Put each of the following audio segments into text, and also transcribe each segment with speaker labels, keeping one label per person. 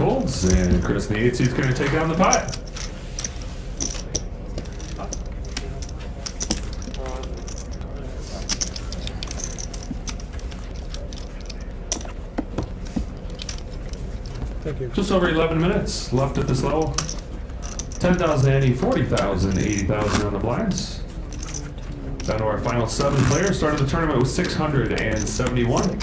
Speaker 1: folds, and Chris in the 8 seat's going to take down the pot.
Speaker 2: Thank you.
Speaker 1: Just over 11 minutes left at this level. 10,000 ante, 40,000, 80,000 on the blinds. Down to our final 7 players. Started the tournament with 671.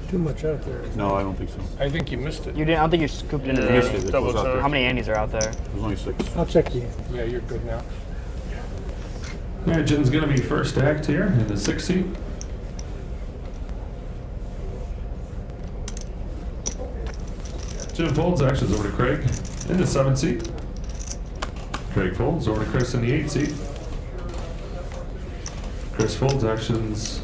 Speaker 2: Too much out there.
Speaker 3: No, I don't think so.
Speaker 2: I think you missed it.
Speaker 4: You didn't. I don't think you scooped into
Speaker 3: Missed
Speaker 4: the.
Speaker 3: it. It
Speaker 5: double
Speaker 3: was out
Speaker 5: check.
Speaker 3: there.
Speaker 4: How many Andes are out there?
Speaker 3: There's only 6.
Speaker 2: I'll check the. Yeah, you're good now.
Speaker 1: All right, Jin's going to be first act here in the 6 seat. Jim folds, actions over to Craig in the 7 seat. Craig folds over to Chris in the 8 seat. Chris folds, actions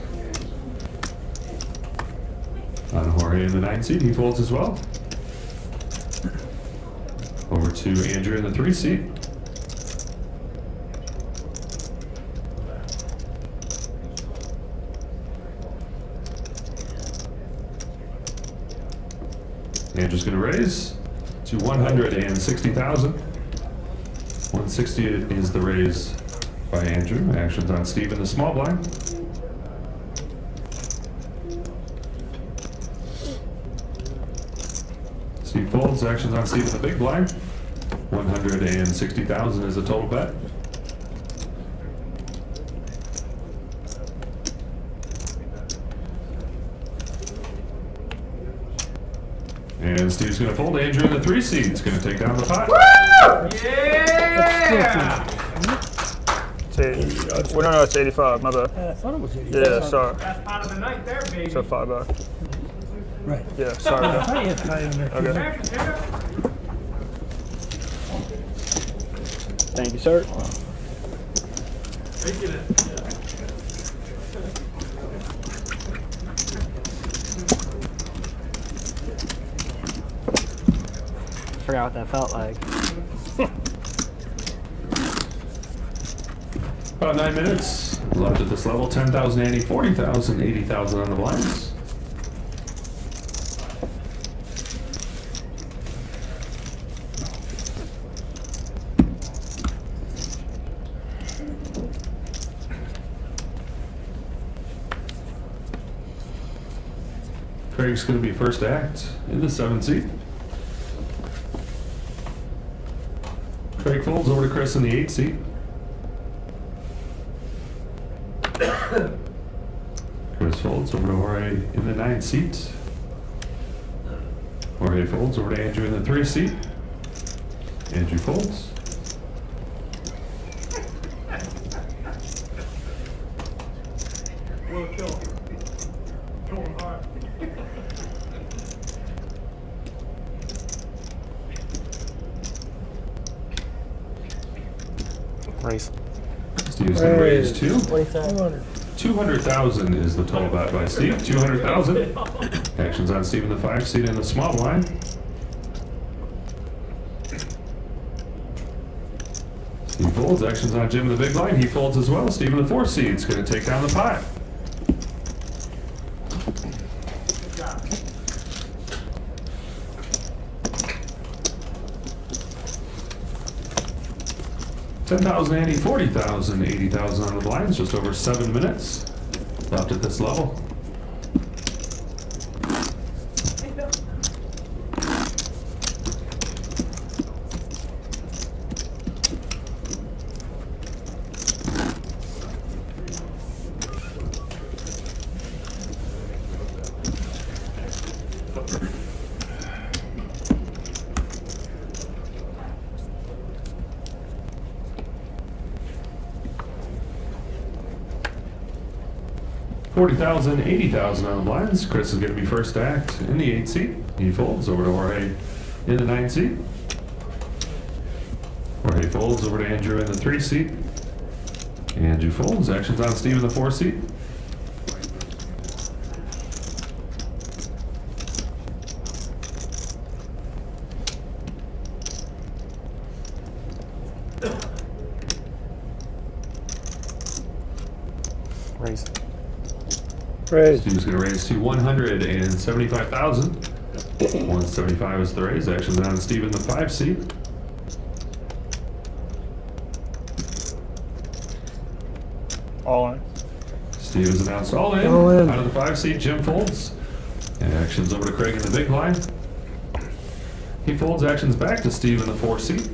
Speaker 1: on Jorge in the 9 seat. He folds as well. Over to Andrew in the 3 seat. Andrew's going to raise to 160,000. 160 is the raise by Andrew. Actions on Steve in the small blind. Steve folds. Actions on Steve in the big blind. 160,000 is the total bet. And Steve's going to fold. Andrew in the 3 seat. He's going to take down the pot.
Speaker 5: Yeah! Well, no, it's 85. My bad.
Speaker 2: I thought it was 80.
Speaker 5: Yeah, sorry.
Speaker 6: That's part of the night there, baby.
Speaker 5: So $5.
Speaker 2: Right.
Speaker 5: Yeah, sorry.
Speaker 2: I thought you had tie in there.
Speaker 5: Okay.
Speaker 4: Thank you, sir. Forgot what that felt like.
Speaker 1: About 9 minutes left at this level. 10,000 ante, 40,000, 80,000 on the blinds. Craig's going to be first act in the 7 seat. Craig folds over to Chris in the 8 seat. Chris folds over to Jorge in the 9 seat. Jorge folds over to Andrew in the 3 seat. Andrew folds.
Speaker 6: We'll kill him. Kill him hard.
Speaker 4: Raise.
Speaker 1: Steve's going to raise 2.
Speaker 2: 200.
Speaker 1: 200,000 is the total bet by Steve. 200,000. Actions on Steve in the 5 seat in the small blind. Steve folds. Actions on Jim in the big blind. He folds as well. Steve in the 4 seat is going to take down the pot. $10,000 ante, 40,000, 80,000 on the blinds. Just over 7 minutes left at this level. $40,000, 80,000 on the blinds. Chris is going to be first act in the 8 seat. He folds over to Jorge in the 9 seat. Jorge folds over to Andrew in the 3 seat. Andrew folds. Actions on Steve in the 4 seat.
Speaker 4: Raise.
Speaker 2: Raise.
Speaker 1: Steve's going to raise to 175,000. 175 is the raise. Action's on Steve in the 5 seat.
Speaker 5: All in.
Speaker 1: Steve has announced all in.
Speaker 2: All in.
Speaker 1: Out of the 5 seat, Jim folds. And action's over to Craig in the big blind. He folds. Action's back to Steve in the 4 seat.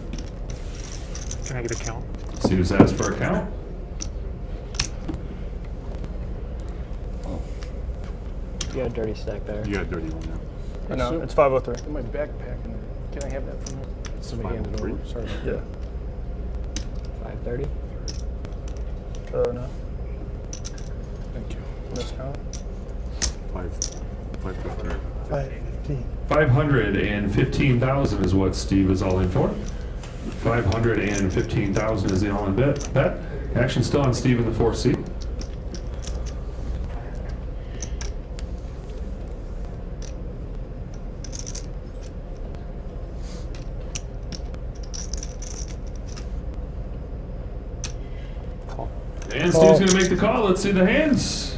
Speaker 4: Can I get a count?
Speaker 1: Steve's asked for a count.
Speaker 4: You got a dirty stack there.
Speaker 3: You got a dirty one now.
Speaker 5: No, it's 503.
Speaker 7: In my backpack in there. Can I have that from you? Somebody handed it over. Sorry about
Speaker 5: Yeah.
Speaker 4: 530.
Speaker 5: No.
Speaker 7: Thank you.
Speaker 5: Miscount.
Speaker 3: 515.
Speaker 2: 515.
Speaker 1: 515,000 is what Steve is all in for. 515,000 is the all-in bet. Action still on Steve in the 4 seat.
Speaker 4: Call.
Speaker 1: And Steve's going to make the call. Let's see the hands.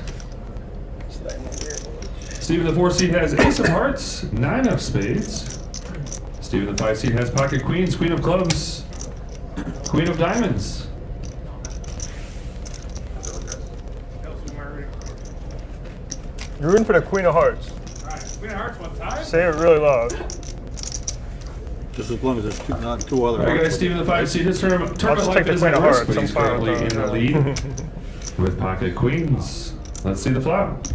Speaker 1: Steve in the 4 seat has ace of hearts, 9 of spades. Steve in the 5 seat has pocket queens, queen of clubs, queen of diamonds.
Speaker 5: You're rooting for the Queen of Hearts.
Speaker 6: Alright, Queen of Hearts one time.
Speaker 5: Say it really loud.
Speaker 3: Just as long as there's not two other.
Speaker 1: All right, guys, Steve in the 5 seat. His tournament
Speaker 5: just
Speaker 1: life
Speaker 5: take the
Speaker 1: is
Speaker 5: Queen
Speaker 1: at
Speaker 5: of
Speaker 1: risk,
Speaker 5: Hearts.
Speaker 1: but he's
Speaker 5: I'm fine
Speaker 1: currently
Speaker 5: with
Speaker 1: in
Speaker 5: that.
Speaker 1: the lead with pocket queens. Let's see the flop.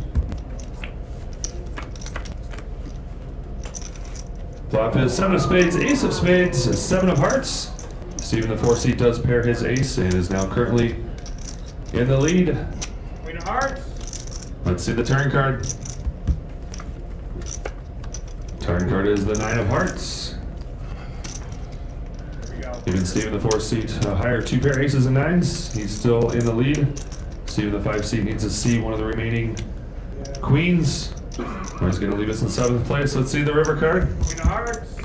Speaker 1: Flop is 7 of spades, ace of spades, 7 of hearts. Steve in the 4 seat does pair his ace and is now currently in the lead.
Speaker 6: Queen of Hearts.
Speaker 1: Let's see the turn card. Turn card is the 9 of hearts.
Speaker 6: Here we go.
Speaker 1: Even Steve in the 4 seat, higher 2 pair aces and 9s. He's still in the lead. Steve in the 5 seat needs to see one of the remaining queens. He's going to leave us in 7th place. Let's see the river card.
Speaker 6: Queen of Hearts.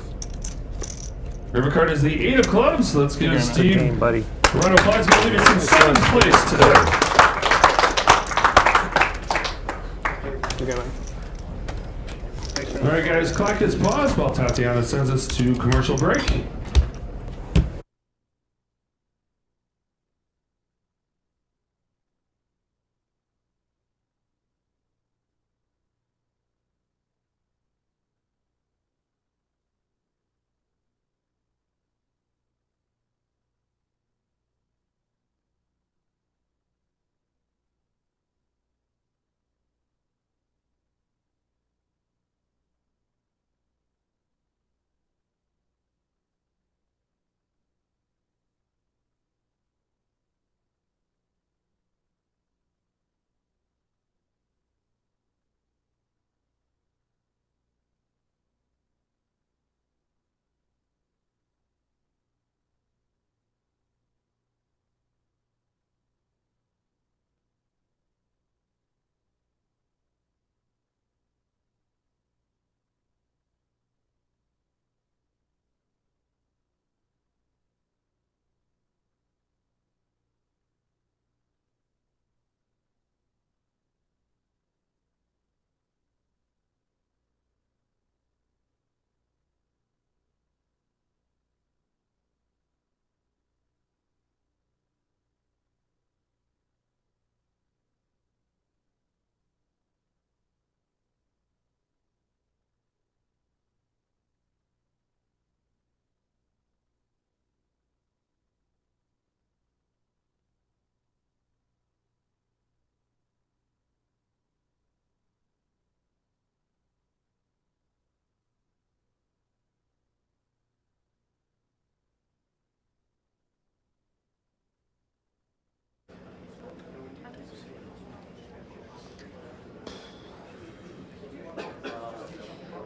Speaker 1: River card is the 8 of clubs. Let's give Steve
Speaker 4: Game, buddy.
Speaker 1: a round of applause. He's going to leave us in 7th place today.
Speaker 4: You're good, man.
Speaker 1: All right, guys, clock is paused while Tatiana sends us to commercial break.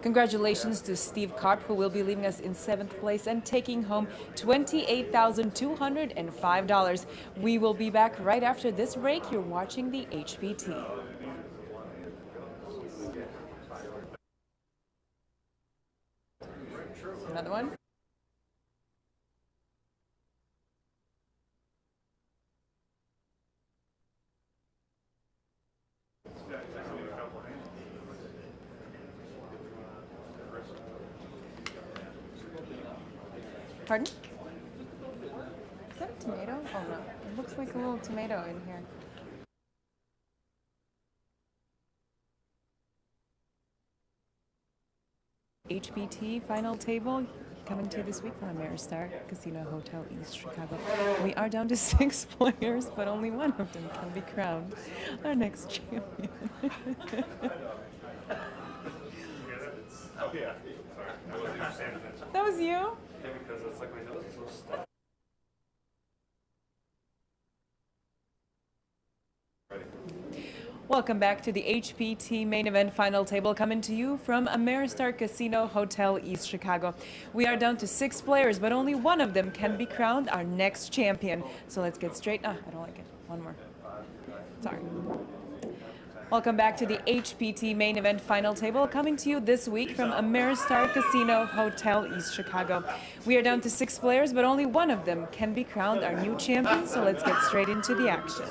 Speaker 8: Congratulations to Steve Karp, who will be leaving us in 7th place and taking home $28,205. We will be back right after this break. You're watching the HPT. Another one? Pardon? Is that a tomato? Oh no, it looks like a little tomato in here. HBT final table coming to you this week from Ameristar Casino Hotel East Chicago. We are down to 6 players, but only one of them can be crowned our next champion. That was you? Welcome back to the HPT main event final table coming to you from Ameristar Casino Hotel East Chicago. We are down to 6 players, but only one of them can be crowned our next champion. So let's get straight. I don't like it. One more. Sorry. Welcome back to the HPT main event final table coming to you this week from Ameristar Casino Hotel East Chicago. We are down to 6 players, but only one of them can be crowned our new champion. So let's get straight into the action.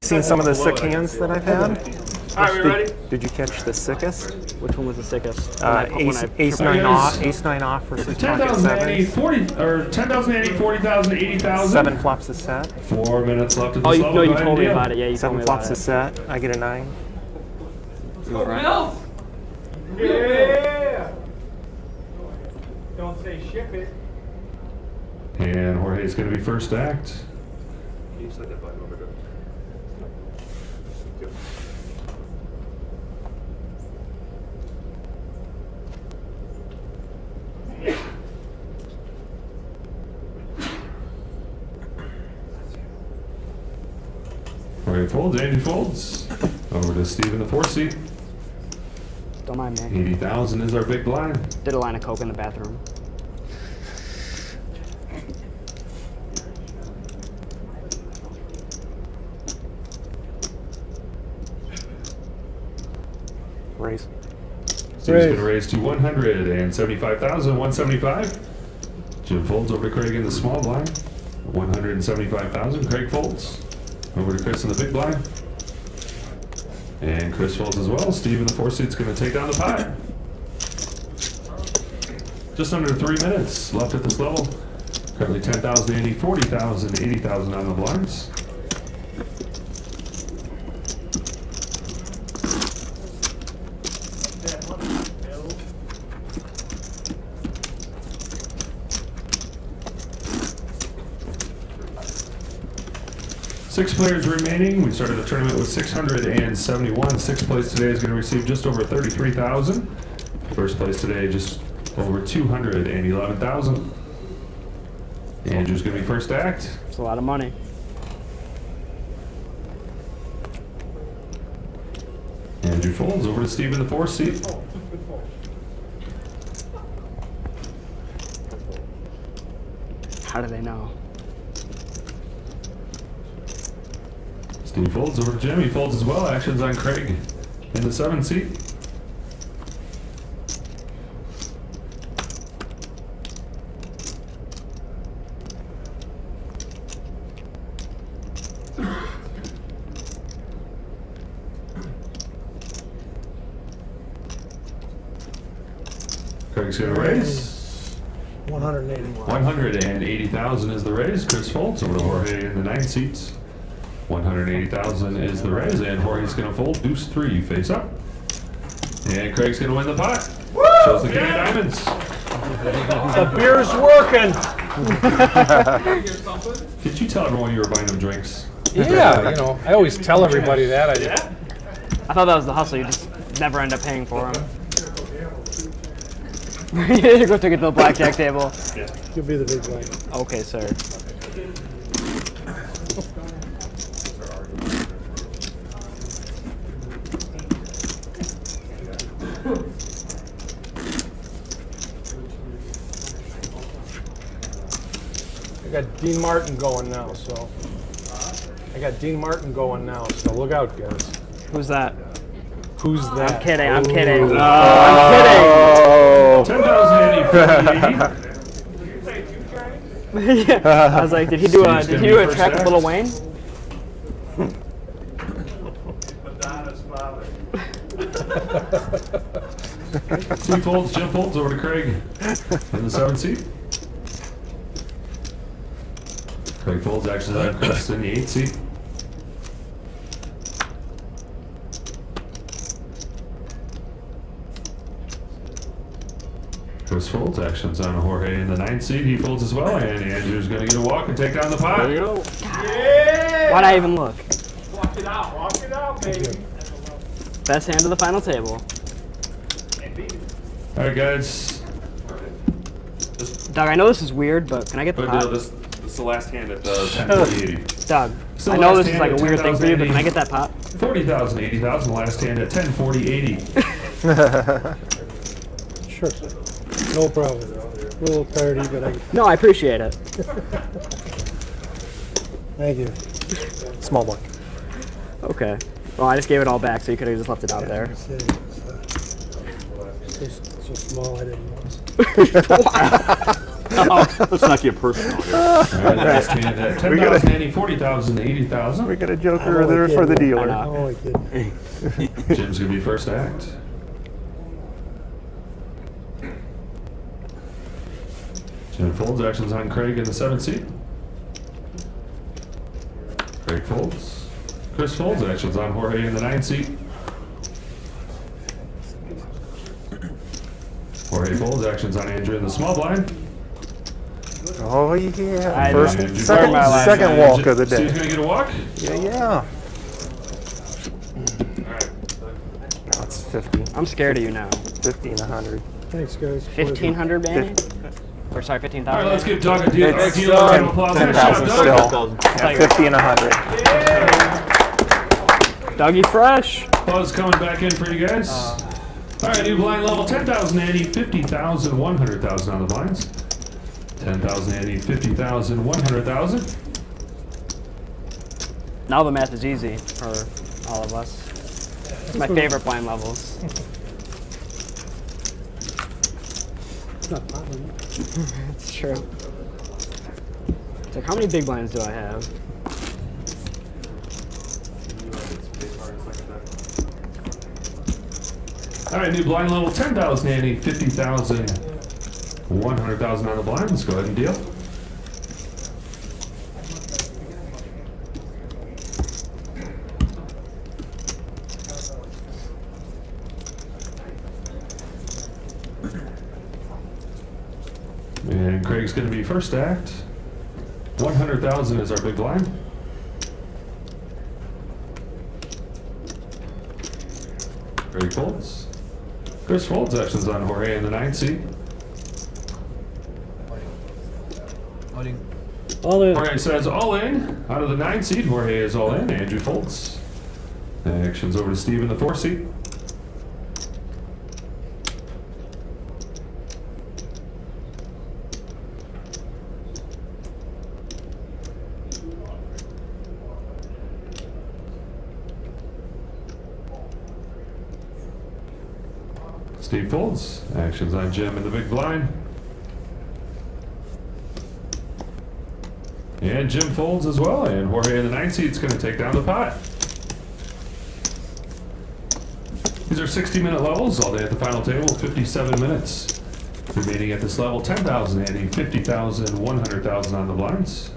Speaker 7: Seen some of the sick hands that I've had?
Speaker 6: All right, we ready?
Speaker 7: Did you catch the sickest?
Speaker 4: Which one was the sickest?
Speaker 7: Ace 9 off. Ace 9 off versus pocket
Speaker 1: 10,080,
Speaker 7: 7.
Speaker 1: 40, or 10,080, 40,000, 80,000.
Speaker 7: 7 flops a set.
Speaker 1: 4 minutes left at this
Speaker 4: Oh,
Speaker 1: level.
Speaker 4: no, you
Speaker 1: Go ahead
Speaker 4: told me
Speaker 1: and
Speaker 4: about
Speaker 1: deal.
Speaker 4: it. Yeah, you told
Speaker 7: 7
Speaker 4: me about
Speaker 7: flops a
Speaker 4: it.
Speaker 7: set. I get a 9.
Speaker 6: Yeah! Don't say ship it.
Speaker 1: And Jorge's going to be first act. Jorge folds, Angie folds. Over to Steve in the 4 seat.
Speaker 4: Don't mind me.
Speaker 1: 80,000 is our big blind.
Speaker 4: Did a line of coke in the bathroom.
Speaker 7: Raise.
Speaker 1: Steve's going to raise to 175,000, 175. Jim folds over to Craig in the small blind. 175,000. Craig folds. Over to Chris in the big blind. And Chris folds as well. Steve in the 4 seat's going to take down the pie. Just under 3 minutes left at this level. Currently 10,000, 80, 40,000, 80,000 on the blinds. Six players remaining. We started the tournament with 671. Sixth place today is going to receive just over 33,000. First place today just over 211,000. Andrew's going to be first act.
Speaker 4: It's a lot of money.
Speaker 1: Andrew folds over to Steve in the 4 seat.
Speaker 4: How do they know?
Speaker 1: Steve folds over to Jim. He folds as well. Actions on Craig in the 7 seat. Craig's going to raise.
Speaker 2: 181.
Speaker 1: 180,000 is the raise. Chris folds over to Jorge in the 9 seats. 180,000 is the raise, and Jorge's going to fold. Deuce 3 face up. And Craig's going to win the pot. Shows the king of diamonds.
Speaker 2: The beer's working.
Speaker 1: Did you tell everyone you were buying them drinks?
Speaker 2: Yeah, you know, I always tell everybody that.
Speaker 4: I thought that was the hustle. You just never end up paying for them. You go take it to the blackjack table.
Speaker 2: You'll be the big guy.
Speaker 4: Okay, sir.
Speaker 2: I got Dean Martin going now, so. I got Dean Martin going now, so look out, guys.
Speaker 4: Who's that?
Speaker 2: Who's that?
Speaker 4: I'm kidding. I'm kidding.
Speaker 2: Ooh.
Speaker 4: I'm
Speaker 1: 10,080.
Speaker 4: yeah. I was like, did he do a
Speaker 1: Steve's gonna be
Speaker 4: track with
Speaker 1: first
Speaker 4: Lil Wayne?
Speaker 6: Madonna's father.
Speaker 1: Steve folds, Jim folds over to Craig in the 7 seat. Craig folds, actions on Chris in the 8 seat. Chris folds, actions on Jorge in the 9 seat. He folds as well, and Andrew's going to get a walk and take down the pot.
Speaker 3: There you go.
Speaker 6: Yeah!
Speaker 4: Why'd I even look?
Speaker 6: Walk it out, baby.
Speaker 4: Best hand of the final table.
Speaker 1: All right, guys.
Speaker 4: Doug, I know this is weird, but can I get the
Speaker 1: Good
Speaker 4: pot?
Speaker 1: deal. This is the last hand at 10,4080.
Speaker 4: Doug,
Speaker 1: So
Speaker 4: I know
Speaker 1: last
Speaker 4: this is
Speaker 1: hand
Speaker 4: like
Speaker 1: at
Speaker 4: a weird thing for you, but can I
Speaker 1: 10,080.
Speaker 4: get that pot?
Speaker 1: 40,000, 80,000. Last hand at 10,4080.
Speaker 2: Sure. No problem. A little tardy, but I.
Speaker 4: No, I appreciate it.
Speaker 2: Thank you.
Speaker 5: Small one.
Speaker 4: Okay. Well, I just gave it all back, so you could have just left it out there.
Speaker 2: So small, I didn't notice.
Speaker 3: Let's not get personal here.
Speaker 1: All right, last hand at 10,080, 40,000, 80,000.
Speaker 5: We got a
Speaker 2: I'm
Speaker 5: joker
Speaker 2: only
Speaker 5: there for the
Speaker 2: kidding.
Speaker 5: dealer.
Speaker 2: I'm only kidding.
Speaker 1: Jim's going to be first act. Jim folds, actions on Craig in the 7th seat. Craig folds. Chris folds, actions on Jorge in the 9th seat. Jorge folds, actions on Andrew in the small blind.
Speaker 5: Oh yeah.
Speaker 4: I
Speaker 5: First,
Speaker 4: know.
Speaker 1: Andrew
Speaker 5: second,
Speaker 1: folds.
Speaker 5: second walk of the
Speaker 1: Steve's
Speaker 5: day.
Speaker 1: going to get a walk.
Speaker 5: Yeah. That's 50.
Speaker 4: I'm scared of you now.
Speaker 5: 50 and 100.
Speaker 2: Thanks, guys.
Speaker 4: 1,500, Manny? Or sorry, 15,000?
Speaker 1: All right, let's give Doug a deal.
Speaker 5: It's
Speaker 1: A round of applause. Nice job,
Speaker 5: 10,000
Speaker 1: Doug.
Speaker 5: still.
Speaker 4: thought you
Speaker 5: 50 and 100.
Speaker 4: Dougie Fresh.
Speaker 1: Buzz coming back in for you guys. All right, new blind level 10,080, 50,000, 100,000 on the blinds. 10,080, 50,000, 100,000.
Speaker 4: Now the math is easy for all of us. It's my favorite blind levels.
Speaker 2: It's not popping.
Speaker 4: It's true. It's like, how many big blinds do I have?
Speaker 1: All right, new blind level 10,080, 50,000, 100,000 on the blind. Let's go ahead and deal. And Craig's going to be first act. 100,000 is our big blind. Craig folds. Chris folds, actions on Jorge in the 9th seat.
Speaker 2: All in.
Speaker 1: Jorge says all in. Out of the 9th seat, Jorge is all in. Andrew folds. Actions over to Steve in the 4th seat. Steve folds. Actions on Jim in the big blind. And Jim folds as well, and Jorge in the 9 seat's going to take down the pot. These are 60-minute levels all day at the final table, 57 minutes. Remaining at this level, 10,000 ante, 50,000, 100,000 on the blinds.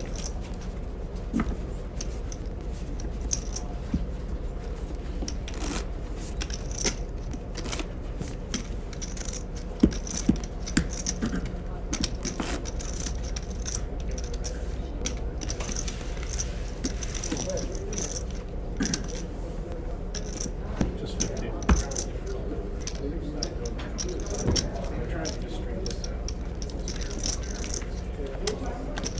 Speaker 3: Just 50.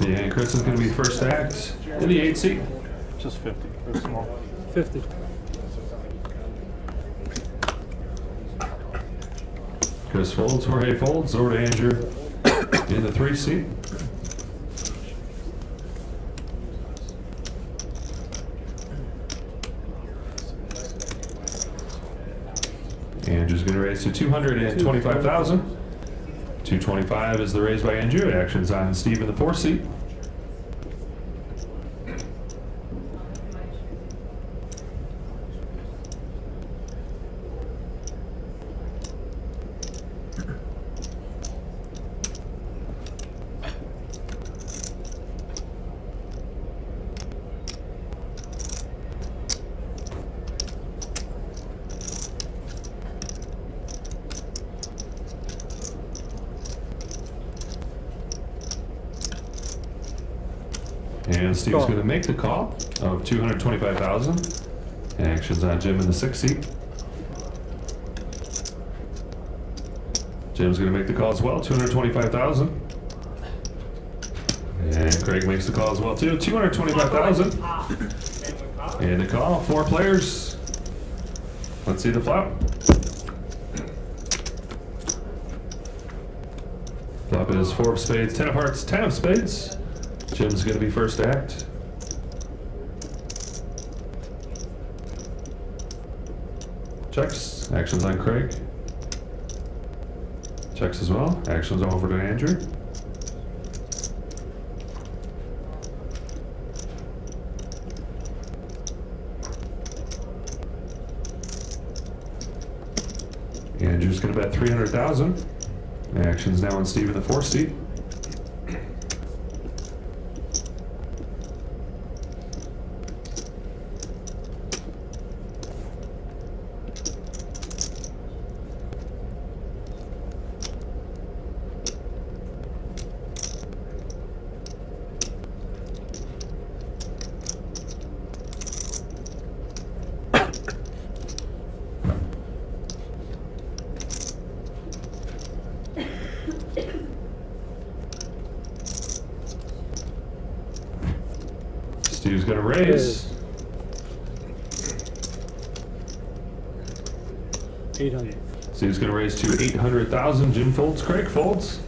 Speaker 1: And Chris is going to be first act in the 8 seat.
Speaker 3: Just 50. Very small.
Speaker 2: 50.
Speaker 1: Chris folds, Jorge folds, over to Andrew in the 3 seat. Andrew's going to raise to 225,000. 225 is the raise by Andrew. Actions on Steve in the 4 seat. And Steve's going to make the call of 225,000. Actions on Jim in the 6 seat. Jim's going to make the call as well, 225,000. And Craig makes the call as well too, 225,000. And the call, 4 players. Let's see the flop. Flop is 4 of spades, 10 of hearts, 10 of spades. Jim's going to be first act. Checks. Actions on Craig. Checks as well. Actions over to Andrew. Andrew's going to bet 300,000. Actions now on Steve in the 4 seat. Steve's going to raise.
Speaker 3: 800.
Speaker 1: Steve's going to raise to 800,000. Jim folds, Craig folds.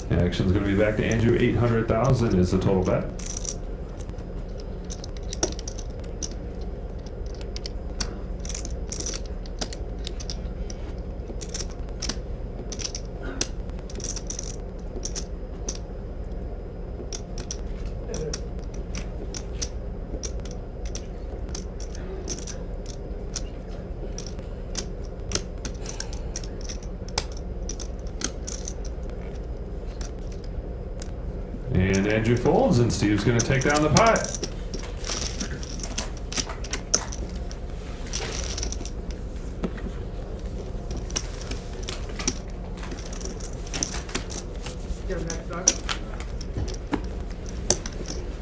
Speaker 1: Action's going to be back to Andrew. 800,000 is the total bet. And Andrew folds, and Steve's going to take down the pot.
Speaker 6: Get him next up.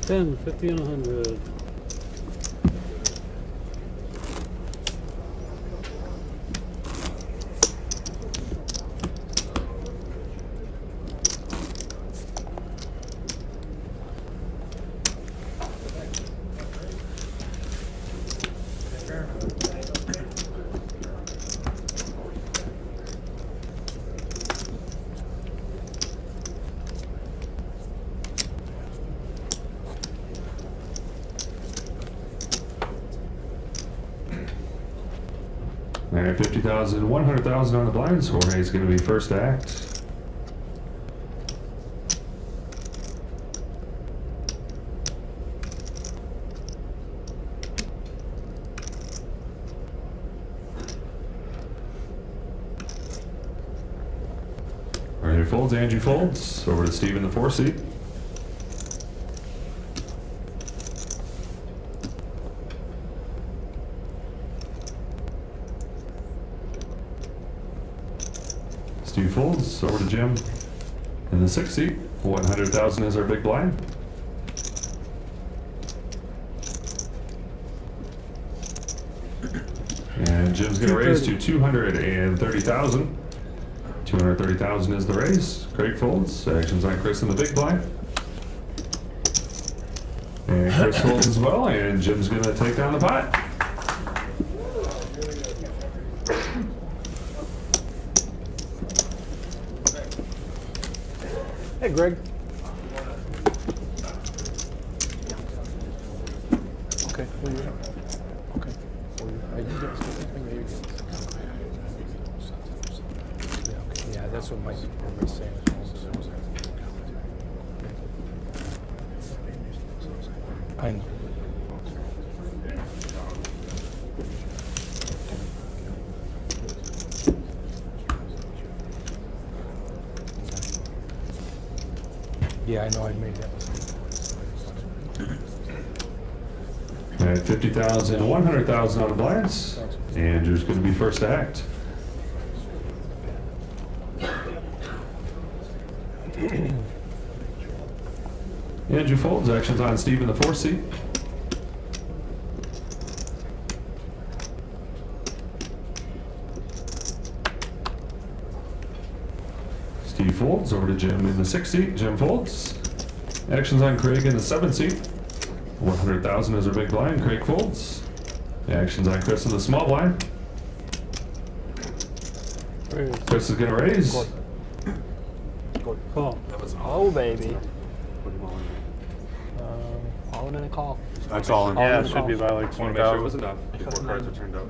Speaker 3: 10, 50, and 100.
Speaker 1: And 50,000, 100,000 on the blinds. Jorge's going to be first to act. Jorge folds, Andrew folds. Over to Steve in the 4 seat. Steve folds, over to Jim in the 6 seat. 100,000 is our big blind. And Jim's gonna raise to 230,000. 230,000 is the raise. Craig folds, actions on Chris in the big blind. And Chris folds as well, and Jim's gonna take down the pot.
Speaker 2: Hey, Greg. Okay. Where you at? Okay. Are you guys something? Maybe. Yeah. Okay. Yeah, that's what everybody's saying. I know. Yeah, I know I made that mistake.
Speaker 1: At 50,000, 100,000 on the blinds. Andrew's going to be first to act. Andrew folds, actions on Steve in the 4 seat. Steve folds, over to Jim in the 6 seat. Jim folds. Actions on Craig in the 7 seat. 100,000 is our big blind. Craig folds. Actions on Chris in the small blind. Chris is going to raise.
Speaker 3: Call.
Speaker 4: Oh, baby.
Speaker 3: Put him all in.
Speaker 4: All in a call.
Speaker 3: That's all in.
Speaker 7: Yeah, it should be by like
Speaker 1: Just want to make sure it was
Speaker 7: 20,000.
Speaker 1: enough before cards are turned up.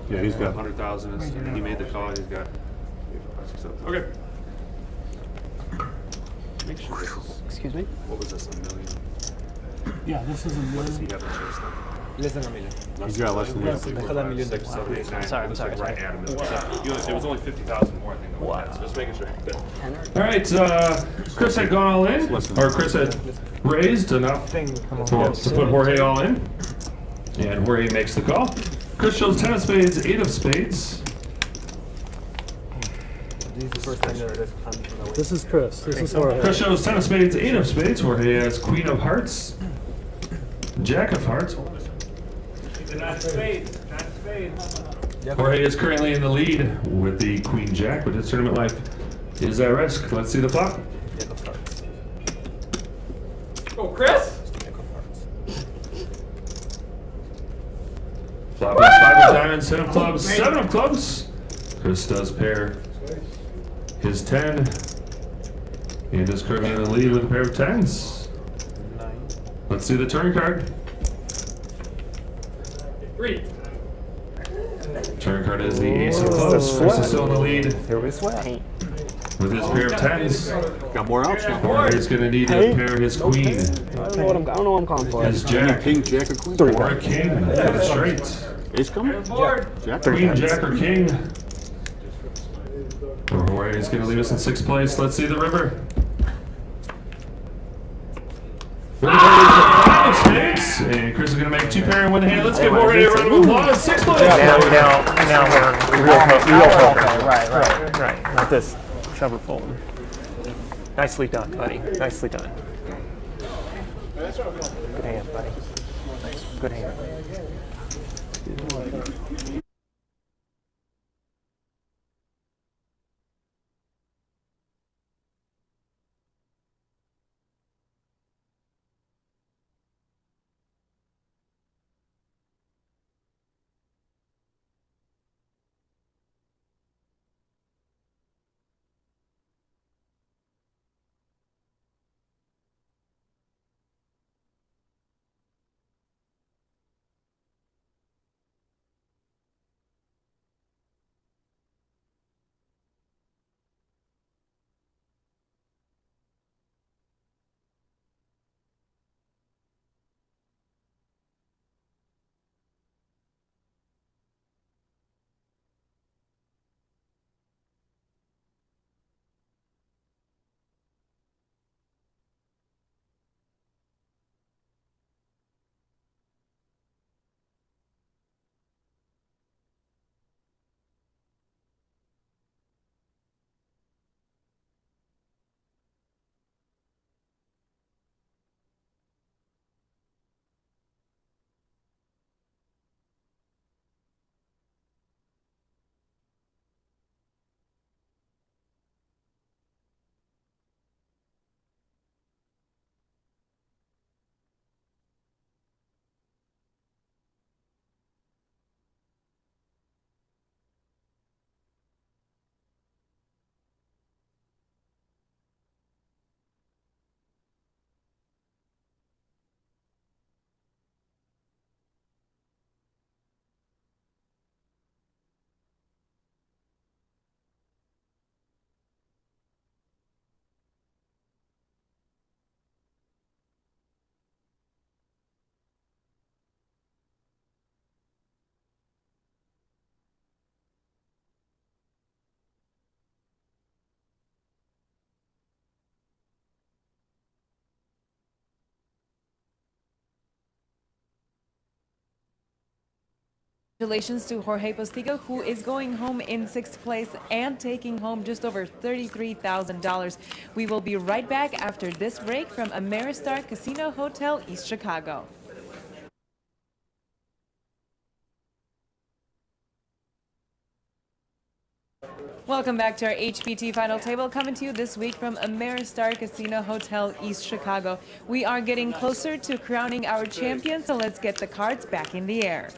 Speaker 3: Yeah, he's got
Speaker 1: 100,000 is, he made the call, he's got. Okay. Make sure this is,
Speaker 4: Excuse me?
Speaker 1: what was this, a million?
Speaker 7: Yeah, this is a
Speaker 1: What does he
Speaker 7: million.
Speaker 1: have in chips then?
Speaker 7: Less than a million.
Speaker 3: He's got less than
Speaker 1: One,
Speaker 3: that.
Speaker 1: two,
Speaker 7: Less
Speaker 1: four,
Speaker 7: than a
Speaker 1: five,
Speaker 7: million.
Speaker 1: six, seven, eight, nine.
Speaker 4: Sorry,
Speaker 1: It was
Speaker 4: sorry,
Speaker 1: like right
Speaker 4: sorry.
Speaker 1: at a million. So, it was only 50,000 more, I think, than what that. So just making sure. All right, Chris had gone all in, or Chris had raised enough to put Jorge all in. And Jorge makes the call. Chris shows 10 of spades, 8 of spades.
Speaker 7: This is Chris. This is Jorge.
Speaker 1: Chris shows 10 of spades, 8 of spades. Jorge has Queen of Hearts, Jack of Hearts. Jorge is currently in the lead with the Queen Jack, but his tournament life is at risk. Let's see the flop.
Speaker 6: Go, Chris!
Speaker 1: Flop is 5 of diamonds, 10 of clubs, 7 of clubs. Chris does pair his 10 and is currently in the lead with a pair of 10s. Let's see the turn card.
Speaker 6: 3.
Speaker 1: Turn card is the ace of clubs. Chris is still in the lead
Speaker 5: Here we sweat.
Speaker 1: with his pair of 10s.
Speaker 3: Got more outs now.
Speaker 1: Jorge is going to need to pair his queen,
Speaker 4: I don't know what I'm calling for.
Speaker 1: his jack,
Speaker 3: King, Jack, or Queen?
Speaker 1: or a king for the straight.
Speaker 3: Ace coming?
Speaker 6: Board.
Speaker 3: Jack.
Speaker 1: Queen, jack, or king. Jorge is going to leave us in 6th place. Let's see the river. River is the 5 of spades, and Chris is going to make 2 pair in one hand. Let's give Jorge a round of applause. 6th place.
Speaker 5: Now we're real poker.
Speaker 4: Right.
Speaker 5: Not this shovel folding. Nicely done, buddy. Nicely done. Good hand, buddy. Good hand.
Speaker 8: Congratulations to Jorge Postigo, who is going home in 6th place and taking home just over $33,000. We will be right back after this break from Ameristar Casino Hotel, East Chicago. Welcome back to our HPT Final Table, coming to you this week from Ameristar Casino Hotel, East Chicago. We are getting closer to crowning our champion, so let's get the cards back in the air.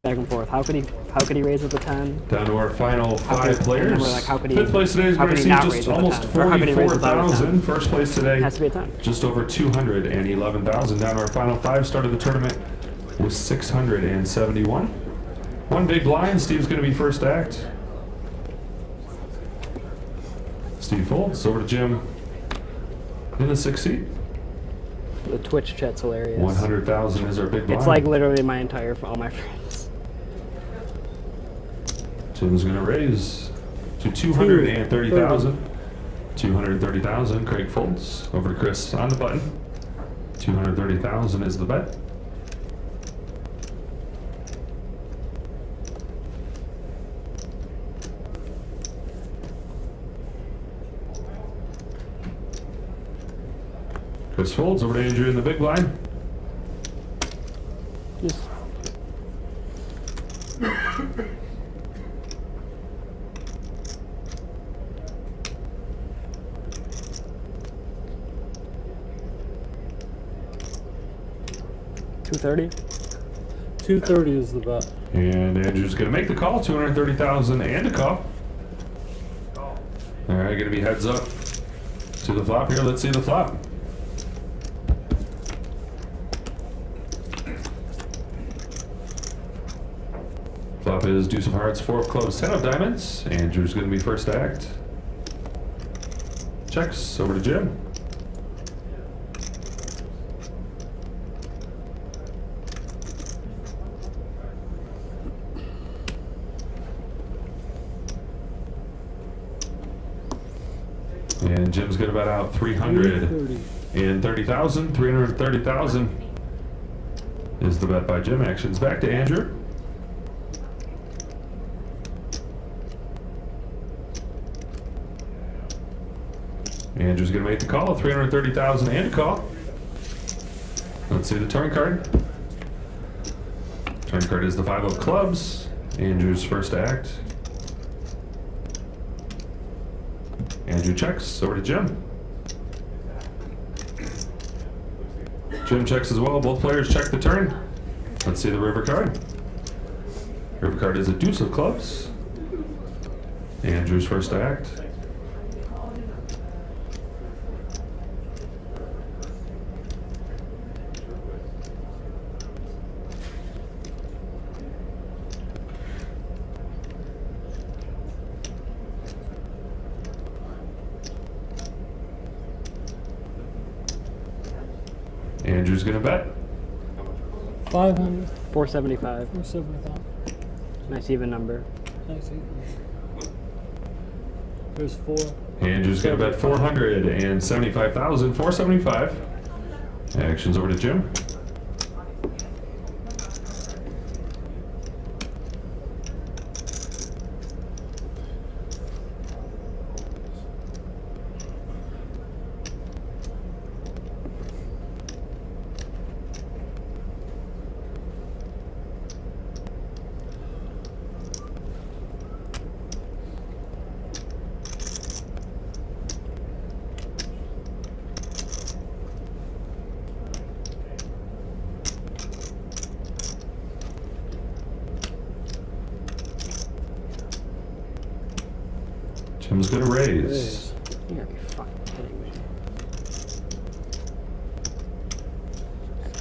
Speaker 4: back and forth. How could he raise with the 10?
Speaker 1: Down to our final
Speaker 4: How
Speaker 1: 5
Speaker 4: could-
Speaker 1: players.
Speaker 4: remember, like, how could he-
Speaker 1: Fifth place today is
Speaker 4: how
Speaker 1: going to
Speaker 4: could he
Speaker 1: receive
Speaker 4: not
Speaker 1: just
Speaker 4: raise with a
Speaker 1: almost
Speaker 4: 10? Or how could he raise without a 10?
Speaker 1: 44,000. First place today,
Speaker 4: Has to be a 10.
Speaker 1: just over 211,000. Down to our final 5. Started the tournament with 671. One big blind. Steve's going to be first act. Steve folds over to Jim in the 6th seat.
Speaker 4: The Twitch chat's hilarious.
Speaker 1: 100,000 is our big blind.
Speaker 4: It's like literally my entire, all my friends.
Speaker 1: Jim's going to raise to 230,000. 230,000. Craig folds over to Chris on the button. 230,000 is the bet. Chris folds over to Andrew in the big blind.
Speaker 4: Just $230.
Speaker 3: 230 is the bet.
Speaker 1: And Andrew's going to make the call. 230,000 and a call. All right, going to be heads up to the flop here. Let's see the flop. Flop is deuce of hearts, 4 of clubs, 10 of diamonds. Andrew's going to be first act. Checks over to Jim. And Jim's going to bet out 330,000. 330,000 is the bet by Jim. Actions back to Andrew. Andrew's going to make the call. 330,000 and a call. Let's see the turn card. Turn card is the 5 of clubs. Andrew's first act. Andrew checks. Over to Jim. Jim checks as well. Both players check the turn. Let's see the river card. River card is a deuce of clubs. Andrew's first act. Andrew's gonna bet.
Speaker 3: 500.
Speaker 4: 475.
Speaker 3: 475.
Speaker 4: Nice even number.
Speaker 3: Nice. There's 4.
Speaker 1: Andrew's gonna bet 475,000. 475. Actions over to Jim. Jim's gonna raise.
Speaker 4: You gotta be fucking kidding me.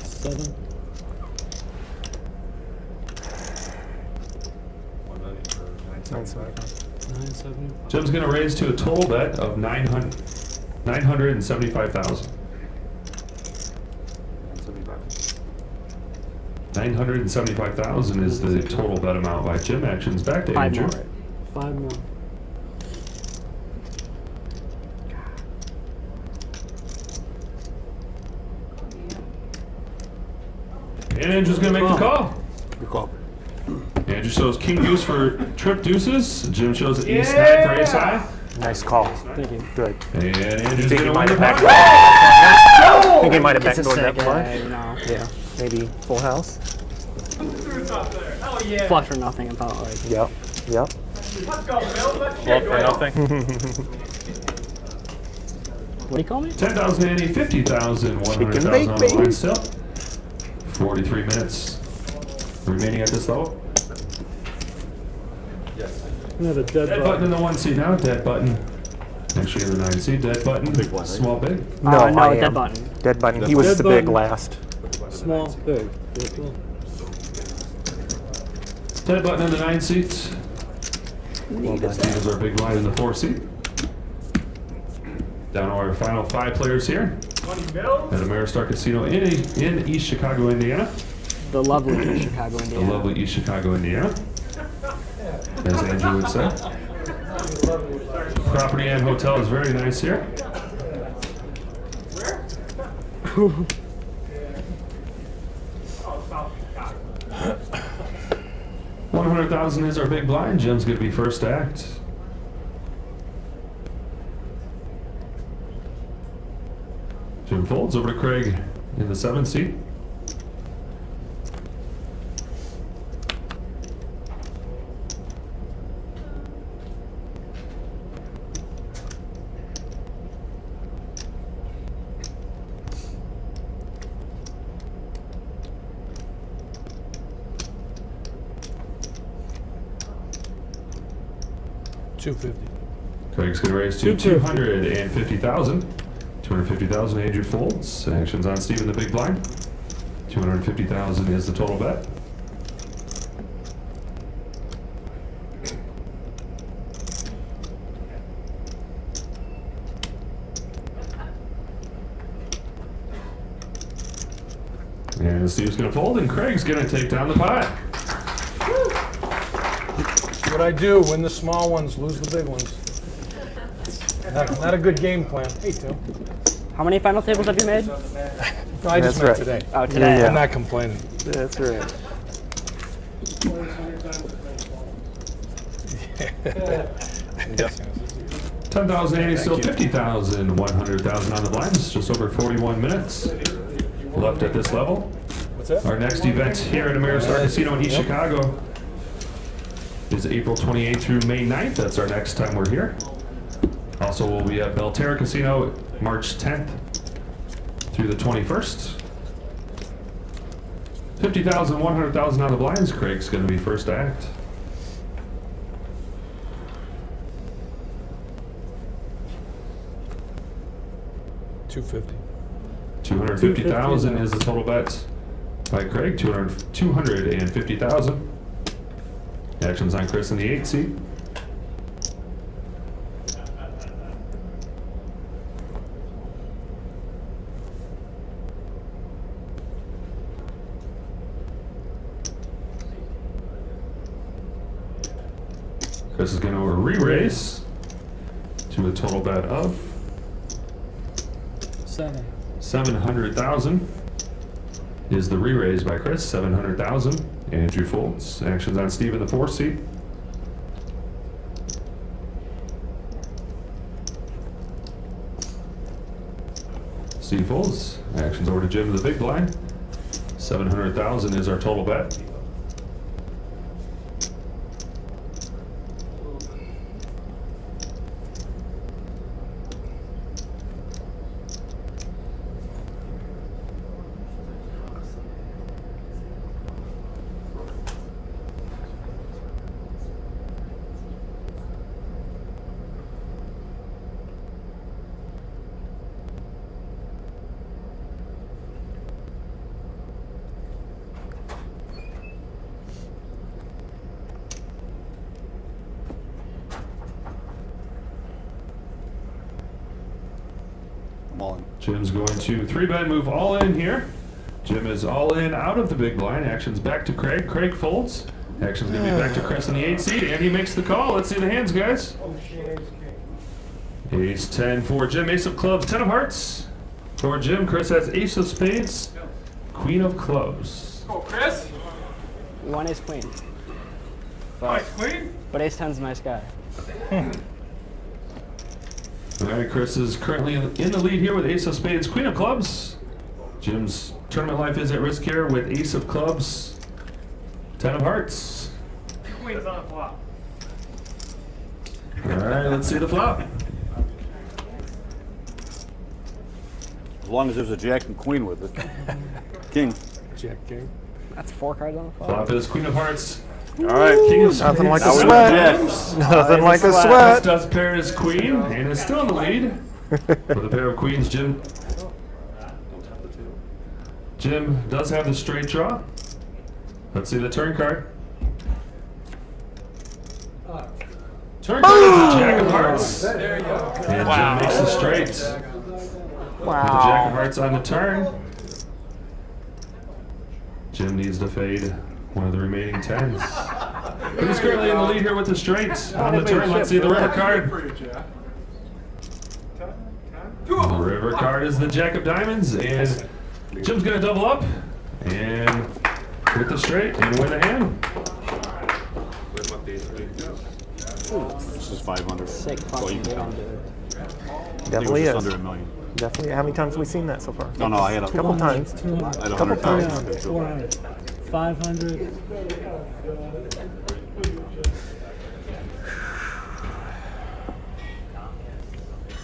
Speaker 3: 7.
Speaker 1: Jim's gonna raise to a total bet of 975,000. 975,000 is the total bet amount by Jim. Actions back to
Speaker 4: 5
Speaker 1: Andrew.
Speaker 4: more.
Speaker 3: 5 more.
Speaker 1: And Andrew's gonna make the call.
Speaker 3: Good call.
Speaker 1: Andrew shows king deuce for trip deuces. Jim shows ace 9 for ace high.
Speaker 5: Nice call.
Speaker 4: Thank you.
Speaker 5: Good.
Speaker 1: And Andrew's
Speaker 5: Think he
Speaker 1: gonna
Speaker 5: might
Speaker 1: win
Speaker 5: have
Speaker 1: the
Speaker 5: backdoored.
Speaker 1: pot.
Speaker 5: I think he might have
Speaker 4: It's a
Speaker 5: backdoored that
Speaker 4: sick
Speaker 5: flush.
Speaker 4: guy, no.
Speaker 5: Yeah, maybe full house.
Speaker 6: Who's up there? Hell yeah.
Speaker 4: Flush or nothing about like.
Speaker 5: Yep. Yep.
Speaker 6: Let's go, Bill. Let's
Speaker 5: Well,
Speaker 6: get
Speaker 5: for nothing.
Speaker 4: What do you call me?
Speaker 1: 10,000 ante, 50,000, 100,000 on the
Speaker 5: bake,
Speaker 1: line still. 43 minutes remaining at this level.
Speaker 3: Another dead
Speaker 1: Dead button in the 1 seat now. Dead button. Actually in the 9 seat. Dead button.
Speaker 3: Big one, right?
Speaker 1: Small big.
Speaker 5: No,
Speaker 4: no,
Speaker 5: I
Speaker 4: dead
Speaker 5: am.
Speaker 4: button.
Speaker 5: Dead button.
Speaker 3: Dead
Speaker 5: He was
Speaker 3: button.
Speaker 5: the
Speaker 3: Dead
Speaker 5: big
Speaker 3: button.
Speaker 5: last.
Speaker 3: Small, big.
Speaker 1: Dead button in the 9 seat. Steve is our big line in the 4 seat. Down to our final 5 players here
Speaker 6: 20 mil?
Speaker 1: at Ameristar Casino in East Chicago, Indiana.
Speaker 4: The lovely Chicago,
Speaker 1: The
Speaker 4: Indiana.
Speaker 1: lovely East Chicago, Indiana. As Andrew would say. Property and hotel is very nice here.
Speaker 6: Oh, South Chicago.
Speaker 1: 100,000 is our big blind. Jim's gonna be first act. Jim folds over to Craig in the 7th seat.
Speaker 2: $250.
Speaker 1: Craig's gonna raise to 250,000. 250,000, Andrew folds. Actions on Steve in the big blind. 250,000 is the total bet. And Steve's gonna fold, and Craig's gonna take down the pot.
Speaker 2: What I do, win the small ones, lose the big ones. Not a good game plan. Hey, Tim.
Speaker 4: How many final tables have you made?
Speaker 2: No, I just
Speaker 5: That's
Speaker 2: meant
Speaker 5: right.
Speaker 2: today.
Speaker 4: Oh, today.
Speaker 5: Yeah.
Speaker 2: I'm not complaining.
Speaker 5: That's right.
Speaker 1: $10,080, still 50,000, 100,000 on the blinds. Just over 41 minutes left at this level.
Speaker 2: What's that?
Speaker 1: Our next event here at Ameristar Casino in East Chicago is April 28th through May 9th. That's our next time we're here. Also, we'll be at Belterra Casino March 10th through the 21st. 50,000, 100,000 on the blinds. Craig's going to be first act.
Speaker 2: $250.
Speaker 1: 250,000 is the total bet by Craig. 250,000. Actions on Chris in the 8th seat. Chris is going to re-raise to a total bet of 700,000 is the re-raise by Chris. 700,000. Andrew folds. Actions on Steve in the 4th seat. Steve folds. Actions over to Jim in the big blind. 700,000 is our total bet.
Speaker 3: I'm all in.
Speaker 1: Jim's going to 3-bet move all in here. Jim is all in out of the big blind. Actions back to Craig. Craig folds. Action's going to be back to Chris in the 8th seat. And he makes the call. Let's see the hands, guys. Ace 10 for Jim. Ace of clubs. 10 of hearts for Jim. Chris has ace of spades. Queen of clubs.
Speaker 6: Go, Chris.
Speaker 4: One ace queen.
Speaker 6: Nice, Queen.
Speaker 4: But ace 10's a nice guy.
Speaker 1: All right, Chris is currently in the lead here with ace of spades. Queen of clubs. Jim's tournament life is at risk here with ace of clubs. 10 of hearts.
Speaker 6: Queen's on the flop.
Speaker 1: All right, let's see the flop.
Speaker 3: As long as there's a jack and queen with it. King.
Speaker 2: Jack King.
Speaker 4: That's 4 cards on the flop.
Speaker 1: Flop is Queen of Hearts,
Speaker 3: All right.
Speaker 1: King of
Speaker 2: Nothing like a
Speaker 1: Spades,
Speaker 2: sweat.
Speaker 1: Dimes.
Speaker 2: Nothing like a
Speaker 1: This
Speaker 2: sweat.
Speaker 1: does pair his queen and is still in the lead. With a pair of queens, Jim. Jim does have the straight draw. Let's see the turn card. Turn card is a Jack of Hearts. There you go. And Jim makes the straight. With the Jack of Hearts on the turn. Jim needs to fade one of the remaining tens. But he's currently in the lead here with the straight. On the turn, let's see the river card. The river card is the Jack of Diamonds, and Jim's gonna double up and with the straight and win the hand.
Speaker 3: This is 500.
Speaker 4: Sick
Speaker 3: Well,
Speaker 4: fucking
Speaker 3: you can
Speaker 4: game,
Speaker 3: count.
Speaker 4: dude.
Speaker 3: I think it
Speaker 2: Definitely
Speaker 3: was
Speaker 2: is.
Speaker 3: just under $1 million.
Speaker 2: Definitely. How many times have we seen that so far?
Speaker 3: No, I had a
Speaker 2: Couple times.
Speaker 3: I had
Speaker 2: Couple
Speaker 3: 100,000.
Speaker 2: times.
Speaker 9: 400, 500.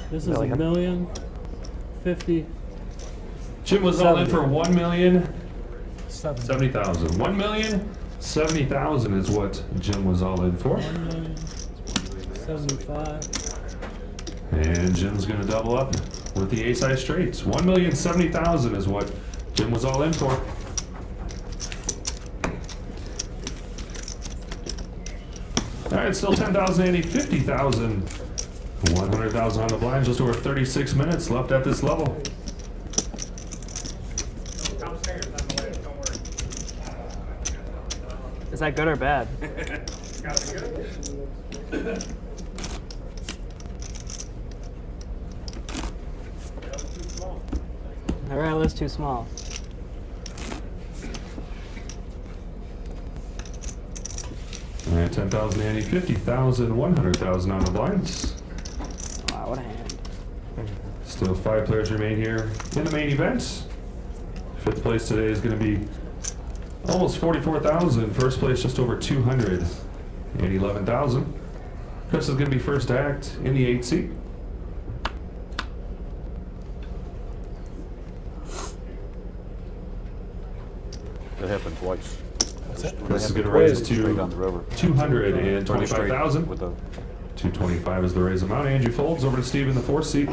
Speaker 9: This is
Speaker 2: Million.
Speaker 9: a million, 50,
Speaker 1: Jim was all in for 1,070,000.
Speaker 9: 70,
Speaker 1: 1,070,000 is what Jim was all in for.
Speaker 9: 75.
Speaker 1: And Jim's gonna double up with the ace-high straights. 1,070,000 is what Jim was all in for. All right, still 10,080, 50,000, 100,000 on the blinds. Just over 36 minutes left at this level.
Speaker 6: Downstairs on the way. Don't worry.
Speaker 4: Is that good or bad?
Speaker 6: Got it good?
Speaker 4: All right, that's too small.
Speaker 1: All right, 10,080, 50,000, 100,000 on the blinds.
Speaker 4: Wow, what a hand.
Speaker 1: Still 5 players remain here in the main event. 5th place today is going to be almost 44,000. First place just over 211,000. Chris is going to be first to act in the 8th seat.
Speaker 3: That happened twice.
Speaker 1: Chris is going to raise
Speaker 3: Straight down
Speaker 1: to
Speaker 3: the river.
Speaker 1: 225,000.
Speaker 3: With the
Speaker 1: 225 is the raise amount. Andrew folds over to Steve in the 4th seat.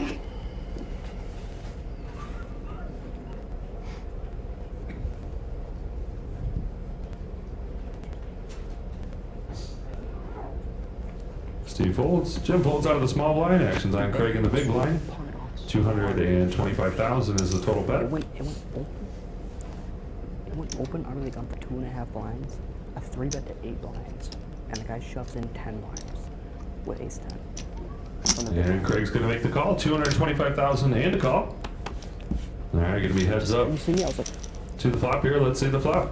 Speaker 1: Steve folds. Jim folds out of the small blind. Actions on Craig in the big blind. 225,000 is the total bet.
Speaker 4: It went open. It went open, utterly gone for 2.5 blinds. A 3-bet to 8 blinds. And the guy shoves in 10 blinds with ace 10. From the big
Speaker 1: And Craig's going to make the call. 225,000 and a call. All right, going to be heads up
Speaker 4: You see me? I was like,
Speaker 1: to the flop here. Let's see the flop.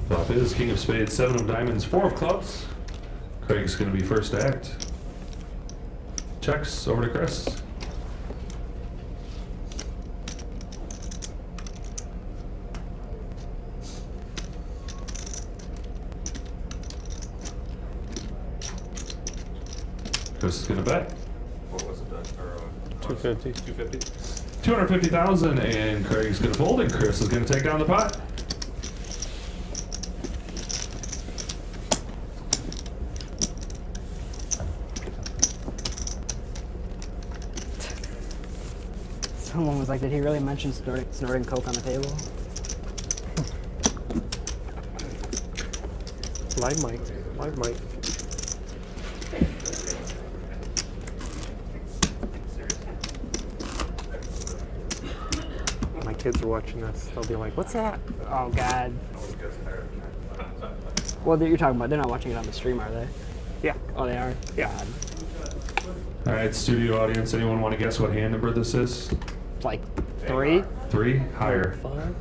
Speaker 1: Flop is King of Spades, 7 of Diamonds, 4 of Clubs. Craig's going to be first to act. Checks over to Chris. Chris is going to bet.
Speaker 3: What was it?
Speaker 2: 250.
Speaker 1: 250,000, and Craig's going to fold, and Chris is going to take down the pot.
Speaker 4: someone was like, did he really mention snorting coke on the table?
Speaker 2: Live mic. Live mic. My kids are watching this. They'll be like, what's that?
Speaker 4: Oh, God. Well, you're talking about, they're not watching it on the stream, are they?
Speaker 2: Yeah.
Speaker 4: Oh, they are?
Speaker 2: Yeah.
Speaker 4: God.
Speaker 1: All right, studio audience, anyone want to guess what hand number this is?
Speaker 4: Like 3?
Speaker 1: 3? Higher.
Speaker 9: 5.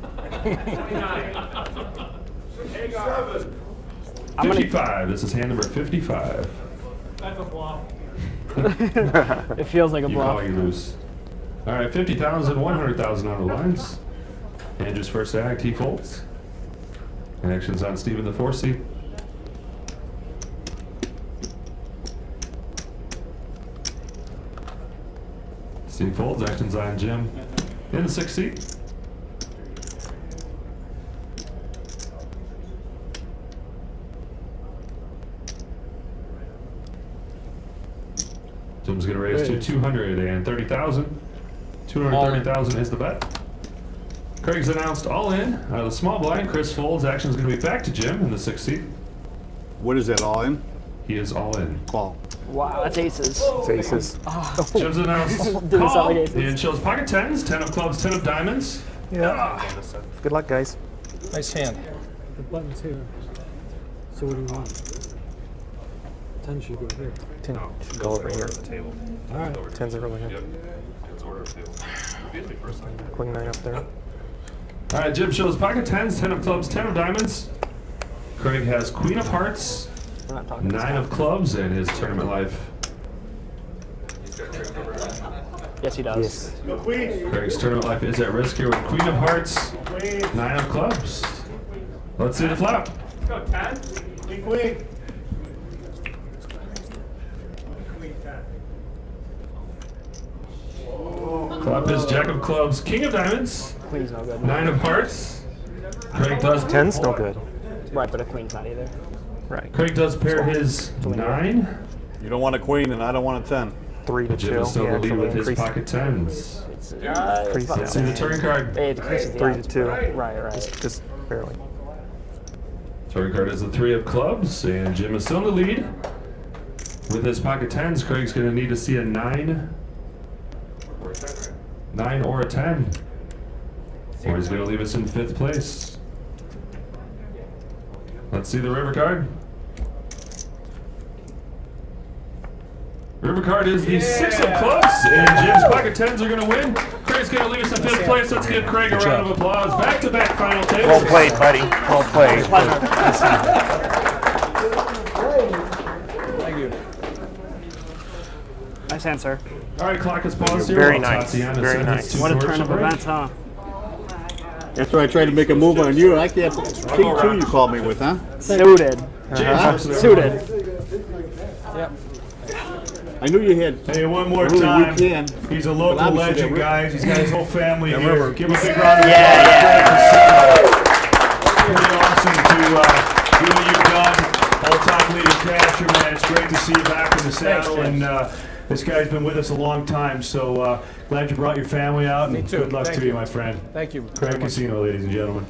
Speaker 4: I'm gonna-
Speaker 1: 55. This is hand number 55.
Speaker 6: That's a bluff.
Speaker 4: It feels like a
Speaker 1: You
Speaker 4: bluff.
Speaker 1: call, you lose. All right, 50,000, 100,000 on the lines. Andrew's first act, he folds. Action's on Steve in the 4 seat. Steve folds, action's on Jim in the 6 seat. Jim's going to raise to 230,000. 230,000 is the bet. Craig's announced all in. Out of the small blind, Chris Folds' action is going to be back to Jim in the 6th seat.
Speaker 3: What is that, all in?
Speaker 1: He is all in.
Speaker 3: Call.
Speaker 4: Wow, that's aces.
Speaker 5: It's aces.
Speaker 1: Jim's announced
Speaker 4: Didn't sound
Speaker 1: call.
Speaker 4: like aces.
Speaker 1: And shows pocket tens, 10 of clubs, 10 of diamonds.
Speaker 5: Good luck, guys.
Speaker 2: Nice hand.
Speaker 9: The button's here. So what do you want? 10 should go here.
Speaker 5: 10 should go over here.
Speaker 9: All right.
Speaker 5: 10s are over here. Queen 9 up there.
Speaker 1: All right, Jim shows pocket tens, 10 of clubs, 10 of diamonds. Craig has queen of hearts,
Speaker 4: We're not talking
Speaker 1: 9 of clubs in his tournament life.
Speaker 4: Yes, he does.
Speaker 5: Yes.
Speaker 1: Craig's tournament life is at risk here with queen of hearts, 9 of clubs. Let's see the flop.
Speaker 6: Let's go 10. Queen, queen. Queen 10.
Speaker 1: Flop is jack of clubs, king of diamonds,
Speaker 4: Queen's no good.
Speaker 1: 9 of hearts. Craig does
Speaker 5: 10's no good.
Speaker 4: Right, but a queen's not either.
Speaker 5: Right.
Speaker 1: Craig does pair his 9.
Speaker 3: You don't want a queen, and I don't want a 10.
Speaker 5: 3 to
Speaker 1: Jim
Speaker 5: 2.
Speaker 1: is still the lead with his
Speaker 5: increase-
Speaker 1: pocket tens.
Speaker 4: It's
Speaker 5: Increase
Speaker 4: about
Speaker 5: it.
Speaker 1: Let's see the turn card.
Speaker 4: Hey, it decreases the
Speaker 5: 3 to
Speaker 4: odds.
Speaker 5: 2.
Speaker 4: Right.
Speaker 5: Just barely.
Speaker 1: Turn card is the 3 of clubs, and Jim is still in the lead. With his pocket tens, Craig's going to need to see a 9. 9 or a 10. Or he's going to leave us in 5th place. Let's see the river card. River card is the 6 of clubs, and Jim's pocket tens are going to win. Craig's going to leave us in 5th place. Let's give Craig a round of applause. Back-to-back final tables.
Speaker 5: Well played, buddy. Well played.
Speaker 2: Thank you.
Speaker 4: Nice answer.
Speaker 1: All right, clock is paused here.
Speaker 5: Very
Speaker 1: while
Speaker 5: nice.
Speaker 1: Tatiana
Speaker 5: Very
Speaker 1: sends
Speaker 5: nice.
Speaker 1: to
Speaker 4: What a turn
Speaker 1: commercial
Speaker 4: of
Speaker 1: break.
Speaker 4: events, huh?
Speaker 3: That's why I tried to make a move on you. I like that king 2 you called me with, huh?
Speaker 4: Suited.
Speaker 1: James versus
Speaker 4: Suited.
Speaker 2: Yep.
Speaker 3: I knew you had.
Speaker 10: Hey, one more
Speaker 3: Really,
Speaker 10: time.
Speaker 3: we can.
Speaker 10: He's a
Speaker 3: But
Speaker 10: local
Speaker 3: obviously
Speaker 10: legend,
Speaker 3: they're-
Speaker 10: guys. He's got his whole family here.
Speaker 3: river.
Speaker 10: Give him a big round of applause.
Speaker 4: Yeah.
Speaker 10: Pretty awesome to do what you've done. All-time leading crasher, man. It's great to see you back in the saddle.
Speaker 2: James.
Speaker 10: And this guy's been with us a long time. So glad you brought your family out.
Speaker 2: Me
Speaker 10: And
Speaker 2: too.
Speaker 10: good luck
Speaker 2: Thank
Speaker 10: to you,
Speaker 2: you.
Speaker 10: my friend.
Speaker 2: Thank you.
Speaker 10: Craig
Speaker 2: very much.
Speaker 10: Casino, ladies and gentlemen.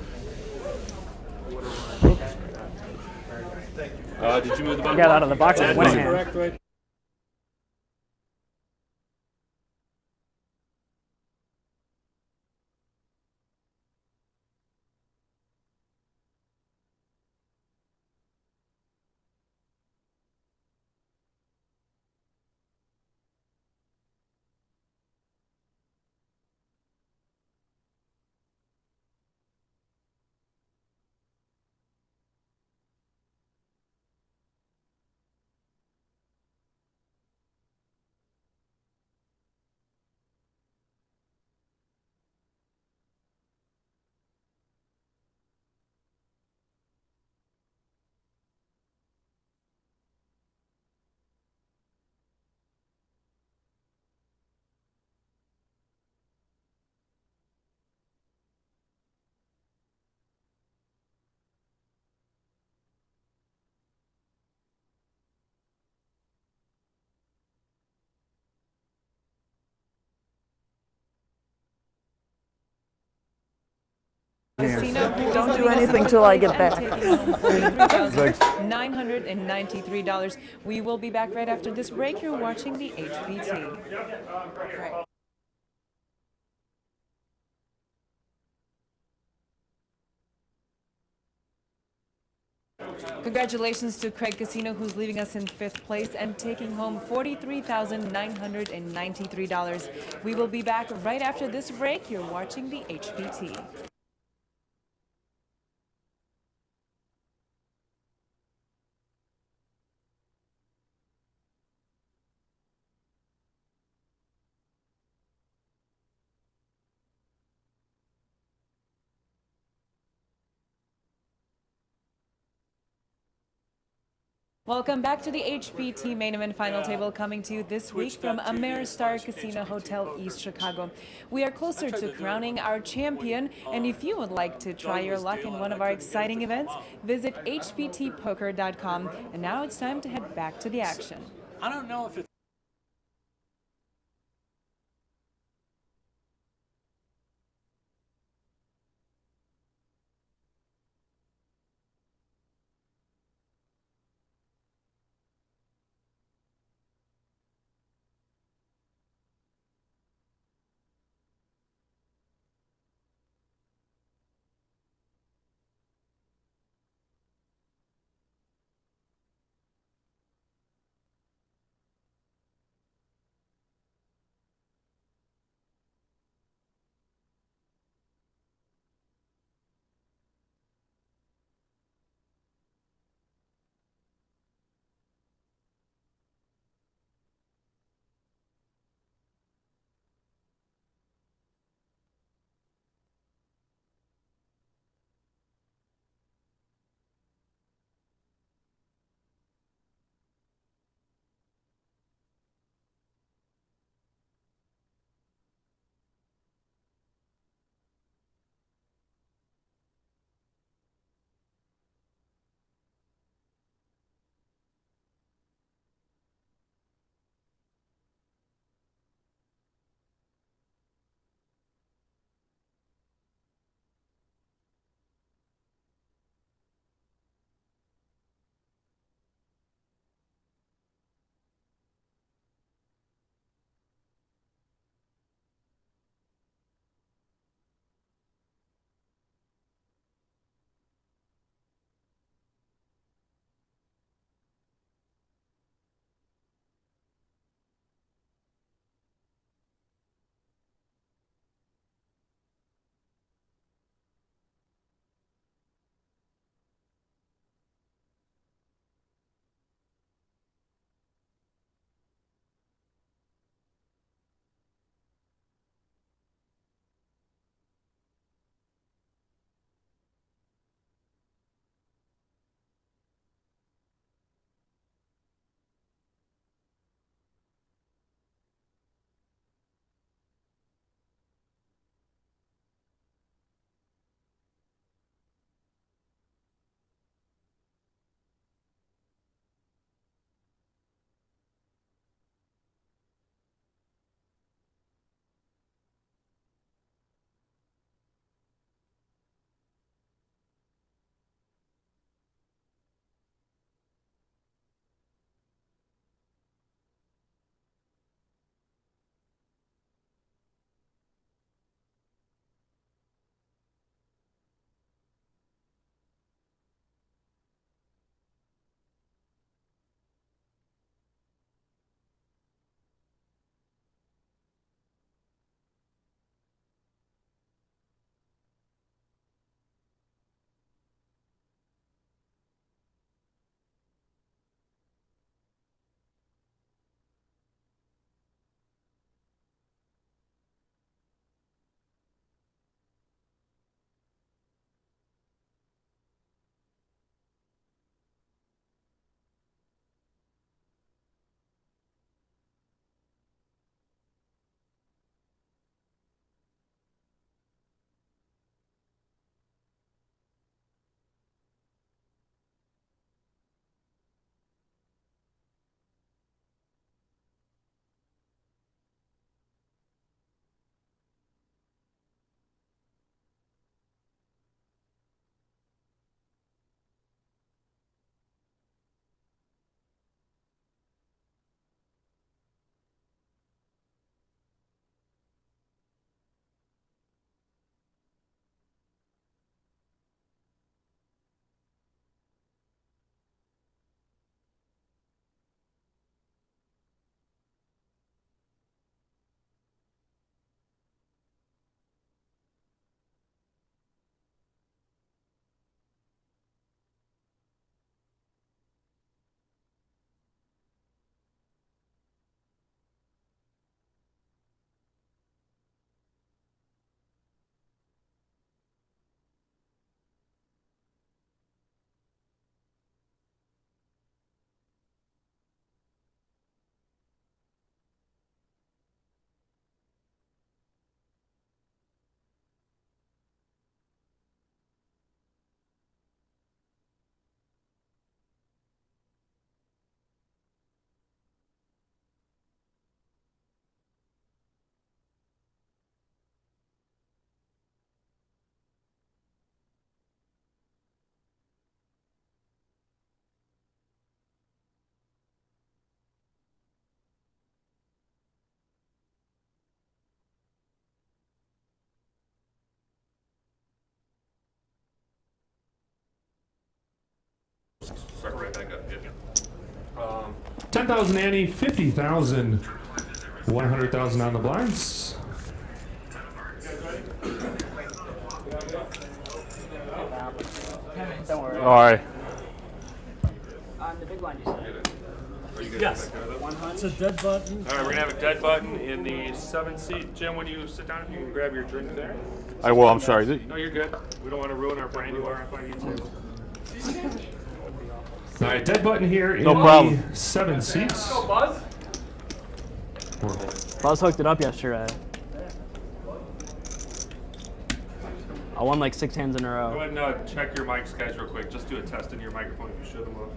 Speaker 1: Did you move the button?
Speaker 4: Got out of the box with one hand.
Speaker 9: Correct, right?
Speaker 8: Casino.
Speaker 4: Don't do anything till I get back.
Speaker 8: $993. We will be back right after this break. You're watching the HBT. Right. Congratulations to Craig Casino, who's leaving us in 5th place and taking home $43,993. We will be back right after this break. You're watching the HBT. Welcome back to the HBT main event final table, coming to you this week from Ameristar Casino Hotel East Chicago. We are closer to crowning our champion, and if you would like to try your luck in one of our exciting events, visit hbtpoker.com. And now it's time to head back to the action.
Speaker 6: I don't know if it's
Speaker 1: 10,000 ante, 50,000, 100,000 on the blinds.
Speaker 4: Don't worry.
Speaker 3: All right.
Speaker 4: On the big blind, you said.
Speaker 10: Yes.
Speaker 9: It's a dead button.
Speaker 1: All right, we're gonna have a dead button in the 7th seat. Jim, when you sit down, if you can grab your drink there.
Speaker 3: I will. I'm sorry.
Speaker 1: No, you're good. We don't want to ruin our brand new RFID table. All right, dead button here in
Speaker 3: No problem.
Speaker 1: the 7 seats.
Speaker 4: Buzz hooked it up yesterday. I won like 6 hands in a
Speaker 1: Go
Speaker 4: row.
Speaker 1: ahead and check your mics, guys, real quick. Just do a test in your microphone if you show them up.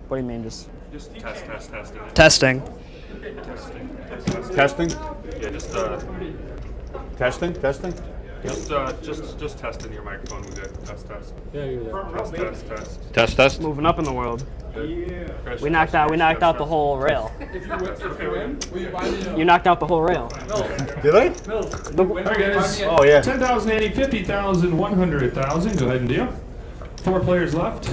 Speaker 4: What do you mean, just
Speaker 1: Just test in it.
Speaker 4: testing?
Speaker 3: Testing.
Speaker 1: Yeah, just
Speaker 3: Testing. Testing.
Speaker 1: just test in your microphone. We good. Test.
Speaker 9: Yeah, you're there.
Speaker 1: Test.
Speaker 3: Test. Test.
Speaker 4: Moving up in the world.
Speaker 1: Chris,
Speaker 4: We knocked out the whole rail. You knocked out the whole rail.
Speaker 3: Did I?
Speaker 1: All right, guys.
Speaker 3: Oh yeah.
Speaker 1: 10,000 ante, 50,000, 100,000. Go ahead and deal. 4 players left.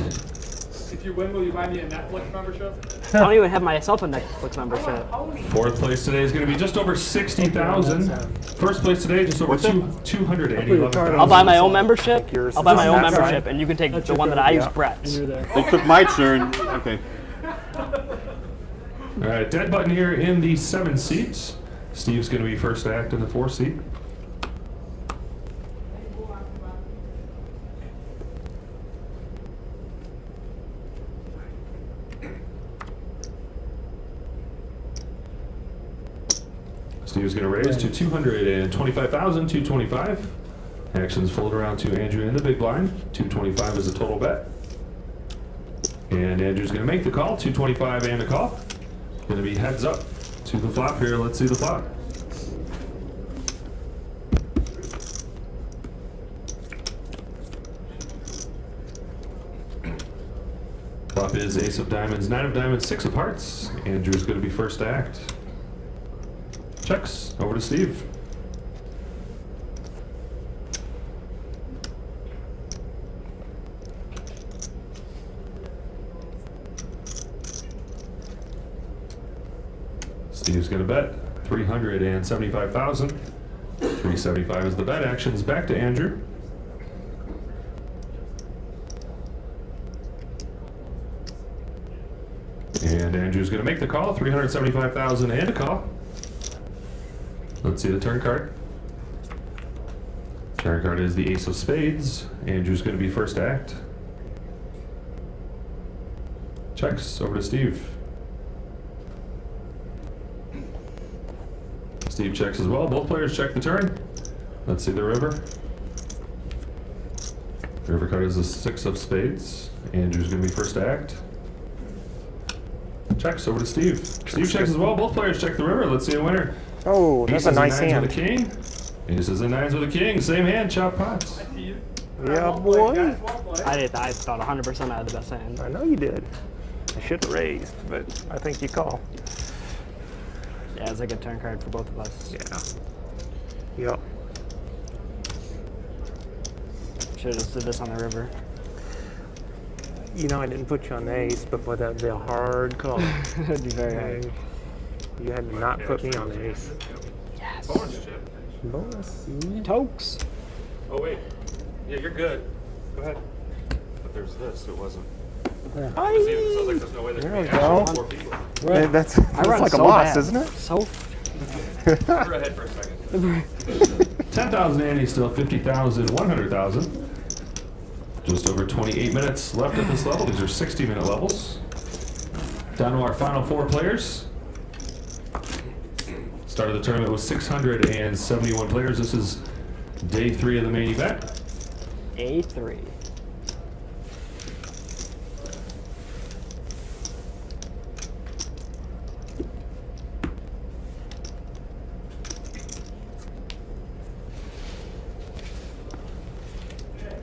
Speaker 6: If you win, will you buy me a Netflix membership?
Speaker 4: I don't even have myself a Netflix membership.
Speaker 1: 4th place today is going to be just over 60,000. 1st place today, just over 211,000.
Speaker 4: I'll buy my own membership. I'll buy my own membership, and you can take the one that I use, Brett's.
Speaker 9: You're there.
Speaker 3: They took my turn. Okay.
Speaker 1: All right, dead button here in the 7 seats. Steve's going to be first to act in the 4 seat. Steve's going to raise to 225,225. Actions fold around to Andrew in the big blind. 225 is the total bet. And Andrew's going to make the call. 225 and a call. Going to be heads up to the flop here. Let's see the flop. Flop is ace of diamonds, 9 of diamonds, 6 of hearts. Andrew's going to be first to act. Checks. Over to Steve. Steve's going to bet 375,000. 375 is the bet. Actions back to Andrew. And Andrew's going to make the call. 375,000 and a call. Let's see the turn card. Turn card is the ace of spades. Andrew's going to be first to act. Checks. Over to Steve. Steve checks as well. Both players check the turn. Let's see the river. River card is the 6 of spades. Andrew's going to be first to act. Checks. Over to Steve. Steve checks as well. Both players check the river. Let's see a winner.
Speaker 5: Oh, that's a nice hand.
Speaker 1: With a king. Aces and 9s with a king. Same hand. Chop pots.
Speaker 5: Yeah, boy.
Speaker 4: I thought 100% I had the best hand.
Speaker 5: I know you did. I should have raised, but I think you call.
Speaker 4: Yeah, it's a good turn card for both of us.
Speaker 5: Yeah. Yep.
Speaker 4: Should have just did this on the river.
Speaker 5: You know, I didn't put you on the ace, but boy, that'd be a hard call.
Speaker 4: It'd be very hard.
Speaker 5: You had to not put me on the ace.
Speaker 4: Yes.
Speaker 1: Bonus chip.
Speaker 5: Bonus.
Speaker 4: Tokes.
Speaker 1: Oh, wait. Yeah, you're good. Go ahead. But there's this. It wasn't. Sounds like there's no way there
Speaker 5: There
Speaker 1: can
Speaker 5: we
Speaker 1: be
Speaker 5: go.
Speaker 1: actually 4 people.
Speaker 5: Hey, that's
Speaker 4: run
Speaker 5: like a
Speaker 4: so
Speaker 5: loss,
Speaker 4: bad.
Speaker 5: isn't it?
Speaker 4: So.
Speaker 1: Put her ahead for a second. 10,000 ante, still 50,000, 100,000. Just over 28 minutes left at this level. These are 60-minute levels. Down to our final 4 players. Started the tournament with 671 players. This is day 3 of the main event.
Speaker 4: A3.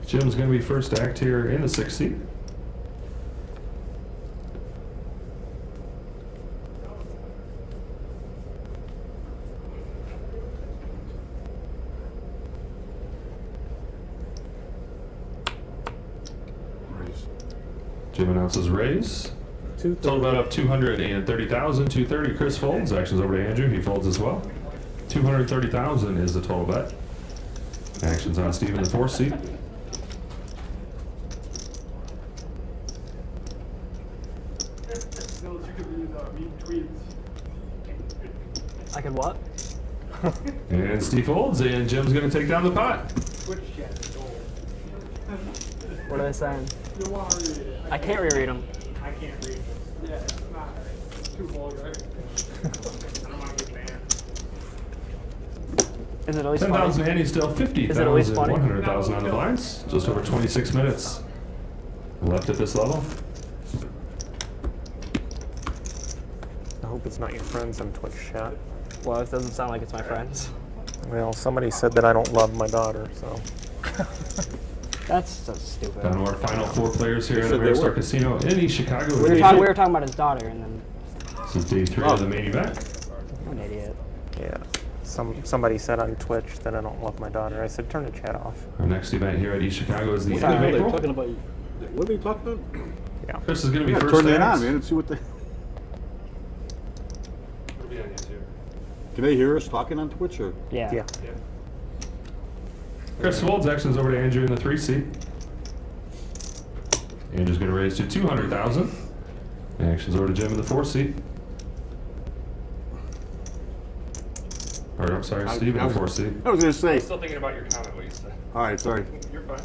Speaker 1: Jim's going to be first to act here in the 6th seat. Jim announces raise.
Speaker 9: 230.
Speaker 1: Total bet up 230,000, 230. Chris folds. Actions over to Andrew. He folds as well. 230,000 is the total bet. Actions on Steve in the 4th seat.
Speaker 6: Nils, you could read mean tweets.
Speaker 4: I could what?
Speaker 1: And Steve folds, and Jim's going to take down the pot.
Speaker 6: Twitch chat is gold.
Speaker 4: What are they saying?
Speaker 6: You want to read it?
Speaker 4: I can't reread them.
Speaker 6: I can't read this. Yeah, it's not. It's too vulgar. I don't want to get banned.
Speaker 4: Is it at least
Speaker 1: 10,000
Speaker 4: funny?
Speaker 1: Andy, still
Speaker 4: Is it at least
Speaker 1: 50,000,
Speaker 4: funny?
Speaker 1: 100,000 on the blinds. Just over 26 minutes left at this level.
Speaker 5: I hope it's not your friends on Twitch chat.
Speaker 4: Well, it doesn't sound like it's my friends.
Speaker 5: Well, somebody said that I don't love my daughter, so.
Speaker 4: That's so stupid.
Speaker 1: Down to our final 4 players here at
Speaker 3: said they
Speaker 1: Ameristar
Speaker 3: were.
Speaker 1: Casino in East Chicago.
Speaker 4: We were talking about his daughter, and then
Speaker 1: This is day 3 of the main event.
Speaker 4: I'm an idiot.
Speaker 5: Yeah. Somebody said on Twitch that I don't love my daughter. I said, turn the chat off.
Speaker 1: Our next event here at East Chicago is the
Speaker 3: What
Speaker 1: end
Speaker 3: the
Speaker 1: of
Speaker 3: hell are they
Speaker 1: April.
Speaker 3: talking about? What are they talking about?
Speaker 5: Yeah.
Speaker 1: Chris is going to be
Speaker 3: Yeah,
Speaker 1: first
Speaker 3: turn that
Speaker 1: act.
Speaker 3: on, man, and see what they.
Speaker 1: It'll be on YouTube.
Speaker 3: Can they hear us talking on Twitch or?
Speaker 4: Yeah.
Speaker 5: Yeah.
Speaker 1: Chris folds. Actions over to Andrew in the 3 seat. Andrew's going to raise to 200,000. Actions over to Jim in the 4 seat. Or I'm sorry, Steve in the 4 seat.
Speaker 3: I was gonna say.
Speaker 1: Still thinking about your comment, Lisa.
Speaker 3: All right, sorry.
Speaker 1: You're fine.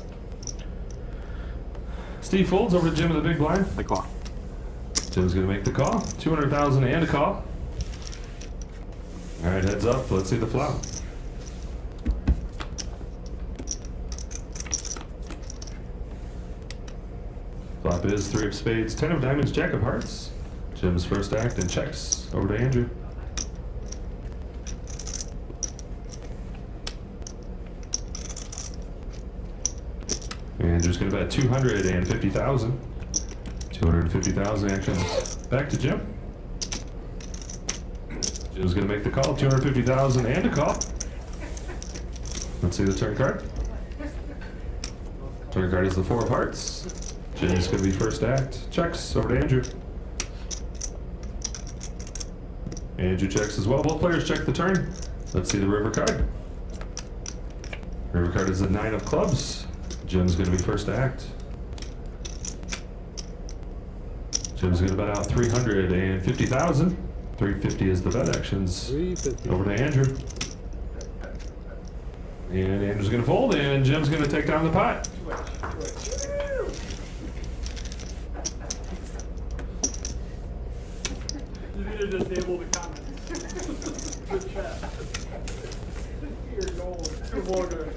Speaker 1: Steve folds over to Jim in the big blind.
Speaker 3: I call.
Speaker 1: Jim's going to make the call. 200,000 and a call. All right, heads up. Let's see the flop. Flop is 3 of spades, 10 of diamonds, Jack of hearts. Jim's first act and checks over to Andrew. Andrew's going to bet 250,000. 250,000 actions. Back to Jim. Jim's going to make the call. 250,000 and a call. Let's see the turn card. Turn card is the 4 of hearts. Jim's going to be first act. Checks over to Andrew. Andrew checks as well. Both players check the turn. Let's see the river card. River card is the 9 of clubs. Jim's going to be first to act. Jim's going to bet out 350,000. 350 is the bet. Actions
Speaker 9: 350.
Speaker 1: over to Andrew. And Andrew's going to fold, and Jim's going to take down the pot.
Speaker 6: You need to disable the comments. The chat. You're gold. Too vulgar.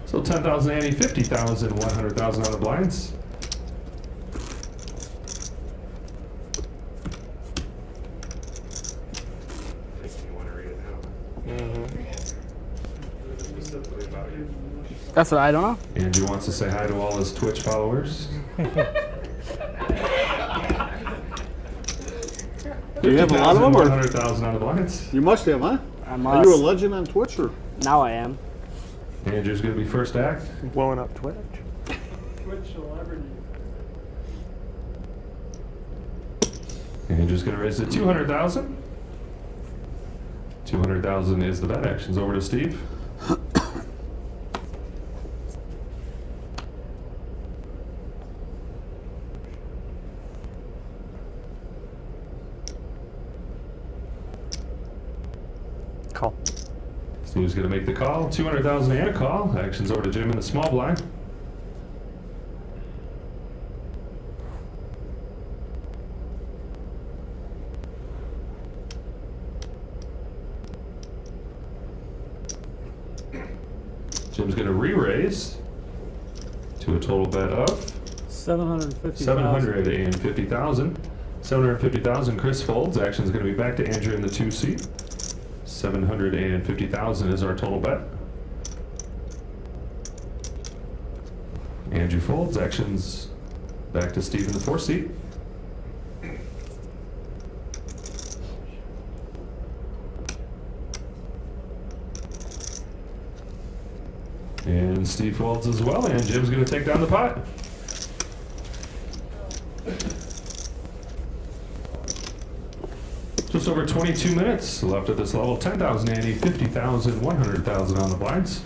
Speaker 1: So 10,000 Annie, 50,000, 100,000 on the blinds.
Speaker 4: That's what I don't know.
Speaker 1: Andrew wants to say hi to all his Twitch followers.
Speaker 3: Do you have a lot of them, or
Speaker 1: 100,000 on the blinds.
Speaker 3: you must have, huh?
Speaker 4: I
Speaker 3: Are
Speaker 4: must.
Speaker 3: you a legend on Twitch, or?
Speaker 4: Now I am.
Speaker 1: Andrew's going to be first act.
Speaker 5: Blowing up Twitch.
Speaker 6: Twitch celebrity.
Speaker 1: Andrew's going to raise it 200,000. 200,000 is the bet. Actions over to Steve.
Speaker 5: Call.
Speaker 1: Steve's going to make the call. 200,000 and a call. Actions over to Jim in the small blind. Jim's going to re-raise to a total bet of
Speaker 9: 750,000.
Speaker 1: 750,000. 750,000. Chris folds. Action's going to be back to Andrew in the 2 seat. 750,000 is our total bet. Andrew folds. Actions back to Steve in the 4 seat. And Steve folds as well, and Jim's going to take down the pot. Just over 22 minutes left at this level. 10,000 ante, 50,000, 100,000 on the blinds.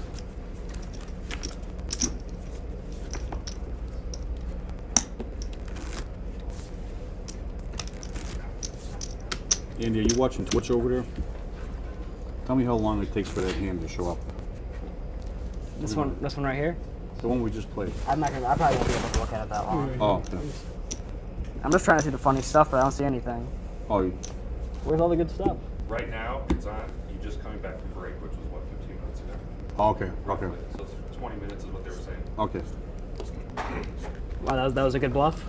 Speaker 3: Andy, are you watching Twitch over there? Tell me how long it takes for that hand to show up.
Speaker 4: This one right here.
Speaker 3: The one we just played.
Speaker 4: I probably won't be able to look at it that long.
Speaker 3: Oh, yeah.
Speaker 4: I'm just trying to see the funny stuff, but I don't see anything.
Speaker 3: Oh,
Speaker 4: Where's all the good stuff?
Speaker 1: Right now, it's on. You just coming back from break, which was what, 15 minutes ago.
Speaker 3: oh, okay, okay,
Speaker 1: So it's 20 minutes is what they were saying.
Speaker 3: okay.
Speaker 4: Wow, that was a good bluff.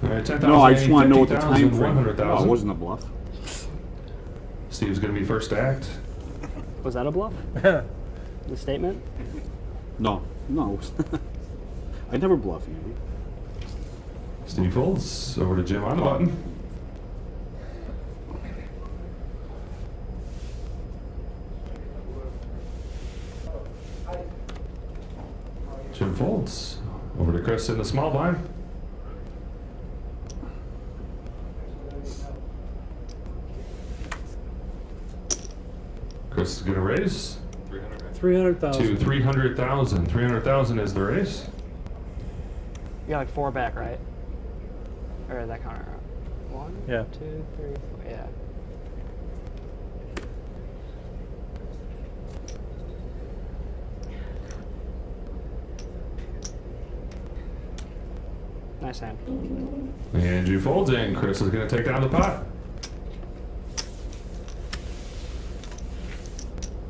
Speaker 1: All right, 10,000
Speaker 3: No, I just
Speaker 1: ante,
Speaker 3: want to know what the
Speaker 1: 50,000,
Speaker 3: time frame. No, it
Speaker 1: 100,000.
Speaker 3: wasn't a bluff.
Speaker 1: Steve's going to be first to act.
Speaker 4: Was that a bluff? The statement?
Speaker 3: No, no. I never bluff, Andy.
Speaker 1: Steve folds. Over to Jim on the button. Jim folds. Over to Chris in the small blind. Chris is going to raise
Speaker 9: 300,000.
Speaker 1: to 300,000. 300,000 is the raise.
Speaker 4: You got like 4 back, right? Or that counter? 1,
Speaker 2: Yeah.
Speaker 4: 2, 3, 4. Yeah. Nice hand.
Speaker 1: Andrew folds in. Chris is going to take down the pot.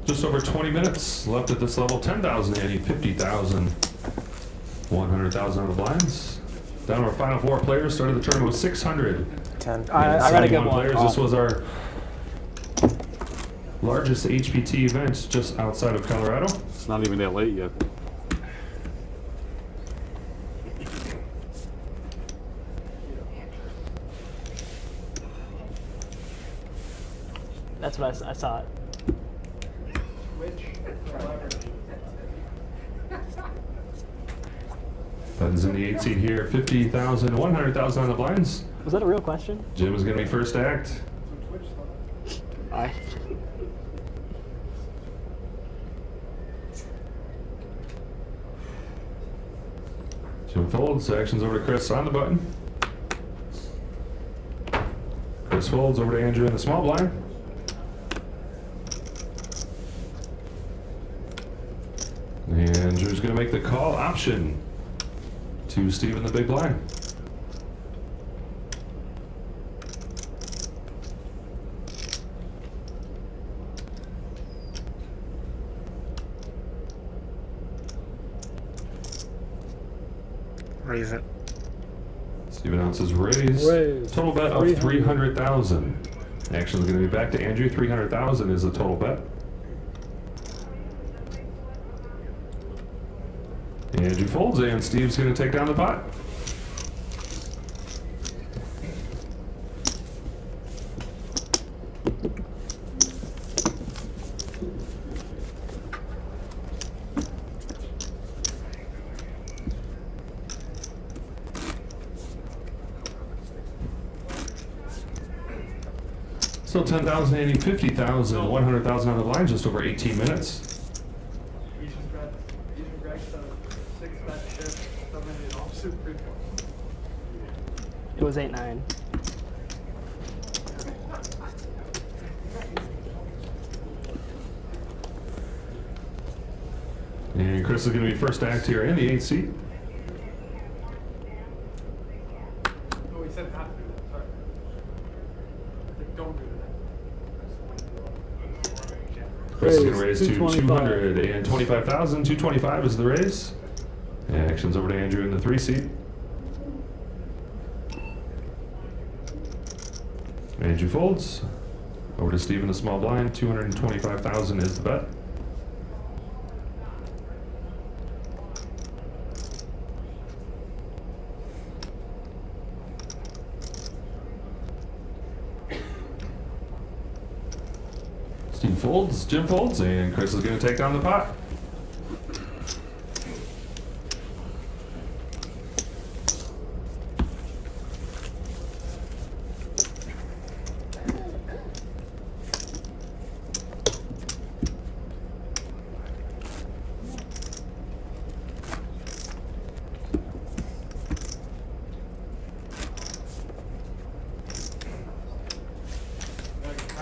Speaker 1: Just over 20 minutes left at this level. 10,000 ante, 50,000, 100,000 on the blinds. Down to our final 4 players. Started the tournament with 600.
Speaker 5: 10.
Speaker 4: I got a good one.
Speaker 1: Players. This was our largest HPT event just outside of Colorado.
Speaker 3: It's not even that late yet.
Speaker 4: That's what I saw it.
Speaker 1: Buttons in the 8 seat here. 50,000, 100,000 on the blinds.
Speaker 4: Was that a real question?
Speaker 1: Jim is going to be first to act.
Speaker 4: Aye.
Speaker 1: Jim folds. Actions over to Chris on the button. Chris folds over to Andrew in the small blind. Andrew's going to make the call option to Steve in the big blind.
Speaker 5: Raise it.
Speaker 1: Steve announces raise.
Speaker 9: Raise.
Speaker 1: Total bet of 300,000. Action's going to be back to Andrew. 300,000 is the total bet. Andrew folds and Steve's going to take down the pot. Still 10,000, 80, 50,000, 100,000 on the line, just over 18 minutes.
Speaker 4: It was 8-9.
Speaker 1: And Chris is going to be first to act here in the 8th seat.
Speaker 6: Oh, he said not to do that. Sorry. I think don't do that.
Speaker 1: Chris is going to raise
Speaker 9: Raise
Speaker 1: to
Speaker 9: 225.
Speaker 1: 225,000. 225 is the raise. And actions over to Andrew in the 3 seat. Andrew folds. Over to Steve in the small blind. 225,000 is the bet. Steve folds, Jim folds, and Chris is going to take down the pot.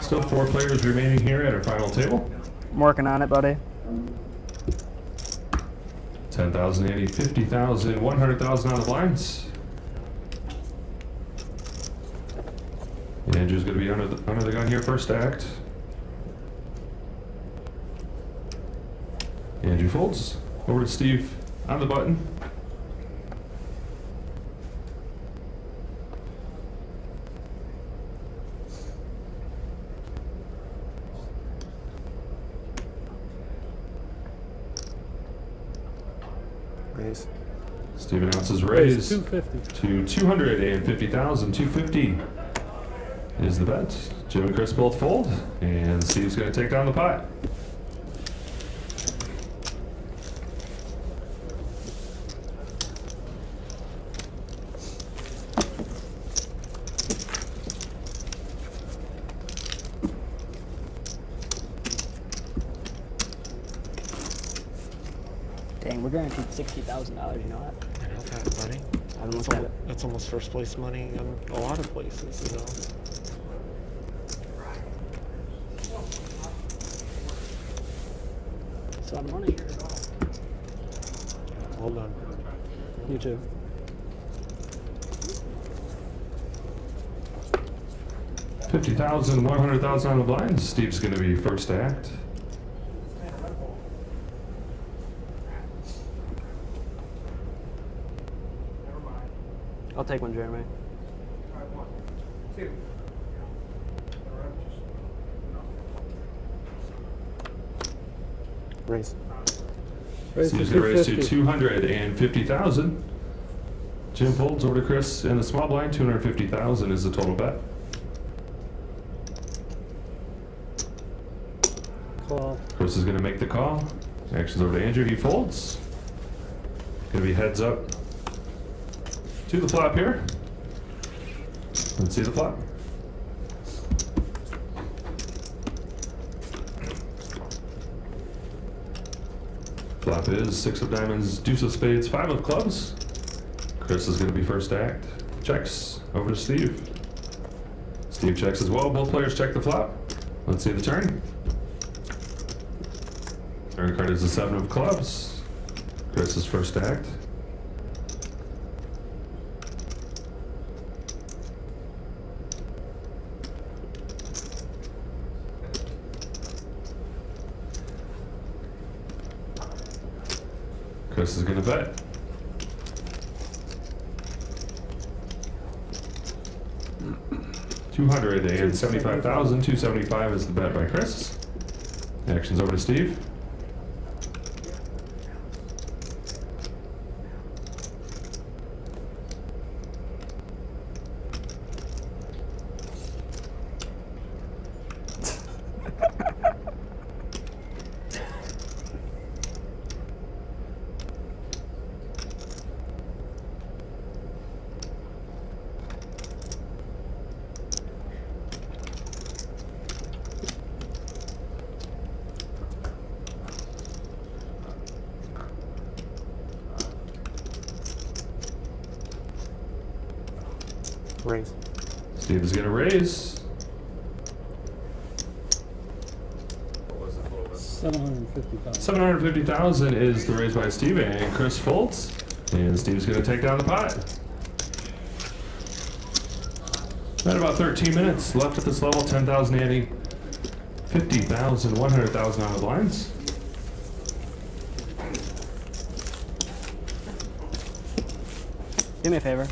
Speaker 1: Still 4 players remaining here at our final table.
Speaker 4: I'm working on it, buddy.
Speaker 1: 10,000 ante, 50,000, 100,000 on the blinds. Andrew's going to be under the gun here first act. Andrew folds. Over to Steve on the button.
Speaker 7: Raise.
Speaker 1: Steve announces raise
Speaker 9: 250.
Speaker 1: to 250,000. 250 is the bet. Jim and Chris both fold, and Steve's going to take down the pot.
Speaker 4: Dang, we're guaranteed $60,000. You know that?
Speaker 5: I know that, buddy.
Speaker 4: I haven't looked at it.
Speaker 5: That's almost first place money in a lot of places, you know.
Speaker 4: It's a lot of money.
Speaker 5: Well done.
Speaker 4: You too.
Speaker 1: $50,000, 100,000 on the blinds. Steve's going to be first act.
Speaker 4: I'll take one, Jeremy.
Speaker 5: Raise.
Speaker 9: Raise to
Speaker 1: Steve's going to raise to
Speaker 9: 250.
Speaker 1: 250,000. Jim folds over to Chris in the small blind. 250,000 is the total bet.
Speaker 9: Call.
Speaker 1: Chris is going to make the call. Action's over to Andrew. He folds. Going to be heads up to the flop here. Let's see the flop. Flop is 6 of diamonds, deuce of spades, 5 of clubs. Chris is going to be first act. Checks over to Steve. Steve checks as well. Both players check the flop. Let's see the turn. Turn card is the 7 of clubs. Chris is first act. Chris is going to bet. $275,000. 275 is the bet by Chris. Action's over to Steve.
Speaker 5: Raise.
Speaker 1: Steve is going to raise.
Speaker 9: 750,000.
Speaker 1: 750,000 is the raise by Steve, and Chris folds. And Steve's going to take down the pot. At about 13 minutes left at this level. 10,000 ante, 50,000, 100,000 on the blinds.
Speaker 4: Do me a favor.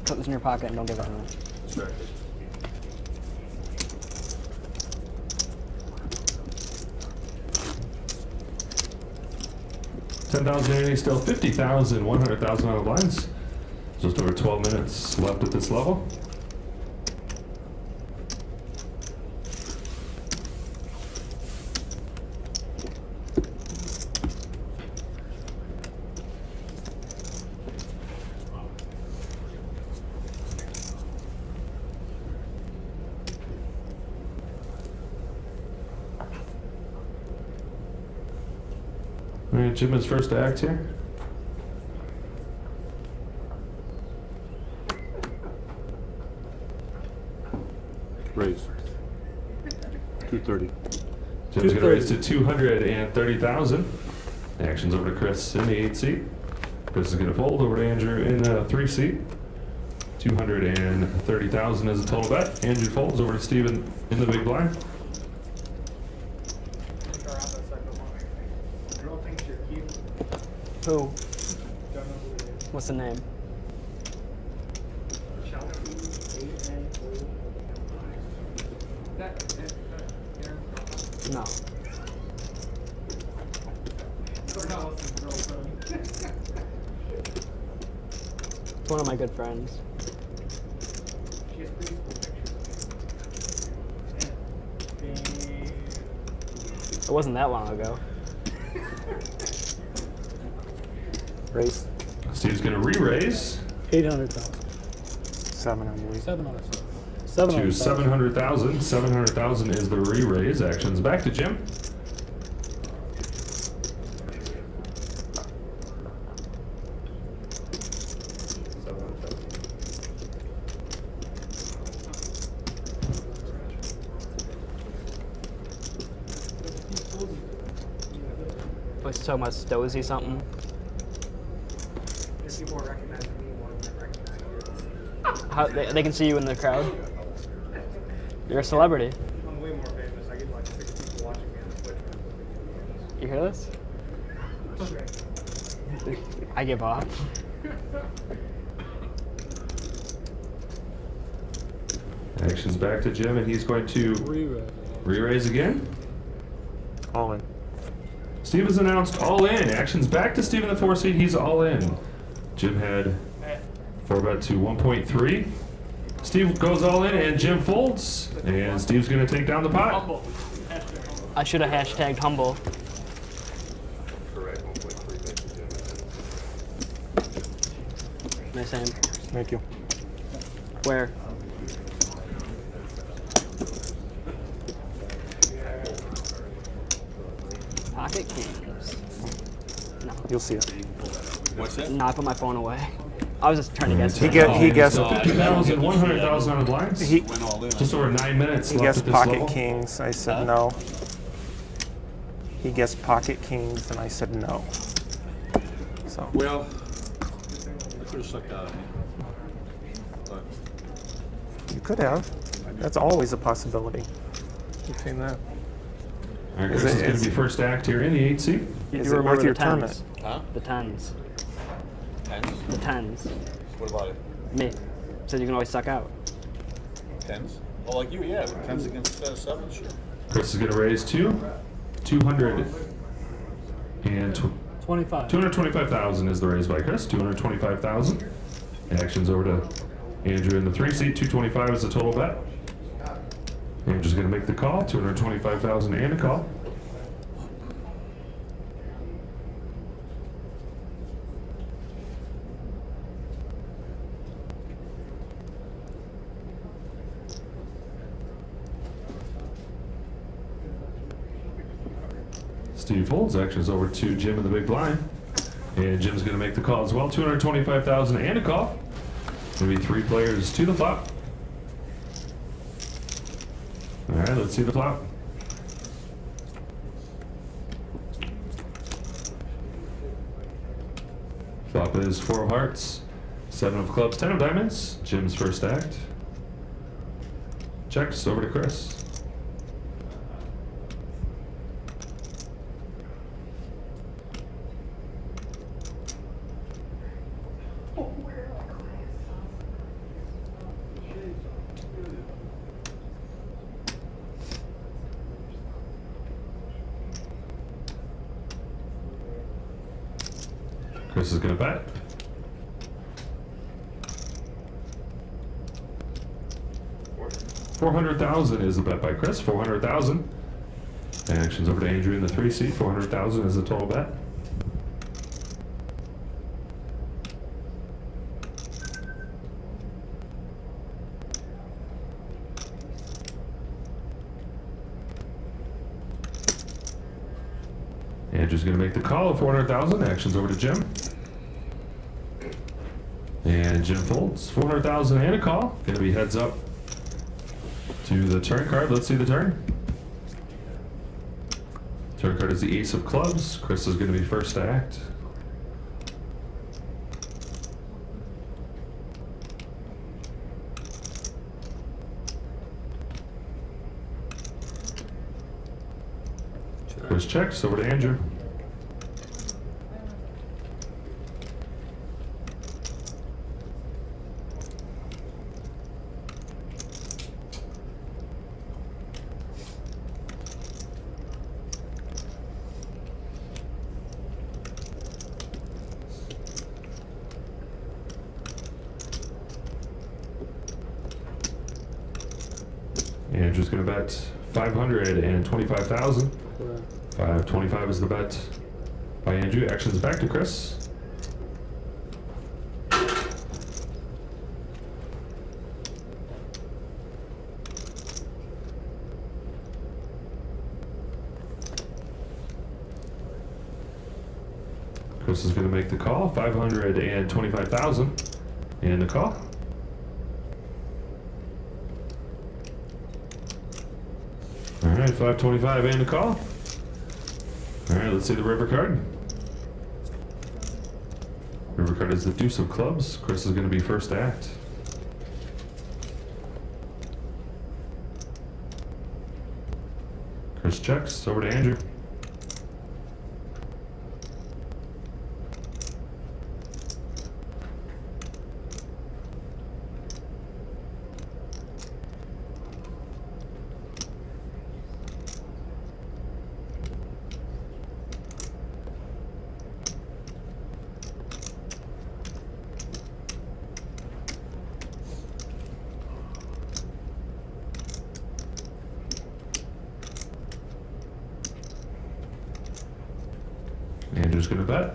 Speaker 4: Put this in your pocket and don't give it to me.
Speaker 1: Sure. $10,000 still 50,000, 100,000 on the blinds. Just over 12 minutes left at this level. All right, Jim is first to act here.
Speaker 3: Raise. 230.
Speaker 1: Jim's going to raise to 230,000. Action's over to Chris in the 8 seat. Chris is going to fold over to Andrew in the 3 seat. 230,000 is the total bet. Andrew folds over to Steven in the big blind.
Speaker 6: Girl thinks you're cute.
Speaker 4: Who?
Speaker 6: Don't know who it is.
Speaker 4: What's the name? No. It's one of my good friends. It wasn't that long ago.
Speaker 2: Race.
Speaker 1: Steve's going to re-raise
Speaker 9: 800,000.
Speaker 2: 7, I believe.
Speaker 9: 700,000.
Speaker 1: to
Speaker 9: 700,000.
Speaker 1: 700,000. 700,000 is the re-raise. Action's back to Jim.
Speaker 4: Was talking about Stozy something.
Speaker 6: People recognize me more than they recognize you.
Speaker 4: How they can see you in the crowd. You're a celebrity.
Speaker 6: I'm way more famous. I get like 6 people watching me on Twitch.
Speaker 4: You hear this? I give up.
Speaker 1: Action's back to Jim, and he's going to re-raise again.
Speaker 2: All in.
Speaker 1: Steve has announced all in. Action's back to Steve in the 4 seat. He's all in. Jim had 4-bet to 1.3. Steve goes all in, and Jim folds. And Steve's going to take down the pot.
Speaker 6: Humble.
Speaker 4: I should have hashtagged humble. Nice aim.
Speaker 2: Thank you.
Speaker 4: Where? Pocket kings. No.
Speaker 2: You'll see it.
Speaker 3: What's that?
Speaker 4: No, I put my phone away. I was just trying to guess.
Speaker 2: He guessed.
Speaker 1: 50,000, 100,000 on the blinds.
Speaker 2: He
Speaker 3: Went all in.
Speaker 1: Just over 9 minutes
Speaker 2: he
Speaker 1: left
Speaker 2: guessed
Speaker 1: at this
Speaker 2: pocket
Speaker 1: level.
Speaker 2: kings. I said no. He guessed pocket kings, and I said no. So
Speaker 3: Well, I could have sucked out of me. But
Speaker 2: you could have. That's always a possibility. You've seen that.
Speaker 1: All right,
Speaker 2: Is
Speaker 1: Chris
Speaker 2: it-
Speaker 1: is going to be first act here in the 8 seat.
Speaker 4: You
Speaker 2: Is
Speaker 4: do
Speaker 2: it
Speaker 4: remember
Speaker 2: worth your
Speaker 4: the
Speaker 2: tournament?
Speaker 4: tens.
Speaker 3: huh?
Speaker 4: The tens.
Speaker 3: Tens?
Speaker 4: The tens.
Speaker 3: What about it?
Speaker 4: Me. So you can always suck out.
Speaker 3: Tens? Oh, like you, yeah. But tens against sevens, sure.
Speaker 1: Chris is going to raise 200 and
Speaker 9: 25.
Speaker 1: 225,000 is the raise by Chris. 225,000. Action's over to Andrew in the 3 seat. 225 is the total bet. Andrew's going to make the call. 225,000 and a call. Steve folds. Action's over to Jim in the big blind. And Jim's going to make the call as well. 225,000 and a call. Going to be 3 players to the flop. All right, let's see the flop. Flop is 4 of hearts, 7 of clubs, 10 of diamonds. Jim's first act. Checks over to Chris. Chris is going to bet. $400,000 is the bet by Chris. 400,000. Action's over to Andrew in the 3 seat. 400,000 is the total bet. Andrew's going to make the call of 400,000. Action's over to Jim. And Jim folds. 400,000 and a call. Going to be heads up to the turn card. Let's see the turn. Third card is the Ace of Clubs. Chris is going to be first to act. Chris checks. Over to Andrew. Andrew's going to bet 525,000. 525 is the bet by Andrew. Actions back to Chris. Chris is going to make the call. 525,000 and the call. All right, 525 and a call. All right, let's see the river card. River card is the Deuce of Clubs. Chris is going to be first to act. Chris checks. Over to Andrew. Andrew's going to bet.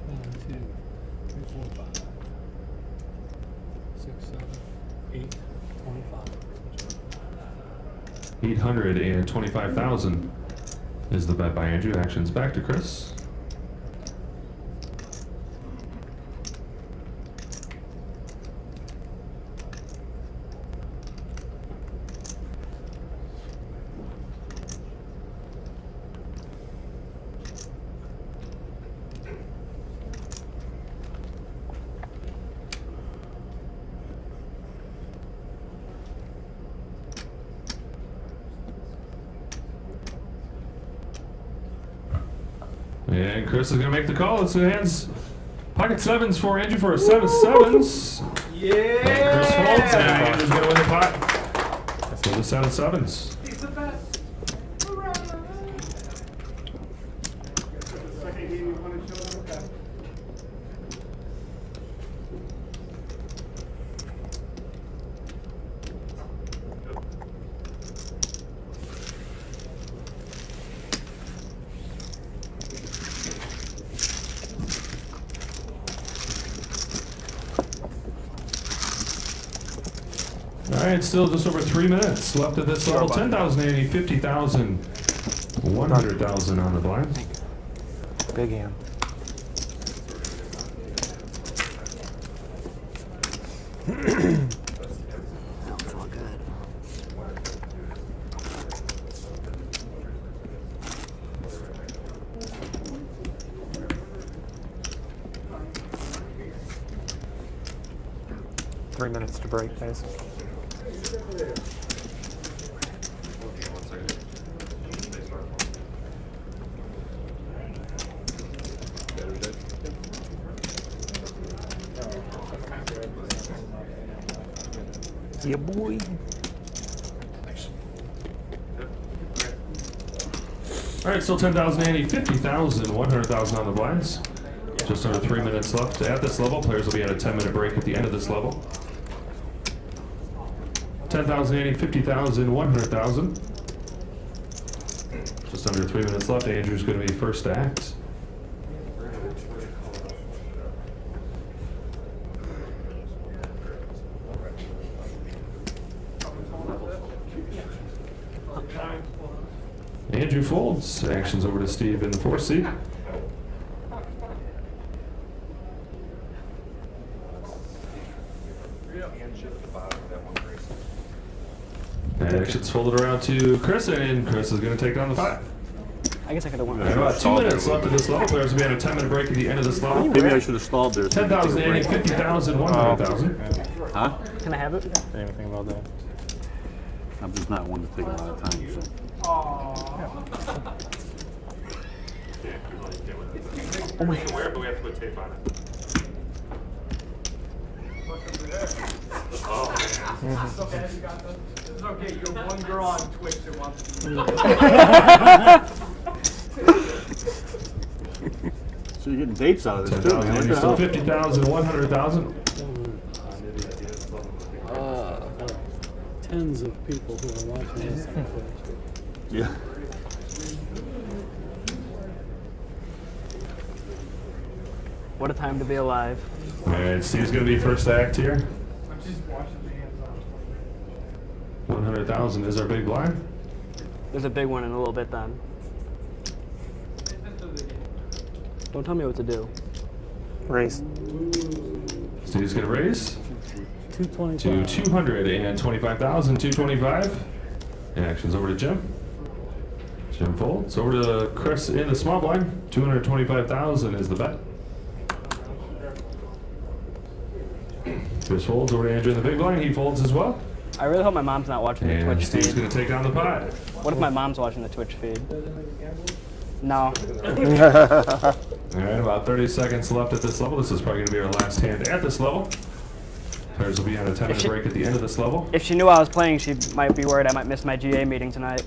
Speaker 9: One, two, three, 4, 5, 6, 7, 8, 25.
Speaker 1: 825,000 is the bet by Andrew. Actions back to Chris. And Chris is going to make the call. It's the hands. Pocket sevens for Andrew for a set of sevens.
Speaker 6: Yeah!
Speaker 1: And Chris folds, and Andrew's going to win the pot for the set of sevens.
Speaker 6: He's the best. Hooray! Second game you want to show them? Okay.
Speaker 1: All right, still just over 3 minutes left at this level. 10,080, 50,000, 100,000 on the blind.
Speaker 7: Big hand.
Speaker 4: That was all good.
Speaker 7: Three minutes to break, guys.
Speaker 4: Yeah, boy.
Speaker 1: All right, still 10,080, 50,000, 100,000 on the blinds. Just under 3 minutes left at this level. Players will be at a 10-minute break at the end of this level. 10,080, 50,000, 100,000. Just under 3 minutes left. Andrew's going to be first to act. Andrew folds. Actions over to Steve in the 4th seat.
Speaker 6: Yeah.
Speaker 1: And action's folded around to Chris, and Chris is going to take down the pot.
Speaker 4: I guess I could have won.
Speaker 1: All right, about 2 minutes left of this level. Players will be on a 10-minute break at the end of this level.
Speaker 3: Maybe I should have stalled there.
Speaker 1: 10,000, 80, 50,000, 100,000.
Speaker 3: Huh?
Speaker 4: Can I have it?
Speaker 7: Anything about that?
Speaker 3: I'm just not one to take a lot of time. So.
Speaker 1: Oh my. Wear it, but we have to put tape on it. Oh, man.
Speaker 6: It's okay, you got this. It's okay, you're one girl on Twitch that wants to.
Speaker 3: So you're getting dates out of this too,
Speaker 1: 10,000,
Speaker 3: man.
Speaker 1: 80,
Speaker 3: What the
Speaker 1: still
Speaker 3: hell?
Speaker 1: 50,000, 100,000.
Speaker 9: Tens of people who are watching this on Twitch.
Speaker 3: Yeah.
Speaker 4: What a time to be alive.
Speaker 1: All right, Steve's going to be first act here.
Speaker 6: I'm just watching the hands on.
Speaker 1: 100,000 is our big blind.
Speaker 4: There's a big one in a little bit then. Don't tell me what to do.
Speaker 5: Raise.
Speaker 1: Steve's going to raise
Speaker 9: 225.
Speaker 1: to 225,000, 225. And action's over to Jim. Jim folds. Over to Chris in the small blind. 225,000 is the bet. Chris folds. Over to Andrew in the big blind. He folds as well.
Speaker 4: I really hope my mom's not watching the
Speaker 1: And
Speaker 4: Twitch
Speaker 1: Steve's
Speaker 4: feed.
Speaker 1: going to take on the pot.
Speaker 4: What if my mom's watching the Twitch feed? No.
Speaker 1: All right, about 30 seconds left at this level. This is probably going to be our last hand at this level. Players will be on a 10-minute break at the end of this level.
Speaker 4: If she knew I was playing, she might be worried I might miss my GA meeting tonight.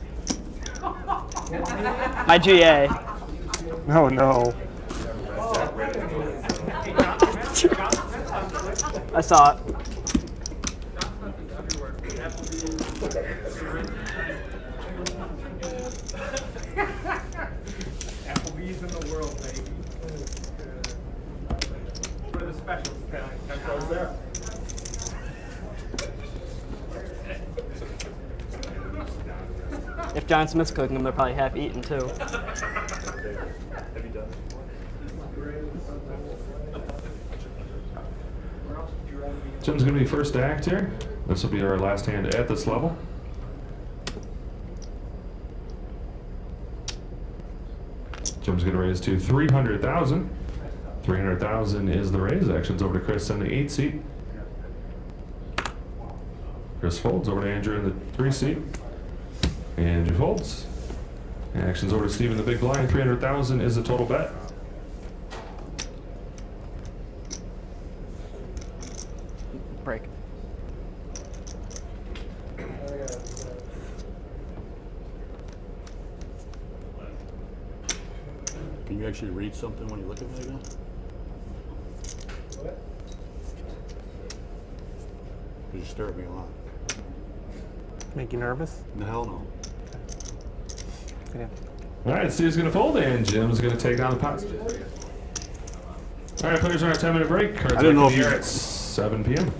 Speaker 4: My GA.
Speaker 5: No, no.
Speaker 4: I saw it.
Speaker 6: Applebee's in the world, baby. What are the specials? 10 goes there.
Speaker 4: If John Smith's cooking them, they're probably half eaten too.
Speaker 1: Jim's going to be first to act here. This will be our last hand at this level. Jim's going to raise to 300,000. 300,000 is the raise. Action's over to Chris in the 8 seat. Chris folds. Over to Andrew in the 3 seat. Andrew folds. And action's over to Steve in the big blind. 300,000 is the total bet.
Speaker 4: Break.
Speaker 3: Can you actually read something when you look at me again? You disturb me a lot.
Speaker 5: Make you nervous?
Speaker 3: The hell no.
Speaker 5: Yeah.
Speaker 1: All right, Steve's going to fold, and Jim's going to take down the pot. All right, players are on a 10-minute break. Cards
Speaker 3: I didn't know
Speaker 1: back in
Speaker 3: if
Speaker 1: the
Speaker 3: you-
Speaker 1: air at 7 p.m.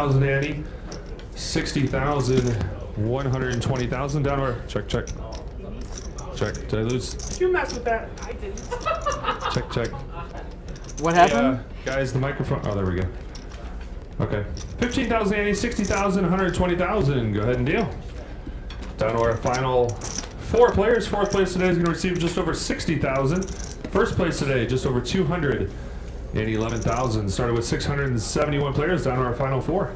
Speaker 1: 50,000 Andy, 60,000, 120,000 down or check. Did I lose?
Speaker 6: Did you mess with that? I didn't.
Speaker 1: Check.
Speaker 4: What happened?
Speaker 1: Guys, the microphone. Oh, there we go. Okay. 15,000 Andy, 60,000, 120,000. Go ahead and deal. Down to our final 4 players. Fourth place today is going to receive just over 60,000. First place today, just over 211,000. Started with 671 players. Down to our final 4.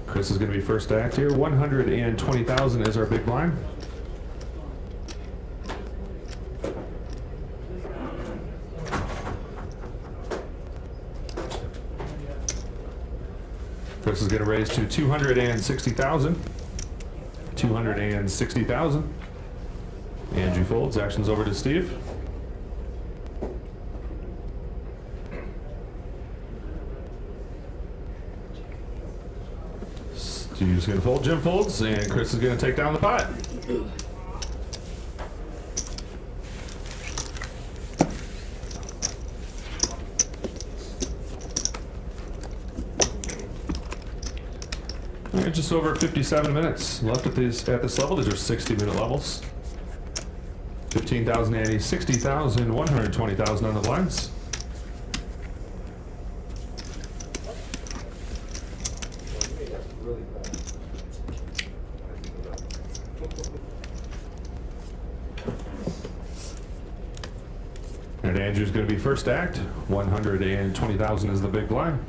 Speaker 1: Chris is going to be first to act here. 120,000 is our big blind. Chris is going to raise to 260,000. 260,000. Andrew folds. Action's over to Steve. Steve's going to fold. Jim folds, and Chris is going to take down the pot. Just over 57 minutes left at this level. These are 60-minute levels. 15,000 Andy, 60,000, 120,000 on the blinds. And Andrew's going to be first act. 120,000 is the big blind.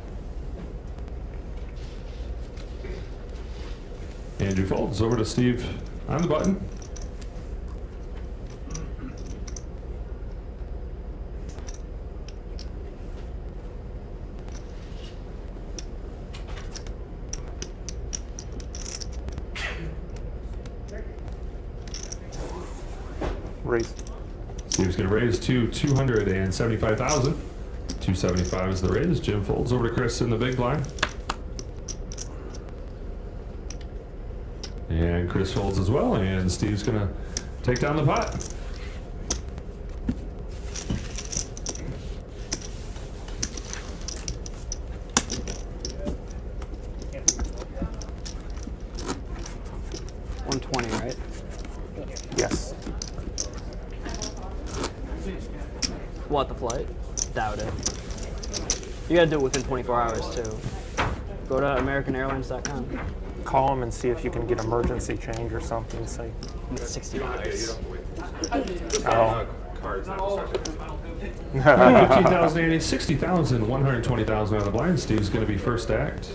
Speaker 1: Andrew folds. Over to Steve on the button.
Speaker 5: Raise.
Speaker 1: Steve's going to raise to 275,000. 275 is the raise. Jim folds. Over to Chris in the big blind. And Chris folds as well, and Steve's going to take down the pot.
Speaker 4: $120, right?
Speaker 5: Yes.
Speaker 4: What, the flight? Doubt it. You gotta do it within 24 hours, too. Go to AmericanAirlines.com.
Speaker 5: Call them and see if you can get emergency change or something. Say,
Speaker 4: It's $60.
Speaker 5: oh.
Speaker 1: 15,000 Andy, 60,000, 120,000 on the blind. Steve's going to be first act.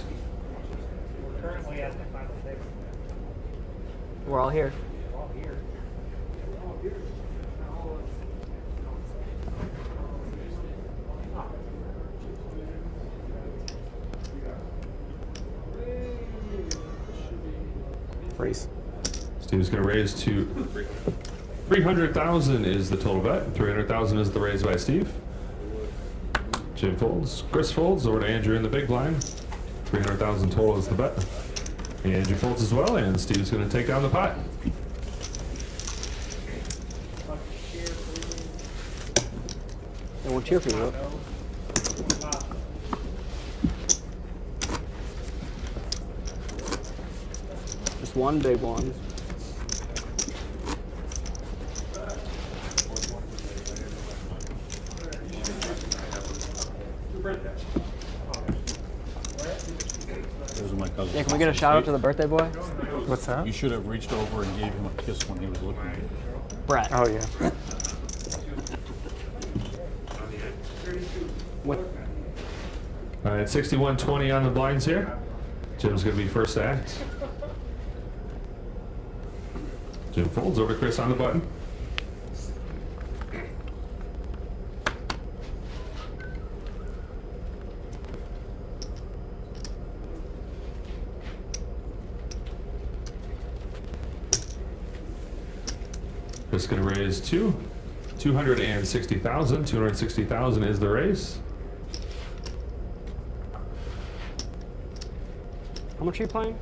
Speaker 6: Currently at the final table.
Speaker 4: We're all here.
Speaker 5: Raise.
Speaker 1: Steve's going to raise to 300,000 is the total bet. 300,000 is the raise by Steve. Jim folds. Chris folds. Over to Andrew in the big blind. 300,000 total is the bet. And Andrew folds as well, and Steve's going to take down the pot.
Speaker 4: They won't cheer for you, though. Just one big one.
Speaker 3: Those are my cousins.
Speaker 4: Yeah, can we get a shout out to the birthday boy?
Speaker 5: What's that?
Speaker 3: You should have reached over and gave him a kiss when he was looking at you.
Speaker 4: Brett.
Speaker 5: Oh yeah.
Speaker 4: What?
Speaker 1: All right, 61-20 on the blinds here. Jim's going to be first act. Jim folds. Over to Chris on the button. Chris is going to raise to 260,000. 260,000 is the raise.
Speaker 4: How much are you playing?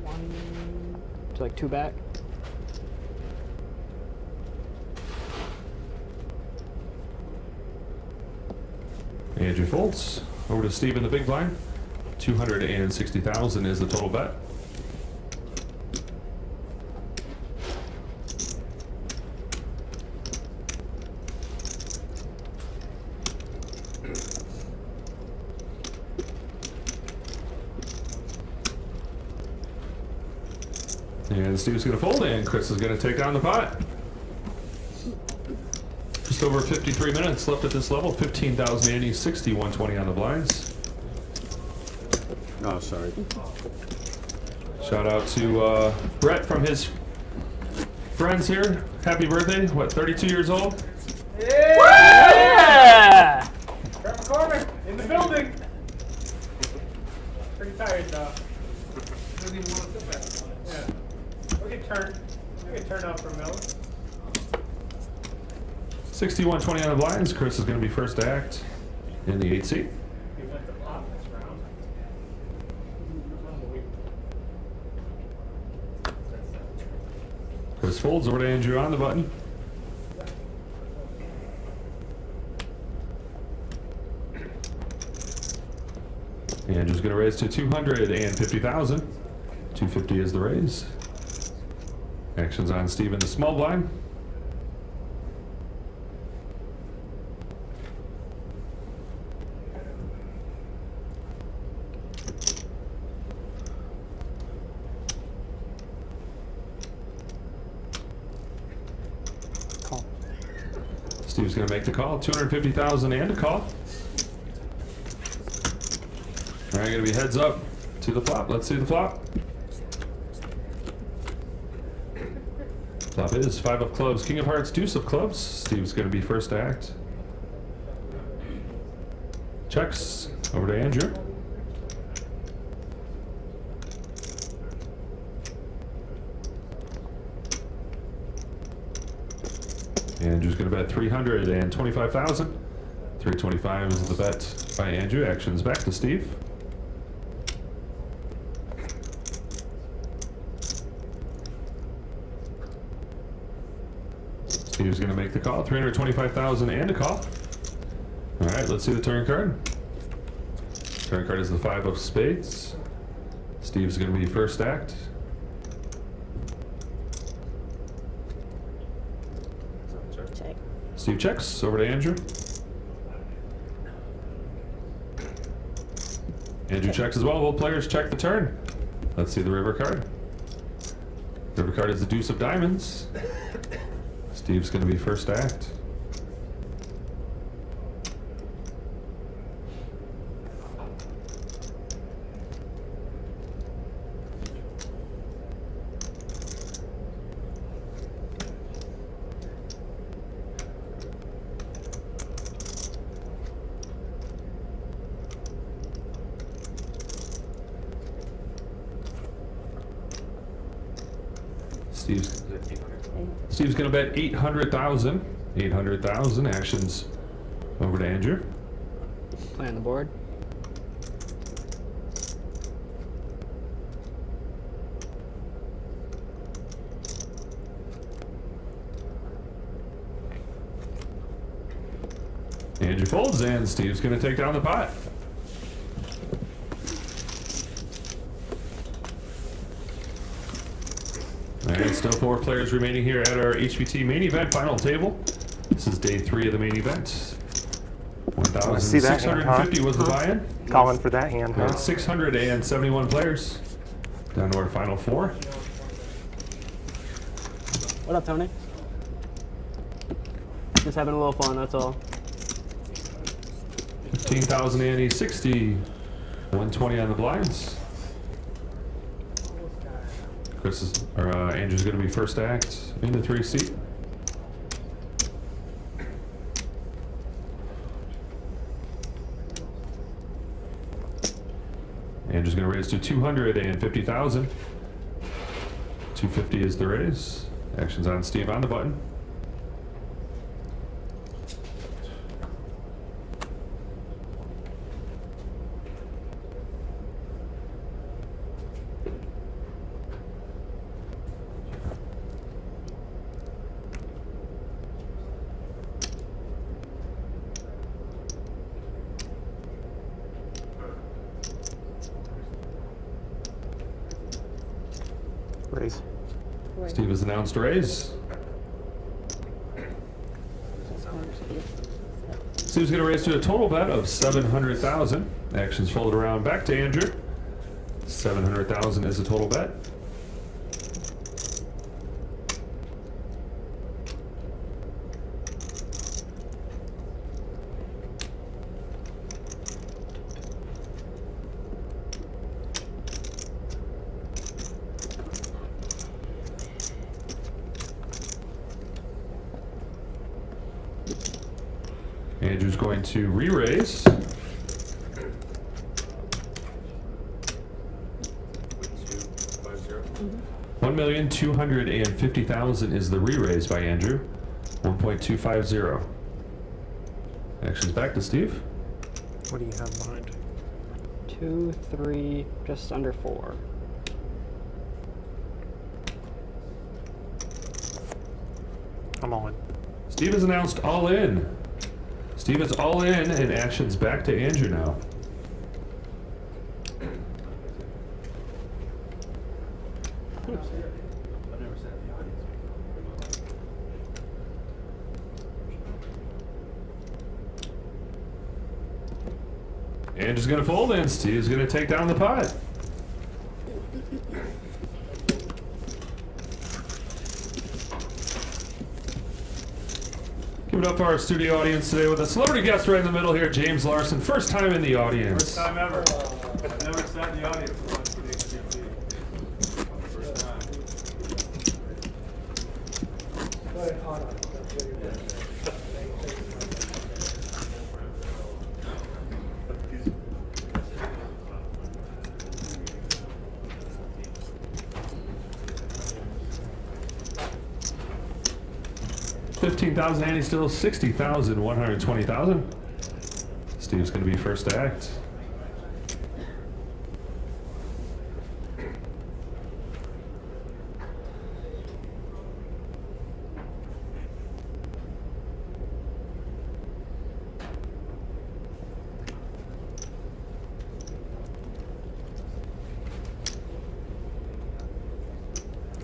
Speaker 4: One to like two back.
Speaker 1: Andrew folds. Over to Steve in the big blind. 260,000 is the total bet. And Steve's going to fold, and Chris is going to take down the pot. Just over 53 minutes left at this level. 15,080, 60, 120 on the blinds.
Speaker 3: Oh, sorry.
Speaker 1: Shout out to Brett from his friends here. Happy birthday. What, 32 years old?
Speaker 6: Yeah! Brett McCormick in the building. Pretty tired though. Doesn't even want to sit back. Yeah. We'll get turned out for a minute.
Speaker 1: 61-20 on the blinds. Chris is going to be first to act in the 8th seat.
Speaker 6: He went to pop this round.
Speaker 1: Chris folds over to Andrew on the button. Andrew's going to raise to 250,000. 250 is the raise. Action's on Steve in the small blind.
Speaker 4: Call.
Speaker 1: Steve's going to make the call. 250,000 and a call. All right, going to be heads up to the flop. Let's see the flop. Flop is 5 of clubs, king of hearts, deuce of clubs. Steve's going to be first to act. Checks over to Andrew. Andrew's going to bet 325,000. 325 is the bet by Andrew. Action's back to Steve. Steve's going to make the call. 325,000 and a call. All right, let's see the turn card. Turn card is the 5 of spades. Steve's going to be first act.
Speaker 4: Check.
Speaker 1: Steve checks. Over to Andrew. Andrew checks as well. Both players check the turn. Let's see the river card. River card is the deuce of diamonds. Steve's going to be first act. Steve's going to bet 800,000. 800,000. Actions over to Andrew.
Speaker 4: Play on the board.
Speaker 1: Andrew folds, and Steve's going to take down the pot. And still 4 players remaining here at our HPT main event final table. This is day 3 of the main event.
Speaker 5: See that hand,
Speaker 1: 1,650 was the buy-in.
Speaker 5: Calling for that hand, huh?
Speaker 1: 671 players. Down to our final 4.
Speaker 4: What up, Tony? Just having a little fun, that's all.
Speaker 1: 15,080, 60, 120 on the blinds. Andrew's going to be first act in the 3 seat. Andrew's going to raise to 250,000. 250 is the raise. Action's on Steve on the button.
Speaker 5: Raise.
Speaker 1: Steve has announced raise. Steve's going to raise to a total bet of 700,000. Actions folded around back to Andrew. 700,000 is the total bet. Andrew's going to re-raise. $1,250,000 is the re-raise by Andrew. 1.250. Actions back to Steve.
Speaker 5: What do you have behind?
Speaker 4: 2, 3, just under 4.
Speaker 5: I'm all in.
Speaker 1: Steve has announced all in. Steve is all in, and actions back to Andrew now. Andrew's going to fold in. Steve's going to take down the pot. Give it up for our studio audience today with a celebrity guest right in the middle here, James Larson. First time in the audience.
Speaker 6: First time ever. I've never sat in the audience once for the XGT. First time.
Speaker 1: 15,000, and he's still 60,000, 120,000. Steve's going to be first to act.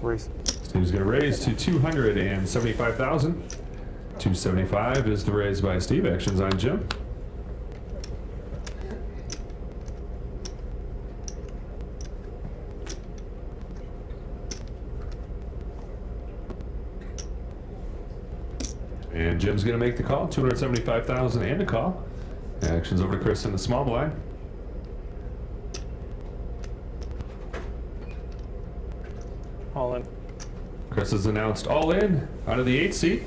Speaker 5: Raise.
Speaker 1: Steve's going to raise to 275,000. 275 is the raise by Steve. Actions on Jim. And Jim's going to make the call. 275,000 and a call. Actions over to Chris in the small blind.
Speaker 5: All in.
Speaker 1: Chris has announced all in out of the 8 seat.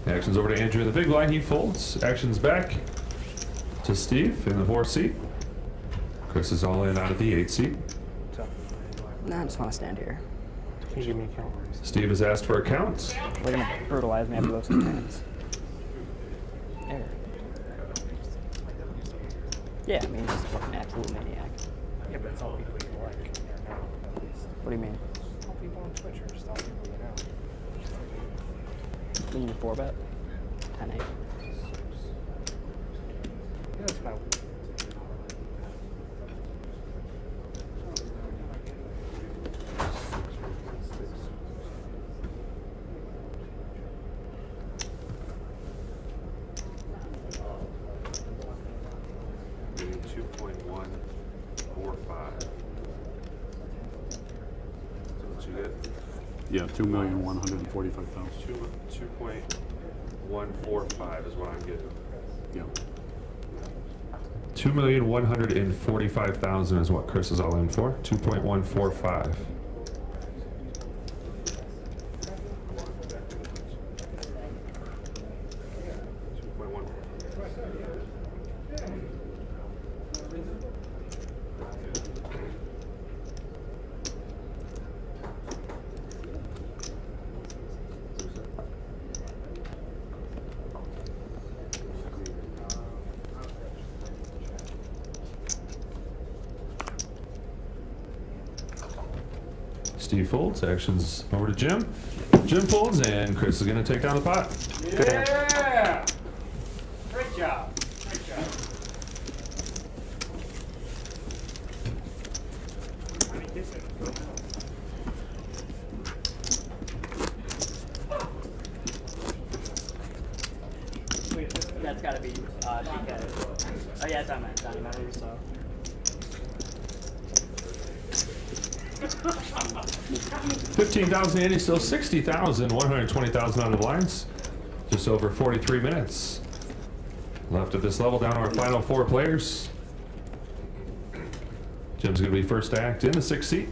Speaker 1: Actions over to Andrew in the big blind. He folds. Actions back to Steve in the 4 seat. Chris is all in out of the 8 seat.
Speaker 4: Nah, I just want to stand here.
Speaker 5: Can you give me a count?
Speaker 1: Steve has asked for a count.
Speaker 4: They're gonna brutalize me after those 2 hands. There. Yeah, I mean, he's just like an absolute maniac.
Speaker 7: Yeah, but it's all people you like.
Speaker 4: What do you mean?
Speaker 7: All people on Twitch are just all people you know.
Speaker 4: We need a 4-bet? 10-8.
Speaker 7: Yeah, that's about.
Speaker 3: Yeah, 2,145,000.
Speaker 1: 2.145 is what I'm getting.
Speaker 3: Yeah.
Speaker 1: 2,145,000 is what Chris is all in for. 2.145. Steve folds. Actions over to Jim. Jim folds, and Chris is going to take down the pot.
Speaker 6: Yeah! Great job. Great job.
Speaker 4: DK. Oh yeah, it's on my time, so.
Speaker 1: 15,000 Andy, still 60,000, 120,000 on the blinds. Just over 43 minutes left at this level. Down to our final 4 players. Jim's going to be first to act in the 6th seat.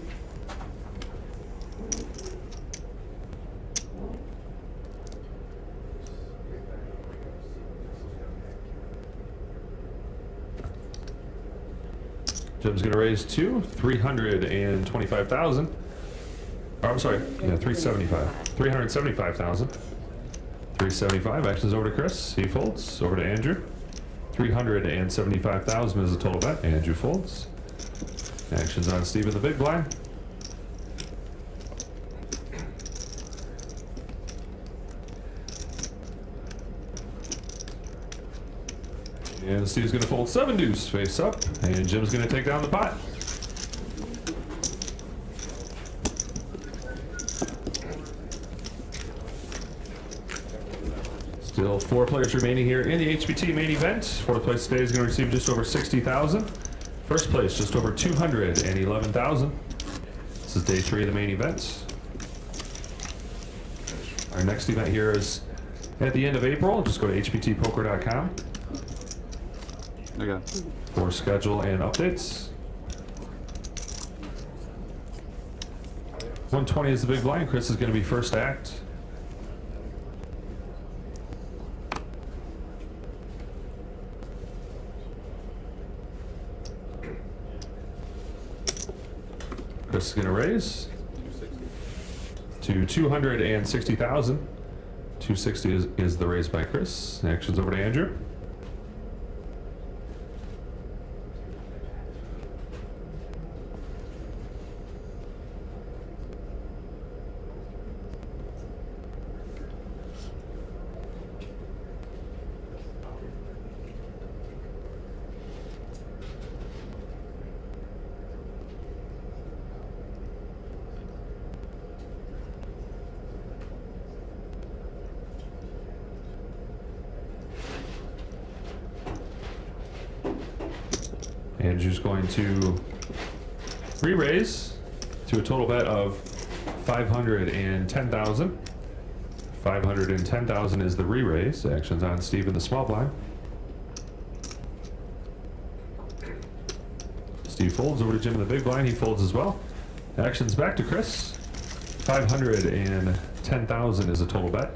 Speaker 1: Jim's going to raise to 325,000. Oh, I'm sorry, yeah, 375. 375,000. 375. Actions over to Chris. He folds. Over to Andrew. 375,000 is the total bet. Andrew folds. Actions on Steve in the big blind. And Steve's going to fold 7 deuce face up, and Jim's going to take down the pot. Still 4 players remaining here in the HBT main event. 4th place today is going to receive just over 60,000. First place just over 211,000. This is day 3 of the main event. Our next event here is at the end of April. Just go to hbtpoker.com.
Speaker 3: Okay.
Speaker 1: For schedule and updates. 120 is the big blind. Chris is going to be first to act. Chris is going to raise to 260,000. 260 is the raise by Chris. Actions over to Andrew. Andrew's going to re-raise to a total bet of 510,000. 510,000 is the re-raise. Actions on Steve in the small blind. Steve folds over to Jim in the big blind. He folds as well. Actions back to Chris. 510,000 is the total bet.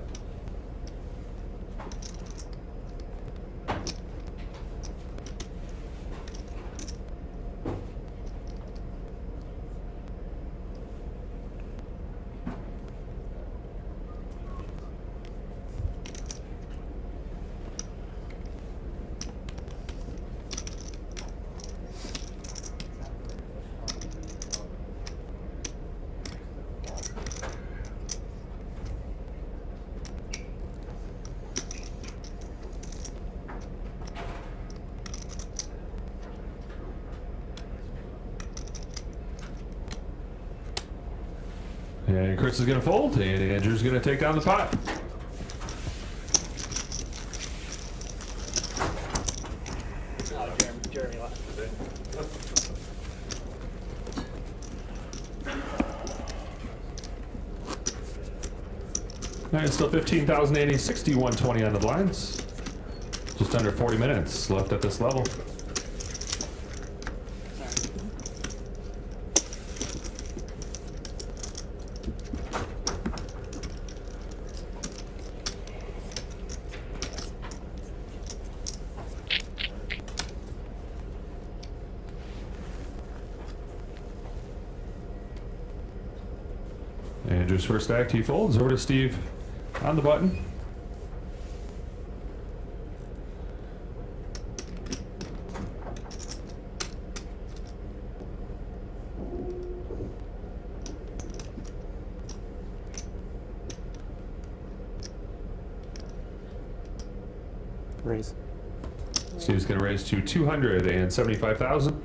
Speaker 1: And Chris is going to fold, and Andrew's going to take down the pot.
Speaker 4: Jeremy left.
Speaker 1: And it's still 15,080, 6120 on the blinds. Just under 40 minutes left at this level. Andrew's first act, he folds over to Steve on the button.
Speaker 4: Raise.
Speaker 1: Steve's going to raise to 275,000.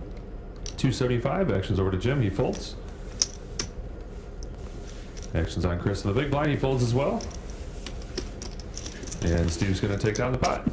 Speaker 1: 275. Actions over to Jim. He folds. Actions on Chris in the big blind. He folds as well. And Steve's going to take down the pot.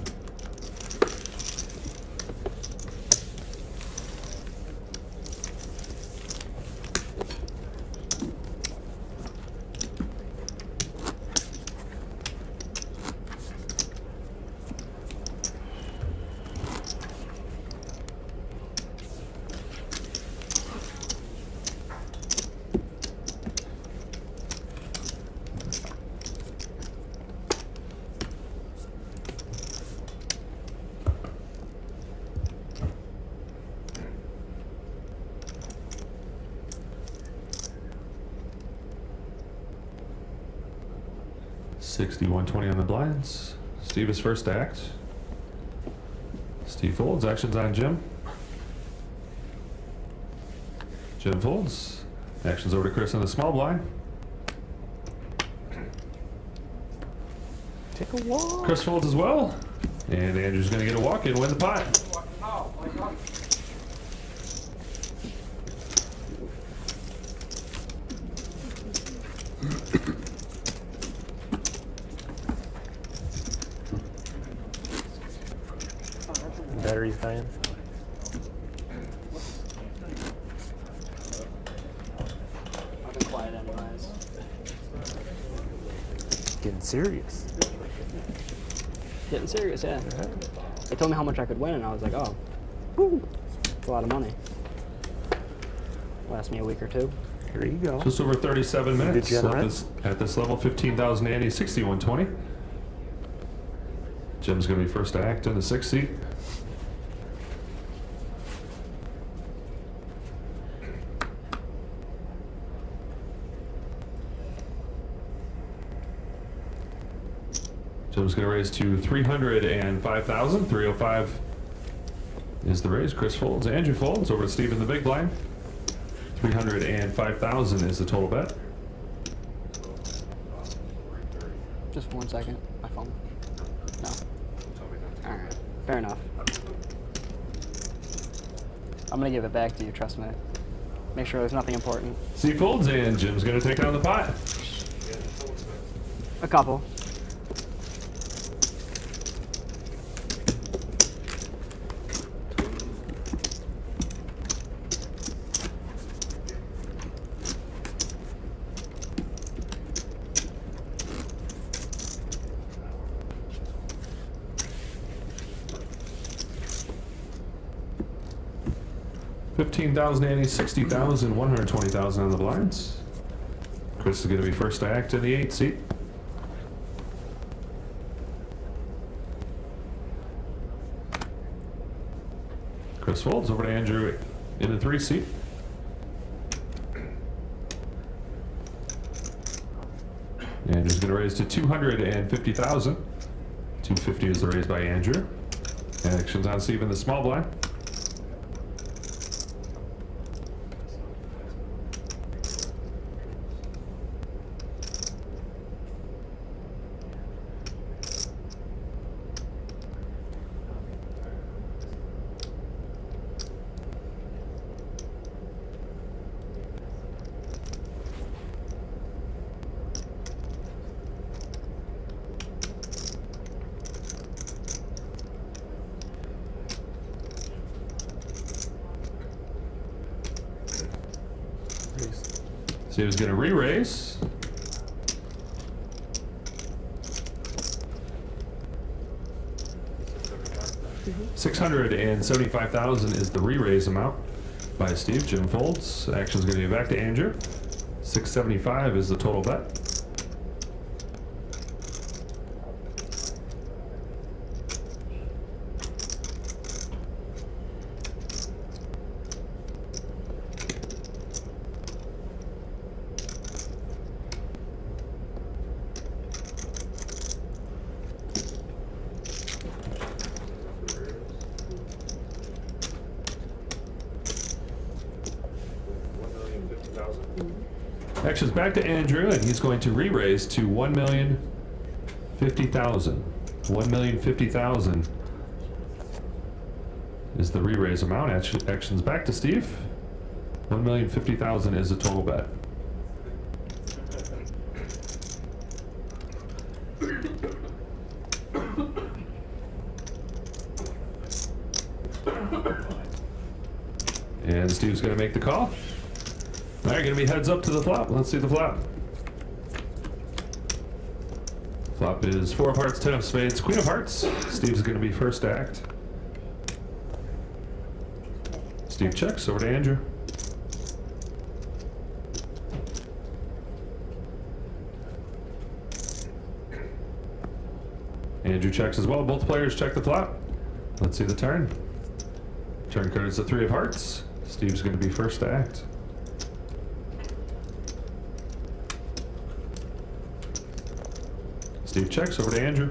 Speaker 1: 6120 on the blinds. Steve is first to act. Steve folds. Actions on Jim. Jim folds. Actions over to Chris on the small blind.
Speaker 5: Take a walk.
Speaker 1: Chris folds as well. And Andrew's going to get a walk and win the pot.
Speaker 5: Battery's dying.
Speaker 4: I've been quiet anyways.
Speaker 5: Getting serious.
Speaker 4: Getting serious, yeah. They told me how much I could win, and I was like, oh, woo, it's a lot of money. Last me a week or two.
Speaker 5: Here you go.
Speaker 1: Just over 37 minutes.
Speaker 5: Degenerate.
Speaker 1: At this level, 15,000 Andy, 6120. Jim's going to be first to act in the 6th seat. Jim's going to raise to 305,000. 305 is the raise. Chris folds. Andrew folds. Over to Steve in the big blind. 305,000 is the total bet.
Speaker 4: Just 1 second. My phone. No. All right. Fair enough. I'm gonna give it back to you. Trust me. Make sure there's nothing important.
Speaker 1: Steve folds, and Jim's going to take on the pot.
Speaker 4: A couple.
Speaker 1: $15,000 Andy, 60,000, 120,000 on the blinds. Chris is going to be first to act in the 8th seat. Chris folds. Over to Andrew in the 3rd seat. Andrew's going to raise to 250,000. 250 is the raise by Andrew. Actions on Steve in the small blind. Steve's going to re-raise. $675,000 is the re-raise amount by Steve. Jim folds. Action's going to be back to Andrew. 675 is the total bet. Action's back to Andrew, and he's going to re-raise to 1,050,000. 1,050,000 is the re-raise amount. Action's back to Steve. 1,050,000 is the total bet. And Steve's going to make the call. All right, going to be heads up to the flop. Let's see the flop. Flop is 4 of hearts, 10 of spades, queen of hearts. Steve's going to be first to act. Steve checks. Over to Andrew. Andrew checks as well. Both players check the flop. Let's see the turn. Turn card is the 3 of hearts. Steve's going to be first to act. Steve checks over to Andrew.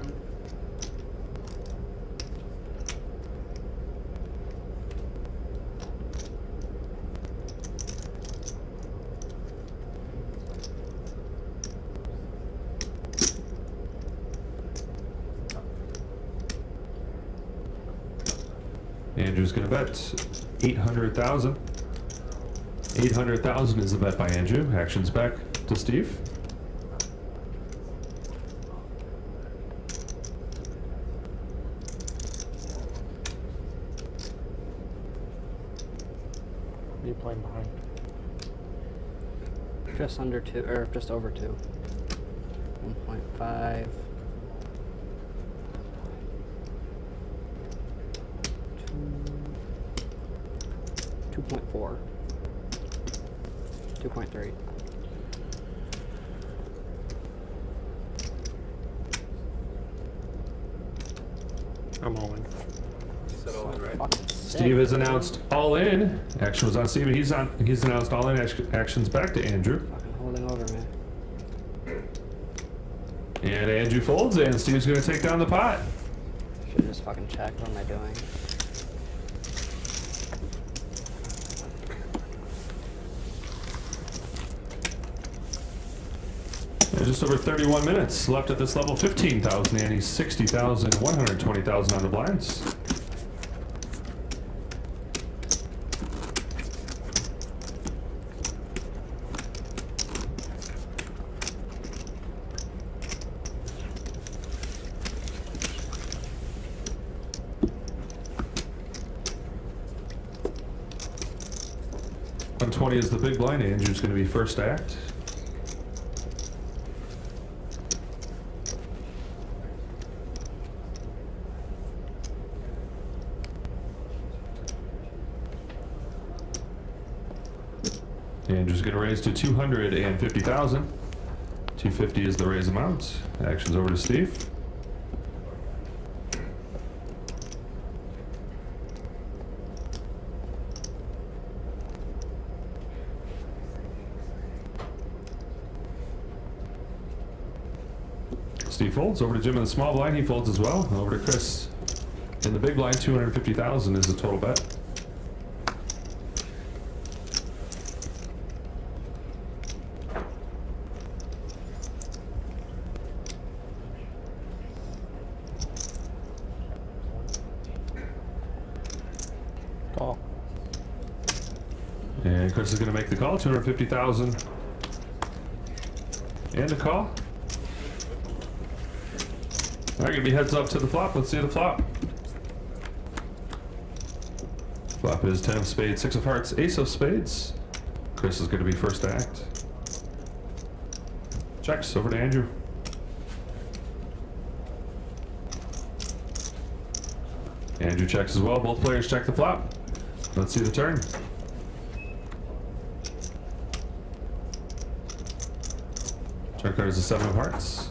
Speaker 1: Andrew's gonna bet 800,000. 800,000 is the bet by Andrew. Action's back to Steve.
Speaker 2: What are you playing behind?
Speaker 4: Just under 2, or just over 2. 1.5. 2.4. 2.3.
Speaker 2: I'm all in.
Speaker 4: Fucking sick.
Speaker 1: Steve has announced all in. Action was on Steve, but he's announced all in. Action's back to Andrew.
Speaker 4: Fucking holding over me.
Speaker 1: And Andrew folds, and Steve's gonna take down the pot.
Speaker 4: Should just fucking check. What am I doing?
Speaker 1: And just over 31 minutes left at this level. 15,000 ante, 60,000, 120,000 on the blinds. $120 is the big blind. Andrew's going to be first act. Andrew's going to raise to 250,000. 250 is the raise amount. Action's over to Steve. Steve folds. Over to Jim in the small blind. He folds as well. Over to Chris in the big blind. 250,000 is the total bet.
Speaker 2: Call.
Speaker 1: And Chris is going to make the call. 250,000. And a call. All right, give me heads up to the flop. Let's see the flop. Flop is 10 of spades, 6 of hearts, ace of spades. Chris is going to be first to act. Checks over to Andrew. Andrew checks as well. Both players check the flop. Let's see the turn. Turn card is a 7 of hearts.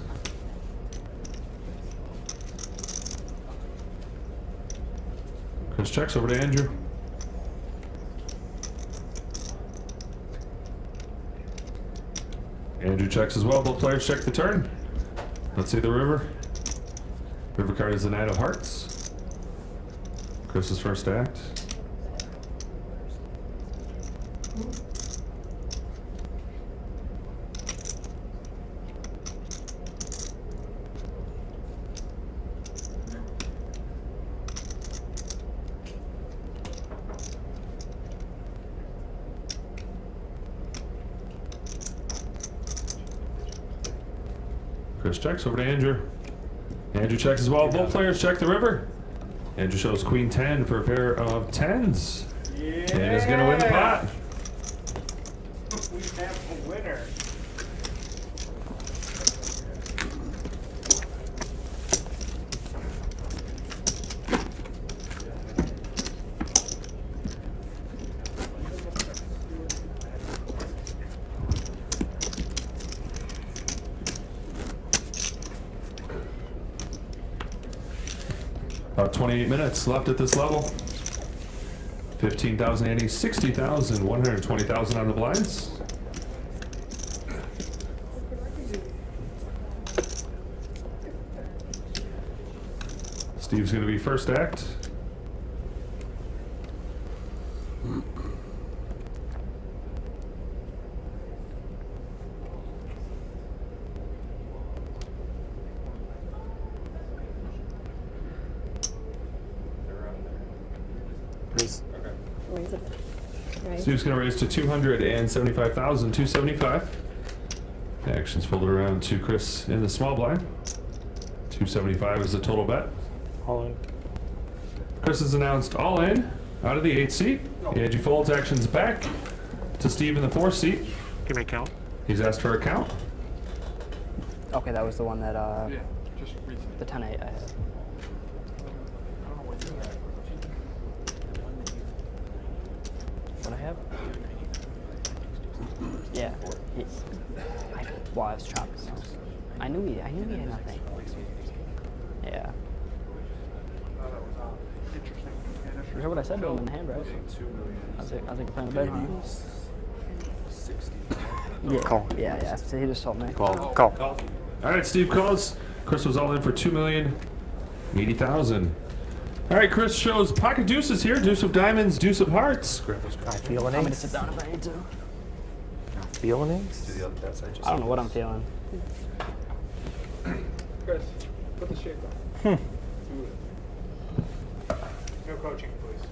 Speaker 1: Chris checks over to Andrew. Andrew checks as well. Both players check the turn. Let's see the river. River card is the 9 of hearts. Chris is first to act. Chris checks over to Andrew. Andrew checks as well. Both players check the river. Andrew shows Queen 10 for a pair of 10s. And is going to win the pot.
Speaker 6: We have a winner.
Speaker 1: About 28 minutes left at this level. 15,000 ante, 60,000, 120,000 on the blinds. Steve's going to be first act. Steve's going to raise to 275,275. Action's folded around to Chris in the small blind. 275 is the total bet.
Speaker 2: All in.
Speaker 1: Chris has announced all in out of the 8th seat. Andrew folds actions back to Steve in the 4th seat.
Speaker 5: Give me a count.
Speaker 1: He's asked for a count.
Speaker 4: Okay, that was the one that,
Speaker 6: Yeah, just read it.
Speaker 4: the 10-8 I had. What I have? Yeah. Well, I was chopped. So. I knew he had nothing. Yeah. You heard what I said to him in the hand, right? I was like playing a bet on him. Yeah.
Speaker 5: Call.
Speaker 4: Yeah. So he just told me.
Speaker 5: Call.
Speaker 1: All right, Steve calls. Chris was all in for 2,080,000. All right, Chris shows pocket deuces here. Deuce of diamonds, deuce of hearts.
Speaker 5: I feel an
Speaker 4: I'm gonna
Speaker 5: ace.
Speaker 4: sit down if I need to.
Speaker 5: Feel an ace.
Speaker 4: I don't know what I'm feeling.
Speaker 6: Chris, put the shape on. No coaching, please.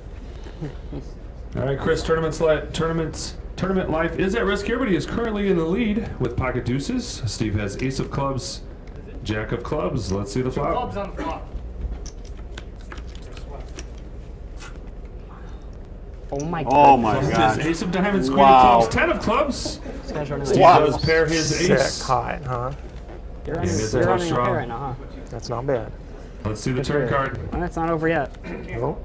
Speaker 1: All right, Chris, tournament life is at risk here, but he is currently in the lead with pocket deuces. Steve has ace of clubs, jack of clubs. Let's see the flop.
Speaker 6: Clubs on the flop.
Speaker 4: Oh my god.
Speaker 3: Oh my
Speaker 1: This
Speaker 3: god.
Speaker 1: is ace of diamonds, queen
Speaker 3: Wow.
Speaker 1: of clubs, 10 of clubs.
Speaker 4: This guy's running
Speaker 1: Steve
Speaker 4: like
Speaker 1: does pair his ace.
Speaker 5: Sick hot, huh?
Speaker 4: You're
Speaker 1: Yeah,
Speaker 4: running,
Speaker 1: it is
Speaker 4: you're
Speaker 1: a
Speaker 4: running
Speaker 1: tough
Speaker 4: a pair
Speaker 1: draw.
Speaker 4: right now, huh?
Speaker 5: That's not bad.
Speaker 1: Let's see the turn card.
Speaker 4: And it's not over yet.
Speaker 5: Oh.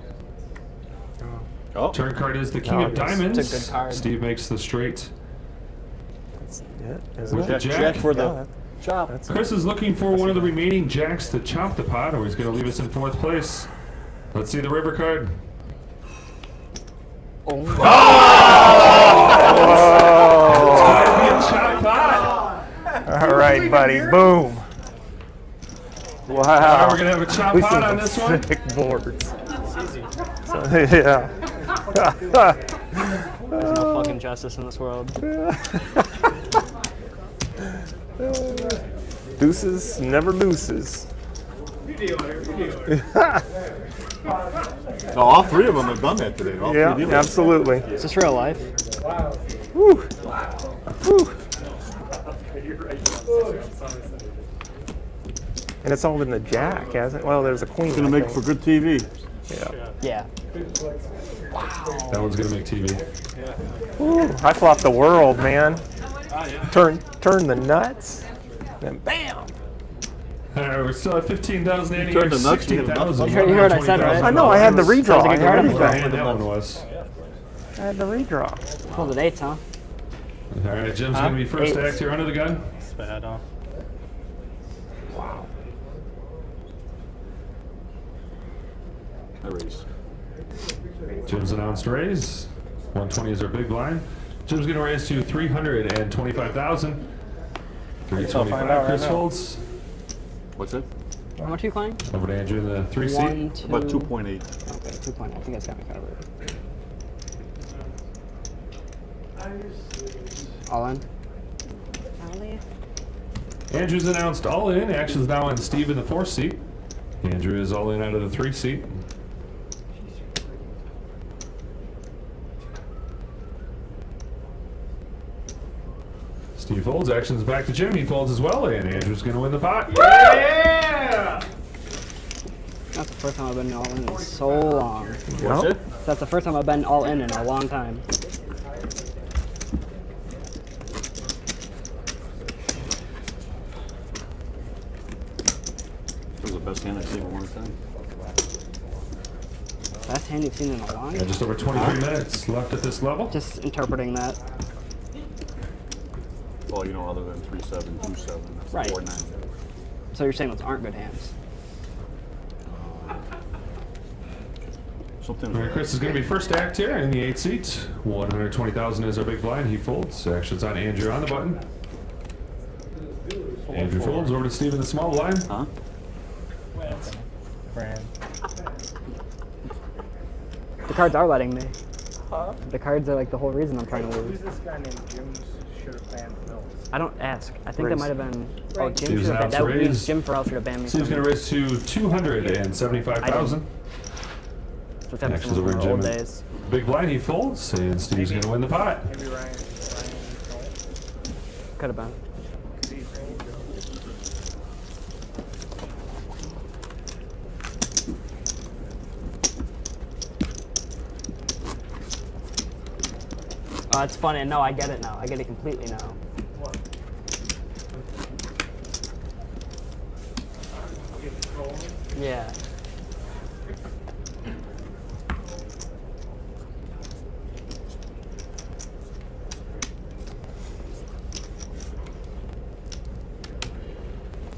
Speaker 3: Oh,
Speaker 1: Turn card is the king
Speaker 5: No,
Speaker 1: of
Speaker 5: it's-
Speaker 1: diamonds.
Speaker 4: it's a good card.
Speaker 1: Steve makes the straight
Speaker 5: Yeah, isn't
Speaker 1: with
Speaker 5: it?
Speaker 1: the
Speaker 3: jack
Speaker 1: jack.
Speaker 3: for the
Speaker 5: Yeah,
Speaker 4: Chop.
Speaker 5: that's
Speaker 1: Chris is looking for one of the remaining jacks to chop the pot, or he's going to leave us in 4th place. Let's see the river card.
Speaker 4: Oh my
Speaker 1: It's going to be a chop pot.
Speaker 5: all right, buddy. Boom.
Speaker 1: All
Speaker 5: Wow.
Speaker 1: right, we're going to have a chop
Speaker 5: We
Speaker 1: pot
Speaker 5: seen
Speaker 1: on
Speaker 5: some
Speaker 1: this one.
Speaker 5: sick boards. So, yeah.
Speaker 4: There's no fucking justice in this world.
Speaker 5: Deuces never loses.
Speaker 3: no, all three of them have done that today. All
Speaker 5: Yeah,
Speaker 3: three dealers.
Speaker 5: absolutely.
Speaker 4: Is this real life?
Speaker 5: Woo. Woo. And it's all in the jack, hasn't it? Well, there's a queen.
Speaker 3: It's gonna
Speaker 5: I
Speaker 3: make
Speaker 5: think.
Speaker 3: for good TV.
Speaker 5: Yeah.
Speaker 4: Yeah.
Speaker 1: That one's going to make TV.
Speaker 5: Woo. I flopped the world, man. Turn the nuts. Then bam.
Speaker 1: All right, we're still at 15,000, Andy.
Speaker 3: turned the nuts, you have
Speaker 1: 60,000.
Speaker 4: You heard what I said, right?
Speaker 5: I know. I had the redraw.
Speaker 4: Sounds like
Speaker 5: I
Speaker 4: a
Speaker 5: had
Speaker 4: good
Speaker 1: What
Speaker 5: everything.
Speaker 1: hand that one was.
Speaker 5: I had the redraw.
Speaker 4: Pulled an 8, huh?
Speaker 1: All right, Jim's going to be first
Speaker 4: Eight.
Speaker 1: act here under the gun.
Speaker 3: I raise.
Speaker 1: Jim's announced raise. 120 is our big blind. Jim's going to raise to 325,000. 325. Chris folds.
Speaker 3: What's that?
Speaker 4: How much are you playing?
Speaker 1: Over to Andrew in the 3 seat.
Speaker 4: 1, 2.
Speaker 3: About 2.8.
Speaker 4: Okay, 2 point. I think that's got me covered. All in?
Speaker 1: Andrew's announced all in. Action's now on Steve in the 4th seat. Andrew is all in out of the 3 seat. Steve folds. Action's back to Jim. He folds as well, and Andrew's going to win the pot.
Speaker 6: Yeah!
Speaker 4: That's the first time I've been all in so long.
Speaker 3: What's it?
Speaker 4: That's the first time I've been all in a long time.
Speaker 3: That was the best hand I've seen in a long time.
Speaker 4: Best hand you've seen in a long
Speaker 1: Yeah,
Speaker 4: time?
Speaker 1: just over 23 minutes left at this level.
Speaker 4: Just interpreting that.
Speaker 3: Well, you know, other than 3-7, 2-7,
Speaker 4: Right.
Speaker 3: 4-9.
Speaker 4: So you're saying those aren't good hands?
Speaker 3: Something.
Speaker 1: All right, Chris is going to be first act here in the 8th seat. 120,000 is our big blind. He folds. Action's on Andrew on the button. Andrew folds over to Steve in the small blind.
Speaker 3: Huh?
Speaker 5: Brand.
Speaker 4: The cards are letting me.
Speaker 7: Huh?
Speaker 4: The cards are like the whole reason I'm trying to
Speaker 7: Who's
Speaker 4: lose.
Speaker 7: this guy named Jim's should have banned Mills?
Speaker 4: I don't ask. I think it
Speaker 5: Raise.
Speaker 4: might have been. Oh, Jim
Speaker 1: Steve's
Speaker 4: should have.
Speaker 1: out
Speaker 4: That
Speaker 1: to
Speaker 4: means
Speaker 1: raise.
Speaker 4: Jim Farrell should have banned me.
Speaker 1: Steve's
Speaker 4: from
Speaker 1: going to raise to 275,000.
Speaker 4: Which happens
Speaker 1: Actions
Speaker 4: to
Speaker 1: over
Speaker 4: my
Speaker 1: Jim.
Speaker 4: old days.
Speaker 1: Big blind, he folds, and Steve's going to win the pot.
Speaker 7: Maybe Ryan
Speaker 4: Could have been. Oh, it's funny. No, I get it now. I get it completely now.
Speaker 7: What?
Speaker 4: Yeah.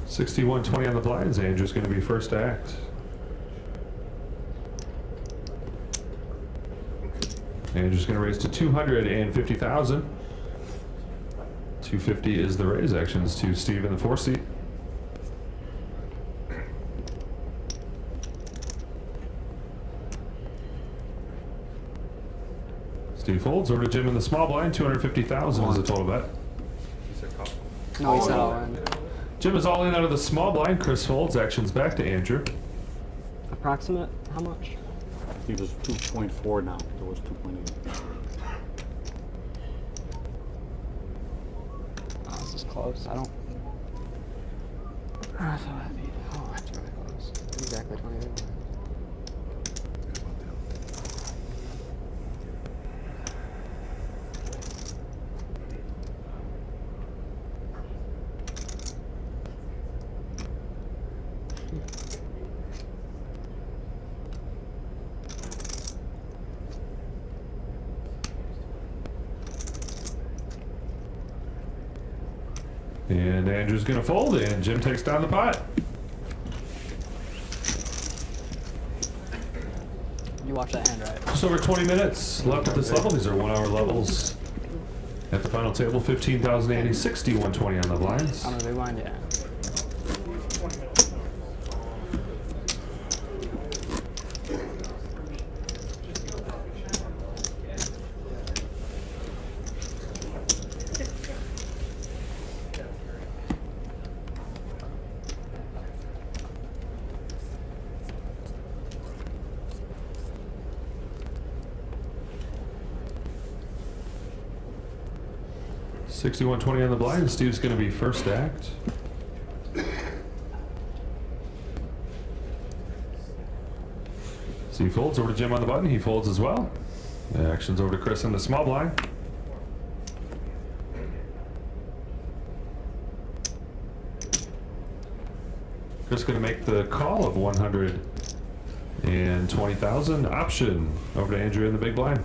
Speaker 1: $61.20 on the blinds. Andrew's going to be first to act. Andrew's going to raise to 250,000. 250 is the raise. Actions to Steve in the 4 seat. Steve folds over to Jim in the small blind. 250,000 is the total bet.
Speaker 4: No, he said all in.
Speaker 1: Jim is all in out of the small blind. Chris folds. Actions back to Andrew.
Speaker 4: Approximate? How much?
Speaker 3: I think there's 2.4 now. There was 2.8.
Speaker 4: Oh, this is close. I don't. I thought that'd be. Oh, that's really close. Exactly 28.
Speaker 1: And Andrew's going to fold, and Jim takes down the pot.
Speaker 4: You watch that hand, right?
Speaker 1: Just over 20 minutes left at this level. These are 1-hour levels. At the final table, 15,080, 61.20 on the blinds.
Speaker 4: I'm gonna rewind it.
Speaker 1: 61.20 on the blind. Steve's going to be first to act. Steve folds over to Jim on the button. He folds as well. The action's over to Chris in the small blind. Chris going to make the call of 120,000. Option over to Andrew in the big blind.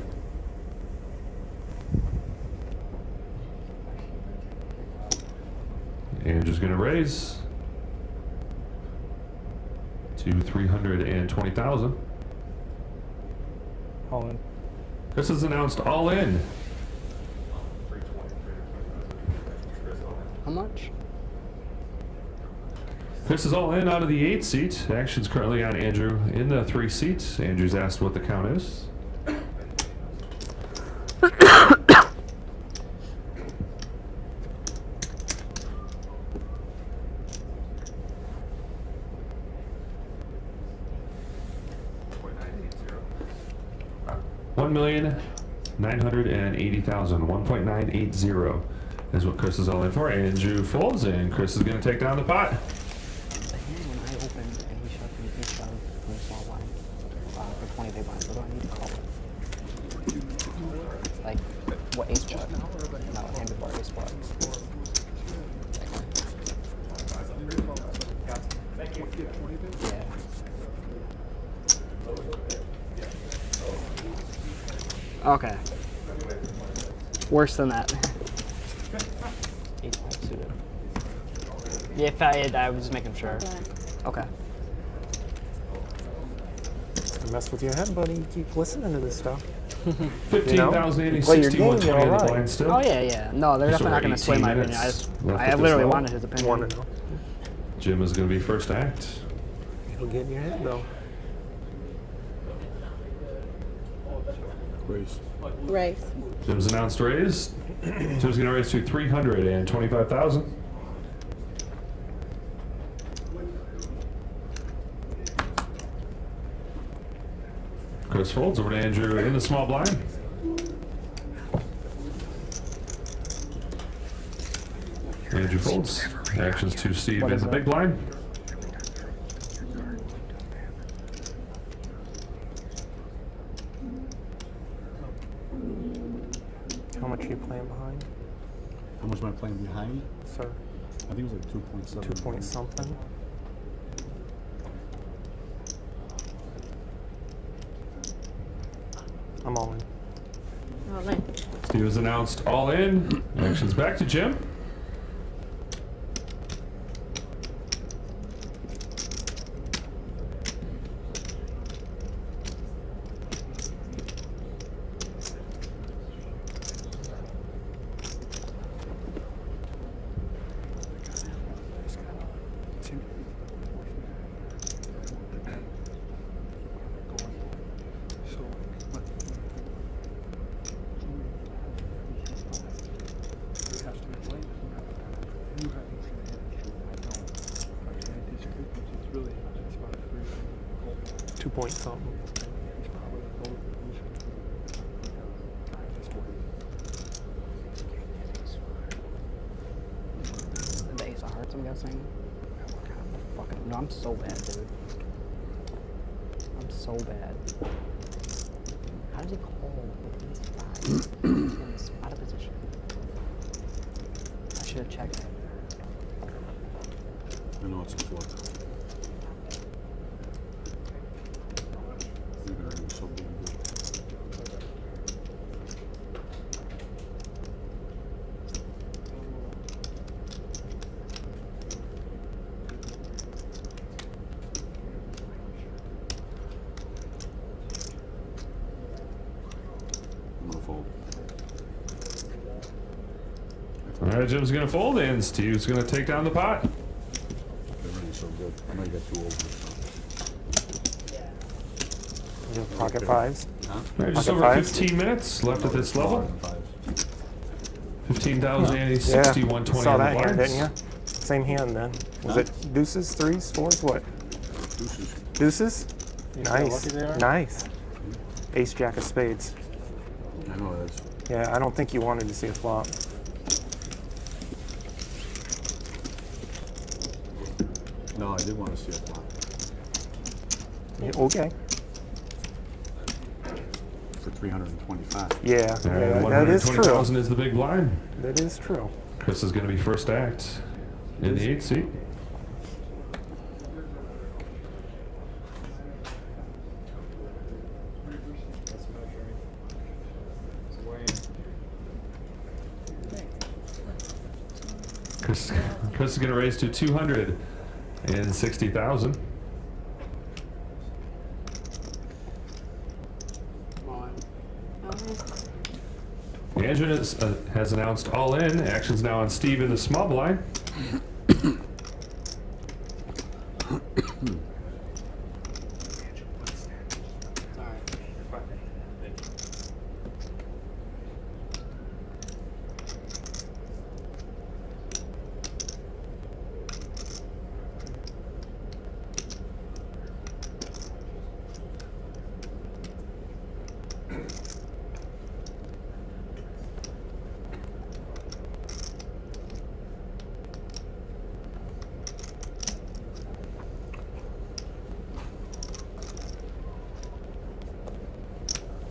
Speaker 1: Andrew's going to raise to 320,000.
Speaker 5: All in.
Speaker 1: Chris has announced all in.
Speaker 4: How much?
Speaker 1: Chris is all in out of the 8 seat. Action's currently on Andrew in the 3 seats. Andrew's asked what the count is. $1,980,000. 1.980 is what Chris is all in for. Andrew folds, and Chris is going to take down the pot.
Speaker 4: The hand when I opened and he shoved from the small blind for 20 big blinds, what do I need to call it? Like, what ace shot? No, hand before ace block. Yeah. Okay. Worse than that. Ace five suited. Yeah, if I was just making sure. Okay.
Speaker 5: I mess with your head, buddy. You keep listening to this stuff.
Speaker 1: 15,080,
Speaker 5: Play your game,
Speaker 1: 61.20
Speaker 5: you're
Speaker 1: on the
Speaker 5: all right.
Speaker 1: blind still.
Speaker 4: Oh yeah, yeah. No, they're
Speaker 1: Just
Speaker 4: definitely not
Speaker 1: over
Speaker 4: going to sway
Speaker 1: 18
Speaker 4: my opinion.
Speaker 1: minutes left
Speaker 4: I
Speaker 1: at this
Speaker 4: literally
Speaker 1: level.
Speaker 4: wanted his opinion.
Speaker 5: Want to know?
Speaker 1: Jim is going to be first to act.
Speaker 5: It'll get in your head, though.
Speaker 3: Race.
Speaker 11: Race.
Speaker 1: Jim's announced raise. Jim's going to raise to 325,000. Chris folds over to Andrew in the small blind. Andrew folds. Actions to Steve in the big blind.
Speaker 5: How much are you playing behind,
Speaker 3: How much am I playing behind?
Speaker 5: sir?
Speaker 3: I think it was like 2.7.
Speaker 5: 2 point something. I'm all in.
Speaker 11: All in.
Speaker 1: Steve has announced all in. Actions back to Jim.
Speaker 5: Two point something.
Speaker 4: The ace of hearts, I'm guessing. God, fucking, no, I'm so bad, dude. I'm so bad. How does he call with these fives? He's out of position. I should have checked it.
Speaker 3: I know it's a flop. You're gonna be so damn good. I'm gonna fold.
Speaker 1: All right, Jim's going to fold in. Steve's going to take down the pot.
Speaker 3: They're running so good. I might get too old.
Speaker 5: You have pocket fives.
Speaker 3: Huh?
Speaker 1: All right, just
Speaker 5: Pocket
Speaker 1: over
Speaker 5: fives?
Speaker 1: 15 minutes left at this level. 15,000 and
Speaker 5: Yeah,
Speaker 1: 6120
Speaker 5: saw
Speaker 1: on the
Speaker 5: that hand,
Speaker 1: blinds.
Speaker 5: didn't you? Same hand then. Was
Speaker 3: Huh?
Speaker 5: it deuces, threes, fours, what?
Speaker 3: Deuces.
Speaker 5: Deuces?
Speaker 2: You see how
Speaker 5: Nice,
Speaker 2: lucky they are?
Speaker 5: nice. Ace, jack of spades.
Speaker 3: I know it is.
Speaker 5: Yeah, I don't think you wanted to see a flop.
Speaker 3: No, I did want to see a flop.
Speaker 5: Yeah, okay.
Speaker 3: For 325.
Speaker 5: Yeah,
Speaker 1: All right,
Speaker 5: yeah, that is true.
Speaker 1: 120,000 is the big blind.
Speaker 5: That is true.
Speaker 1: Chris is going to be first act in the 8th seat. Chris is going to raise to 260,000. Andrew has announced all in. Action's now on Steve in the small blind.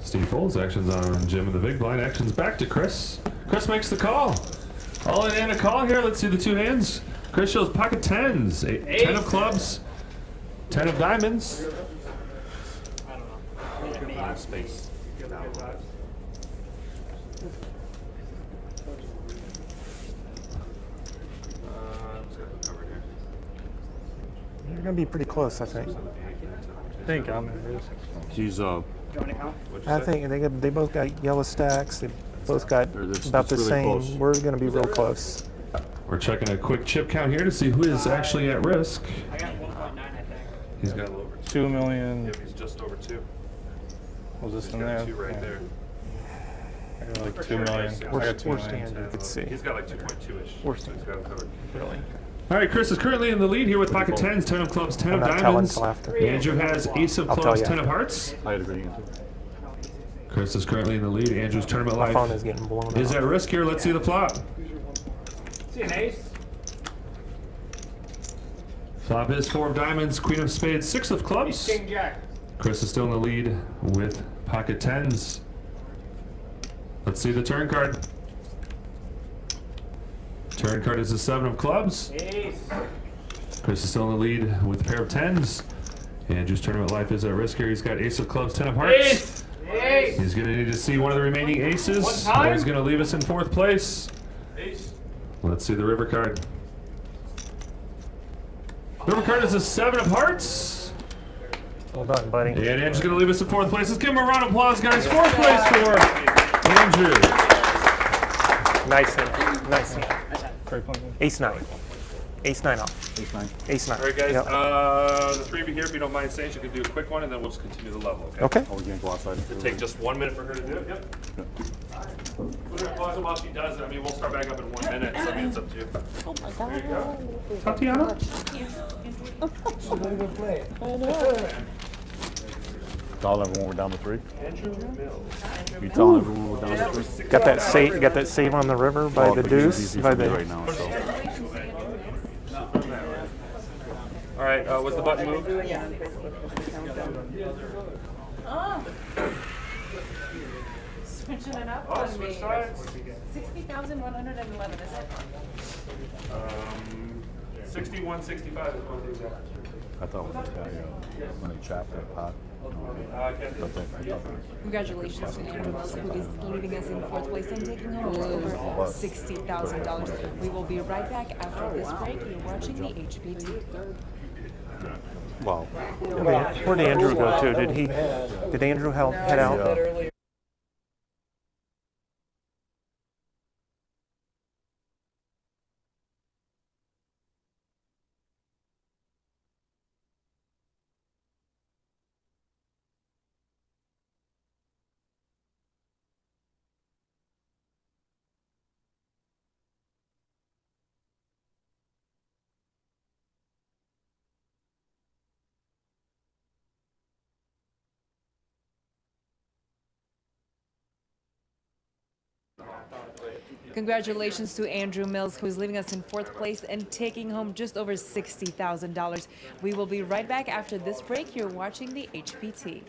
Speaker 1: Steve folds. Actions on Jim in the big blind. Actions back to Chris. Chris makes the call. All in and a call here. Let's see the two hands. Chris shows pocket tens. 10 of clubs. 10 of diamonds.
Speaker 6: Space.
Speaker 5: You're gonna be pretty close, I think.
Speaker 2: I think I'm it is.
Speaker 3: He's
Speaker 5: I think they both got yellow stacks. They both got
Speaker 3: It's
Speaker 5: about the
Speaker 3: really
Speaker 5: same.
Speaker 3: close.
Speaker 5: We're gonna be real close.
Speaker 1: We're checking a quick chip count here to see who is actually at risk.
Speaker 6: I got 1.9, I think.
Speaker 1: He's got a little over
Speaker 2: 2 million.
Speaker 1: Yep, he's just over 2.
Speaker 2: Was this
Speaker 1: He's
Speaker 2: in
Speaker 1: got
Speaker 2: there?
Speaker 1: 2 right
Speaker 2: Yeah.
Speaker 1: there.
Speaker 5: Like 2 million. I got 2
Speaker 2: Where's
Speaker 5: million.
Speaker 2: Andrew?
Speaker 5: Let's see.
Speaker 1: He's got like 2.2-ish.
Speaker 2: Where's
Speaker 1: He's got it covered.
Speaker 2: Really?
Speaker 1: All right, Chris is currently in the lead here with pocket tens, 10 of clubs, 10
Speaker 5: I'm
Speaker 1: of
Speaker 5: not telling
Speaker 1: diamonds.
Speaker 5: till after.
Speaker 1: Andrew has ace of
Speaker 5: I'll tell
Speaker 1: clubs,
Speaker 5: you
Speaker 1: 10 of
Speaker 5: after.
Speaker 1: hearts.
Speaker 3: I had a good answer.
Speaker 1: Chris is currently in the lead. Andrew's tournament
Speaker 5: My
Speaker 1: life
Speaker 5: phone is getting blown
Speaker 1: is
Speaker 5: up.
Speaker 1: at risk here. Let's see the flop.
Speaker 6: See an ace?
Speaker 1: Flop is 4 of diamonds, queen of spades, 6 of clubs.
Speaker 6: King Jack.
Speaker 1: Chris is still in the lead with pocket tens. Let's see the turn card. Turn card is a 7 of clubs.
Speaker 6: Ace.
Speaker 1: Chris is still in the lead with a pair of tens. Andrew's tournament life is at risk here. He's got ace of clubs, 10 of hearts.
Speaker 6: Ace. Ace.
Speaker 1: He's going to need to see one of the remaining aces,
Speaker 6: One time.
Speaker 1: or he's going to leave us in 4th place.
Speaker 6: Ace.
Speaker 1: Let's see the river card. River card is a 7 of hearts.
Speaker 5: Well done, buddy.
Speaker 1: And Andrew's going to leave us in 4th place. Let's give him a round of applause, guys. 4th place for Andrew.
Speaker 5: Nice hand. Nice hand. Ace 9. Ace 9 off.
Speaker 3: Ace 9.
Speaker 5: Ace 9.
Speaker 1: All right, guys.
Speaker 5: Yep.
Speaker 1: The 3 of you here, if you don't mind staying, you can do a quick one, and then we'll just continue the level, okay?
Speaker 5: Okay.
Speaker 3: Oh, we're going to go outside.
Speaker 1: It'll take just 1 minute for her to do it. Yep. We're going to applause her while she does it. I mean, we'll start back up in 1 minute, so I mean, it's up to you.
Speaker 11: Oh my
Speaker 1: There you
Speaker 11: god.
Speaker 1: go. Tatiana?
Speaker 3: Tell everyone we're down to 3.
Speaker 1: Andrew Mills.
Speaker 3: You telling everyone we're down to 3?
Speaker 5: Got that save on the river by the
Speaker 3: Because it's
Speaker 5: deuce.
Speaker 3: easy
Speaker 5: By
Speaker 3: for me
Speaker 5: the
Speaker 3: right now, so.
Speaker 1: All right, was the button moved?
Speaker 8: Oh. Switching it up
Speaker 1: Oh,
Speaker 8: on
Speaker 1: switch
Speaker 8: me.
Speaker 1: sides.
Speaker 8: 60,111, is it?
Speaker 1: 6165 is one of the exact.
Speaker 3: I thought it was this guy when they chopped that pot.
Speaker 8: Congratulations to Andrew Mills, who is leaving us in 4th place and taking home just over $60,000. We will be right back after this break. You're watching the HPT.
Speaker 3: Wow.
Speaker 5: Where'd Andrew go to? Did Andrew head out?
Speaker 8: Congratulations to Andrew Mills, who is leaving us in 4th place and taking home just over $60,000. We will be right back after this break. You're watching the HPT.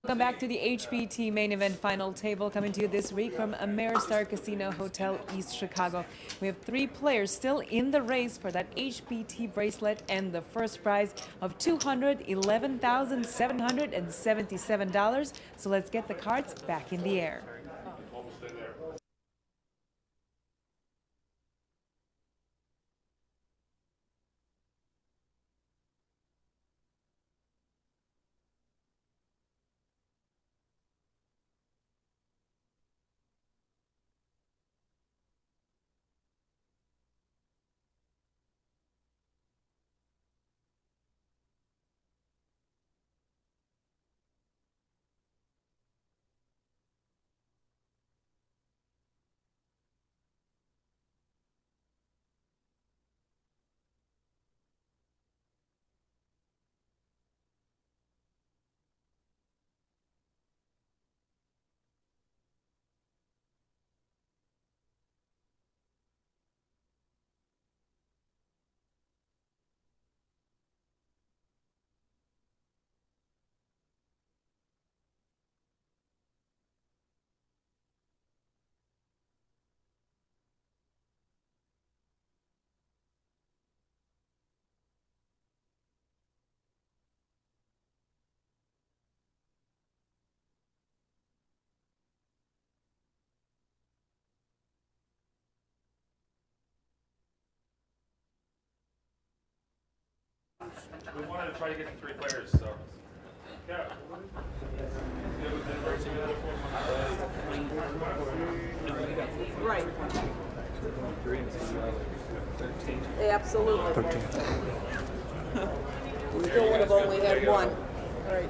Speaker 8: Welcome back to the HPT main event final table, coming to you this week from Ameristar Casino Hotel East Chicago. We have 3 players still in the race for that HPT bracelet and the first prize of $211,777. So let's get the cards back in the air.
Speaker 1: We wanted to try to get to 3 players, so. Yeah.
Speaker 11: Right. Absolutely.
Speaker 5: 13.
Speaker 11: We still would have only had one. Right.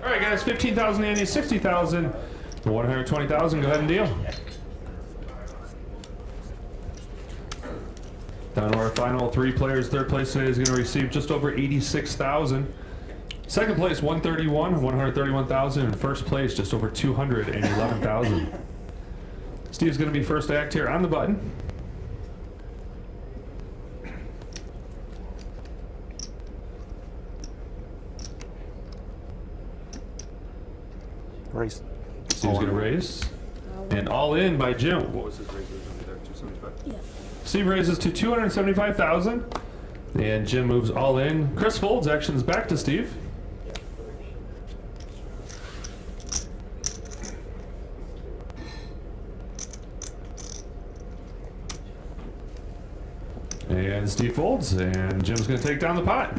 Speaker 1: All right, guys, 15,000 Andy, 60,000, 120,000. Go ahead and deal. Down to our final 3 players. Third place today is going to receive just over 86,000. Second place, 131,000. And first place, just over 211,000. Steve's going to be first to act here on the button.
Speaker 5: Race.
Speaker 1: Steve's going to raise. And all in by Jim.
Speaker 3: What was his raise originally there? 275?
Speaker 1: Steve raises to 275,000. And Jim moves all in. Chris folds, actions back to Steve. And Steve folds, and Jim's going to take down the pot.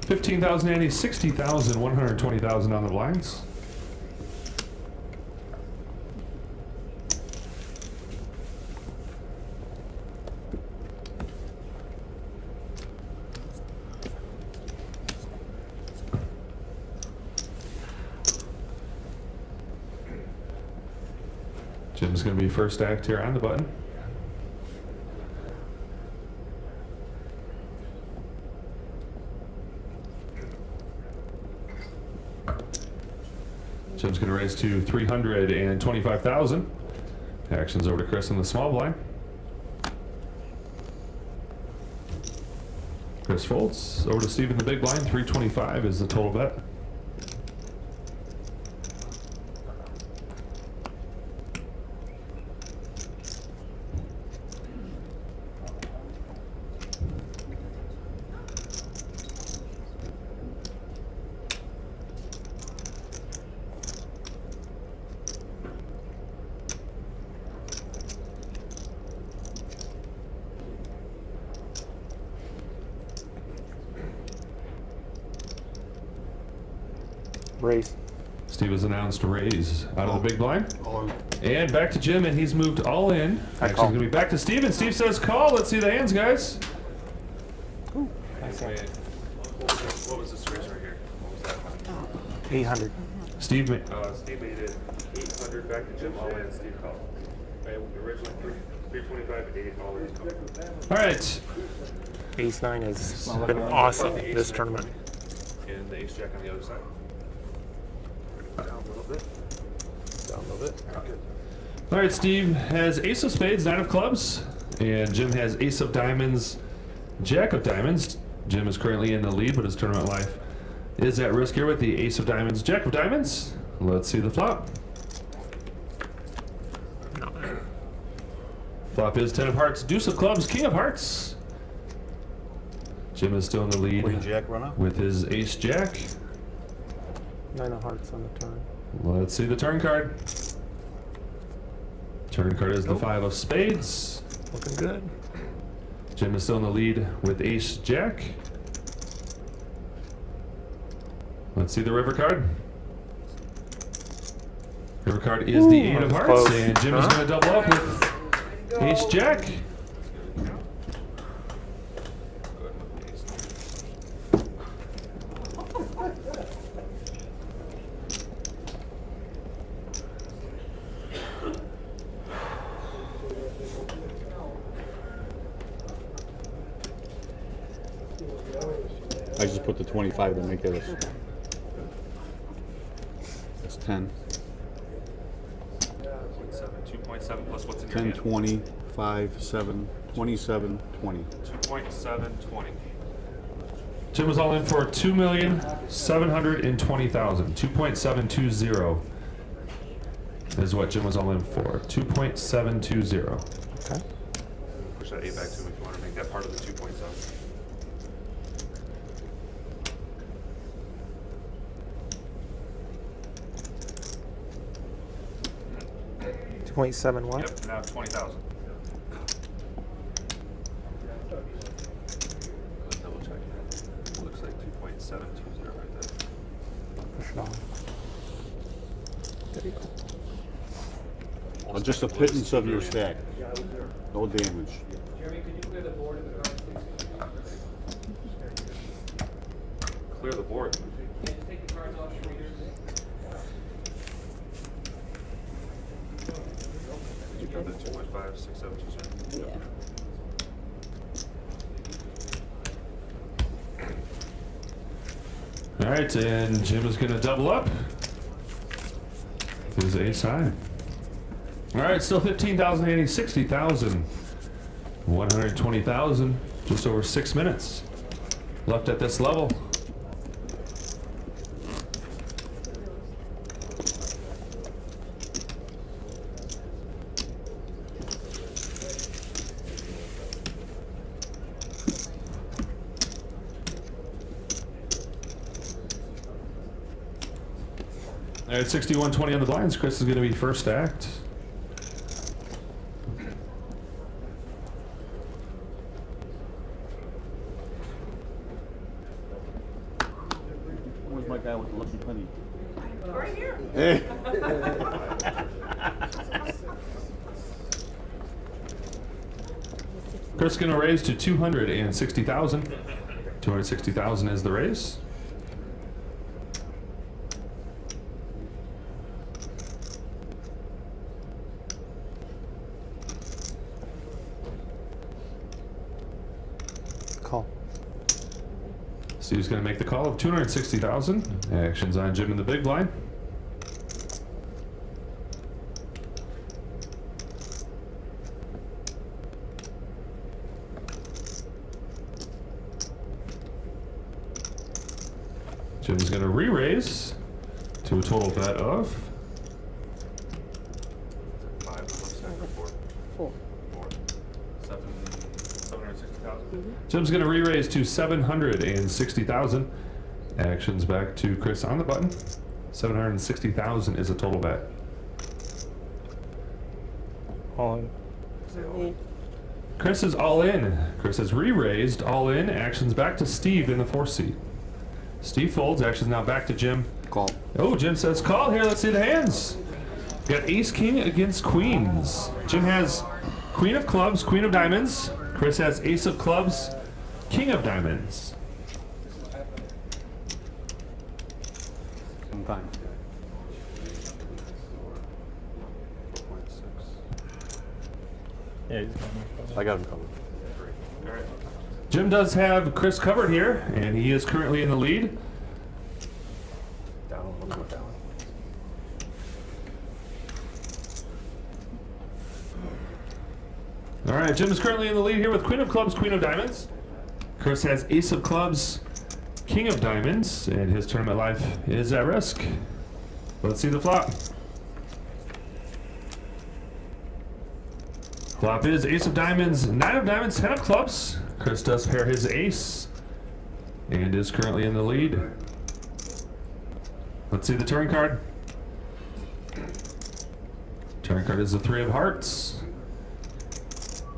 Speaker 1: $15,000, Andy, 60,000, 120,000 on the blinds. Jim's going to be first act here on the button. Jim's going to raise to 325,000. Actions over to Chris in the small blind. Chris folds. Over to Steve in the big blind. 325 is the total bet.
Speaker 5: Raise.
Speaker 1: Steve has announced raise out of the big blind.
Speaker 3: All in.
Speaker 1: And back to Jim, and he's moved all in.
Speaker 5: I
Speaker 1: Actually,
Speaker 5: call.
Speaker 1: going to be back to Steve, and Steve says call. Let's see the hands, guys.
Speaker 5: Nice hand.
Speaker 1: What was this raise right here? What was that?
Speaker 5: 800.
Speaker 1: Steve made it 800 back to Jim, all in. Steve called. Originally 325 to 8 all in. All right.
Speaker 5: Ace 9 has been awesome this tournament.
Speaker 1: And the ace jack on the other side. Down a little bit.
Speaker 2: Down a little bit.
Speaker 1: All right, Steve has ace of spades, 9 of clubs, and Jim has ace of diamonds, jack of diamonds. Jim is currently in the lead, but his tournament life is at risk here with the ace of diamonds, jack of diamonds. Let's see the flop. Flop is 10 of hearts, deuce of clubs, king of hearts. Jim is still in the lead
Speaker 3: Queen jack run up.
Speaker 1: with his ace jack.
Speaker 5: 9 of hearts on the turn.
Speaker 1: Let's see the turn card. Turn card is the 5 of spades.
Speaker 5: Looking good.
Speaker 1: Jim is still in the lead with ace jack. Let's see the river card. River card is the 8 of hearts,
Speaker 5: close.
Speaker 1: and Jim is going to double up with ace jack.
Speaker 3: I just put the 25 to make it a... It's 10.
Speaker 1: 2.7 plus what's in
Speaker 3: 10, 20, 5, 7, 27, 20.
Speaker 1: 2.720. Jim was all in for 2,720,000. 2.720 is what Jim was all in for. 2.720.
Speaker 5: Okay.
Speaker 1: Push that 8 back to him if you want to make that part of the 2.7.
Speaker 5: 2.7 what?
Speaker 1: Yep, now 20,000. Double check that. Looks like 2.720 right there.
Speaker 5: Push it on. There you go.
Speaker 3: Just a pittance of your stack. No damage.
Speaker 6: Jeremy, could you clear the board of the cards, please?
Speaker 1: Clear the board.
Speaker 6: Yeah, just take the cards off your readers.
Speaker 1: You got the 2.5, 6, 7, 2, 7.
Speaker 11: Yeah.
Speaker 1: All right, and Jim is going to double up. His ace high. All right, still 15,080, 60,000, 120,000. Just over 6 minutes left at this level. All right, 61-20 on the blinds. Chris is going to be first act.
Speaker 3: Where's my guy with the lucky penny?
Speaker 11: Right here.
Speaker 3: Hey!
Speaker 1: Chris is going to raise to 260,000. 260,000 is the raise.
Speaker 5: Call.
Speaker 1: Steve's going to make the call of 260,000. Actions on Jim in the big blind. Jim's going to re-raise to a total bet of 760,000. Jim's going to re-raise to 760,000. Actions back to Chris on the button. 760,000 is a total bet.
Speaker 5: All in.
Speaker 1: Chris is all in. Chris has re-raised all in. Actions back to Steve in the 4th seat. Steve folds. Action's now back to Jim.
Speaker 3: Call.
Speaker 1: Oh, Jim says call. Here, let's see the hands. Got ace king against queens. Jim has queen of clubs, queen of diamonds. Chris has ace of clubs, king of diamonds.
Speaker 3: Sometime.
Speaker 5: Yeah, he's going.
Speaker 3: I got him covered.
Speaker 1: Jim does have Chris covered here, and he is currently in the lead.
Speaker 5: Down, we'll go down.
Speaker 1: All right, Jim is currently in the lead here with queen of clubs, queen of diamonds. Chris has ace of clubs, king of diamonds, and his tournament life is at risk. Let's see the flop. Flop is ace of diamonds, nine of diamonds, 10 of clubs. Chris does pair his ace and is currently in the lead. Let's see the turn card. Turn card is the three of hearts.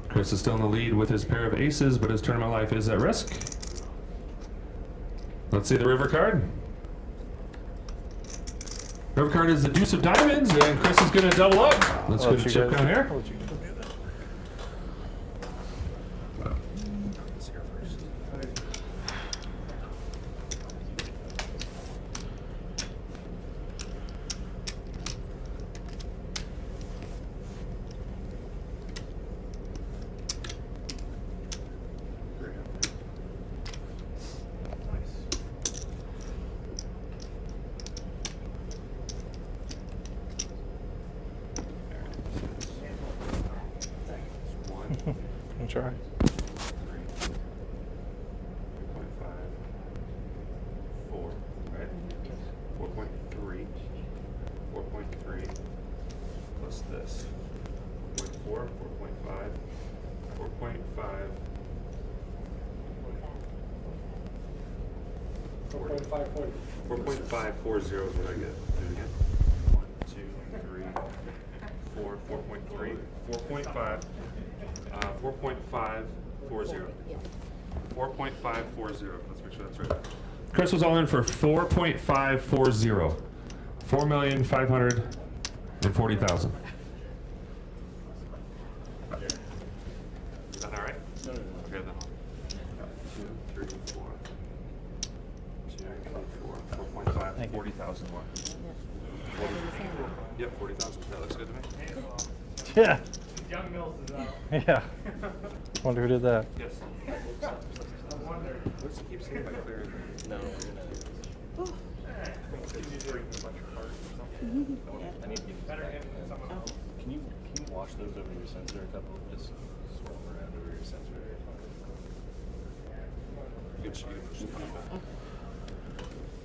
Speaker 1: Chris is still in the lead with his pair of aces, but his tournament life is at risk. Let's see the river card. River card is the deuce of diamonds, and Chris is going to double up. Let's go to chip down here.
Speaker 5: I'm trying.
Speaker 1: 4, right? 4.3. 4.3 plus this. 4.4, 4.5, 4.5.
Speaker 6: 4.540.
Speaker 1: 4.540 is what I get. Do it again. 1, 2, 3, 4, 4.3, 4.5, 4.540. 4.540. Let's make sure that's right. Chris was all in for 4.540. 4,540,000. Is that all right? No. Okay, then. 2, 3, 4. 2, 3, 4. 4.5, 40,000 more. Yep, 40,000. That looks good to me.
Speaker 5: Yeah.
Speaker 6: Young Mills is out.
Speaker 5: Yeah. Wonder who did that.
Speaker 1: Yes.
Speaker 6: I wonder.
Speaker 1: What's he keep saying about clearing? No, we're gonna.
Speaker 6: I need to get better at someone else.
Speaker 12: Can you wash those over your sensor a couple? Just swirl them around over your sensor.
Speaker 1: You can push the button back.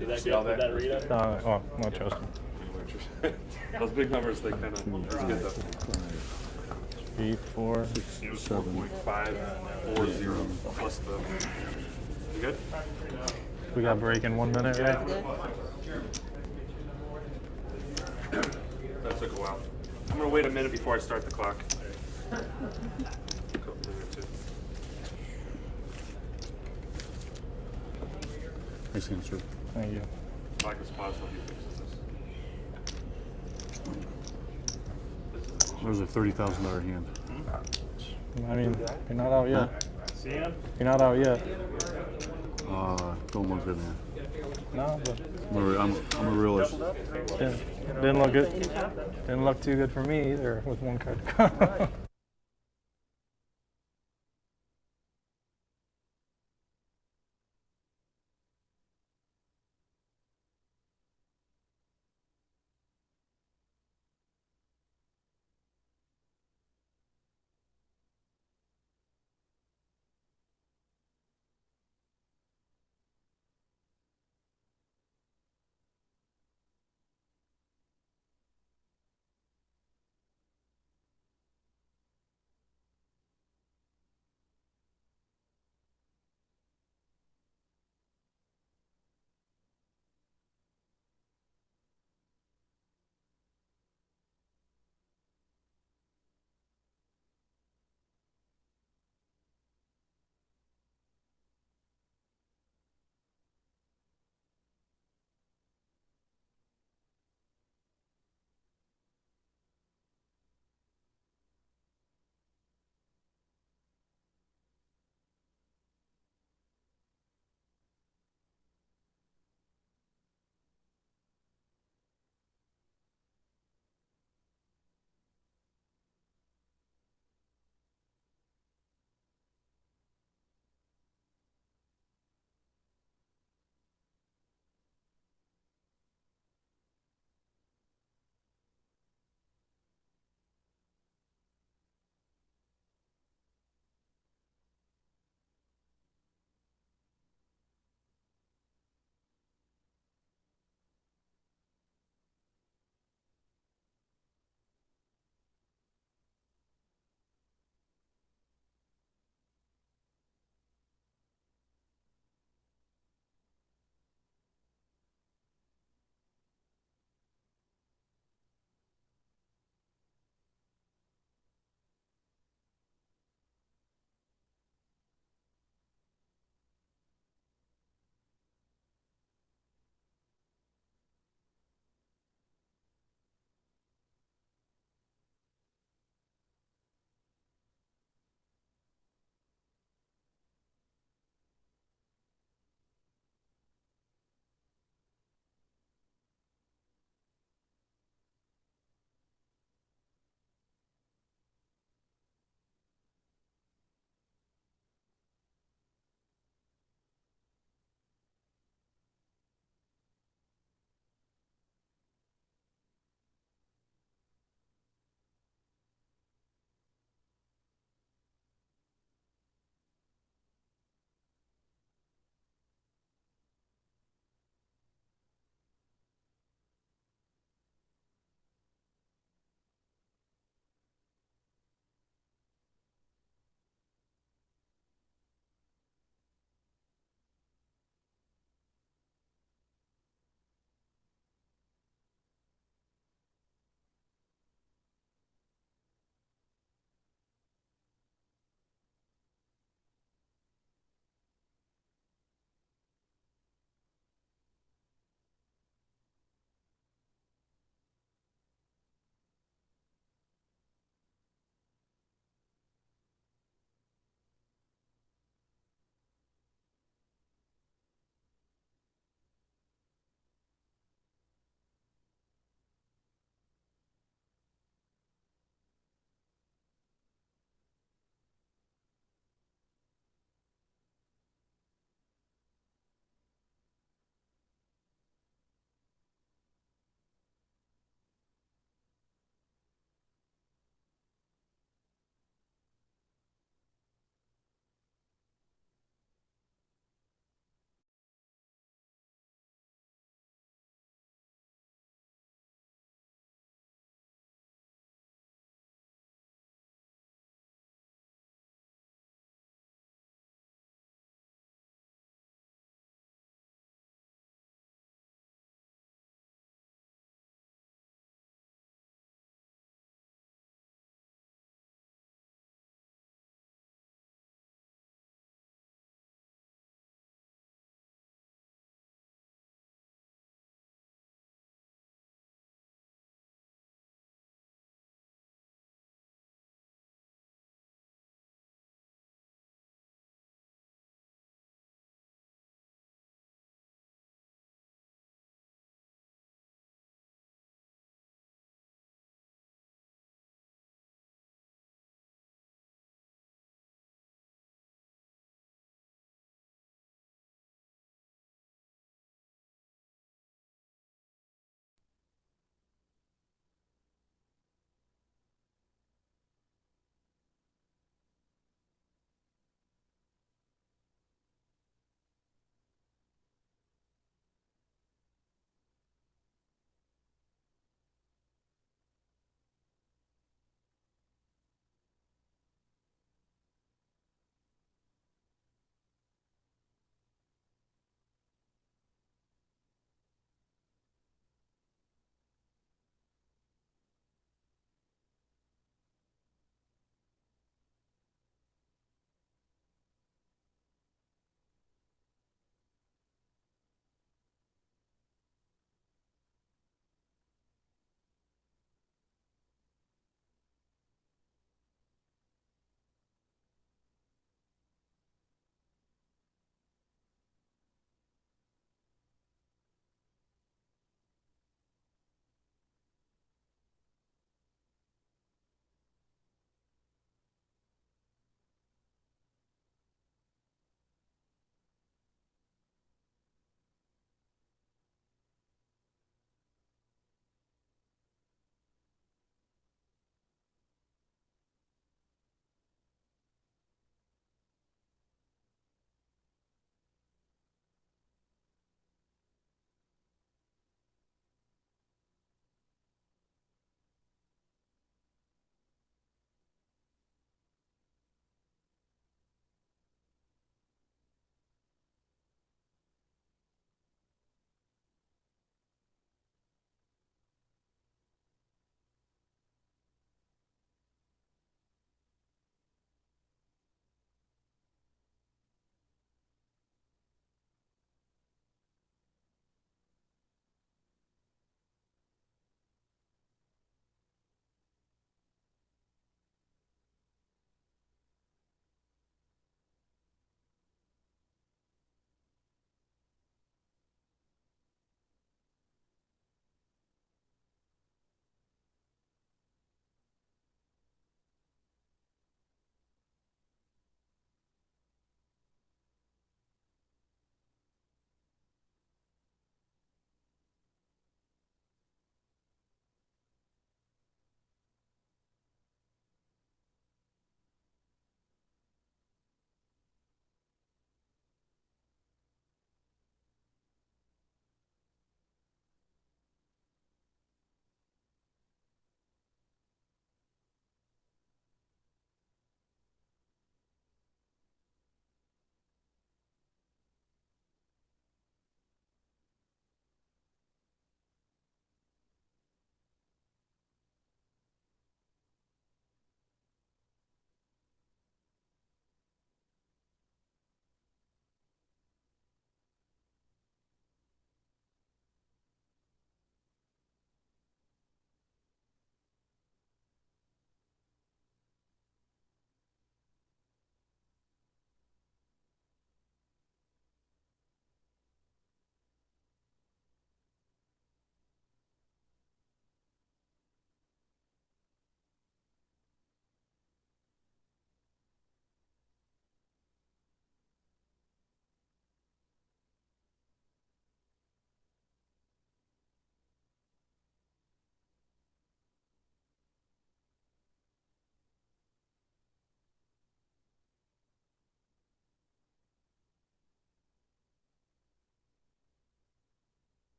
Speaker 12: Did that get that read up?
Speaker 5: Oh, no, Justin.
Speaker 1: Those big numbers, they kind of. That's good though.
Speaker 5: 3, 4,
Speaker 1: It was 4.540 plus the. You good?
Speaker 5: We got break in 1 minute, right?
Speaker 1: That took a while. I'm gonna wait a minute before I start the clock.
Speaker 3: Nice answer.
Speaker 5: Thank you.
Speaker 1: Clock is paused while he fixes this.
Speaker 3: There's a $30,000 hand.
Speaker 5: I mean, you're not out yet.
Speaker 6: See him?
Speaker 5: You're not out yet.
Speaker 3: Don't look good, man.
Speaker 5: No, but
Speaker 3: I'm a realist.
Speaker 5: didn't look good. Didn't look too good for me either with one card.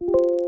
Speaker 13: you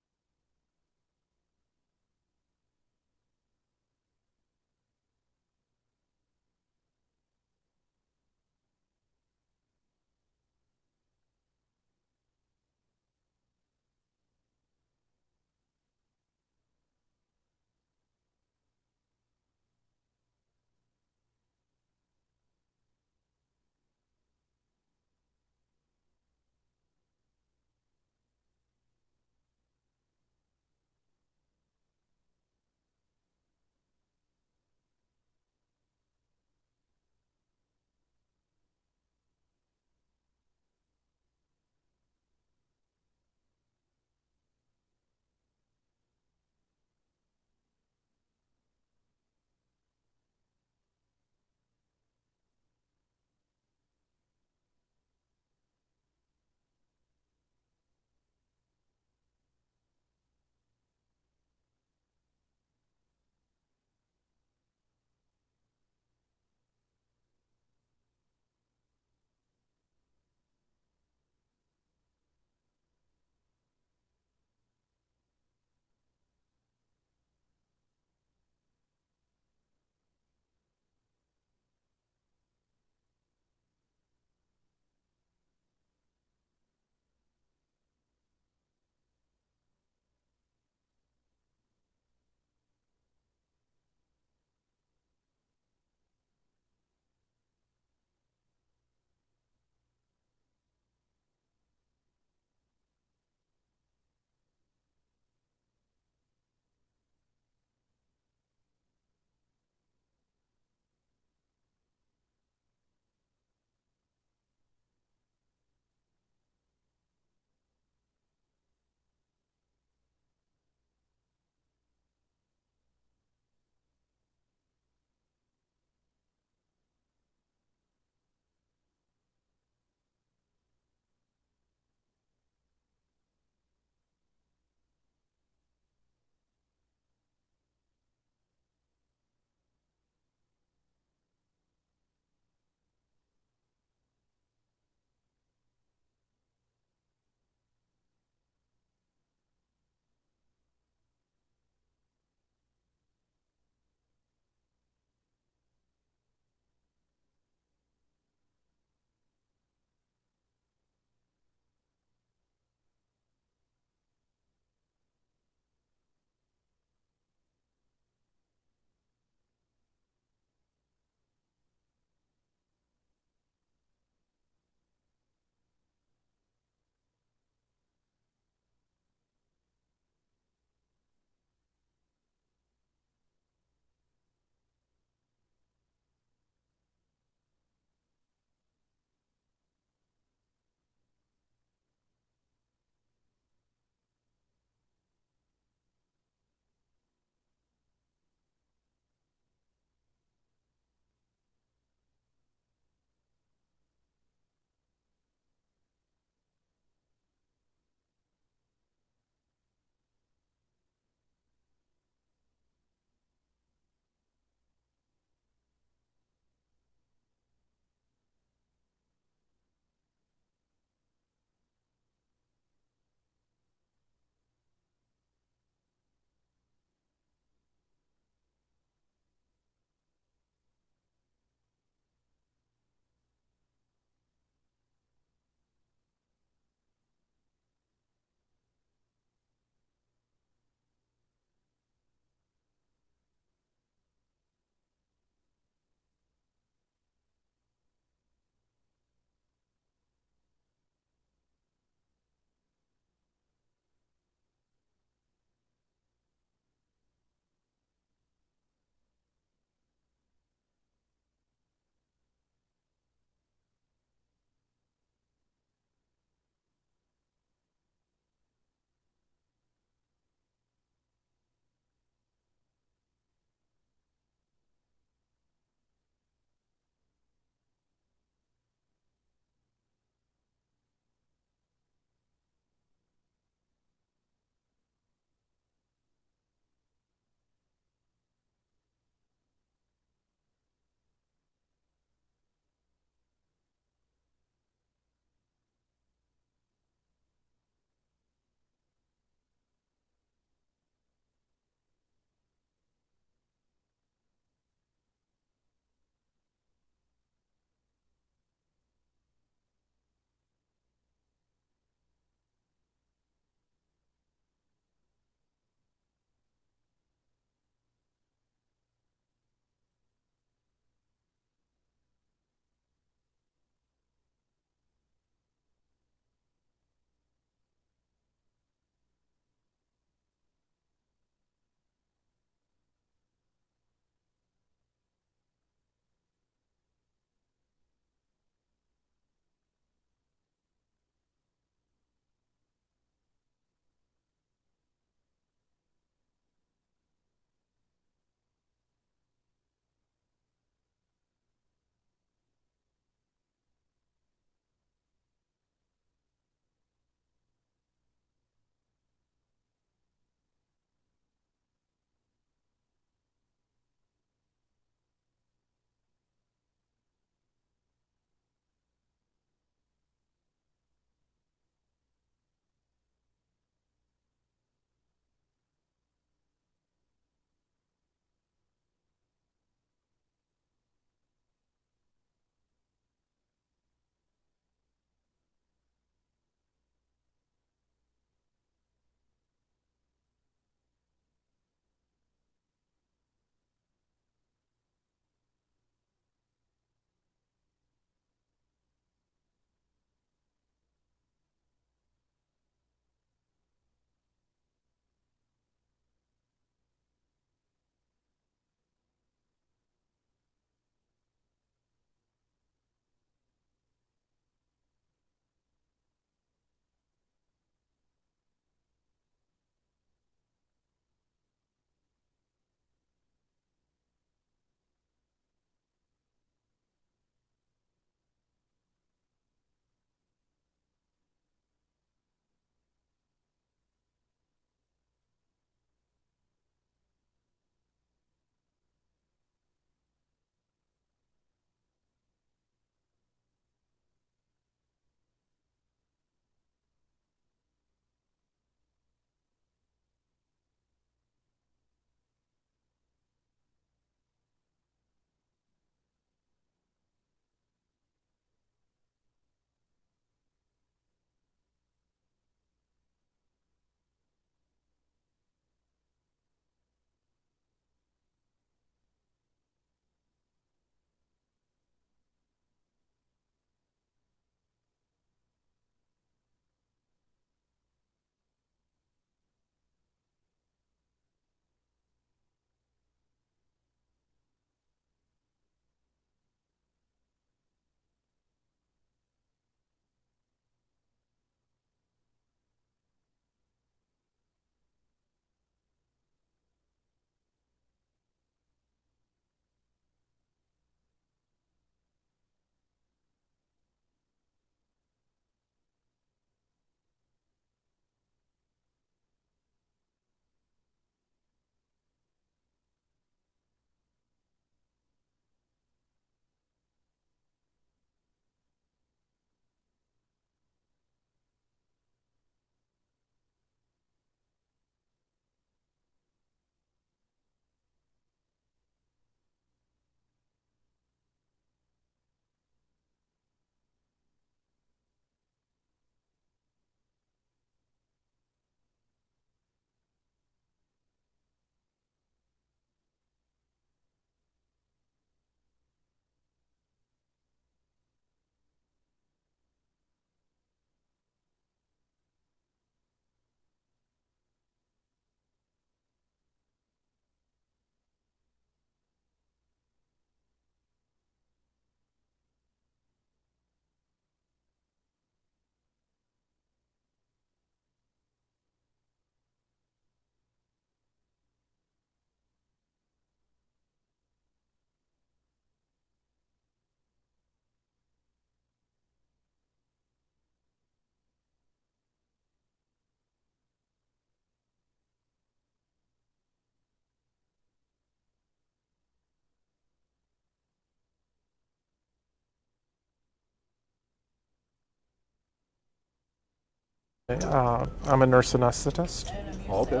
Speaker 5: I'm a nurse anesthetist.
Speaker 3: Oh, okay.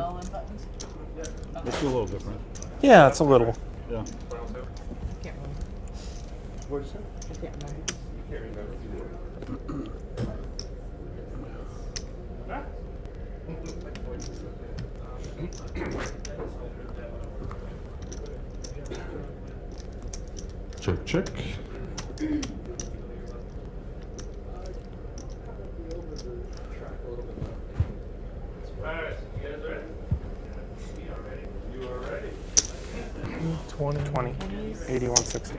Speaker 3: It's a little different.
Speaker 5: Yeah, it's a little.
Speaker 3: Yeah.
Speaker 10: What'd you say? You can't remember.
Speaker 1: Check, check.
Speaker 10: Alright, you guys ready? We are ready. You are ready.
Speaker 5: 20, 8160.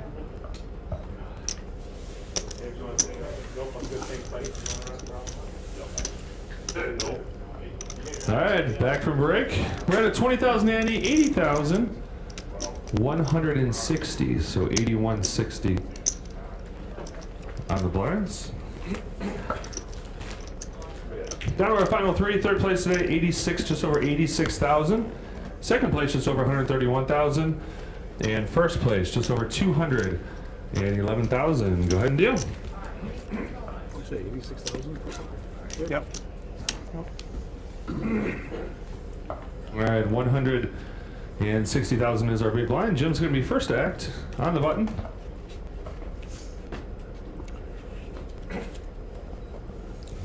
Speaker 1: All right, back from break. We're at a 20,000 ante, 80,000, 160, so 8160 on the blinds. Down to our final three. Third place today, 86, just over 86,000. Second place, just over 131,000. And first place, just over 211,000. Go ahead and deal.
Speaker 3: What'd you say, 86,000?
Speaker 5: Yep.
Speaker 1: All right, 160,000 is our big blind. Jim's going to be first to act on the button.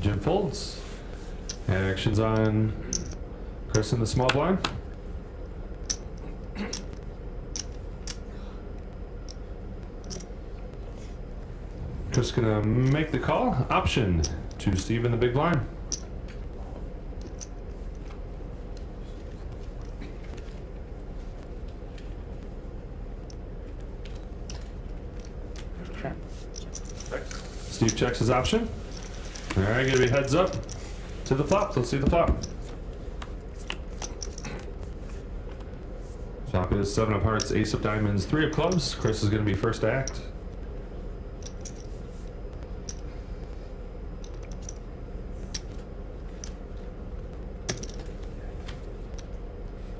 Speaker 1: Jim folds. Actions on Chris in the small blind. Chris gonna make the call. Option to Steve in the big blind.
Speaker 5: Check.
Speaker 1: Steve checks his option. All right, gonna be heads up to the flop. Let's see the flop. Flop is 7 of hearts, ace of diamonds, 3 of clubs. Chris is gonna be first to act.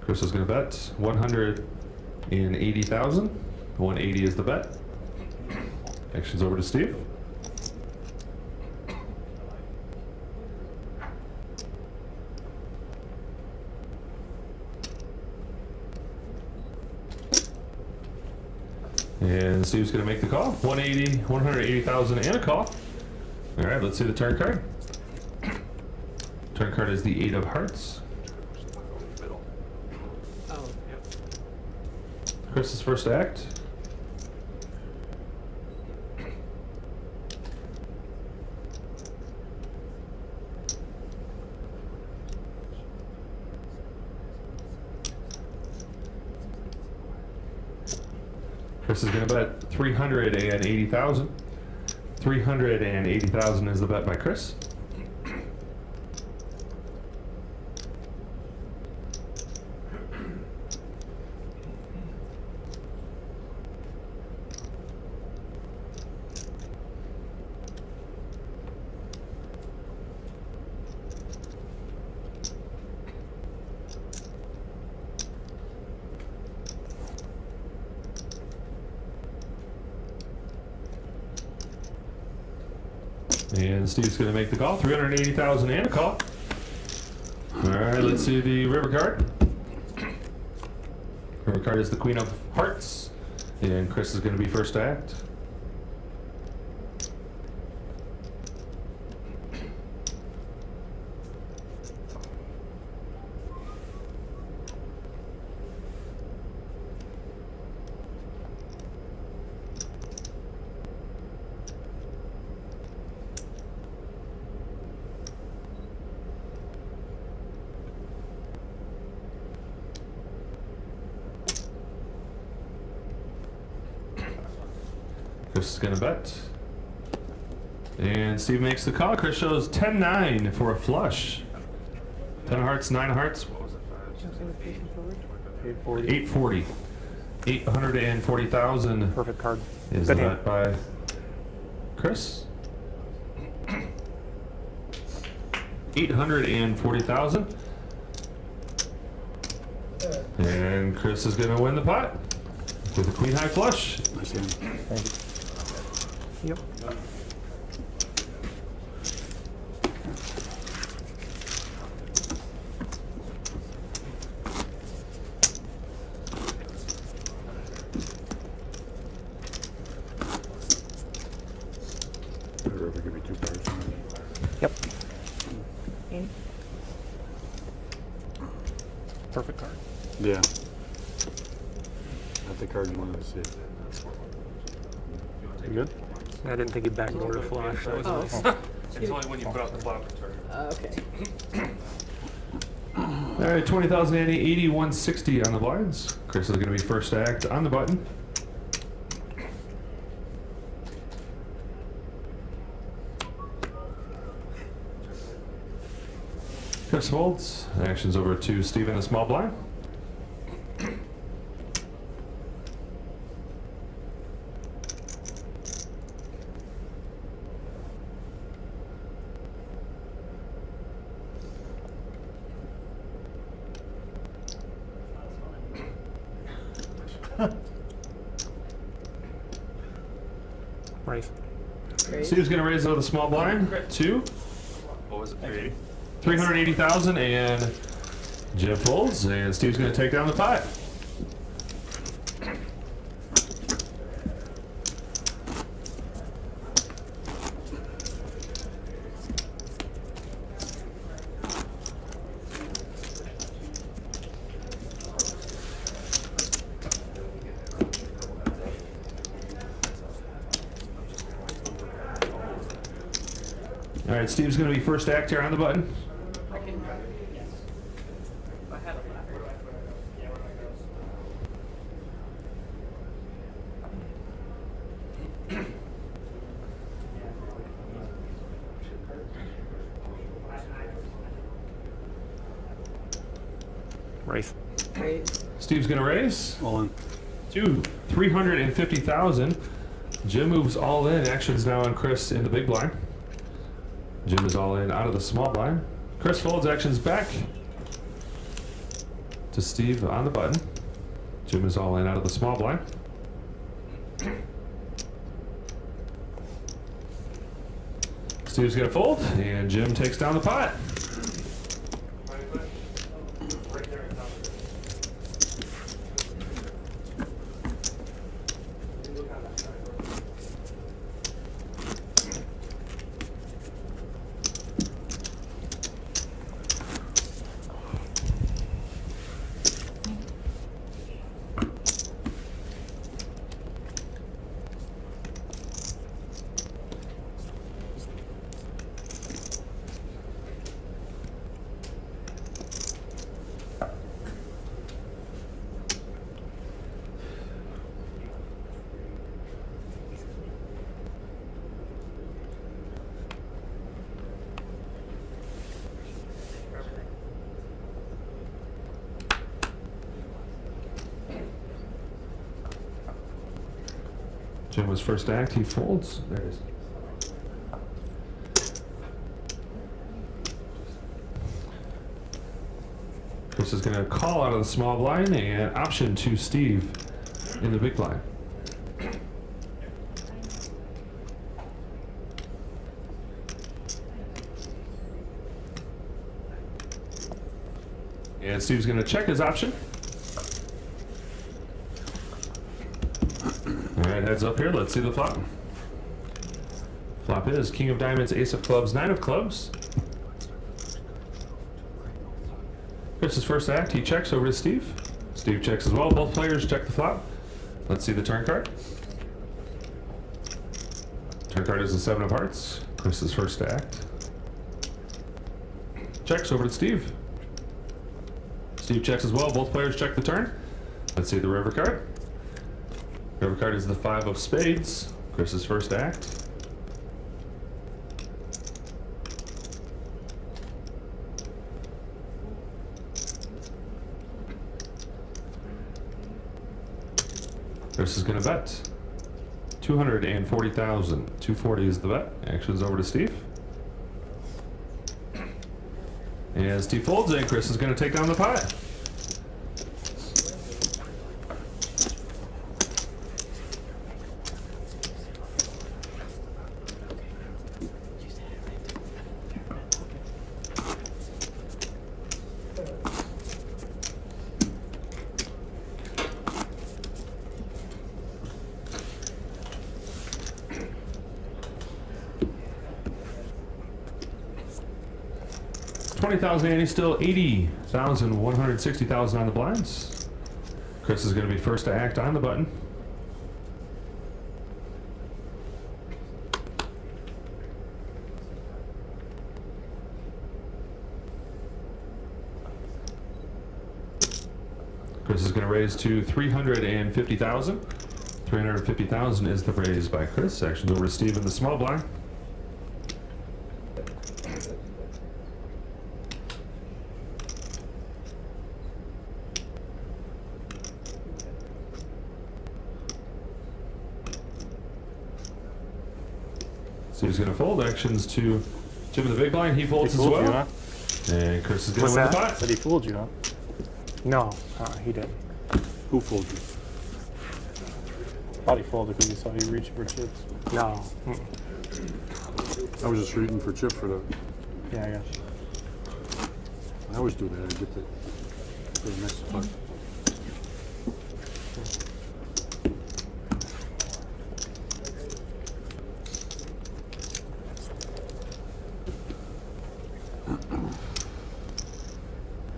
Speaker 1: Chris is gonna bet 180,000. 180 is the bet. Action's over to Steve. And Steve's going to make the call. 180,000 and a call. All right, let's see the turn card. Turn card is the 8 of hearts. Chris is first to act. Chris is going to bet 380,000. 380,000 is the bet by Chris. And Steve's going to make the call. 380,000 and a call. All right, let's see the river card. River card is the Queen of Hearts. And Chris is going to be first to act. Chris is going to bet. And Steve makes the call. Chris shows 10-9 for a flush. 10 of hearts, 9 of hearts. What was it? 840. 840,000.
Speaker 5: Perfect card.
Speaker 1: Is
Speaker 5: Good
Speaker 1: the
Speaker 5: hand.
Speaker 1: bet by Chris. 840,000. And Chris is going to win the pot with a queen high flush.
Speaker 3: Nice hand.
Speaker 5: Thank you. Yep. Perfect card.
Speaker 3: Yeah. Not the card you wanted to see.
Speaker 5: You good? I didn't think he'd backdoor to flush. That was nice.
Speaker 1: It's only when you put out the flop return.
Speaker 11: Okay.
Speaker 1: All right, 20,000 Andy, 8160 on the blinds. Chris is going to be first act on the button. Chris folds. Action's over to Steve in the small blind.
Speaker 5: Raise.
Speaker 1: Steve's going to raise out of the small blind to
Speaker 12: What was it? 380?
Speaker 1: 380,000, and Jim folds, and Steve's going to take down the pot. All right, Steve's going to be first act here on the button.
Speaker 5: Raise.
Speaker 1: Steve's going to raise
Speaker 3: All in.
Speaker 1: to 350,000. Jim moves all in. Action's now on Chris in the big blind. Jim is all in out of the small blind. Chris folds. Action's back to Steve on the button. Jim is all in out of the small blind. Steve's going to fold, and Jim takes down the pot. Jim was first act, he folds. There it is. Chris is going to call out of the small blind and option to Steve in the big blind. And Steve's going to check his option. Alright, heads up here. Let's see the flop. Flop is King of Diamonds, Ace of Clubs, Nine of Clubs. Chris's first act. He checks over to Steve. Steve checks as well. Both players check the flop. Let's see the turn card. Turn card is the Seven of Hearts. Chris's first act. Checks over to Steve. Steve checks as well. Both players check the turn. Let's see the river card. River card is the Five of Spades. Chris's first act. Chris is going to bet 240,000. 240 is the bet. Action's over to Steve. And Steve folds, and Chris is going to take down the pot. 20,000 Annie, still 80,000, 160,000 on the blinds. Chris is going to be first to act on the button. Chris is going to raise to 350,000. 350,000 is the raise by Chris. Actions over to Steve in the small blind. Steve's going to fold. Actions to Jim in the big blind. He folds as
Speaker 5: fooled
Speaker 1: well.
Speaker 5: you, huh?
Speaker 1: And Chris is going
Speaker 5: What's
Speaker 1: to win the
Speaker 5: that?
Speaker 1: pot.
Speaker 5: Said he fooled you, huh? No, he didn't.
Speaker 3: Who fooled you?
Speaker 5: Thought he folded because he saw you reaching for chips. No.
Speaker 3: I was just reading for chip for the.
Speaker 5: Yeah, I got you.
Speaker 3: I always do that. I get the next spot.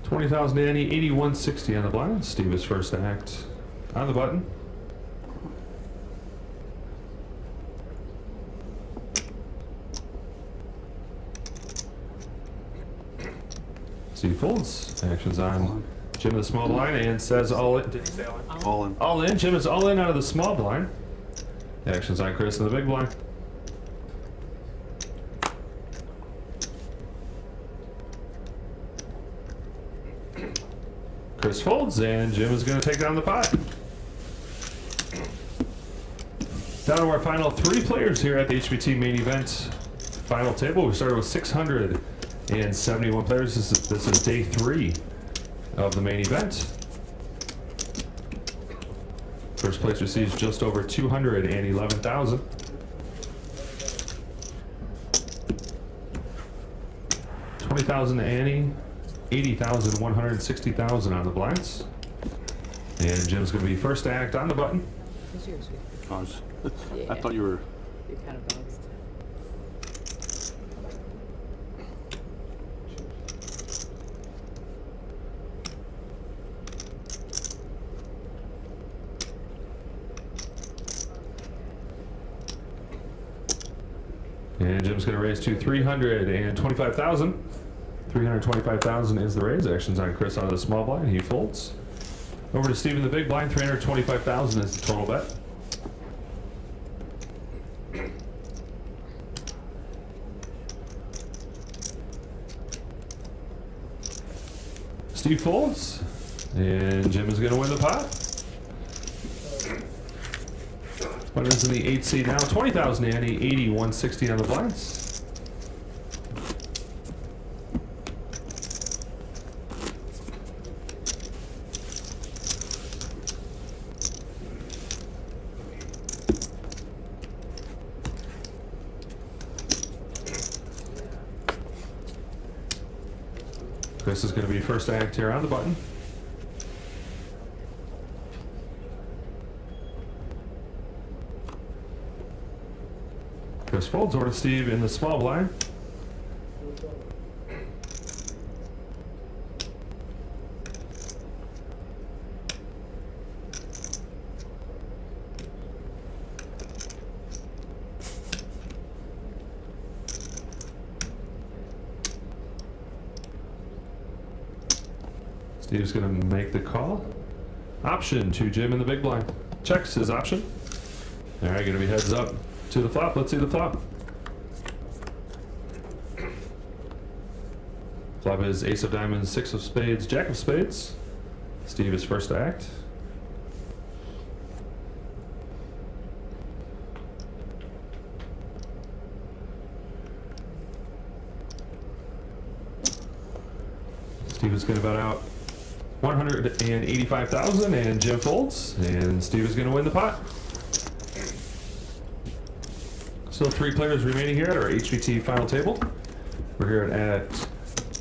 Speaker 1: $20,000 Annie, 8160 on the blind. Steve is first to act on the button. Steve folds. Actions on Jim in the small blind and says all in. Did he say all in?
Speaker 3: All in.
Speaker 1: All in. Jim is all in out of the small blind. Actions on Chris in the big blind. Chris folds, and Jim is going to take down the pot. Down to our final 3 players here at the HBT main event final table. We started with 671 players. This is day 3 of the main event. First place receives just over 211,000. $20,000 to Annie. 80,000, 160,000 on the blinds. And Jim's going to be first to act on the button.
Speaker 3: I thought you were.
Speaker 4: You're kind of bounced.
Speaker 1: And Jim's going to raise to 325,000. 325,000 is the raise. Actions on Chris out of the small blind. He folds. Over to Steve in the big blind. 325,000 is the total bet. Steve folds, and Jim is going to win the pot. Winners in the 8 seed now. 20,000 Annie, 80, 160 on the blinds. Chris is going to be first to act here on the button. Chris folds over to Steve in the small blind. Steve's going to make the call. Option to Jim in the big blind. Checks his option. All right, going to be heads up to the flop. Let's see the flop. Flop is ace of diamonds, 6 of spades, jack of spades. Steve is first to act. Steve is going to bet out 185,000, and Jim folds, and Steve is going to win the pot. Still 3 players remaining here at our HBT final table. We're here at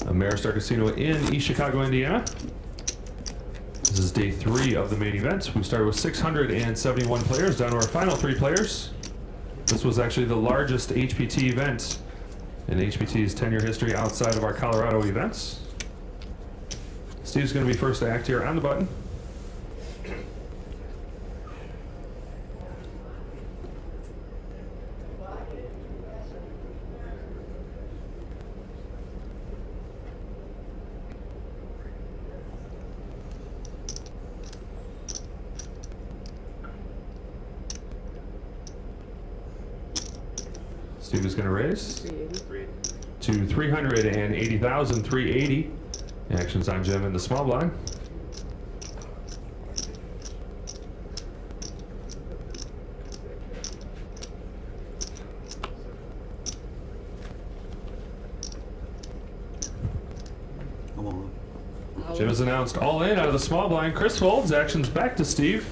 Speaker 1: Ameristar Casino in East Chicago, Indiana. This is day 3 of the main event. We started with 671 players, down to our final 3 players. This was actually the largest HBT event in HPT's 10-year history outside of our Colorado events. Steve's going to be first to act here on the button. Steve is going to raise to 380,380. Actions on Jim in the small blind.
Speaker 3: Come on.
Speaker 1: Jim is announced all in out of the small blind. Chris folds. Actions back to Steve.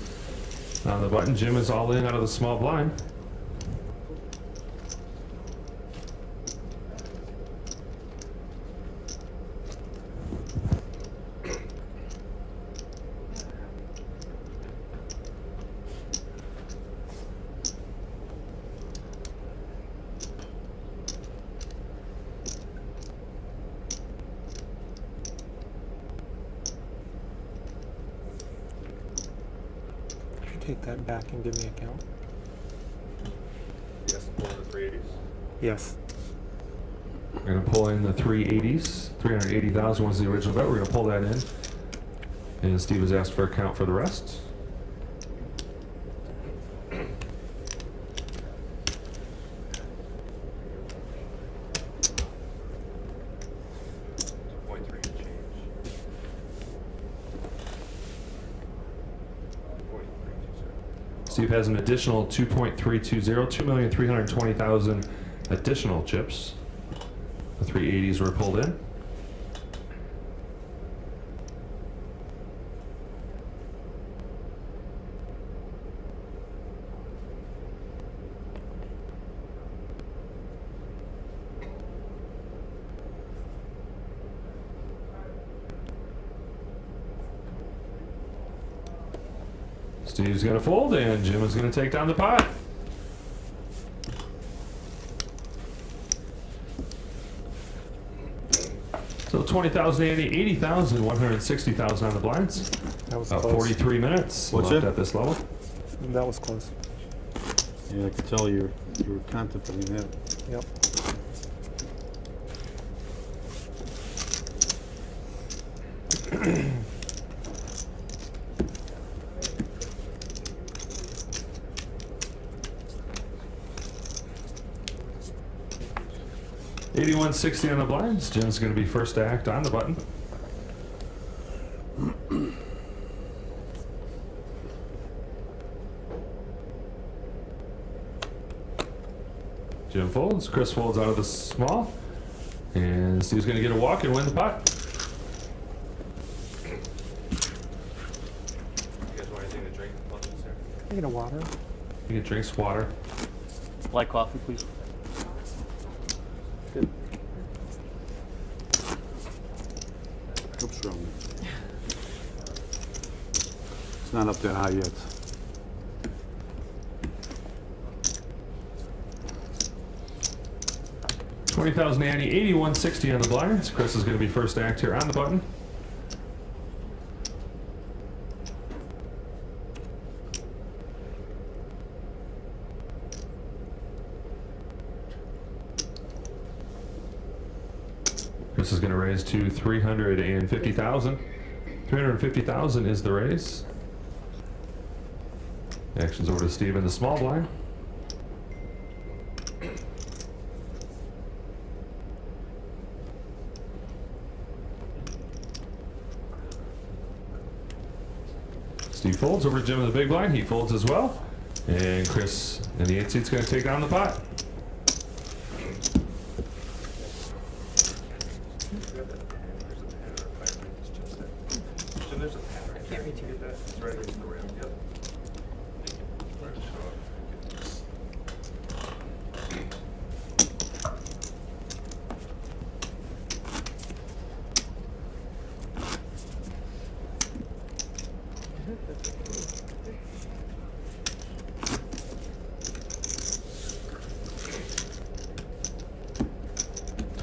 Speaker 1: On the button, Jim is all in out of the small blind.
Speaker 5: Take that back and give me a count.
Speaker 12: Yes, pull the 380s.
Speaker 5: Yes.
Speaker 1: We're going to pull in the 380s. 380,000 was the original bet. We're going to pull that in. And Steve has asked for a count for the rest. Steve has an additional 2.320, 2,320,000 additional chips. The 380s were pulled in. Steve's going to fold, and Jim is going to take down the pot. So 20,080, 80,000, 160,000 on the blinds.
Speaker 5: That was
Speaker 1: About
Speaker 5: close.
Speaker 1: 43 minutes
Speaker 3: What's
Speaker 1: left
Speaker 3: it?
Speaker 1: at this level.
Speaker 5: That was close.
Speaker 3: Yeah, I could tell you were contemplating that.
Speaker 5: Yep.
Speaker 1: $81.60 on the blinds. Jim's going to be first to act on the button. Jim folds. Chris folds out of the small. And Steve's going to get a walk and win the pot.
Speaker 12: You guys want anything to drink? Lunches here?
Speaker 5: Can I get a water?
Speaker 1: You can drink water.
Speaker 3: Light coffee, please.
Speaker 5: Good.
Speaker 3: Hope strong. It's not up that high yet.
Speaker 1: $20,080, 81.60 on the blinds. Chris is going to be first to act here on the button. Chris is going to raise to 350,000. 350,000 is the raise. Actions over to Steve in the small blind. Steve folds over to Jim in the big blind. He folds as well. And Chris in the 8 seat's going to take down the pot.
Speaker 12: There's a pen right there. Get that? It's right next to the rim. Yep. Right to show up.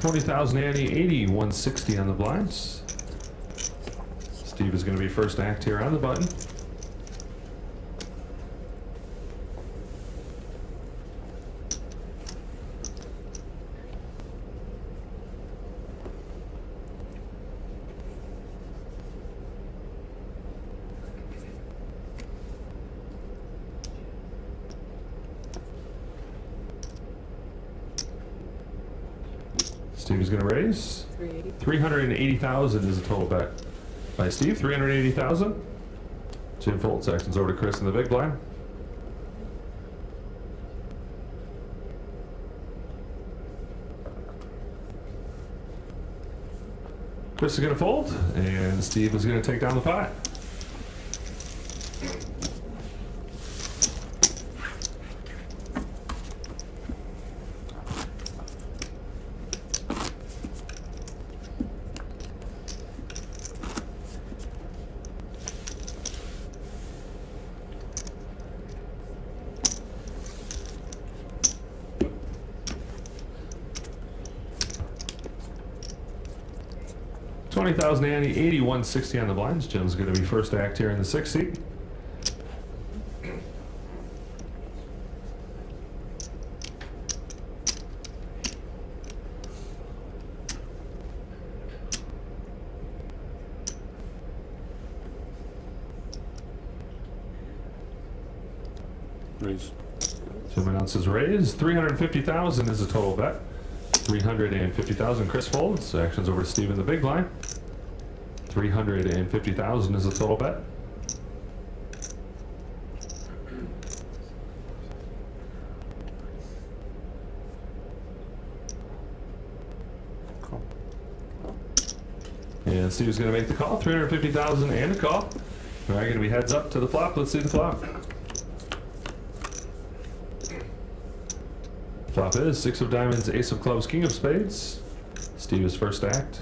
Speaker 1: 20,000 Annie, 80, 160 on the blinds. Steve is going to be first act here on the button. Steve is going to raise. 380,000 is the total bet by Steve. 380,000. Jim folds. Actions over to Chris in the big blind. Chris is going to fold, and Steve is going to take down the pot. $20,000 Annie, 80, 160 on the blinds. Jim's going to be first act here in the 6th seat.
Speaker 3: Raise.
Speaker 1: Jim announces raise. 350,000 is the total bet. 350,000. Chris folds. Actions over to Steve in the big blind. 350,000 is the total bet.
Speaker 3: Call.
Speaker 1: And Steve's going to make the call. 350,000 and a call. All right, going to be heads up to the flop. Let's see the flop. Flop is 6 of diamonds, ace of clubs, king of spades. Steve is first act.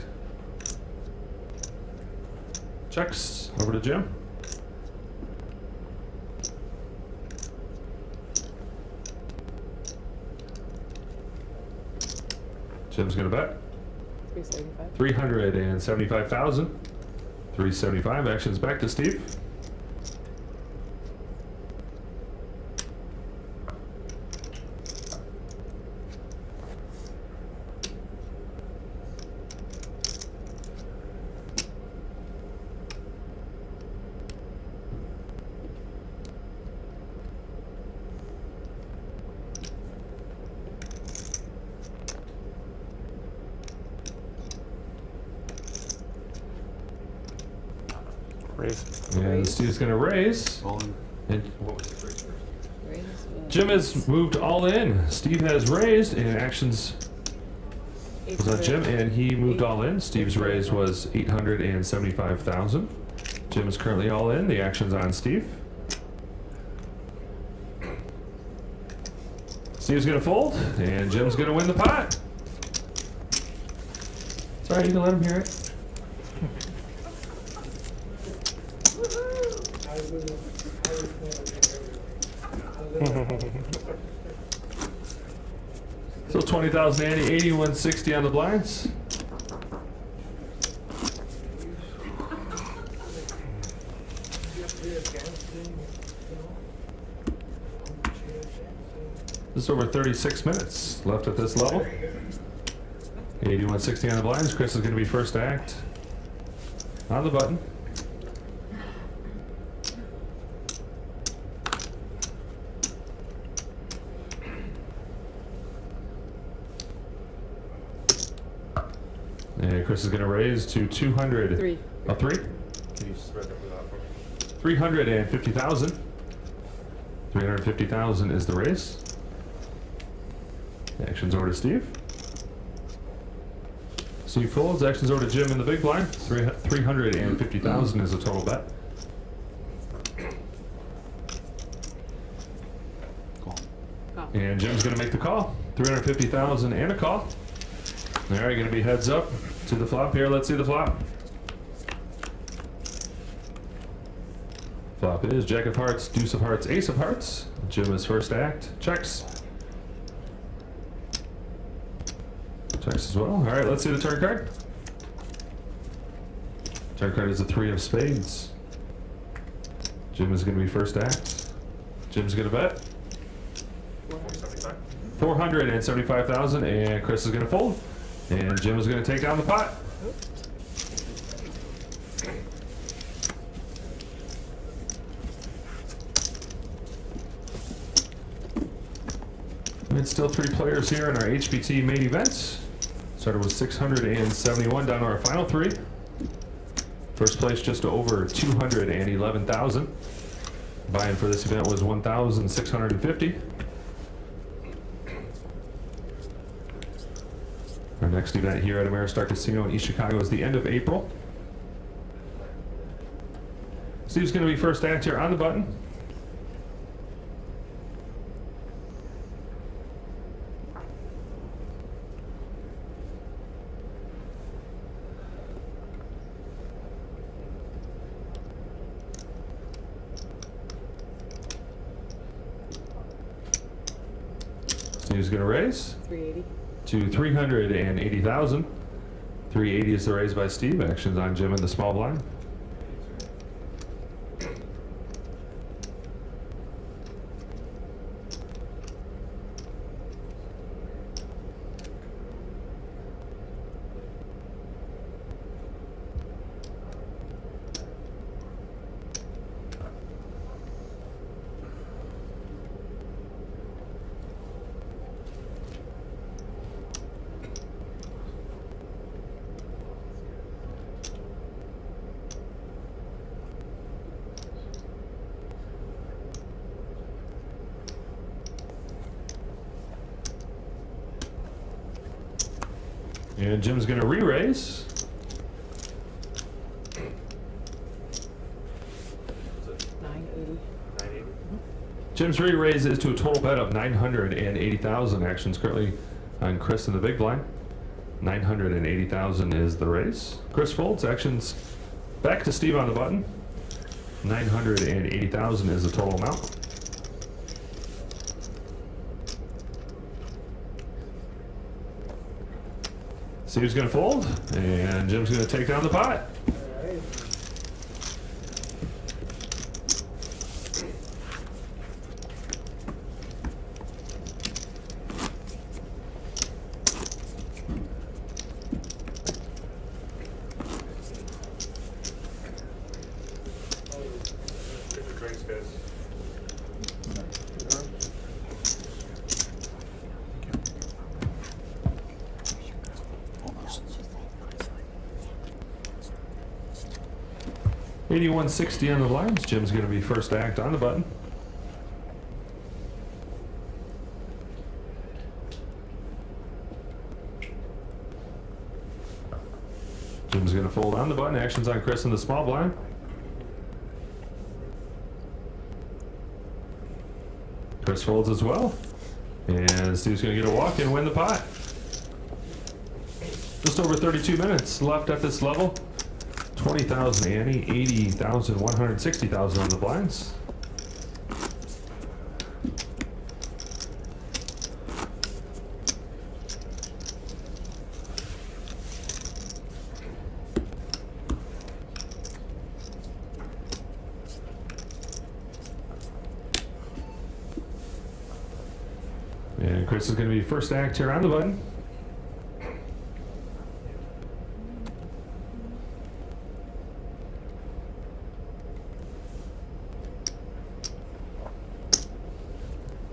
Speaker 1: Checks over to Jim. Jim's gonna bet.
Speaker 11: 375.
Speaker 1: 375,000. 375. Actions back to Steve.
Speaker 5: Raise.
Speaker 1: And Steve's gonna raise.
Speaker 3: All in.
Speaker 1: And Jim has moved all in. Steve has raised, and actions was on Jim, and he moved all in. Steve's raise was 875,000. Jim is currently all in. The action's on Steve. Steve's gonna fold, and Jim's gonna win the pot. Sorry, you can let him hear it. So 20,000 Andy, 80, 160 on the blinds. Just over 36 minutes left at this level. 80, 160 on the blinds. Chris is going to be first act on the button. And Chris is going to raise to 200.
Speaker 11: Three.
Speaker 1: A 3?
Speaker 12: Can you spread that out for me?
Speaker 1: 350,000. 350,000 is the raise. Actions over to Steve. Steve folds. Actions over to Jim in the big blind. 350,000 is the total bet.
Speaker 3: Call.
Speaker 1: And Jim's going to make the call. 350,000 and a call. All right, going to be heads up to the flop here. Let's see the flop. Flop is Jack of Hearts, Deuce of Hearts, Ace of Hearts. Jim is first act. Checks. Checks as well. All right, let's see the turn card. Turn card is a 3 of spades. Jim is going to be first act. Jim's going to bet 475,000, and Chris is going to fold, and Jim is going to take down the pot. It's still 3 players here in our HPT main event. Started with 671, down to our final 3. First place just over 211,000. Buy-in for this event was 1,650. Our next event here at Ameristar Casino in East Chicago is the end of April. Steve's going to be first act here on the button. Steve's going to raise
Speaker 11: 380.
Speaker 1: to 380,000. 380 is the raise by Steve. Actions on Jim in the small blind. And Jim's going to re-raise. Jim's re-raise is to a total bet of 980,000. Actions currently on Chris in the big blind. 980,000 is the raise. Chris folds. Actions back to Steve on the button. 980,000 is the total amount. Steve's going to fold, and Jim's going to take down the pot. $81.60 on the blinds. Jim's going to be first act on the button. Jim's going to fold on the button. Actions on Chris in the small blind. Chris folds as well. And Steve's going to get a walk and win the pot. Just over 32 minutes left at this level. 20,000 Annie, 80,000, 160,000 on the blinds. And Chris is going to be first act here on the button.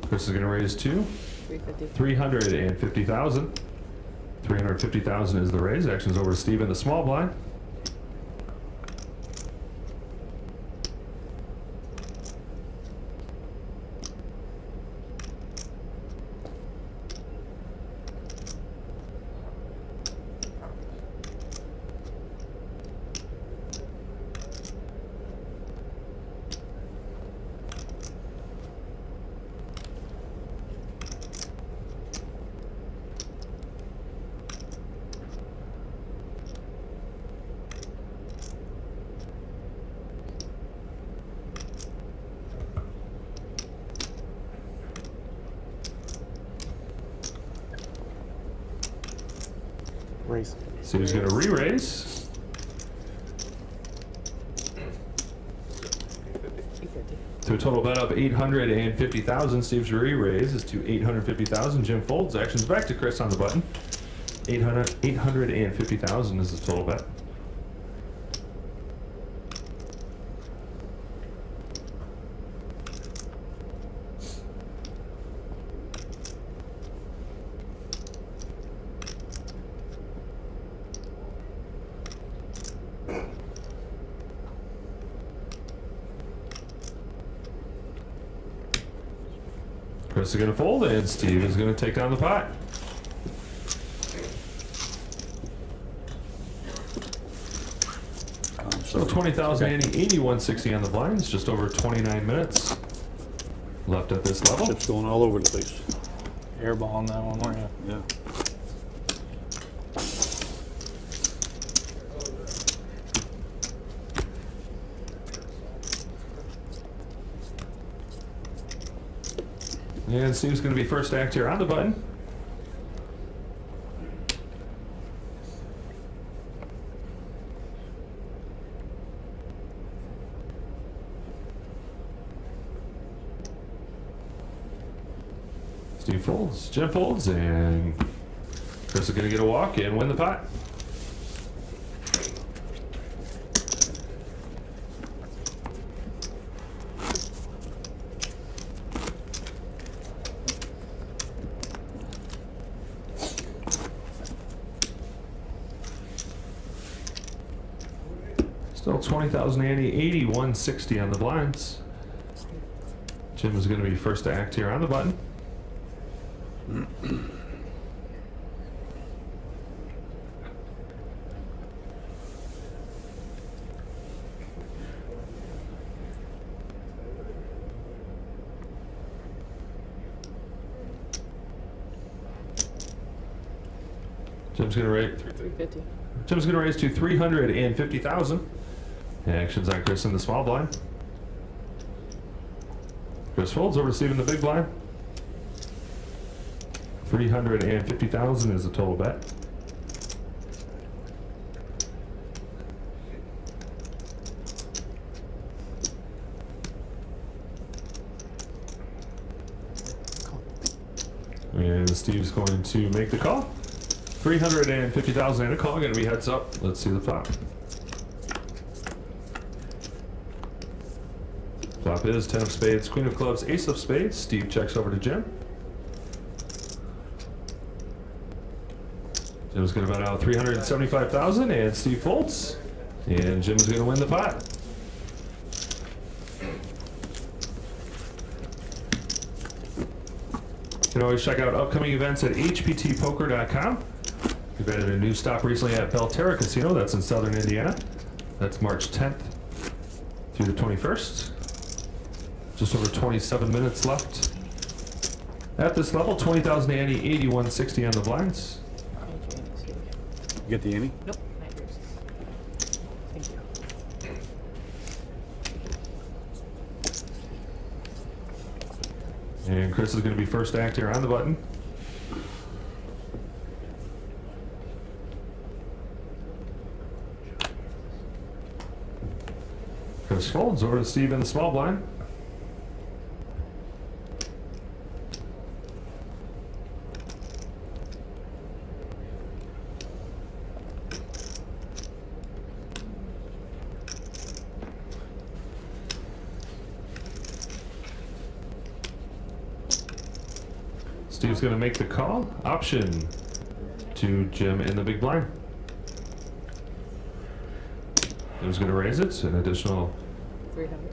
Speaker 1: Chris is going to raise to 350,000. 350,000 is the raise. Actions over to Steve in the small blind.
Speaker 5: Raise.
Speaker 1: Steve's going to re-raise. To a total bet of 850,000. Steve's re-raise is to 850,000. Jim folds. Actions back to Chris on the button. 850,000 is the total bet. Chris is going to fold, and Steve is going to take down the pot. So 20,000, Andy, 8160 on the blinds, just over 29 minutes left at this level.
Speaker 3: Chips going all over the place.
Speaker 2: Airball on that one, weren't you?
Speaker 3: Yeah.
Speaker 1: And Steve's going to be first to act here on the button. Steve folds, Jim folds, and Chris is going to get a walk and win the pot. Still 20,000, Andy, 8160 on the blinds. Jim is going to be first to act here on the button. Jim's going to raise
Speaker 11: 350.
Speaker 1: Jim's going to raise to 350,000. Actions on Chris in the small blind. Chris folds over to Steve in the big blind. 350,000 is the total bet. And Steve's going to make the call. 350,000 and a call. Going to be heads up. Let's see the flop. Flop is 10 of spades, queen of clubs, ace of spades. Steve checks over to Jim. Jim's going to bet out 375,000 and Steve folds. And Jim's going to win the pot. You can always check out upcoming events at hptpoker.com. We've added a new stop recently at Belterra Casino. That's in southern Indiana. That's March 10th through the 21st. Just over 27 minutes left. At this level, 20,000 ante, 8160 on the blinds.
Speaker 3: You get the ante?
Speaker 11: Nope, not yours. Thank you.
Speaker 1: And Chris is going to be first to act here on the button. Chris folds over to Steve in the small blind. Steve's going to make the call. Option to Jim in the big blind. Jim's going to raise it. An additional
Speaker 11: 300.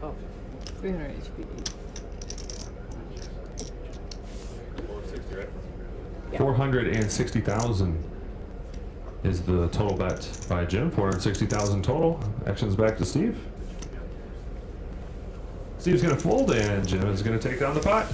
Speaker 11: Oh, 300 HP.
Speaker 1: 460,000 is the total bet by Jim. 460,000 total. Actions back to Steve. Steve's going to fold and Jim is going to take down the pot.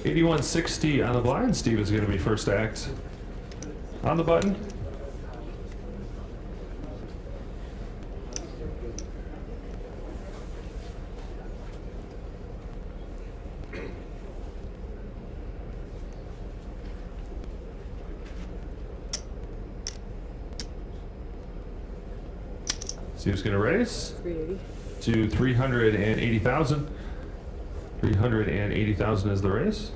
Speaker 1: 8160 on the blind. Steve is going to be first act on the button. Steve's going to raise
Speaker 11: 380.
Speaker 1: to 380,000. 380,000 is the raise.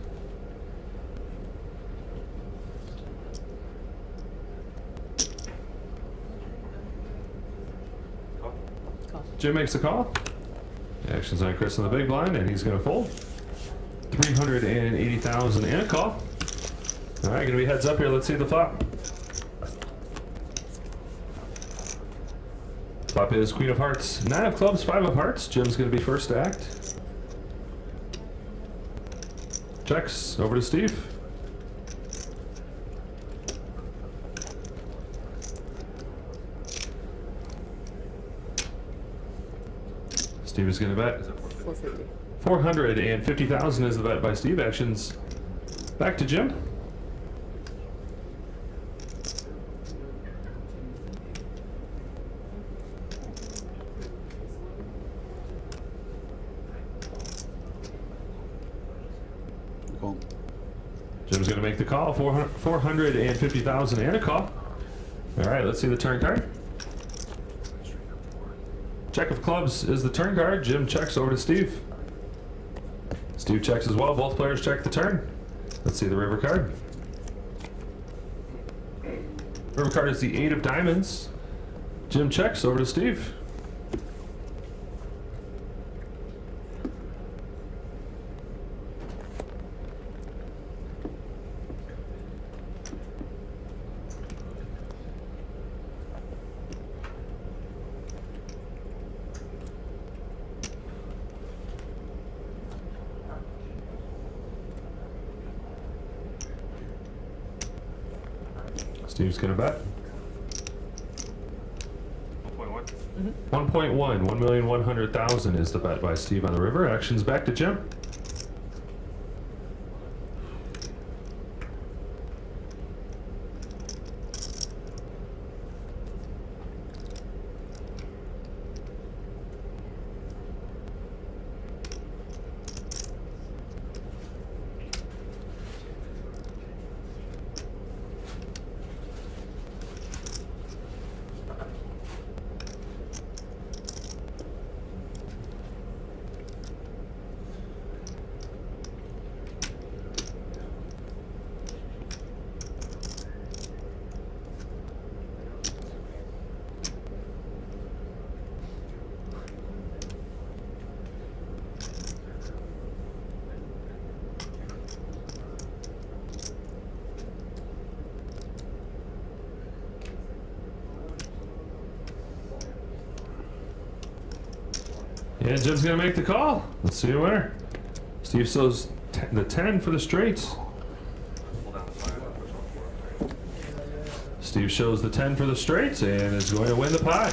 Speaker 1: Jim makes the call. Action's on Chris on the big blind, and he's going to fold. 380,000 and a call. All right, going to be heads up here. Let's see the flop. Flop is Queen of Hearts, 9 of Clubs, 5 of Hearts. Jim's going to be first to act. Checks over to Steve. Steve is going to bet.
Speaker 11: 450.
Speaker 1: 450,000 is the bet by Steve. Actions back to Jim.
Speaker 3: Call.
Speaker 1: Jim's going to make the call. 450,000 and a call. All right, let's see the turn card. Check of clubs is the turn card. Jim checks over to Steve. Steve checks as well. Both players check the turn. Let's see the river card. River card is the 8 of diamonds. Jim checks over to Steve. Steve's gonna bet. 1.1. 1,100,000 is the bet by Steve on the river. Actions back to Jim. And Jim's gonna make the call. Let's see a winner. Steve shows the 10 for the straight. Steve shows the 10 for the straight and is going to win the pot.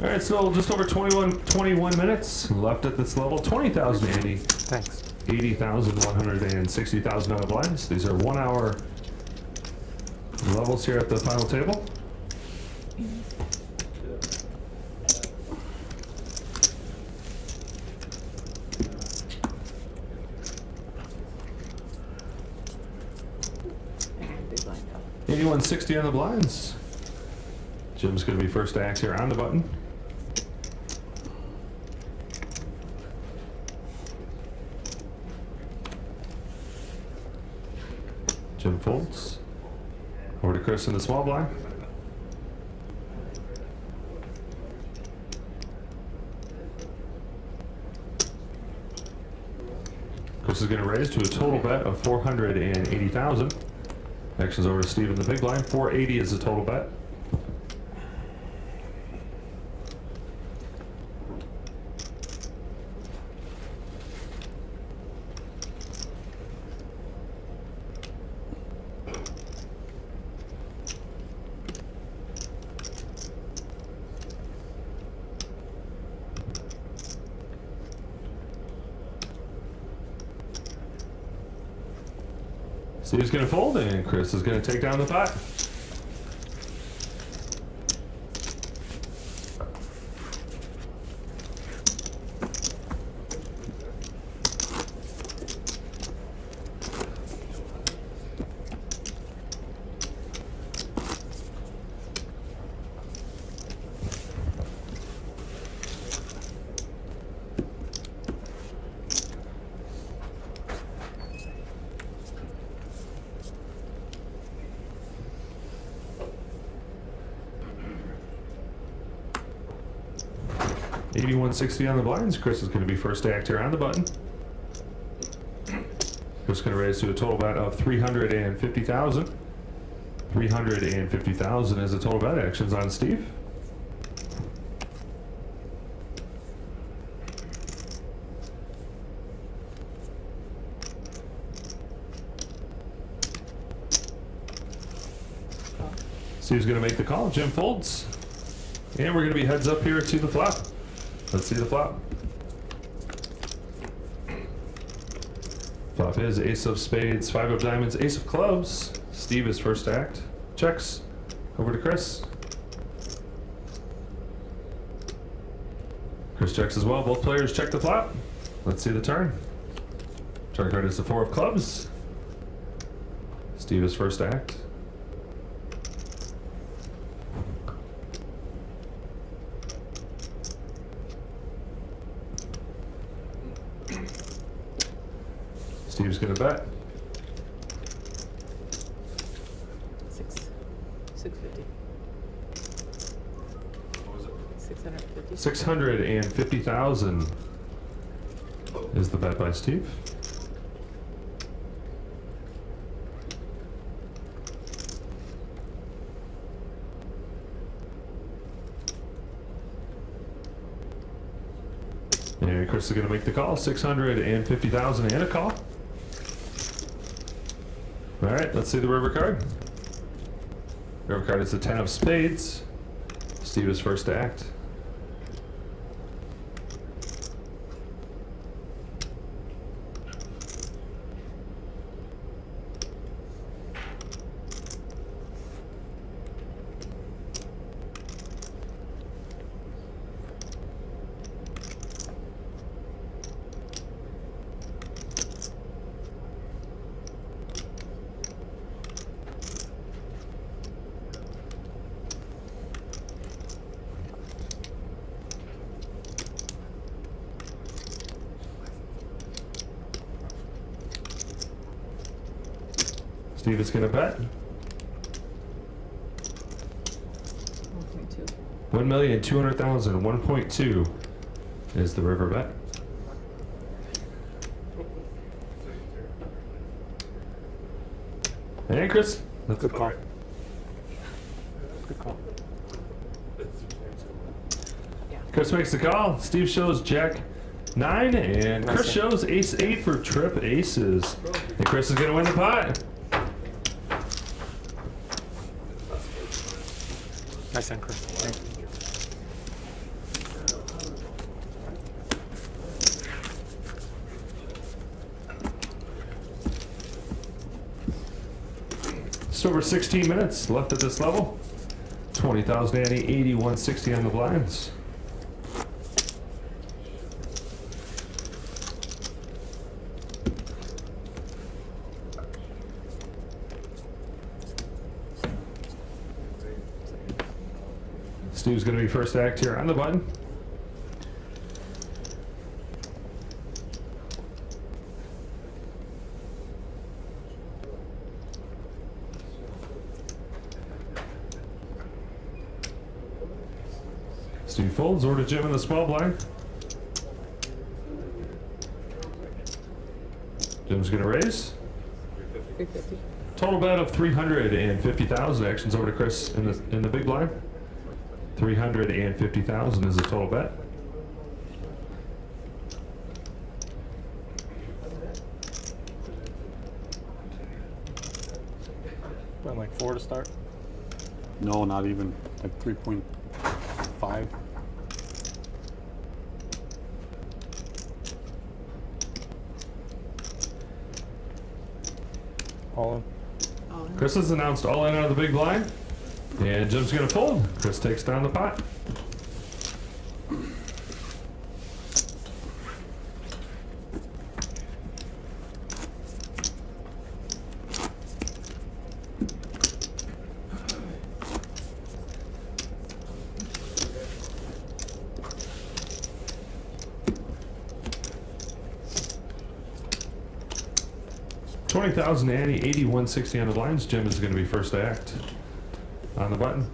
Speaker 1: All right, so just over 21 minutes left at this level. 20,000 Andy.
Speaker 5: Thanks.
Speaker 1: 80,100 and 60,000 on the blinds. These are 1 hour levels here at the final table. $81.60 on the blinds. Jim's going to be first to act here on the button. Jim folds. Over to Chris in the small blind. Chris is going to raise to a total bet of 480,000. Actions over to Steve in the big blind. 480 is the total bet. Steve's going to fold, and Chris is going to take down the pot. $81.60 on the blinds. Chris is going to be first to act here on the button. Chris is going to raise to a total bet of $350,000. $350,000 is the total bet. Actions on Steve. Steve's going to make the call. Jim folds. And we're going to be heads up here to the flop. Let's see the flop. Flop is ace of spades, 5 of diamonds, ace of clubs. Steve is first to act. Checks. Over to Chris. Chris checks as well. Both players check the flop. Let's see the turn. Turn card is the 4 of clubs. Steve is first to act. Steve's gonna bet.
Speaker 11: 650.
Speaker 12: What was it?
Speaker 11: 650.
Speaker 1: 650,000 is the bet by Steve. And Chris is gonna make the call. 650,000 and a call. All right, let's see the river card. River card is the 10 of spades. Steve is first to act. Steve is going to bet.
Speaker 11: 1.2.
Speaker 1: 1,200,000. 1.2 is the river bet. Hey, Chris. That's
Speaker 2: Good call. Good call.
Speaker 1: Chris makes the call. Steve shows Jack 9, and Chris
Speaker 2: Nice.
Speaker 1: shows Ace 8 for trip aces. And Chris is going to win the pot.
Speaker 2: Nice end, Chris. Thanks.
Speaker 1: Just over 16 minutes left at this level. 20,000 ante, 81.60 on the blinds. Steve's going to be first to act here on the button. Steve folds over to Jim in the small blind. Jim's going to raise.
Speaker 11: 350.
Speaker 1: Total bet of 350,000. Actions over to Chris in the big blind. 350,000 is the total bet.
Speaker 2: Went like 4 to start.
Speaker 3: No, not even. Like 3.5.
Speaker 2: All in.
Speaker 1: Chris has announced all in out of the big blind. And Jim's gonna fold. Chris takes down the pot. $20,000 Annie, 8160 on the blinds. Jim is going to be first to act on the button.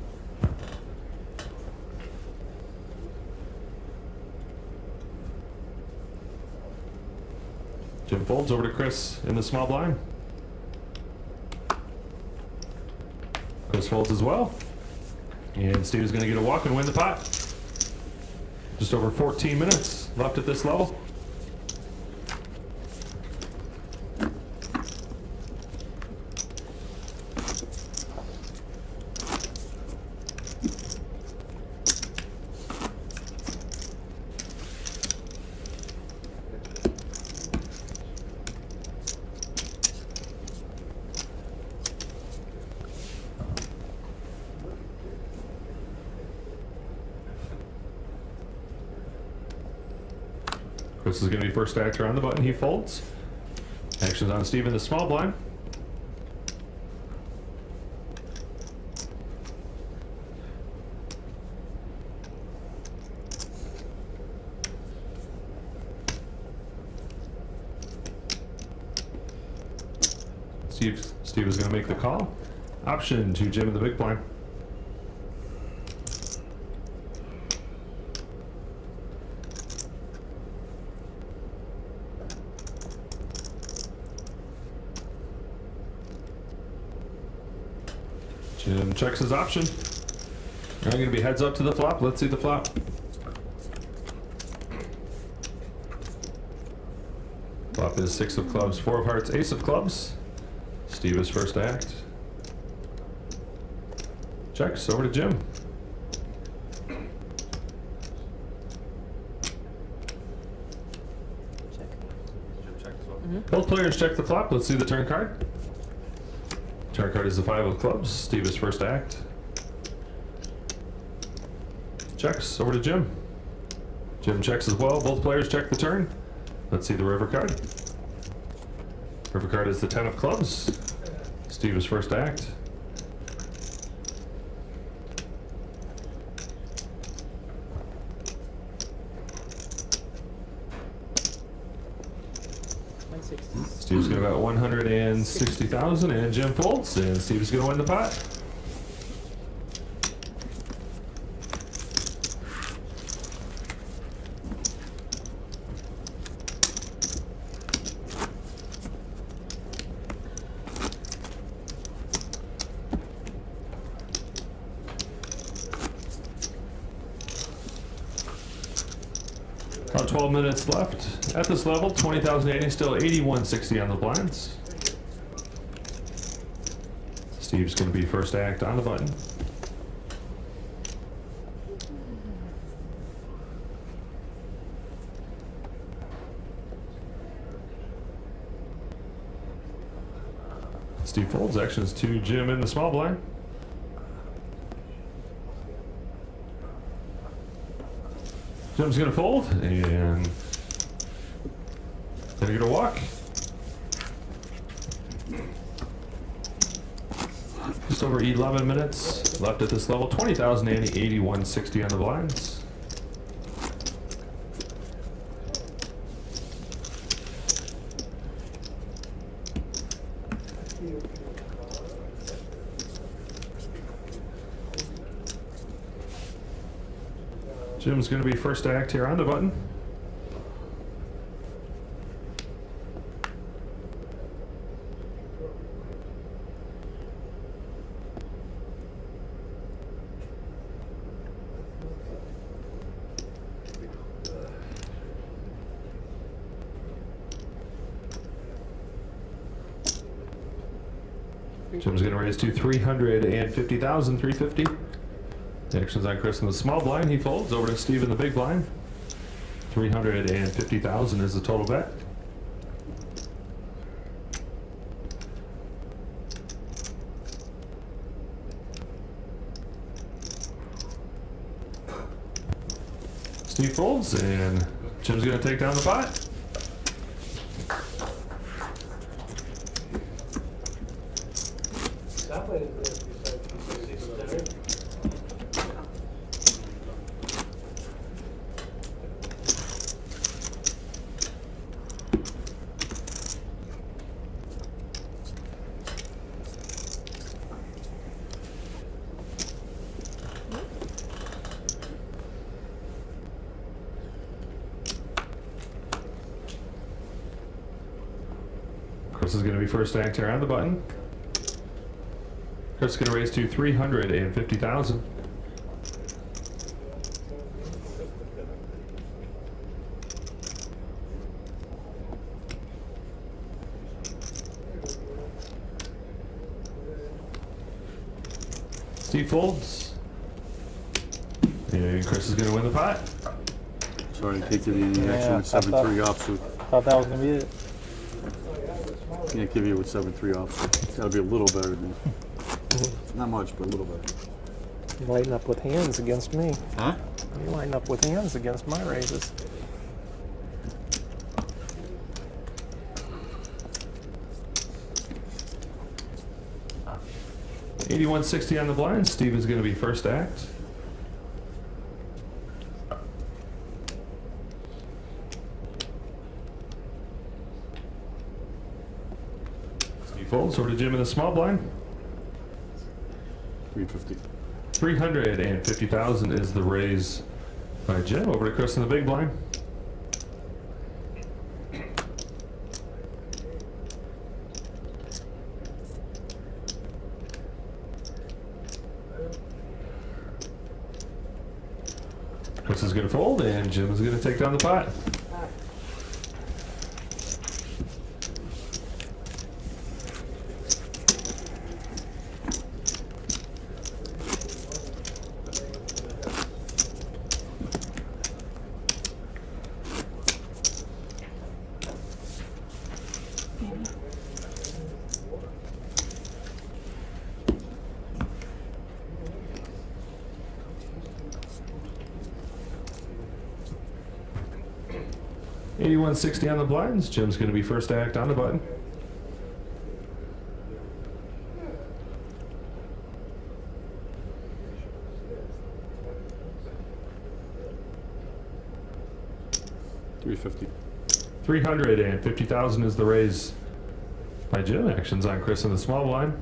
Speaker 1: Jim folds over to Chris in the small blind. Chris folds as well. And Steve is going to get a walk and win the pot. Just over 14 minutes left at this level. Chris is going to be first actor on the button. He folds. Action's on Steve in the small blind. Steve is going to make the call. Option to Jim in the big blind. Jim checks his option. I'm going to be heads up to the flop. Let's see the flop. Flop is 6 of clubs, 4 of hearts, ace of clubs. Steve is first to act. Checks over to Jim. Both players check the flop. Let's see the turn card. Turn card is the 5 of clubs. Steve is first to act. Checks over to Jim. Jim checks as well. Both players check the turn. Let's see the river card. River card is the 10 of clubs. Steve is first to act. Steve's got about 160,000 and Jim folds and Steve's gonna win the pot. About 12 minutes left. At this level, 20,080, still 8160 on the blinds. Steve's going to be first to act on the button. Steve folds. Actions to Jim in the small blind. Jim's gonna fold and gonna get a walk. Just over 11 minutes left at this level. 20,080, 8160 on the blinds. Jim's going to be first to act here on the button. Jim's going to raise to 350,000, 350. Actions on Chris in the small blind. He folds over to Steve in the big blind. 350,000 is the total bet. Steve folds, and Jim's going to take down the pot. Chris is going to be first act here on the button. Chris is going to raise to 350,000. Steve folds. And Chris is going to win the pot.
Speaker 3: Sorry to take you to the action with 7-3 offsuit.
Speaker 5: Thought that was gonna be it.
Speaker 3: Can't give you with 7-3 offsuit. It's gotta be a little better than not much, but a little better.
Speaker 5: You lighten up with hands against me.
Speaker 3: Huh?
Speaker 5: You line up with hands against my raises.
Speaker 1: $81.60 on the blind. Steve is going to be first act. Steve folds over to Jim in the small blind.
Speaker 3: 350.
Speaker 1: 350,000 is the raise by Jim. Over to Chris in the big blind. Chris is going to fold, and Jim is going to take down the pot. $81.60 on the blinds. Jim's going to be first act on the button.
Speaker 3: $350.
Speaker 1: 350,000 is the raise by Jim. Actions on Chris in the small blind.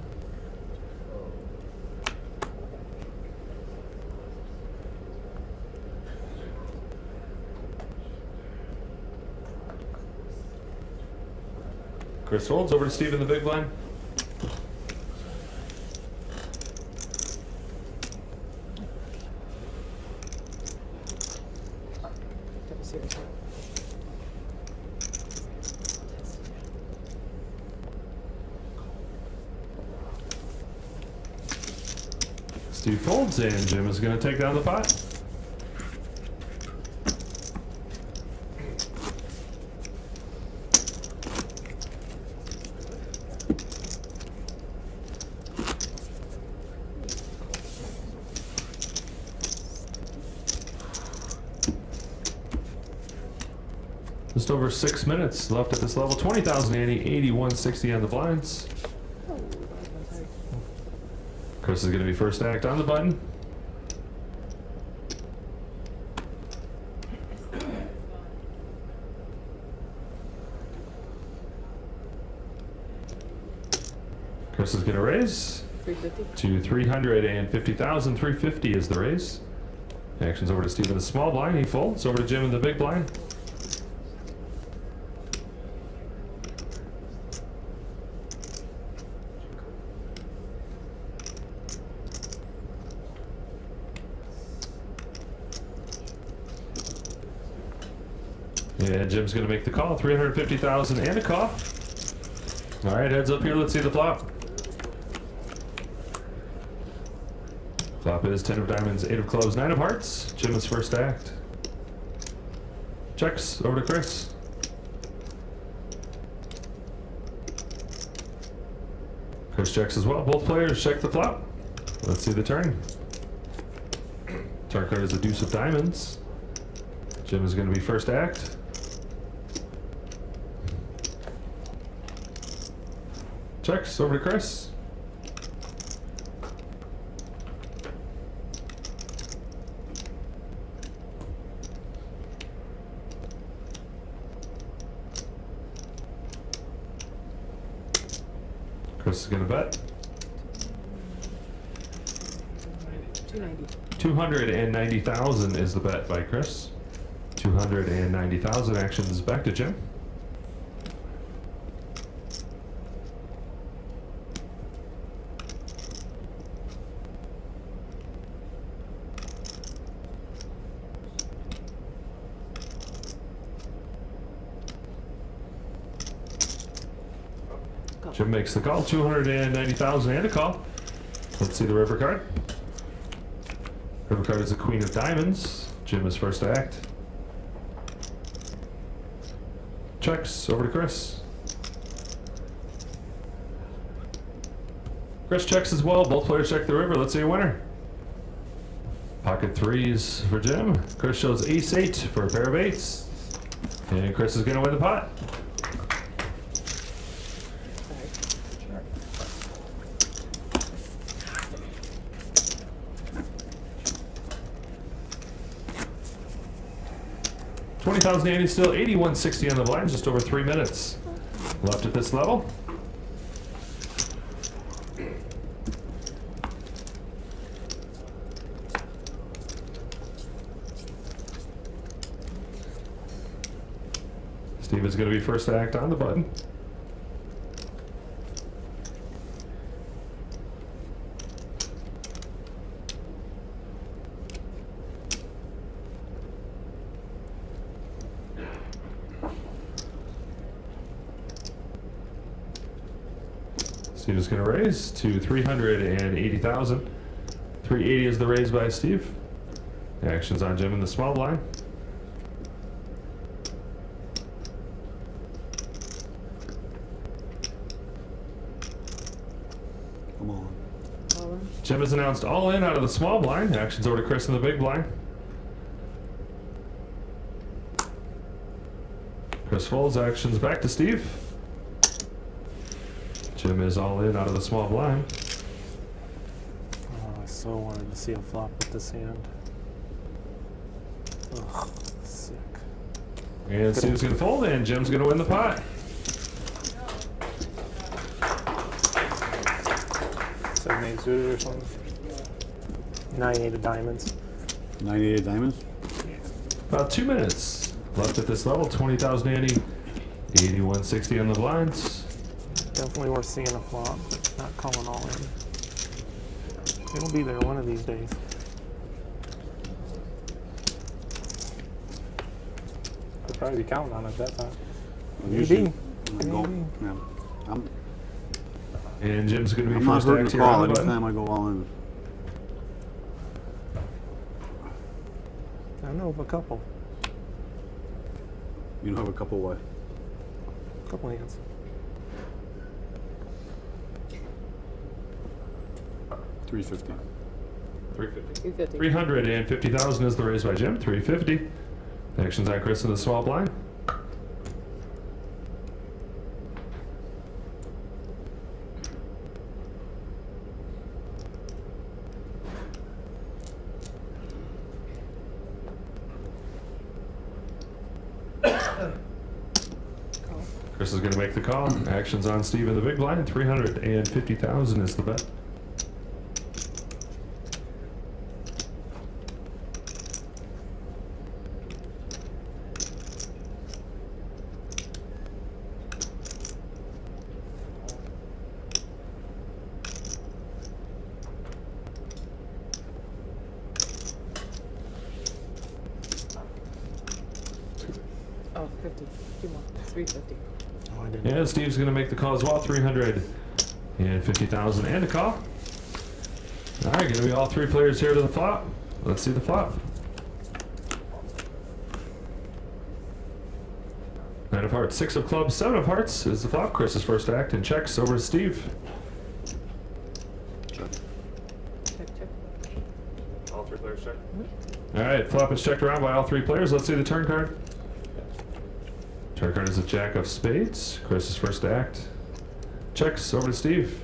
Speaker 1: Chris folds over to Steve in the big blind. Steve folds, and Jim is going to take down the pot. Just over 6 minutes left at this level. 20,000 ante, 81.60 on the blinds. Chris is going to be first act on the button. Chris is going to raise
Speaker 11: 350.
Speaker 1: to 350,000. 350 is the raise. Actions over to Steve in the small blind. He folds over to Jim in the big blind. Yeah, Jim's going to make the call. 350,000 and a call. All right, heads up here. Let's see the flop. Flop is 10 of diamonds, 8 of clubs, 9 of hearts. Jim is first act. Checks over to Chris. Chris checks as well. Both players check the flop. Let's see the turn. Turn card is the deuce of diamonds. Jim is going to be first act. Checks over to Chris. Chris is going to bet.
Speaker 11: 290.
Speaker 1: 290,000 is the bet by Chris. 290,000 actions back to Jim. Jim makes the call. 290,000 and a call. Let's see the river card. River card is the Queen of Diamonds. Jim is first to act. Checks over to Chris. Chris checks as well. Both players check the river. Let's see a winner. Pocket threes for Jim. Chris shows ace 8 for a pair of eights. And Chris is going to win the pot. $20,080 still, 81.60 on the blind, just over 3 minutes left at this level. Steve is going to be first to act on the button. Steve is going to raise to 380,000. 380 is the raise by Steve. Actions on Jim in the small blind.
Speaker 3: Come on.
Speaker 1: Jim has announced all in out of the small blind. Actions over to Chris in the big blind. Chris folds. Actions back to Steve. Jim is all in out of the small blind.
Speaker 5: Oh, I so wanted to see a flop with this hand. Ugh, sick.
Speaker 1: And Steve's going to fold, and Jim's going to win the pot.
Speaker 5: 7-8 suited or something. 9-8 of diamonds.
Speaker 3: 98 of diamonds?
Speaker 1: About 2 minutes left at this level. 20,080, 81.60 on the blinds.
Speaker 5: Definitely worth seeing a flop. Not calling all in. It'll be there one of these days. Could probably be counting on it that time.
Speaker 3: Usually,
Speaker 5: Maybe.
Speaker 3: I go,
Speaker 5: Maybe.
Speaker 3: yeah.
Speaker 1: And Jim's going to be
Speaker 3: I'm not
Speaker 1: first
Speaker 3: hurting
Speaker 1: act
Speaker 3: the
Speaker 1: here on
Speaker 3: call
Speaker 1: the button.
Speaker 3: anytime I go all in.
Speaker 5: I know of a couple.
Speaker 3: You know, have a couple what?
Speaker 5: Couple hands.
Speaker 3: $350.
Speaker 11: 350.
Speaker 1: 350,000 is the raise by Jim. 350. Actions on Chris in the small blind. Chris is going to make the call. Actions on Steve in the big blind. 350,000 is the bet.
Speaker 11: Oh, 50. 2 more. 350.
Speaker 5: Oh, I didn't.
Speaker 1: Yeah, Steve's going to make the call as well. 350,000 and a call. All right, going to be all 3 players here to the flop. Let's see the flop. 9 of hearts, 6 of clubs, 7 of hearts is the flop. Chris is first to act and checks over to Steve.
Speaker 3: Check.
Speaker 11: Check, check.
Speaker 1: All 3 players check. All right, flop is checked around by all three players. Let's see the turn card. Turn card is the Jack of Spades. Chris is first to act. Checks over to Steve.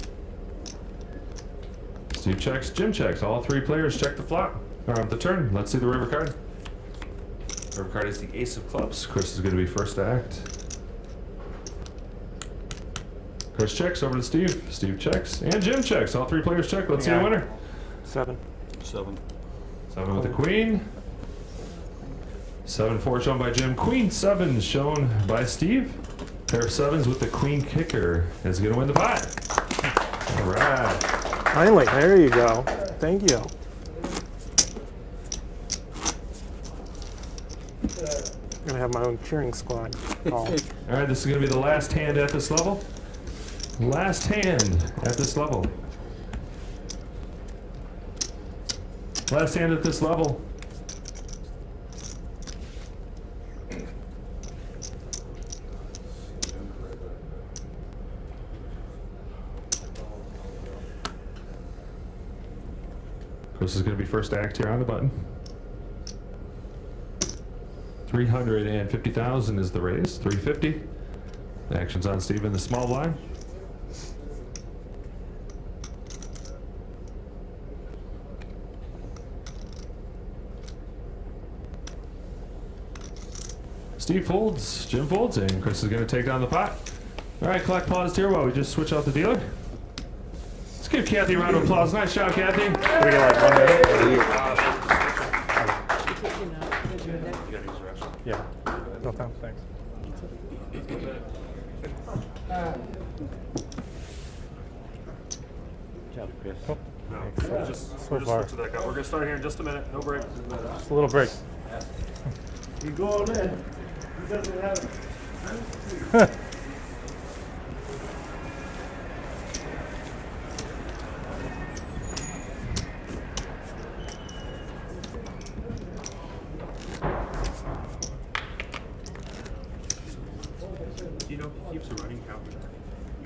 Speaker 1: Steve checks, Jim checks. All three players check the flop. The turn. Let's see the river card. River card is the Ace of Clubs. Chris is going to be first to act. Chris checks over to Steve. Steve checks. And Jim checks. All three players check. Let's see the winner.
Speaker 5: 7.
Speaker 3: 7.
Speaker 1: 7 with the queen. 7-4 shown by Jim. Queen 7 shown by Steve. Pair of 7s with the queen kicker is going to win the pot. All right.
Speaker 5: Finally, there you go. Thank you. I'm gonna have my own cheering squad.
Speaker 1: All right, this is going to be the last hand at this level. Last hand at this level. Last hand at this level. Chris is going to be first to act here on the button. 350,000 is the raise. 350. The action's on Steve in the small blind. Steve folds, Jim folds, and Chris is going to take down the pot. All right, collect paused here while we just switch out the dealer. Let's give Kathy a round of applause. Nice job, Kathy.
Speaker 5: We get like 1 minute. Yeah. No time. Thanks.
Speaker 3: Good job, Chris.
Speaker 1: No, just switch to that guy. We're going to start here in just a minute. No break.
Speaker 5: Just a little break.
Speaker 6: You go on in. He doesn't have it.
Speaker 1: You know, he keeps a running count. You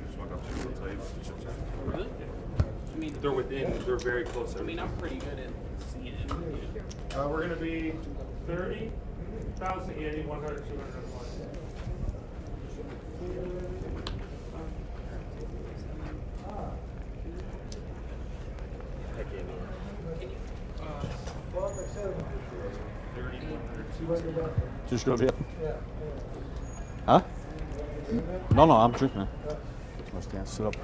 Speaker 1: just walk up to him and tell you about the chips.
Speaker 12: Really? I mean,
Speaker 1: They're within, they're very close.
Speaker 12: I mean, I'm pretty good at seeing it.
Speaker 1: We're going to be 30,000, 80, 100, 200, 100.
Speaker 3: Just go get. Huh? No, I'm drinking it. Must stand, sit up.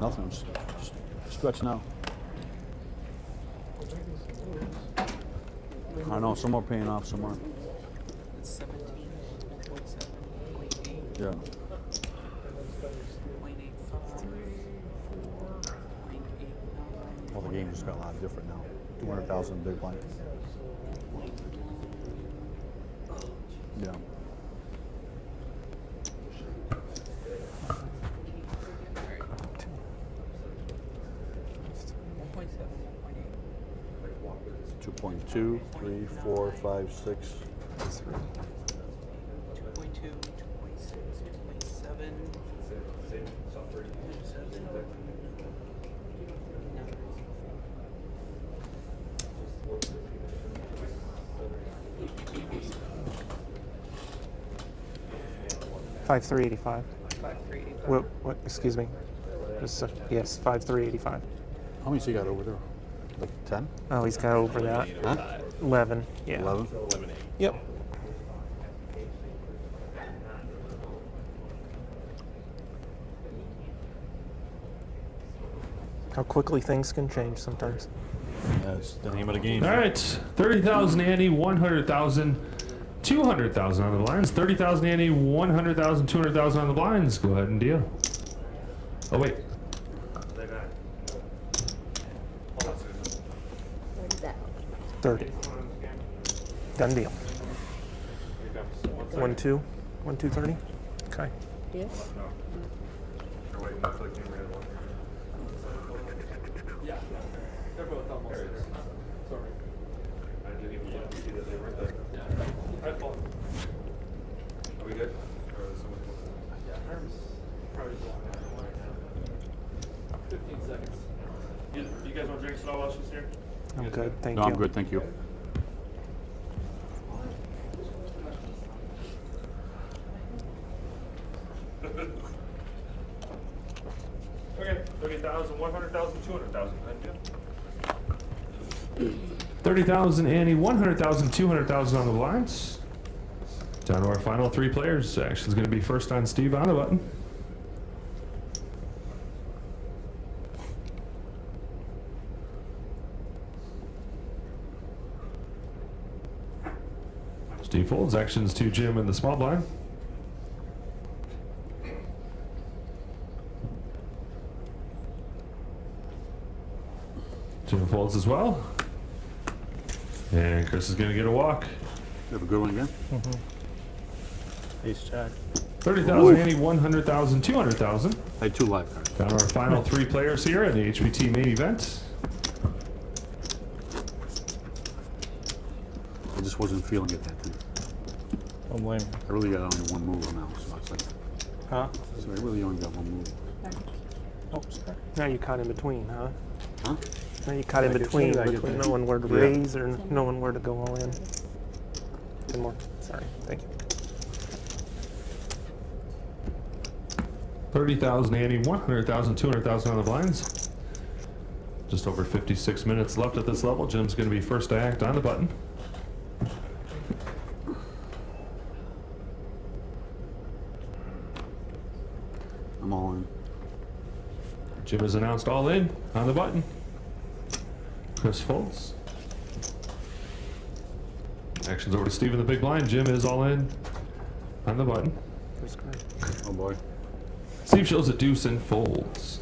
Speaker 3: Nothing. I'm just stretching out. I know some are paying off, some aren't.
Speaker 11: It's 17.7.8.
Speaker 3: Yeah.
Speaker 11: 0.853, 4.89.
Speaker 3: Well, the game just got a lot different now. 200,000 big blind. Yeah. Two 2.2, 3, 4, 5, 6.
Speaker 11: 2.2, 2.6, 2.7.
Speaker 5: $5,385.
Speaker 11: 5,385.
Speaker 5: What? Excuse me. Just yes, $5,385.
Speaker 3: How many's he got over there? Like 10?
Speaker 5: Oh, he's got over that.
Speaker 3: Huh?
Speaker 5: 11. Yeah.
Speaker 3: 11?
Speaker 5: Yep. How quickly things can change sometimes.
Speaker 3: That's the name of the game.
Speaker 1: All right, 30,000 Andy, 100,000, 200,000 on the blinds. 30,000 Andy, 100,000, 200,000 on the blinds. Go ahead and deal. Oh wait.
Speaker 5: 30. Done deal. 1, 2, 1, 2, 30. Okay.
Speaker 11: Yes.
Speaker 12: Yeah, they're both almost. Sorry.
Speaker 1: I didn't even look to see that they were there.
Speaker 12: Yeah.
Speaker 1: Are we good? Or is someone
Speaker 12: Yeah, Herm's probably going 15 seconds.
Speaker 1: You guys want drinks at all while she's here?
Speaker 5: I'm good. Thank
Speaker 3: No,
Speaker 5: you.
Speaker 3: I'm good, thank you.
Speaker 10: Okay, 30,000, 100,000, 200,000. Jim.
Speaker 1: 30,000, Annie, 100,000, 200,000 on the blinds. Down to our final three players. Action's going to be first on Steve on the button. Steve folds. Actions to Jim in the small blind. Jim folds as well. And Chris is going to get a walk.
Speaker 3: You have a good one again?
Speaker 5: Ace jack.
Speaker 1: 30,000, Annie, 100,000, 200,000.
Speaker 3: I had 2 live cards.
Speaker 1: Down to our final three players here in the HPT main event.
Speaker 3: I just wasn't feeling it that time.
Speaker 5: Don't blame me.
Speaker 3: I really got only one move now, so it's like,
Speaker 5: Huh?
Speaker 3: so I really only got one move.
Speaker 5: Oh, sorry. Now you caught in between, huh?
Speaker 3: Huh?
Speaker 5: Now you caught in
Speaker 3: I get-
Speaker 5: between,
Speaker 3: I get
Speaker 5: between
Speaker 3: that.
Speaker 5: knowing where to
Speaker 3: Yeah.
Speaker 5: raise or knowing where to go all in. 10 more. Sorry. Thank you.
Speaker 1: 30,000, Annie, 100,000, 200,000 on the blinds. Just over 56 minutes left at this level. Jim's going to be first to act on the button.
Speaker 3: I'm all in.
Speaker 1: Jim has announced all in on the button. Chris folds. Action's over to Steve in the big blind. Jim is all in on the button.
Speaker 5: That's great.
Speaker 3: Oh boy.
Speaker 1: Steve shows a deuce and folds.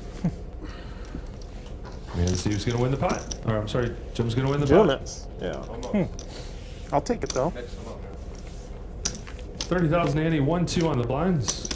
Speaker 1: And Steve's going to win the pot. Or I'm sorry, Jim's going to win the pot.
Speaker 5: Units. Yeah. I'll take it though.
Speaker 1: 30,000, Annie, 1-2 on the blinds.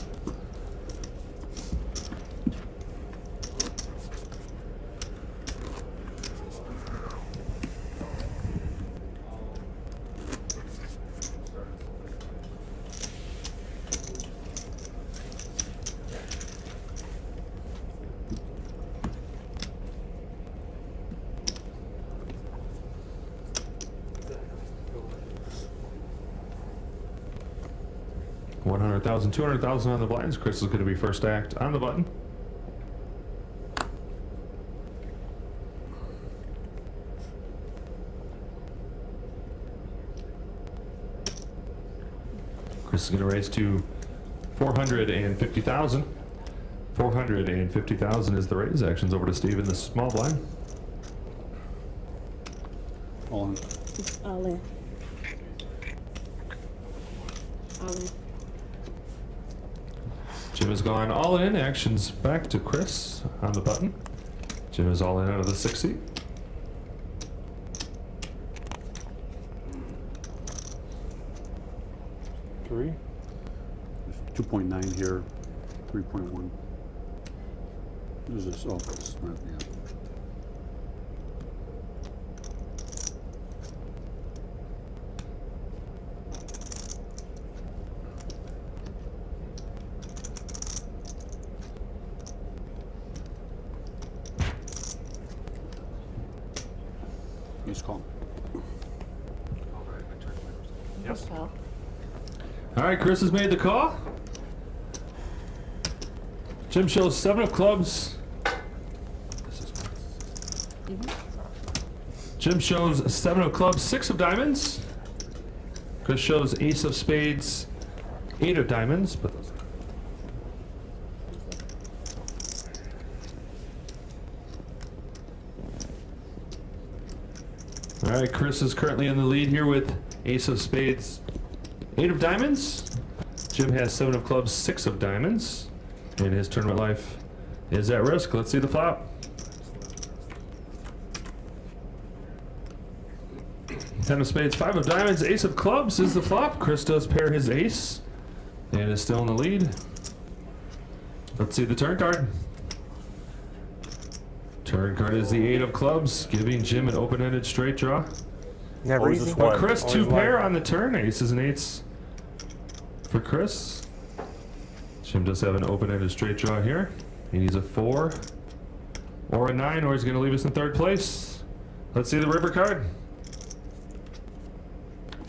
Speaker 1: $100,000, $200,000 on the blinds. Chris is going to be first to act on the button. Chris is going to raise to 450,000. 450,000 is the raise. Action's over to Steve in the small blind.
Speaker 3: All in.
Speaker 11: All in. All in.
Speaker 1: Jim has gone all in. Action's back to Chris on the button. Jim is all in out of the 6 seat.
Speaker 2: Three.
Speaker 3: There's 2.9 here, 3.1. What is this? Oh, it's not, yeah. Yes, call.
Speaker 1: Yes. All right, Chris has made the call. Jim shows 7 of clubs. Jim shows 7 of clubs, 6 of diamonds. Chris shows ace of spades, 8 of diamonds. But all right, Chris is currently in the lead here with ace of spades, 8 of diamonds. Jim has 7 of clubs, 6 of diamonds. And his tournament life is at risk. Let's see the flop. 10 of spades, 5 of diamonds, ace of clubs is the flop. Chris does pair his ace and is still in the lead. Let's see the turn card. Turn card is the 8 of clubs, giving Jim an open-ended straight draw.
Speaker 5: Never easy.
Speaker 1: For Chris, 2 pair on the turn, aces and 8s for Chris. Jim does have an open-ended straight draw here. He needs a 4 or a 9, or he's going to leave us in 3rd place. Let's see the river card.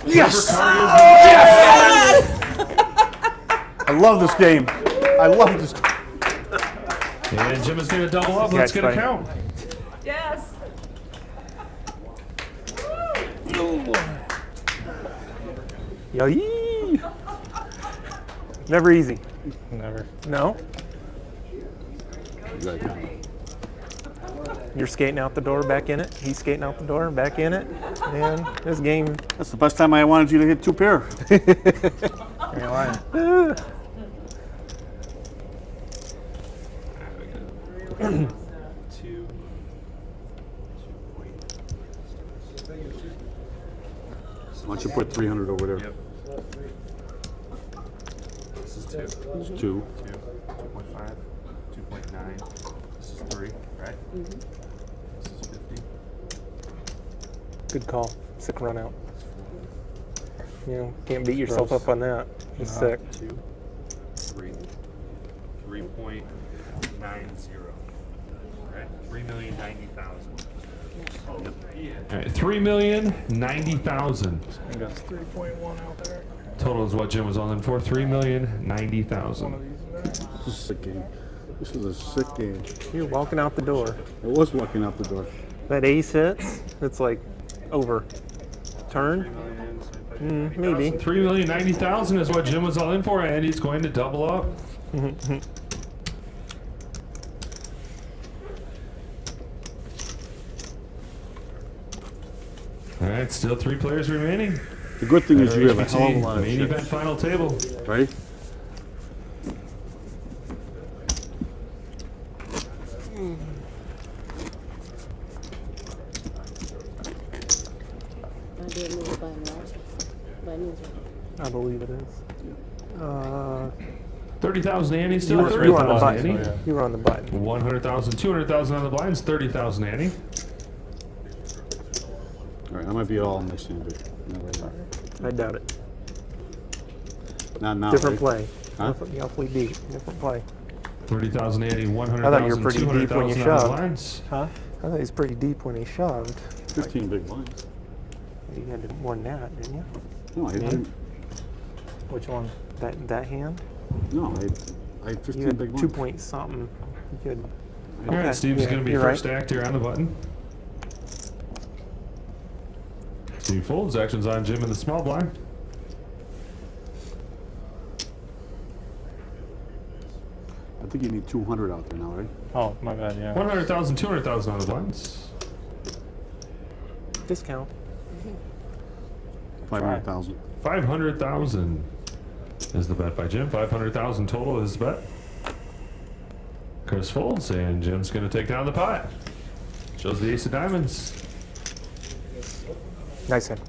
Speaker 3: Yes!
Speaker 1: River card is
Speaker 3: I love this game. I love this.
Speaker 1: And Jim is going to double up. Let's get a
Speaker 5: Catch,
Speaker 1: count.
Speaker 8: Yes.
Speaker 5: Yay! Never easy.
Speaker 7: Never.
Speaker 5: No? You're skating out the door, back in it. He's skating out the door, back in it. Man, this game.
Speaker 3: That's the best time I wanted you to hit 2 pair.
Speaker 7: You're lying.
Speaker 3: Why don't you put 300 over there?
Speaker 12: Yep. This is 2.
Speaker 3: It's 2.
Speaker 12: 2. 2.5. 2.9. This is 3, right? This is 50.
Speaker 5: Good call. Sick run out. You know, can't beat yourself up on that. It's sick.
Speaker 12: 2. 3. 3.90. Right? 3,090,000.
Speaker 1: All right, 3,090,000.
Speaker 7: I think that's 3.1 out there.
Speaker 1: Total is what Jim was on in for. 3,090,000.
Speaker 3: This is a sick game. This is a sick game.
Speaker 5: You're walking out the door.
Speaker 3: I was walking out the door.
Speaker 5: That ace hits, it's like over. Turn? Maybe.
Speaker 1: 3,090,000 is what Jim was all in for, and he's going to double up. All right, still 3 players remaining.
Speaker 3: The good thing is you have a hell of a lot of
Speaker 1: main
Speaker 3: chips.
Speaker 1: event final table.
Speaker 3: Ready?
Speaker 5: I believe it is.
Speaker 1: 30,000 Annie,
Speaker 5: You
Speaker 1: still
Speaker 5: were on the
Speaker 1: 30,000
Speaker 5: button.
Speaker 1: Annie.
Speaker 5: You were on the button.
Speaker 1: 100,000, 200,000 on the blinds, 30,000 Annie.
Speaker 3: All right, I might be all in this hand, but not right now.
Speaker 5: I doubt it.
Speaker 3: Not now.
Speaker 5: Different
Speaker 3: right?
Speaker 5: play.
Speaker 3: Huh?
Speaker 5: Awfully deep. Different play.
Speaker 1: 30,000 Annie,
Speaker 5: I thought you
Speaker 1: 100,000,
Speaker 5: were pretty deep when you
Speaker 1: 200,000 on the
Speaker 5: shoved.
Speaker 1: blinds.
Speaker 5: Huh? I thought he was pretty deep when he shoved.
Speaker 3: 15 big blinds.
Speaker 5: You had more than that, didn't you?
Speaker 3: No, I didn't.
Speaker 7: Which one?
Speaker 5: That hand?
Speaker 3: No, I had 15
Speaker 5: You had
Speaker 3: big
Speaker 5: 2
Speaker 3: blinds.
Speaker 5: point something. You had,
Speaker 1: All right, Steve's going to be
Speaker 5: you're
Speaker 1: first
Speaker 5: right.
Speaker 1: act here on the button. Steve folds, actions on Jim in the small blind.
Speaker 3: I think you need 200 out there now, right?
Speaker 7: Oh, my bad, yeah.
Speaker 1: 100,000, 200,000 on the blinds.
Speaker 5: Discount.
Speaker 3: 500,000.
Speaker 1: 500,000 is the bet by Jim. 500,000 total is the bet. Chris folds, and Jim's going to take down the pot. Shows the ace of diamonds.
Speaker 5: Nice hand.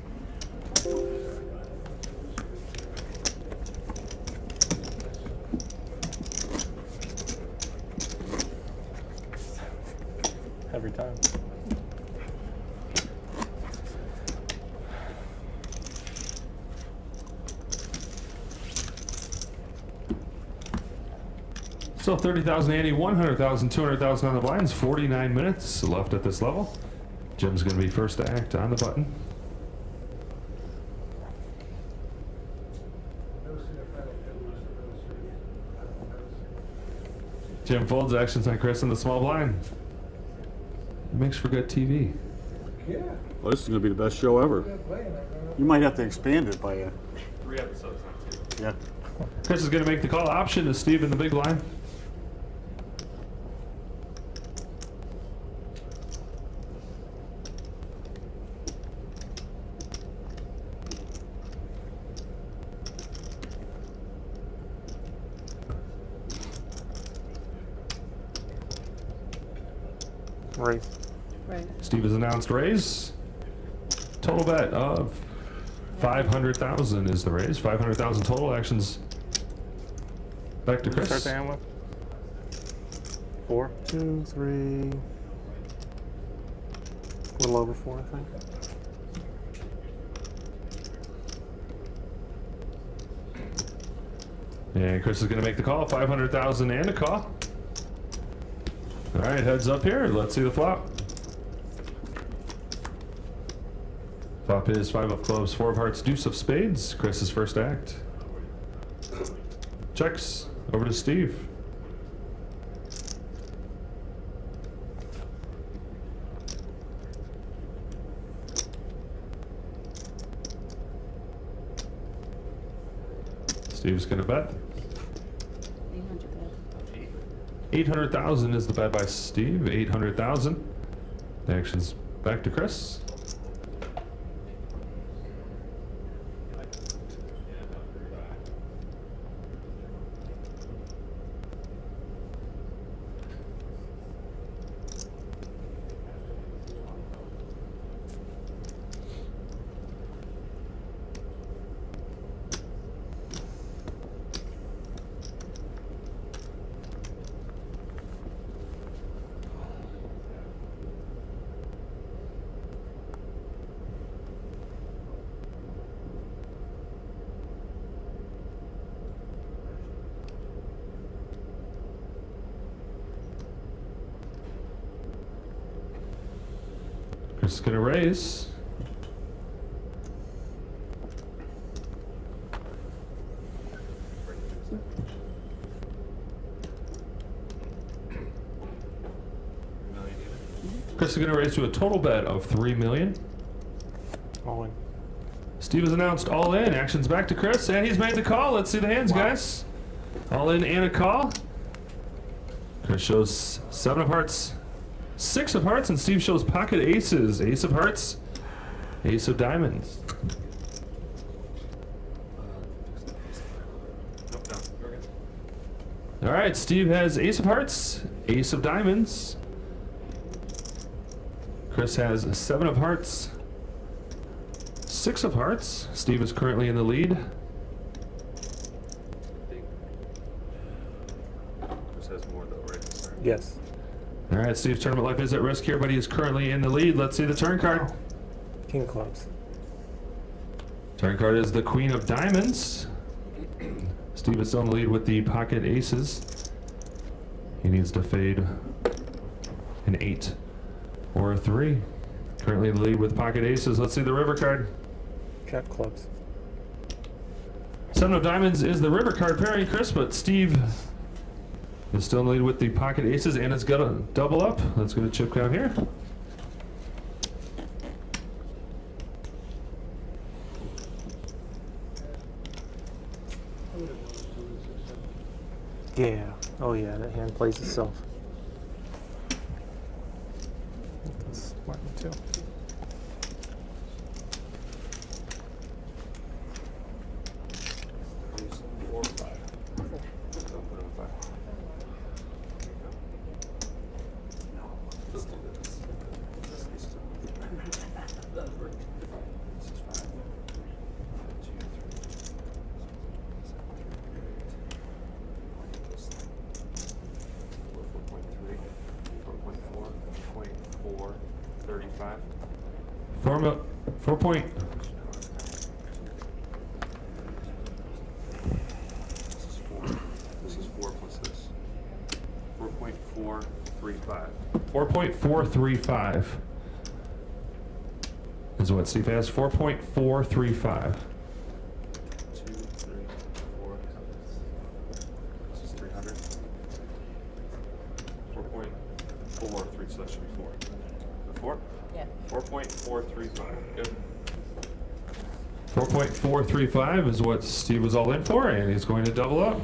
Speaker 7: Every time.
Speaker 1: Still 30,000 Annie, 100,000, 200,000 on the blinds. 49 minutes left at this level. Jim's going to be first to act on the button. Jim folds, actions on Chris in the small blind. It makes for good TV.
Speaker 3: Well, this is going to be the best show ever. You might have to expand it by
Speaker 1: 3 episodes.
Speaker 3: yeah.
Speaker 1: Chris is going to make the call. Option is Steve in the big blind.
Speaker 5: Raise.
Speaker 11: Right.
Speaker 1: Steve has announced raise. Total bet of 500,000 is the raise. 500,000 total. Actions back to
Speaker 7: Start
Speaker 1: Chris.
Speaker 7: the hand with? 4?
Speaker 5: 2, 3. A little over 4, I think.
Speaker 1: And Chris is going to make the call. 500,000 and a call. All right, heads up here. Let's see the flop. Flop is 5 of clubs, 4 of hearts, deuce of spades. Chris's first act. Checks. Over to Steve. Steve's gonna bet. 800,000 is the bet by Steve. 800,000. The action's back to Chris. Chris is gonna raise. Chris is gonna raise to a total bet of $3 million.
Speaker 5: All in.
Speaker 1: Steve has announced all in. Action's back to Chris, and he's made the call. Let's see the hands, guys. All in and a call. Chris shows 7 of hearts, 6 of hearts, and Steve shows pocket aces. Ace of hearts, ace of diamonds. All right, Steve has ace of hearts, ace of diamonds. Chris has 7 of hearts, 6 of hearts. Steve is currently in the lead.
Speaker 12: Chris has more though, right?
Speaker 5: Yes.
Speaker 1: All right, Steve's tournament life is at risk here, but he is currently in the lead. Let's see the turn card.
Speaker 5: King clubs.
Speaker 1: Turn card is the Queen of Diamonds. Steve is still in the lead with the pocket aces. He needs to fade an 8 or a 3. Currently in the lead with pocket aces. Let's see the river card.
Speaker 5: Jack clubs.
Speaker 1: 7 of diamonds is the river card pairing, Chris, but Steve is still in the lead with the pocket aces, and it's gonna double up. Let's go to chip count here.
Speaker 5: Yeah. Oh yeah, that hand plays itself. That's smart too.
Speaker 1: Four point.
Speaker 12: This is 4 plus this. 4.435.
Speaker 1: 4.435 is what Steve has. 4.435.
Speaker 12: 2, 3, 4. This is 300. 4.43, so that should be 4. The 4?
Speaker 11: Yeah.
Speaker 12: 4.435. Good.
Speaker 1: 4.435 is what Steve was all in for, and he's going to double up.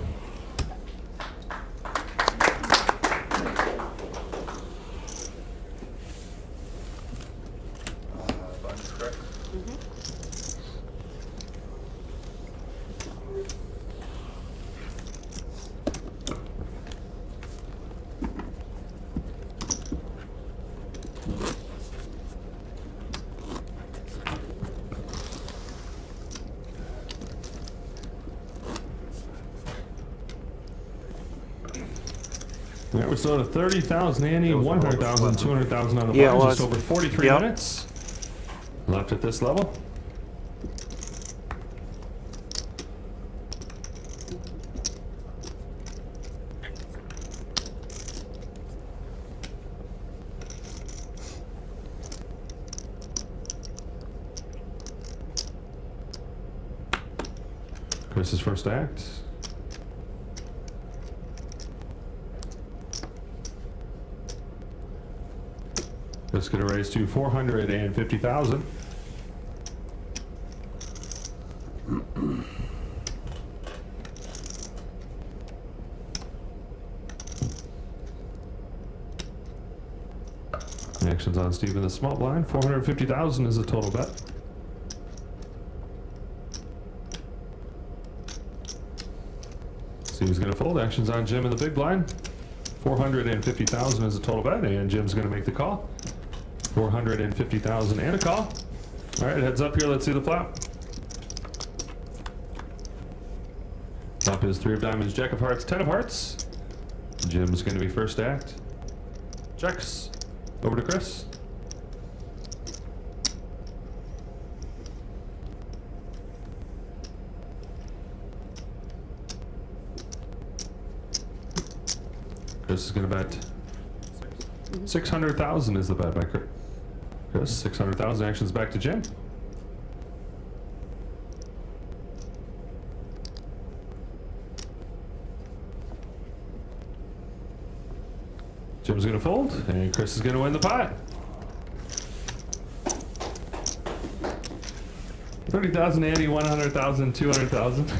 Speaker 12: Bunch, correct?
Speaker 1: Yeah, we're still at 30,000, Annie, 100,000, 200,000 on the
Speaker 5: Yeah,
Speaker 1: blinds,
Speaker 5: well,
Speaker 1: just over 43
Speaker 5: yep.
Speaker 1: minutes left at this level. Chris's first act. That's going to raise to 450,000. Actions on Steve in the small blind. 450,000 is the total bet. Steve's going to fold. Actions on Jim in the big blind. 450,000 is the total bet, and Jim's going to make the call. 450,000 and a call. All right, heads up here. Let's see the flop. Flop is 3 of diamonds, jack of hearts, 10 of hearts. Jim's going to be first to act. Checks. Over to Chris. Chris is going to bet 600,000 is the bet by Chris. 600,000. Actions back to Jim. Jim's going to fold, and Chris is going to win the pot. 30,000, Andy, 100,000, 200,000.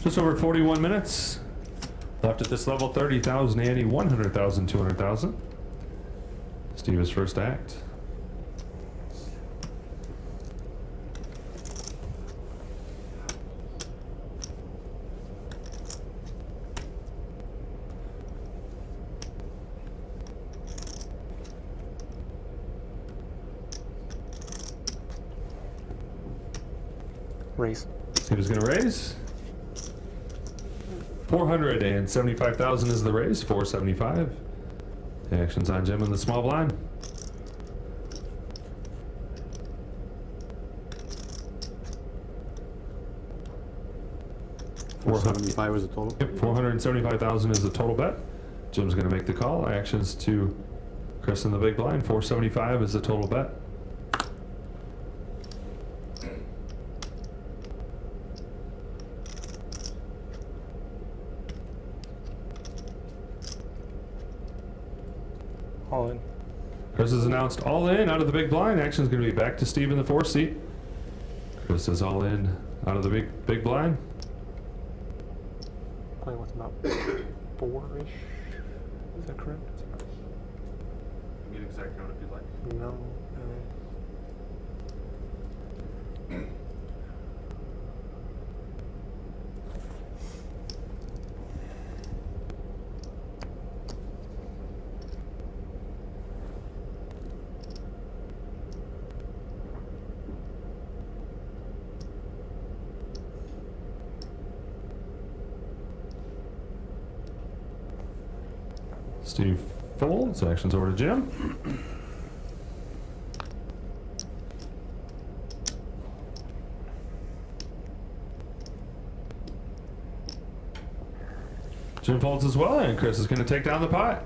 Speaker 1: Just over 41 minutes left at this level. 30,000, Andy, 100,000, 200,000. Steve is first to act.
Speaker 5: Raise.
Speaker 1: Steve is going to raise. 475,000 is the raise. 475. The action's on Jim in the small blind.
Speaker 3: $475 is the total.
Speaker 1: Yep, 475,000 is the total bet. Jim's going to make the call. Actions to Chris in the big blind. 475 is the total bet.
Speaker 5: All in.
Speaker 1: Chris has announced all in out of the big blind. Action's going to be back to Steve in the 4 seat. Chris is all in out of the big blind.
Speaker 5: Playing with about 4-ish. Is that correct?
Speaker 12: Get exact count if you'd like.
Speaker 5: No.
Speaker 1: Steve folds. Actions over to Jim. Jim folds as well, and Chris is going to take down the pot.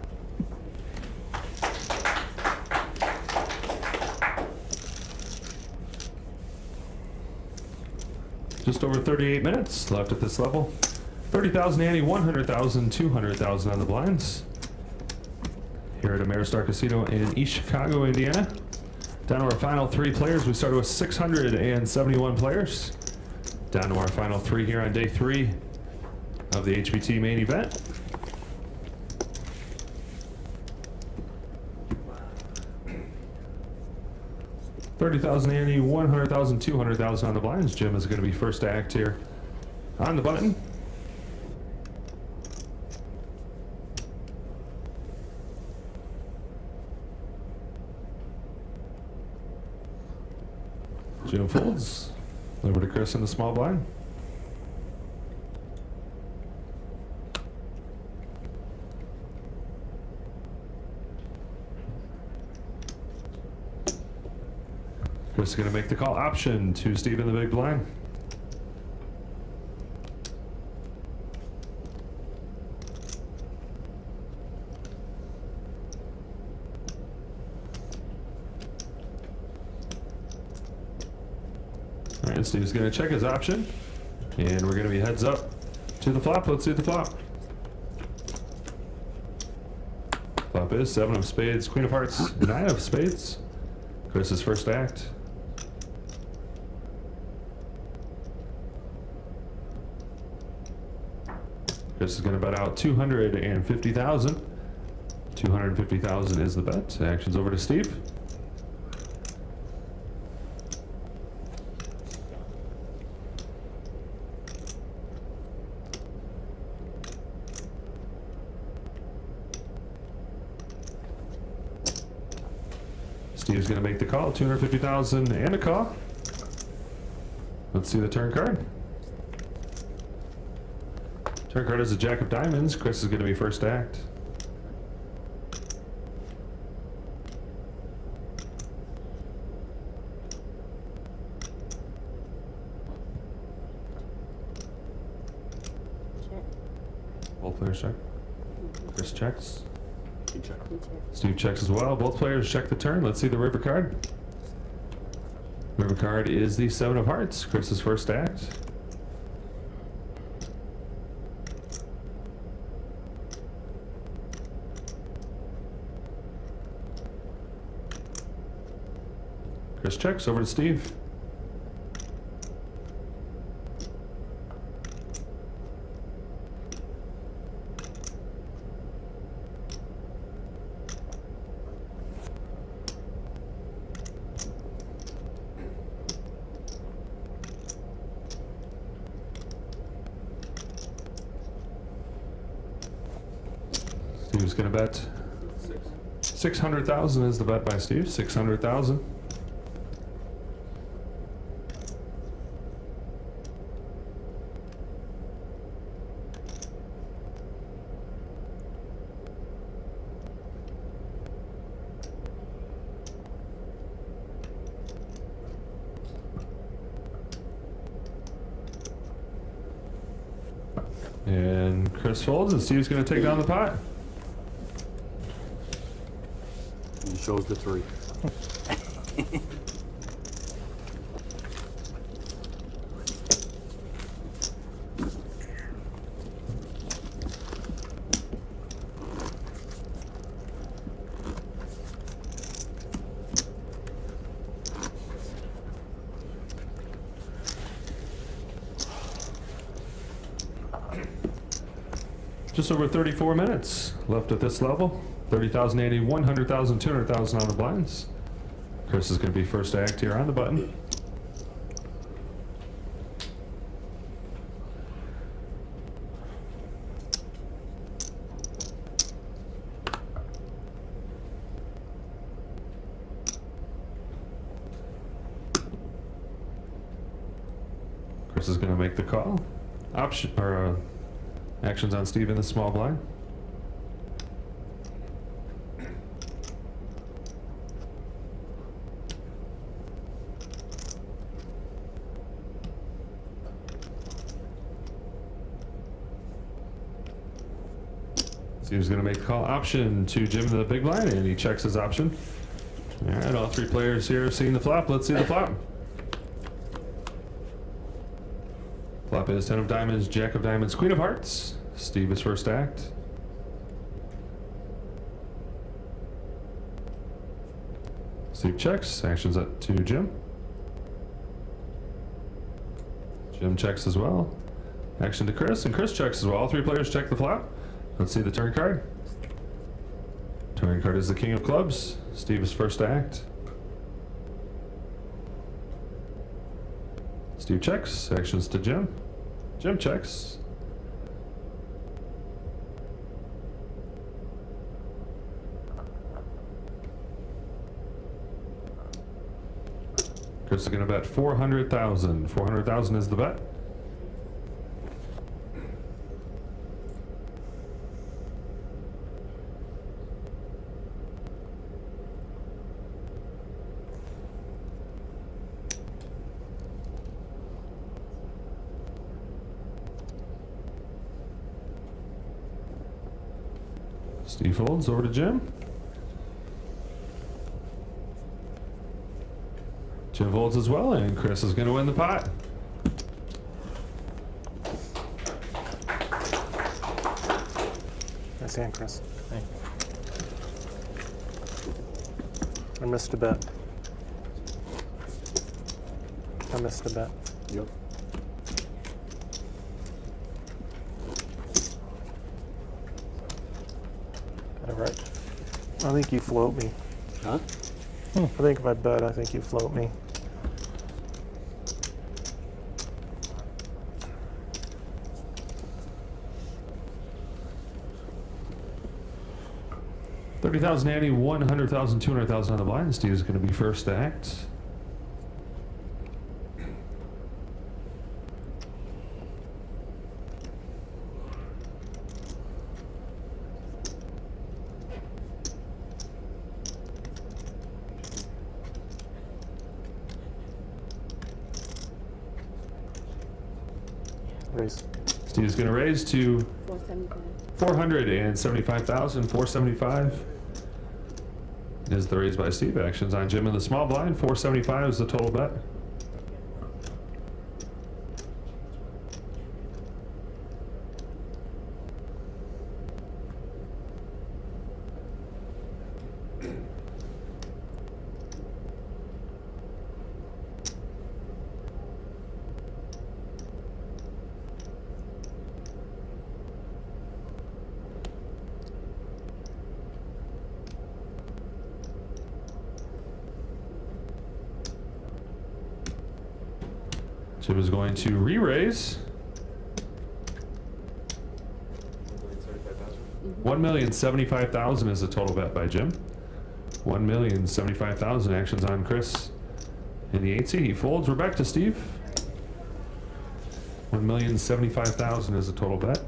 Speaker 1: Just over 38 minutes left at this level. 30,000 Andy, 100,000, 200,000 on the blinds. Here at Ameristar Casino in East Chicago, Indiana. Down to our final 3 players. We started with 671 players. Down to our final 3 here on day 3 of the HBT main event. $30,000 Andy, 100,000, 200,000 on the blinds. Jim is going to be first to act here on the button. Jim folds. Over to Chris in the small blind. Chris is going to make the call option to Steve in the big blind. All right, Steve's gonna check his option, and we're gonna be heads up to the flop. Let's see the flop. Flop is 7 of spades, Queen of hearts, 9 of spades. Chris's first act. Chris is gonna bet out 250,000. 250,000 is the bet. Action's over to Steve. Steve's gonna make the call, 250,000 and a call. Let's see the turn card. Turn card is a jack of diamonds. Chris is gonna be first act. Both players check. Chris checks.
Speaker 3: You check.
Speaker 1: Steve checks as well. Both players check the turn. Let's see the river card. River card is the 7 of hearts. Chris's first act. Chris checks, over to Steve. Steve's gonna bet 600,000 is the bet by Steve. 600,000. And Chris folds, and Steve's gonna take down the pot.
Speaker 3: He shows the 3.
Speaker 1: Just over 34 minutes left at this level. 30,000, 80, 100,000, 200,000 on the blinds. Chris is going to be first act here on the button. Chris is going to make the call. Option or actions on Steve in the small blind. Steve's going to make the call. Option to Jim in the big blind, and he checks his option. All right, all 3 players here have seen the flop. Let's see the flop. Flop is 10 of diamonds, jack of diamonds, queen of hearts. Steve is first act. Steve checks. Actions up to Jim. Jim checks as well. Action to Chris, and Chris checks as well. All 3 players check the flop. Let's see the turn card. Turn card is the king of clubs. Steve is first act. Steve checks. Actions to Jim. Jim checks. Chris is going to bet 400,000. 400,000 is the bet. Steve folds, over to Jim. Jim folds as well, and Chris is going to win the pot.
Speaker 5: Nice hand, Chris. I missed a bet. I missed a bet.
Speaker 3: Yep.
Speaker 5: Got it right. I think you float me.
Speaker 3: Huh?
Speaker 5: I think if I bet, I think you float me.
Speaker 1: $30,000 ante, 100,000, 200,000 on the blind. Steve is going to be first to act.
Speaker 5: Raise.
Speaker 1: Steve's going to raise to 475,000, 475 is the raise by Steve. Actions on Jim in the small blind. 475 is the total bet. Jim is going to re-raise. 1,075,000 is the total bet by Jim. 1,075,000. Actions on Chris in the 8C. He folds. We're back to Steve. 1,075,000 is the total bet.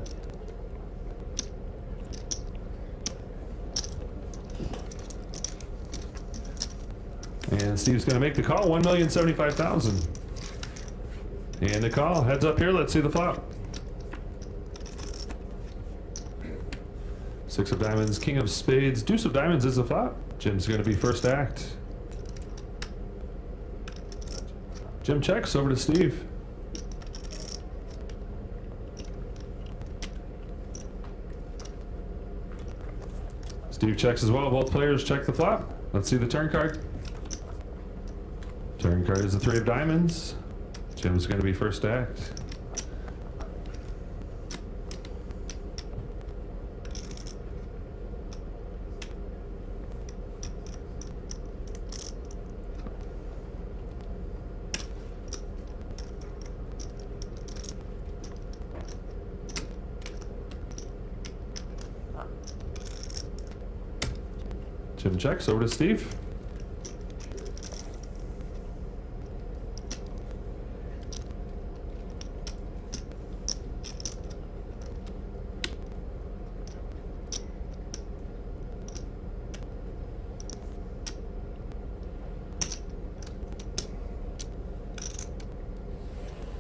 Speaker 1: And Steve's going to make the call. 1,075,000. And the call. Heads up here. Let's see the flop. 6 of diamonds, king of spades, deuce of diamonds is the flop. Jim's going to be first to act. Jim checks. Over to Steve. Steve checks as well. Both players check the flop. Let's see the turn card. Turn card is the 3 of diamonds. Jim's going to be first to act. Jim checks. Over to Steve.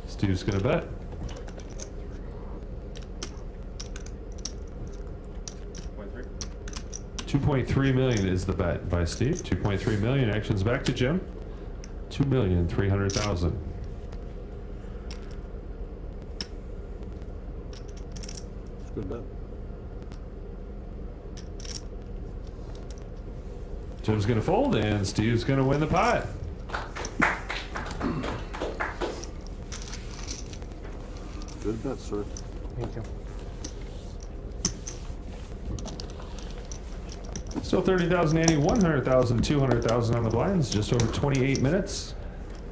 Speaker 1: Steve's going to bet. $2.3 million is the bet by Steve. 2.3 million. Actions back to Jim. 2,300,000.
Speaker 3: It's a good bet.
Speaker 1: Jim's going to fold, and Steve's going to win the pot.
Speaker 3: Good bet, sir.
Speaker 5: Thank you.
Speaker 1: Still 30,000 ante, 100,000, 200,000 on the blinds. Just over 28 minutes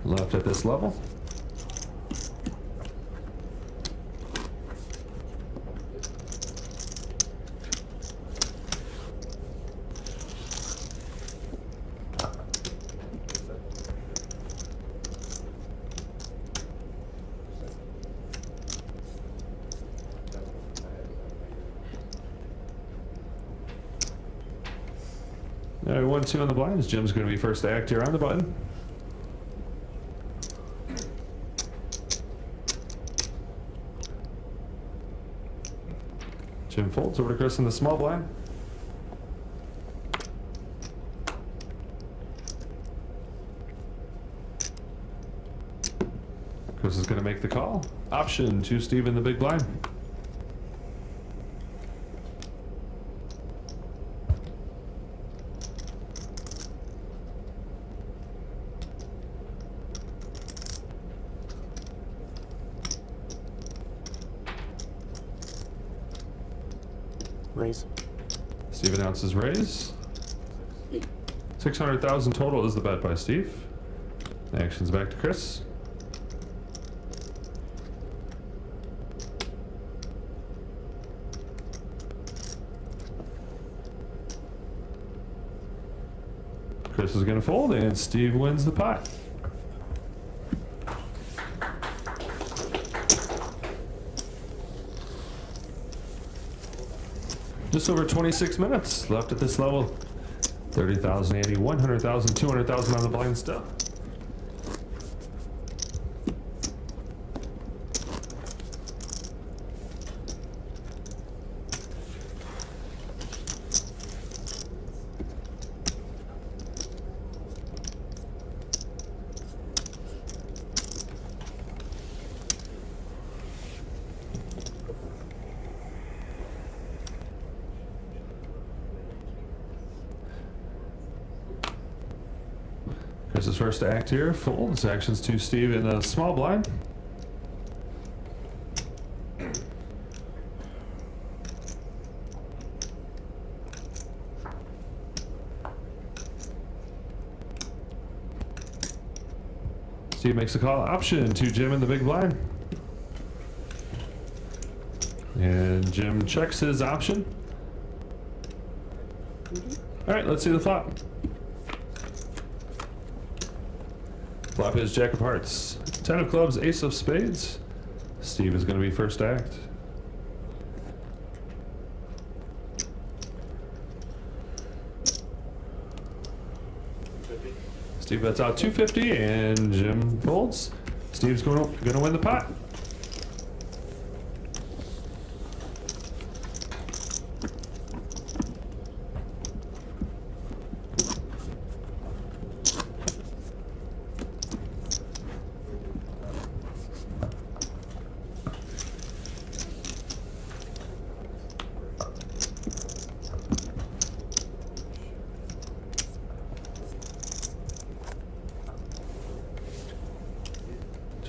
Speaker 1: left at this level. All right, 1-2 on the blinds. Jim's going to be first to act here on the button. Jim folds. Over to Chris in the small blind. Chris is going to make the call. Option to Steve in the big blind.
Speaker 5: Raise.
Speaker 1: Steve announces raise. 600,000 total is the bet by Steve. The action's back to Chris. Chris is going to fold, and Steve wins the pot. Just over 26 minutes left at this level. 30,000 ante, 100,000, 200,000 on the blind still. Chris's first act here, folds, actions to Steve in a small blind. Steve makes a call, option to Jim in the big blind. And Jim checks his option. All right, let's see the flop. Flop is Jack of Hearts, 10 of clubs, ace of spades. Steve is going to be first act. Steve bets out 250 and Jim folds. Steve's going to win the pot.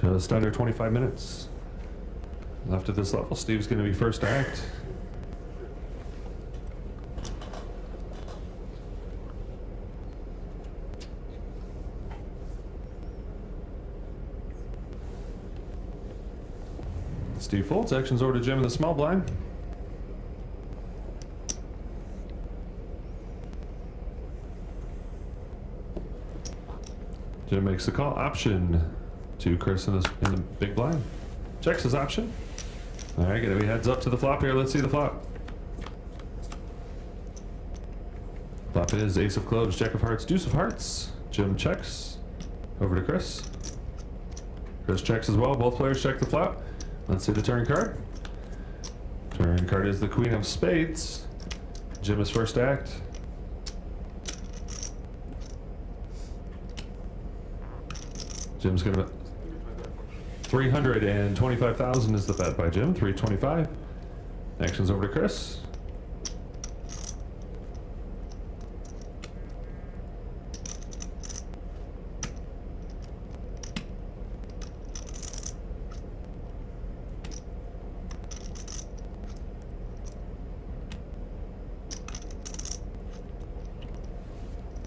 Speaker 1: Just under 25 minutes left at this level. Steve's going to be first act. Steve folds, actions over to Jim in the small blind. Jim makes the call, option to Chris in the big blind. Checks his option. All right, gonna be heads up to the flop here. Let's see the flop. Flop is ace of clubs, jack of hearts, deuce of hearts. Jim checks. Over to Chris. Chris checks as well. Both players check the flop. Let's see the turn card. Turn card is the queen of spades. Jim is first act. Jim's gonna 325,000 is the bet by Jim. 325. Actions over to Chris.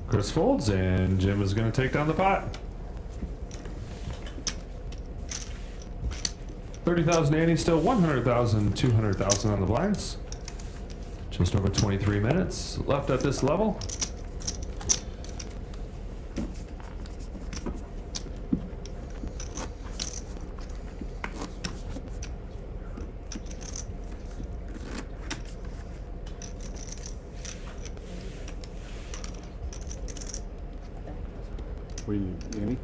Speaker 1: Chris folds, and Jim is going to take down the pot. 30,000 ante, still 100,000, 200,000 on the blinds. Just over 23 minutes left at this level.
Speaker 3: What do you, Andy?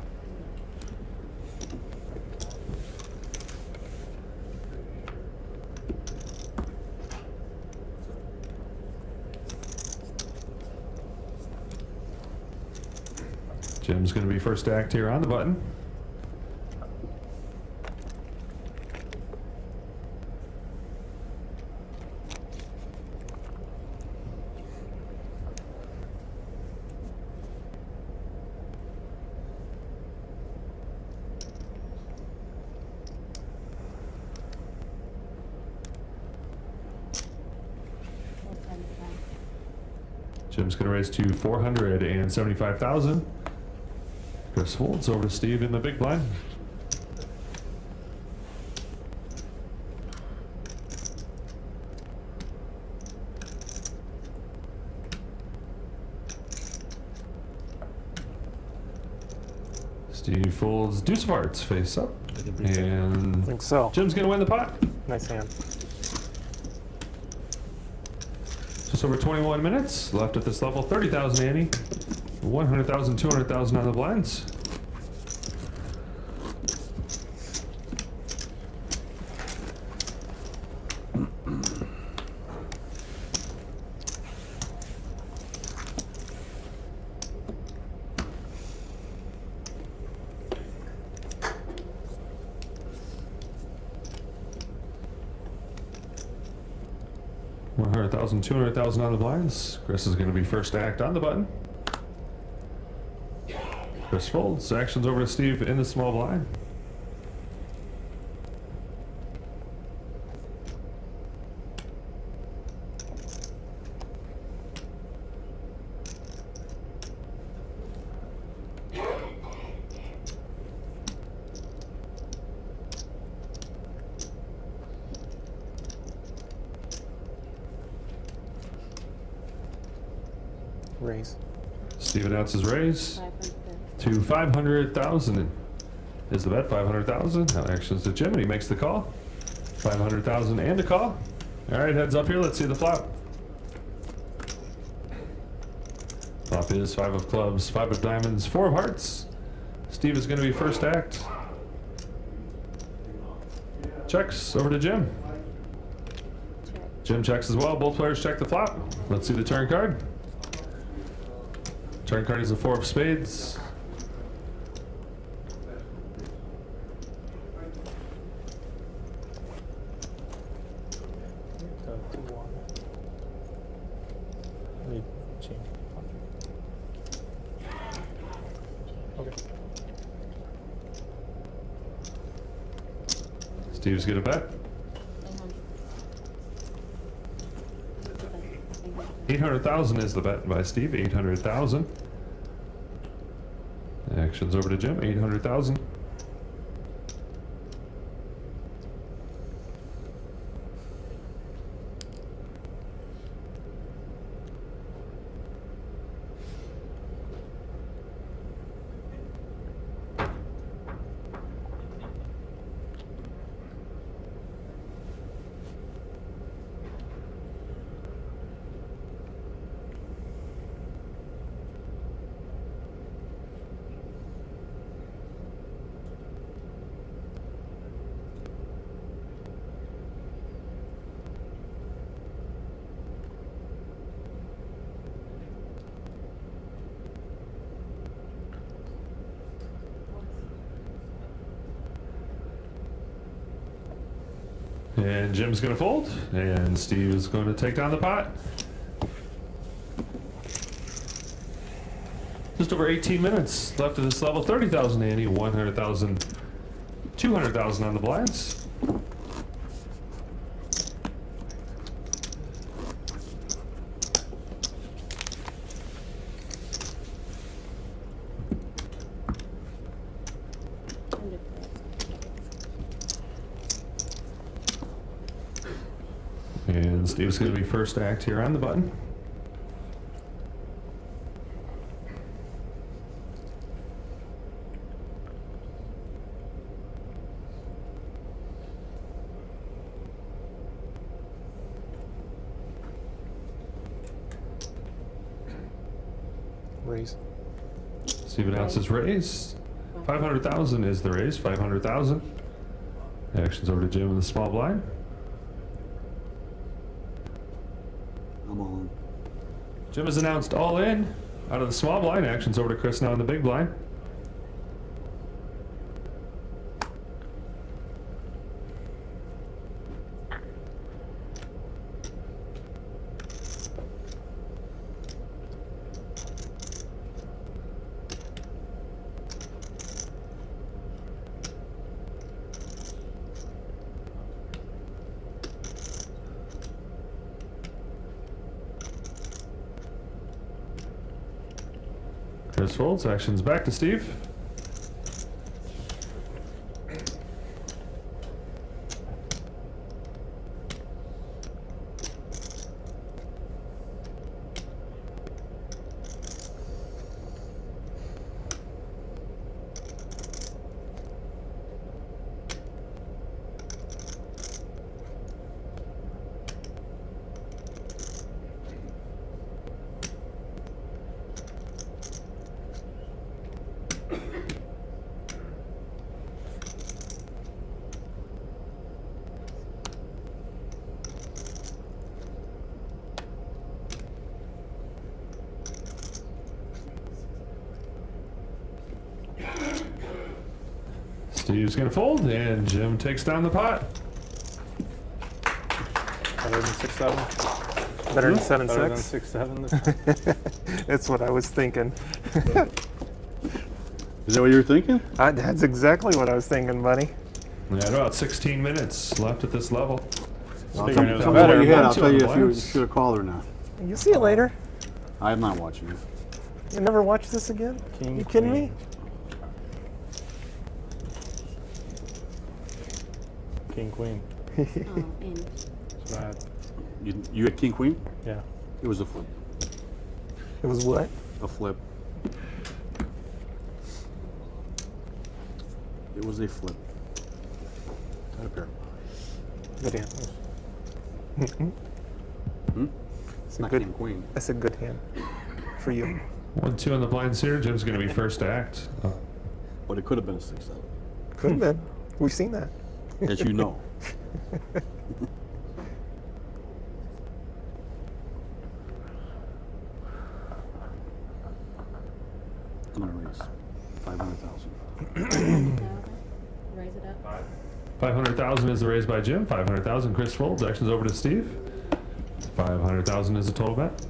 Speaker 1: Jim's going to be first act here on the button. Jim's going to raise to 475,000. Chris folds over to Steve in the big blind. Steve folds deuce of hearts face up. And
Speaker 5: I think so.
Speaker 1: Jim's going to win the pot.
Speaker 5: Nice hand.
Speaker 1: Just over 21 minutes left at this level. 30,000 ante, 100,000, 200,000 on the blinds. $100,000, 200,000 on the blinds. Chris is going to be first to act on the button. Chris folds. Actions over to Steve in the small blind.
Speaker 5: Raise.
Speaker 1: Steve announces raise to 500,000. Is the bet 500,000? Now actions to Jim, and he makes the call. 500,000 and a call. All right, heads up here. Let's see the flop. Flop is 5 of clubs, 5 of diamonds, 4 of hearts. Steve is going to be first to act. Checks over to Jim. Jim checks as well. Both players check the flop. Let's see the turn card. Turn card is a 4 of spades.
Speaker 5: Okay.
Speaker 1: Steve's gonna bet. 800,000 is the bet by Steve. 800,000. Actions over to Jim. 800,000. And Jim's going to fold, and Steve is going to take down the pot. Just over 18 minutes left of this level. 30,000 ante, 100,000, 200,000 on the blinds. And Steve's going to be first to act here on the button.
Speaker 5: Raise.
Speaker 1: Steve announces raise. 500,000 is the raise. 500,000. Actions over to Jim in the small blind.
Speaker 3: I'm on.
Speaker 1: Jim has announced all in out of the small blind. Actions over to Chris now in the big blind. Chris folds. Actions back to Steve. Steve's gonna fold, and Jim takes down the pot.
Speaker 5: Better than 6-7. Better than 7-6.
Speaker 7: Better than 6-7.
Speaker 5: That's what I was thinking.
Speaker 3: Is that what you were thinking?
Speaker 5: That's exactly what I was thinking, buddy.
Speaker 1: We got about 16 minutes left at this level.
Speaker 3: Tell
Speaker 7: Figuring it
Speaker 3: me
Speaker 7: was
Speaker 3: what
Speaker 7: better.
Speaker 3: you had. I'll
Speaker 1: Two
Speaker 3: tell
Speaker 1: on
Speaker 3: you
Speaker 1: the
Speaker 3: if you
Speaker 1: blinds.
Speaker 3: should have called or not.
Speaker 5: You'll see it later.
Speaker 3: I'm not watching it.
Speaker 5: You never watch this again?
Speaker 7: King,
Speaker 5: You kidding
Speaker 7: queen.
Speaker 5: me?
Speaker 7: King, queen.
Speaker 11: Oh, in.
Speaker 7: That's what I had.
Speaker 3: You had king queen?
Speaker 7: Yeah.
Speaker 3: It was a flip.
Speaker 5: It was what?
Speaker 3: A flip. It was a flip. Got a pair.
Speaker 5: Good hand.
Speaker 3: It's not
Speaker 5: good-
Speaker 3: king queen.
Speaker 5: That's a good hand for you.
Speaker 1: 1-2 on the blinds here. Jim's gonna be first to act.
Speaker 3: But it could have been a 6-7.
Speaker 5: Could have been. We've seen that.
Speaker 3: As you know. I'm gonna raise 500,000.
Speaker 11: Raise it up.
Speaker 1: 500,000 is the raise by Jim. 500,000. Chris folds. Actions over to Steve. 500,000 is the total bet.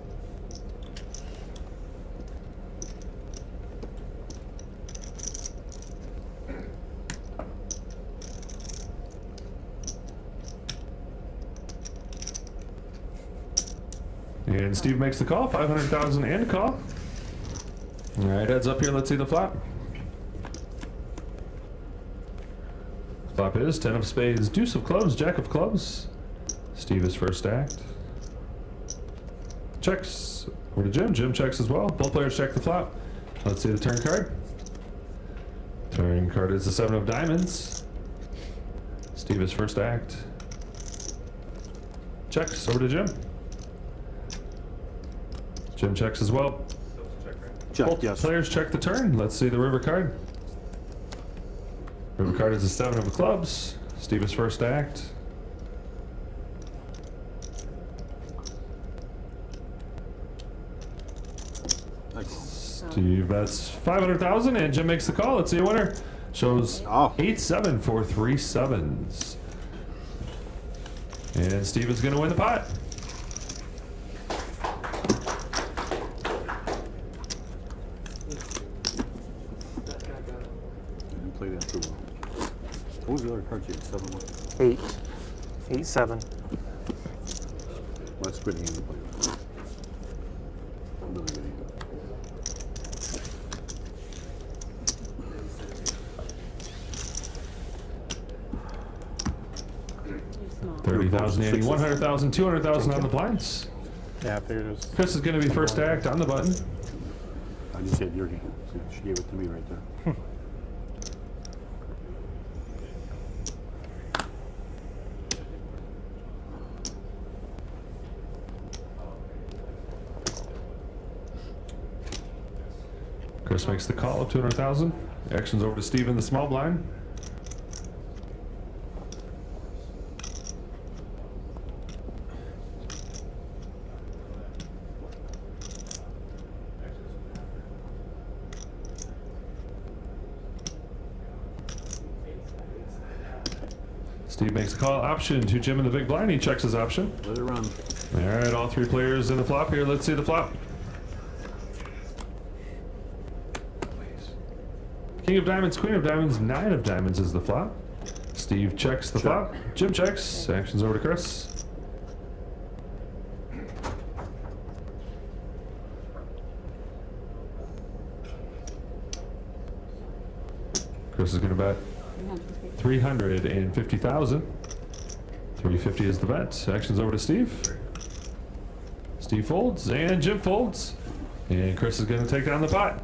Speaker 1: And Steve makes the call. 500,000 and a call. All right, heads up here. Let's see the flop. Flop is 10 of spades, deuce of clubs, jack of clubs. Steve is first act. Checks. Over to Jim. Jim checks as well. Both players check the flop. Let's see the turn card. Turn card is the 7 of diamonds. Steve is first act. Checks. Over to Jim. Jim checks as well.
Speaker 3: Check,
Speaker 1: Both
Speaker 3: yes.
Speaker 1: players check the turn. Let's see the river card. River card is the 7 of clubs. Steve is first act. Steve bets 500,000 and Jim makes the call. Let's see a winner. Shows 8-7 for 3 sevens. And Steve is going to win the pot.
Speaker 3: Didn't play that too well. What was the other card you had? 7-1?
Speaker 5: 8. 8-7.
Speaker 3: That's a good hand to play with. Really good hand.
Speaker 11: Small.
Speaker 1: 30,000, 80, 100,000, 200,000 on the blinds.
Speaker 7: Yeah, I figured it was.
Speaker 1: Chris is going to be first act on the button.
Speaker 3: I just had your hand. See, she gave it to me right there.
Speaker 1: Chris makes the call of 200,000. Action's over to Steve in the small blind. Steve makes a call option to Jim in the big blind. He checks his option.
Speaker 3: Let it run.
Speaker 1: All right, all three players in the flop here. Let's see the flop. King of diamonds, queen of diamonds, 9 of diamonds is the flop. Steve checks the flop. Jim checks. Action's over to Chris. Chris is going to bet 350,000. 350 is the bet. Action's over to Steve. Steve folds and Jim folds. And Chris is going to take down the pot.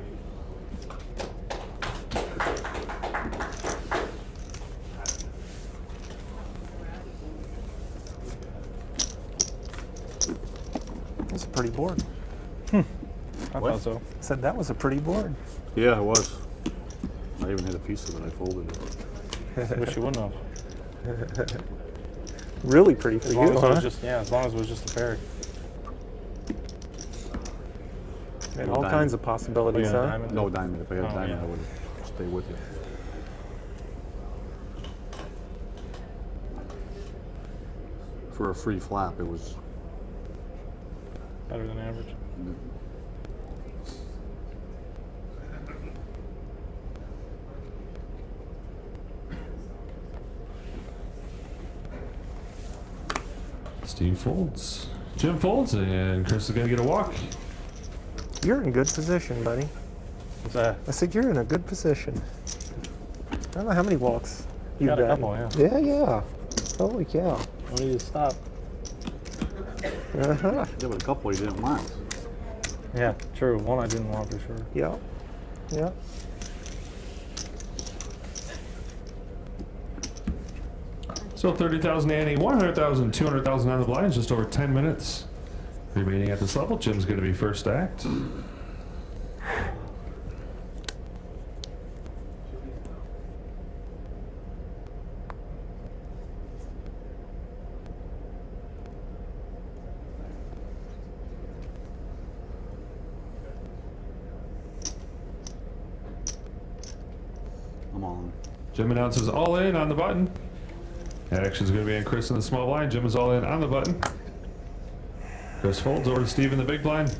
Speaker 5: That's a pretty board.
Speaker 7: I thought so.
Speaker 5: Said that was a pretty board.
Speaker 3: Yeah, it was. I even had a piece of it. I folded it.
Speaker 7: Wish you wouldn't have.
Speaker 5: Really pretty for
Speaker 7: As long
Speaker 5: you,
Speaker 7: as it was
Speaker 5: huh?
Speaker 7: just, yeah, as long as it was just a pair.
Speaker 5: And
Speaker 3: No
Speaker 5: all
Speaker 3: diamond.
Speaker 5: kinds of possibilities,
Speaker 7: Yeah,
Speaker 5: huh?
Speaker 7: diamond.
Speaker 3: No diamond. If I had
Speaker 7: Oh,
Speaker 3: diamond,
Speaker 7: yeah.
Speaker 3: I would have stayed with you. For a free flop, it was.
Speaker 7: Better than average.
Speaker 1: Steve folds. Jim folds, and Chris is going to get a walk.
Speaker 5: You're in good position, buddy.
Speaker 7: What's that?
Speaker 5: I said you're in a good position. I don't know how many walks you've
Speaker 7: Got a
Speaker 5: gotten.
Speaker 7: couple, yeah.
Speaker 5: Yeah. Holy cow.
Speaker 7: No need to stop.
Speaker 5: Uh-huh.
Speaker 3: Yeah, but a couple you didn't want.
Speaker 7: Yeah, true. One I didn't want for sure.
Speaker 5: Yeah. Yeah.
Speaker 1: So 30,000 Annie, 100,000, 200,000 on the blinds, just over 10 minutes remaining at this level. Jim's going to be first stacked.
Speaker 3: I'm on.
Speaker 1: Jim announces all in on the button. Action's going to be on Chris in the small blind. Jim is all in on the button. Chris folds over to Steve in the big blind.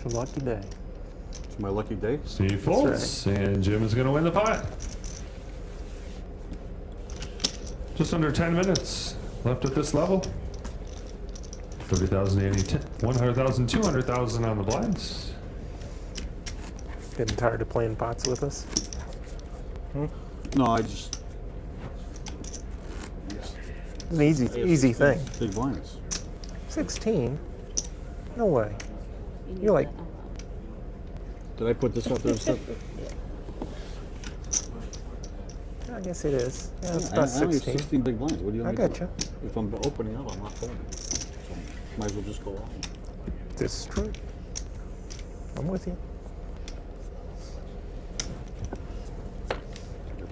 Speaker 5: It's a lucky day.
Speaker 3: It's my lucky day.
Speaker 1: Steve folds, and Jim is going to win the pot. Just under 10 minutes left at this level. 30,000, 80, 100,000, 200,000 on the blinds.
Speaker 5: Getting tired of playing pots with us?
Speaker 3: No, I just.
Speaker 5: It's an easy thing.
Speaker 3: Big blinds.
Speaker 5: 16? No way. You're like,
Speaker 3: Did I put this up there instead?
Speaker 5: I guess it is. Yeah, it's
Speaker 3: I
Speaker 5: about
Speaker 3: only have
Speaker 5: 16.
Speaker 3: 16 big blinds. What do you
Speaker 5: I
Speaker 3: want me to
Speaker 5: gotcha.
Speaker 3: do? If I'm opening up, I'm not folding. So might as well just go on.
Speaker 5: This is true. I'm with you.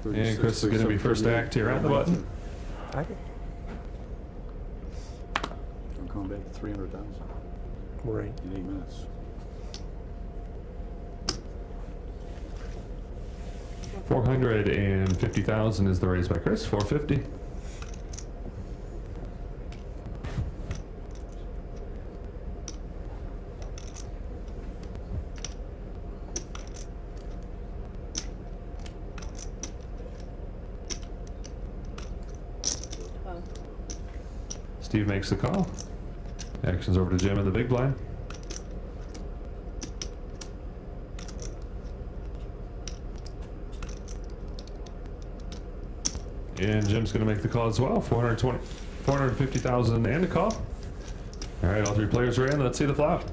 Speaker 1: And Chris is going to be first act here on the button.
Speaker 5: I,
Speaker 3: I'm coming back to 300,000
Speaker 5: right.
Speaker 3: in 8 minutes.
Speaker 1: $450,000 is the raise by Chris. 450. Steve makes the call. Action's over to Jim in the big blind. And Jim's going to make the call as well. 450,000 and a call. All right, all three players are in. Let's see the flop.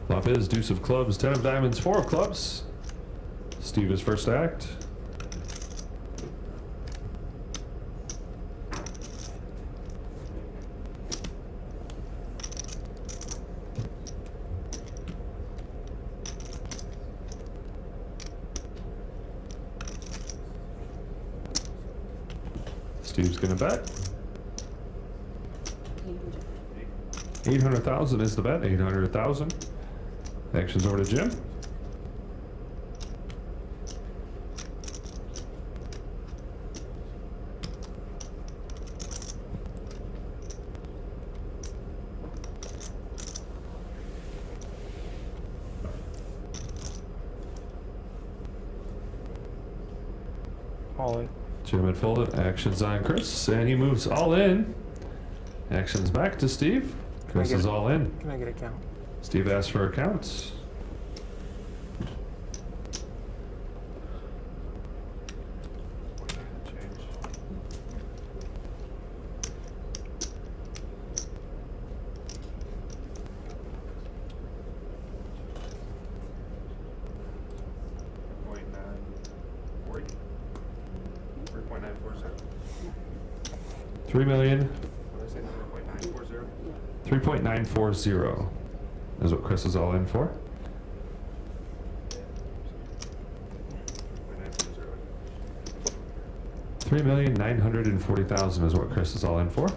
Speaker 1: Flop is deuce of clubs, 10 of diamonds, 4 of clubs. Steve is first act. Steve's gonna bet. 800,000 is the bet. 800,000. Action's over to Jim.
Speaker 5: All in.
Speaker 1: Jim had folded. Actions on Chris, and he moves all in. Actions back to Steve. Chris
Speaker 5: get
Speaker 1: is
Speaker 5: it?
Speaker 1: all in.
Speaker 5: Can I get a count?
Speaker 1: Steve asks for accounts. $3,940 is what Chris is all in for. $3,940,000 is what Chris is all in for.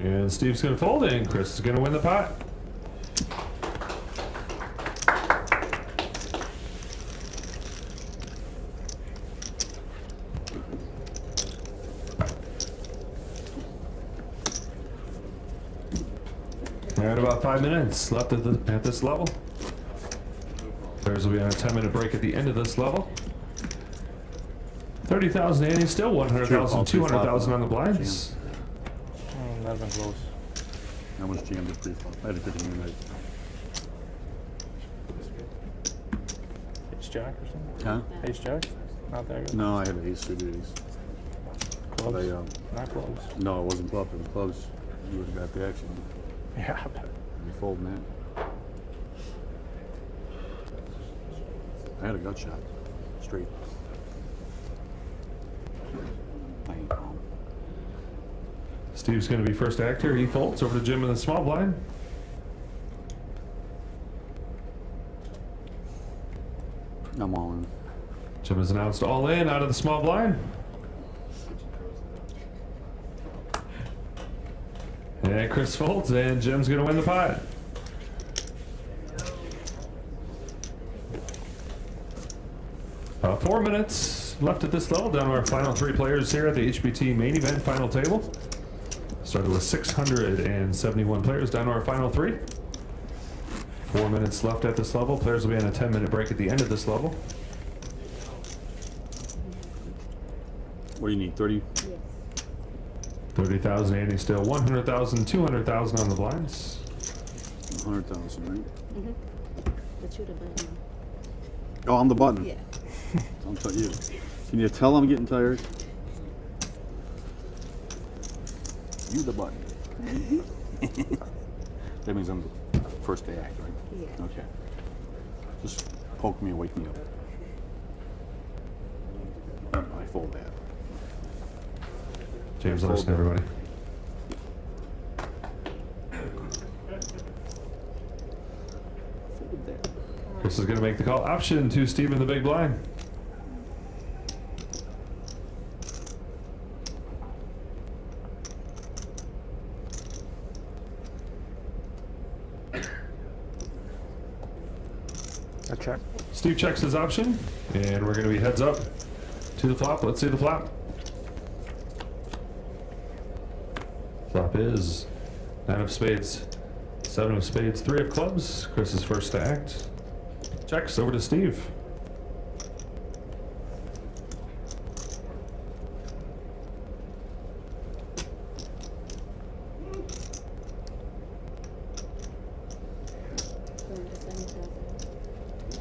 Speaker 1: And Steve's going to fold in. Chris is going to win the pot. At about 5 minutes left at this level. Players will be on a 10-minute break at the end of this level. 30,000 Annie, still 100,000, 200,000 on the blinds.
Speaker 5: Not even close.
Speaker 3: That was jammed at pre-flop. I had a good game tonight.
Speaker 5: Ace jack or something?
Speaker 3: Huh?
Speaker 5: Ace jack? Not that good?
Speaker 3: No, I had an ace suited ace.
Speaker 5: Clubs?
Speaker 3: But
Speaker 5: Not clubs.
Speaker 3: no, it wasn't club. It was clubs. You would have got the action.
Speaker 5: Yeah, I bet.
Speaker 3: You folding that. I had a gut shot. Straight. I ain't calm.
Speaker 1: Steve's going to be first to act here. He folds over to Jim in the small blind.
Speaker 3: I'm all in.
Speaker 1: Jim has announced all in out of the small blind. And Chris folds, and Jim's going to win the pot. About 4 minutes left at this level. Down to our final 3 players here at the HBT main event final table. Started with 671 players, down to our final 3. 4 minutes left at this level. Players will be on a 10-minute break at the end of this level.
Speaker 3: What do you need? 30?
Speaker 1: 30,000 Andy still. 100,000, 200,000 on the blinds.
Speaker 3: 100,000, right?
Speaker 11: Mm-hmm. But you're the button.
Speaker 3: Oh, I'm the button.
Speaker 11: Yeah.
Speaker 3: Don't tell you. Can you tell I'm getting tired? You the button. That means I'm the first to act, right?
Speaker 11: Yeah.
Speaker 3: Okay. Just poke me and wake me up. I fold that.
Speaker 1: James Larson, everybody.
Speaker 3: Fold that.
Speaker 1: Chris is going to make the call. Option to Steve in the big blind.
Speaker 5: I check.
Speaker 1: Steve checks his option, and we're going to be heads up to the flop. Let's see the flop. Flop is 9 of spades, 7 of spades, 3 of clubs. Chris is first to act. Checks over to Steve.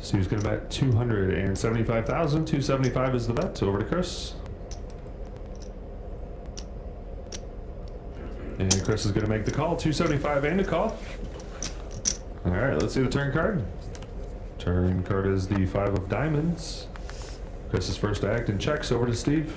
Speaker 1: Steve's going to bet 275,000. 275 is the bet. Over to Chris. And Chris is going to make the call. 275 and a call. All right, let's see the turn card. Turn card is the 5 of diamonds. Chris is first to act and checks. Over to Steve.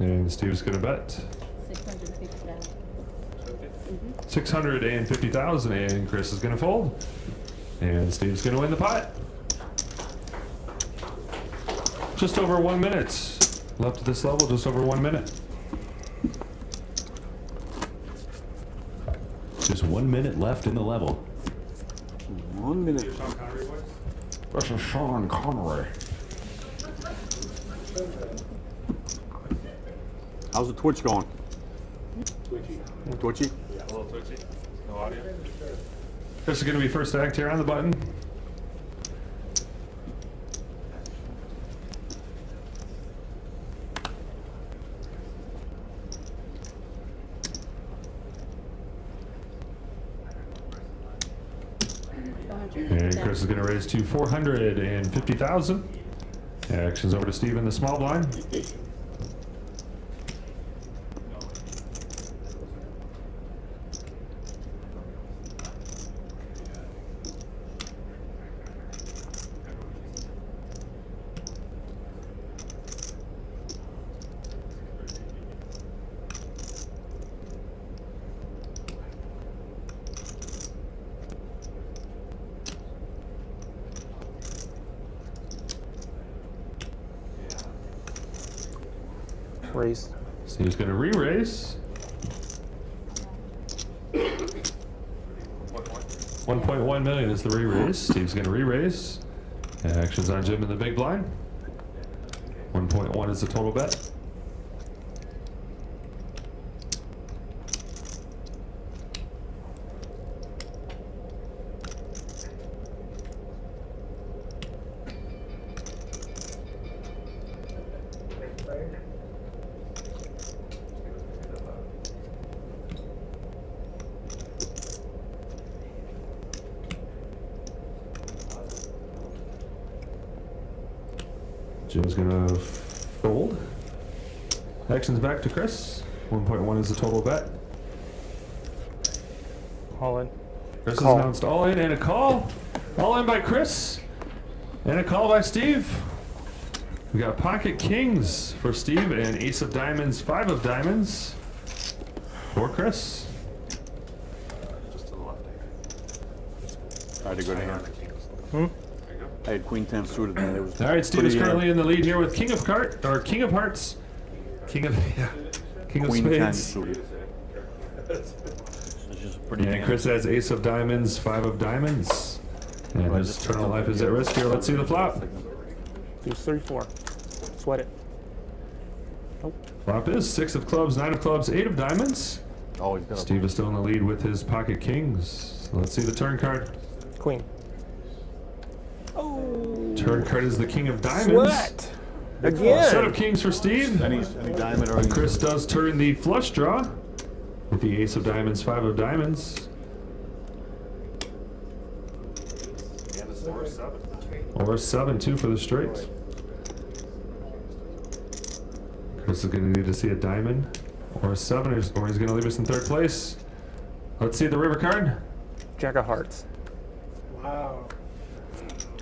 Speaker 1: And Steve's gonna bet 650,000, and Chris is gonna fold. And Steve's gonna win the pot. Just over 1 minute left at this level, just over 1 minute.
Speaker 10: Just 1 minute left in the level.
Speaker 3: 1 minute. This is Sean Connery. How's the Twitch going?
Speaker 12: Twitchy.
Speaker 3: Twitchy?
Speaker 12: Yeah, a little twitchy. No audio.
Speaker 1: Chris is gonna be first act here on the button. And Chris is going to raise to 450,000. Action's over to Steve in the small blind.
Speaker 5: Raise.
Speaker 1: Steve's going to re-raise. 1.1 million is the re-raise. Steve's going to re-raise. Action's on Jim in the big blind. 1.1 is the total bet. Jim's gonna fold. Action's back to Chris. 1.1 is the total bet.
Speaker 5: All in.
Speaker 1: Chris
Speaker 5: Call.
Speaker 1: has announced all in and a call. All in by Chris. And a call by Steve. We got pocket kings for Steve and ace of diamonds, 5 of diamonds for Chris.
Speaker 12: Just to the left.
Speaker 3: I had a good hand. I had queen 10 suited and it was
Speaker 1: All right, Steve is currently in the lead here with king of hearts, king of
Speaker 3: queen 10
Speaker 1: spades.
Speaker 3: suited. It's just a pretty
Speaker 1: And
Speaker 3: hand.
Speaker 1: Chris has ace of diamonds, 5 of diamonds. And his tournament life is at risk here. Let's see the flop.
Speaker 5: Deuce 3-4. Sweat it.
Speaker 1: Flop is 6 of clubs, 9 of clubs, 8 of diamonds.
Speaker 3: Oh, he's got
Speaker 1: Steve is still in the lead with his pocket kings. Let's see the turn card.
Speaker 5: Queen.
Speaker 1: Turn card is the king of diamonds.
Speaker 5: Sweat.
Speaker 1: Set
Speaker 5: Again.
Speaker 1: of kings for Steve.
Speaker 3: any diamond or any
Speaker 1: Chris does turn the flush draw with the ace of diamonds, 5 of diamonds.
Speaker 12: And it's or 7.
Speaker 1: Or 7, 2 for the straight. Chris is going to need to see a diamond or a 7, or he's going to leave us in 3rd place. Let's see the river card.
Speaker 5: Jack of hearts.
Speaker 6: Wow.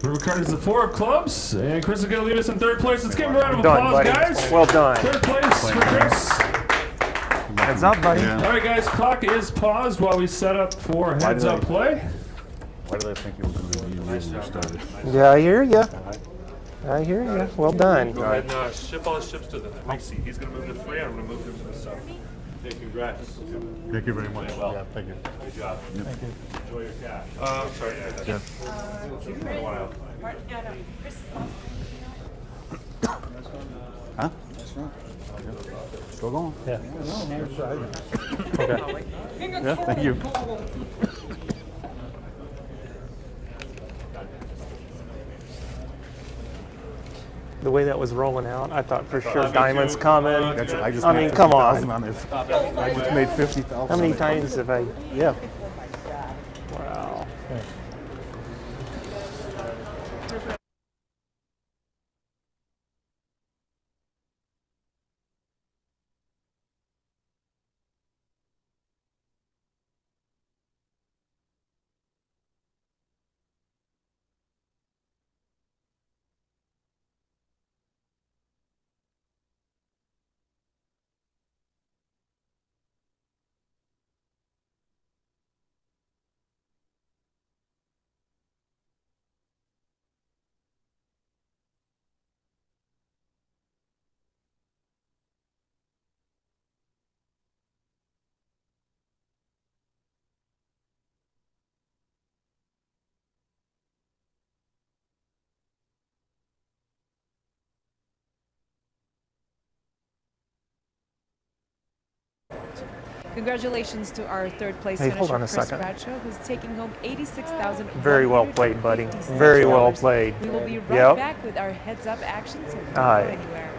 Speaker 1: River card is the 4 of clubs, and Chris is going to leave us in 3rd place. Let's give him a round of
Speaker 5: Done,
Speaker 1: applause,
Speaker 5: buddy.
Speaker 1: guys.
Speaker 5: Well done.
Speaker 1: 3rd place for Chris.
Speaker 5: Heads up, buddy.
Speaker 3: Yeah.
Speaker 1: All right, guys, clock is paused while we set up for heads up play.
Speaker 3: Why did I think it was going to be when we started?
Speaker 5: Yeah, I hear ya. I hear ya. Well done.
Speaker 12: Go ahead and ship all the ships to the 3 seat. He's going to move to 3. I'm going to move him to the 7. Hey, congrats.
Speaker 3: Thank you very much.
Speaker 12: Well.
Speaker 3: Yeah, thank you.
Speaker 12: Good job.
Speaker 9: Thank you.
Speaker 12: Enjoy your cash. Sorry.
Speaker 3: Yeah. Huh? Still going.
Speaker 5: Yeah.
Speaker 3: Okay. Yeah, thank you.
Speaker 5: The way that was rolling out, I thought for sure diamonds coming.
Speaker 3: I just
Speaker 5: I
Speaker 3: made
Speaker 5: mean, come
Speaker 3: 50,000
Speaker 5: on.
Speaker 3: it. I just made 50,000.
Speaker 5: How many times have I?
Speaker 3: Yeah.
Speaker 5: Wow.
Speaker 8: Congratulations to our third place
Speaker 5: Hey, hold
Speaker 8: finisher,
Speaker 5: on a
Speaker 8: Chris
Speaker 5: second.
Speaker 8: Bradshaw, who's taking home $86,000.
Speaker 5: Very well played, buddy. Very well played.
Speaker 8: We will be right
Speaker 5: Yep.
Speaker 8: back with our heads-up action, so don't
Speaker 5: All
Speaker 8: go
Speaker 5: right.
Speaker 8: anywhere.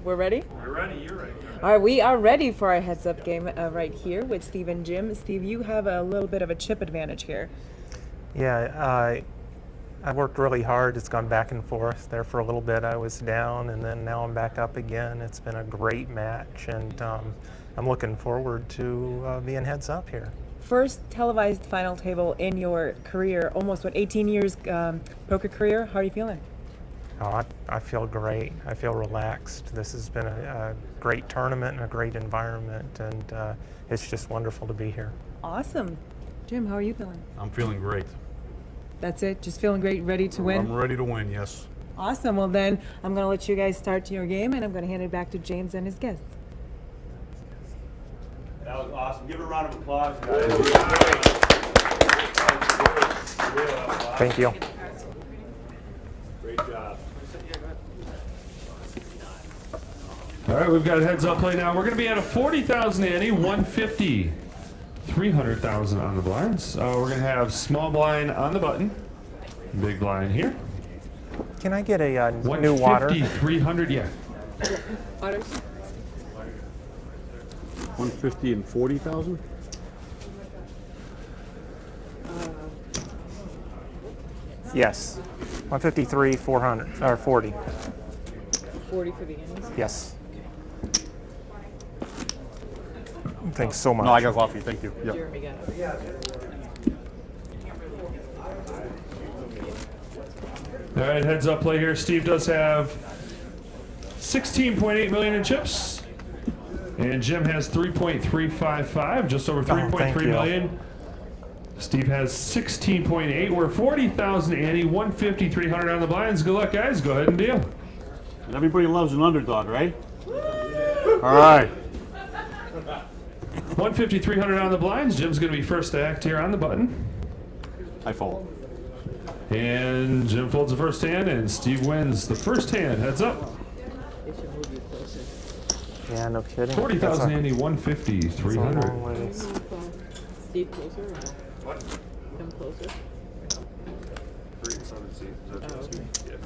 Speaker 8: We're ready?
Speaker 10: We're ready. You're ready.
Speaker 8: All right, we are ready for our heads-up game right here with Steve and Jim. Steve, you have a little bit of a chip advantage here.
Speaker 5: Yeah, I worked really hard. It's gone back and forth. There for a little bit I was down, and then now I'm back up again. It's been a great match, and I'm looking forward to being heads up here.
Speaker 8: First televised final table in your career, almost, 18 years poker career. How are you feeling?
Speaker 5: Oh, I feel great. I feel relaxed. This has been a great tournament and a great environment, and it's just wonderful to be here.
Speaker 8: Awesome. Jim, how are you feeling?
Speaker 3: I'm feeling great.
Speaker 8: That's it? Just feeling great, ready to win?
Speaker 3: I'm ready to win, yes.
Speaker 8: Awesome. Well, then I'm going to let you guys start your game, and I'm going to hand it back to James and his guests.
Speaker 10: That was awesome. Give it a round of applause, guys.
Speaker 5: Thank you.
Speaker 10: Great job.
Speaker 1: All right, we've got a heads-up play now. We're going to be at a 40,000 ante, 150, 300,000 on the blinds. We're going to have small blind on the button, big blind here.
Speaker 5: Can I get a new water?
Speaker 1: 150, 300, yeah.
Speaker 11: Waters?
Speaker 3: 150 and 40,000?
Speaker 5: Yes. 153, 400, or 40.
Speaker 11: 40 for the ends?
Speaker 5: Yes. Thanks so much.
Speaker 3: No, I got coffee, thank you. Yep.
Speaker 11: Jeremy got it.
Speaker 1: All right, heads up play here. Steve does have 16.8 million in chips, and Jim has 3.355, just over 3.3 million. Steve has 16.8. We're 40,000 ante, 150, 300 on the blinds. Good luck, guys. Go ahead and deal.
Speaker 3: And everybody loves an underdog, right? All right.
Speaker 1: 150, 300 on the blinds. Jim's going to be first to act here on the button.
Speaker 3: I fold.
Speaker 1: And Jim folds the first hand, and Steve wins the first hand. Heads up.
Speaker 11: They should move you closer.
Speaker 5: Yeah, no kidding.
Speaker 1: 40,000 ante, 150, 300.
Speaker 11: Steve, closer or no?
Speaker 10: What?
Speaker 11: Come closer.
Speaker 10: 307 seats. Is that
Speaker 11: Oh, okay.
Speaker 10: Yeah.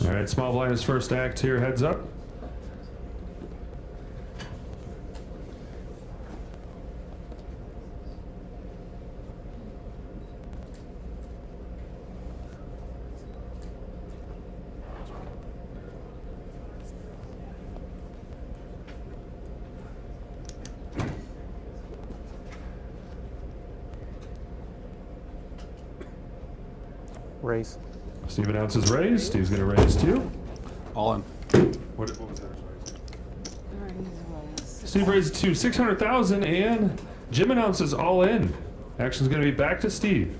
Speaker 1: All right, small blind is first act here. Heads up.
Speaker 5: Raise.
Speaker 1: Steve announces raise. Steve's going to raise two.
Speaker 3: All in.
Speaker 10: What was that?
Speaker 1: Steve raises to 600,000, and Jim announces all in. Action's going to be back to Steve.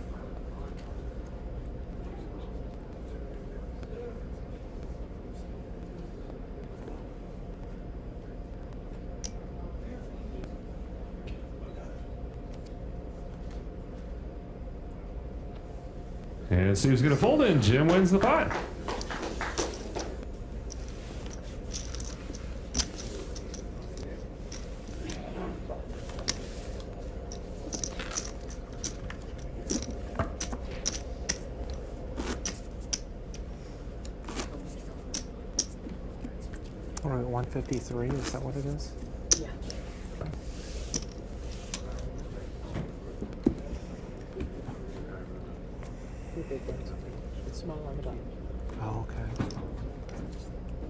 Speaker 1: And Steve's going to fold in. Jim wins the pot.
Speaker 5: All right, 153, is that what it is?
Speaker 11: Yeah. Two big ones. It's small on the bottom.
Speaker 5: Oh, okay.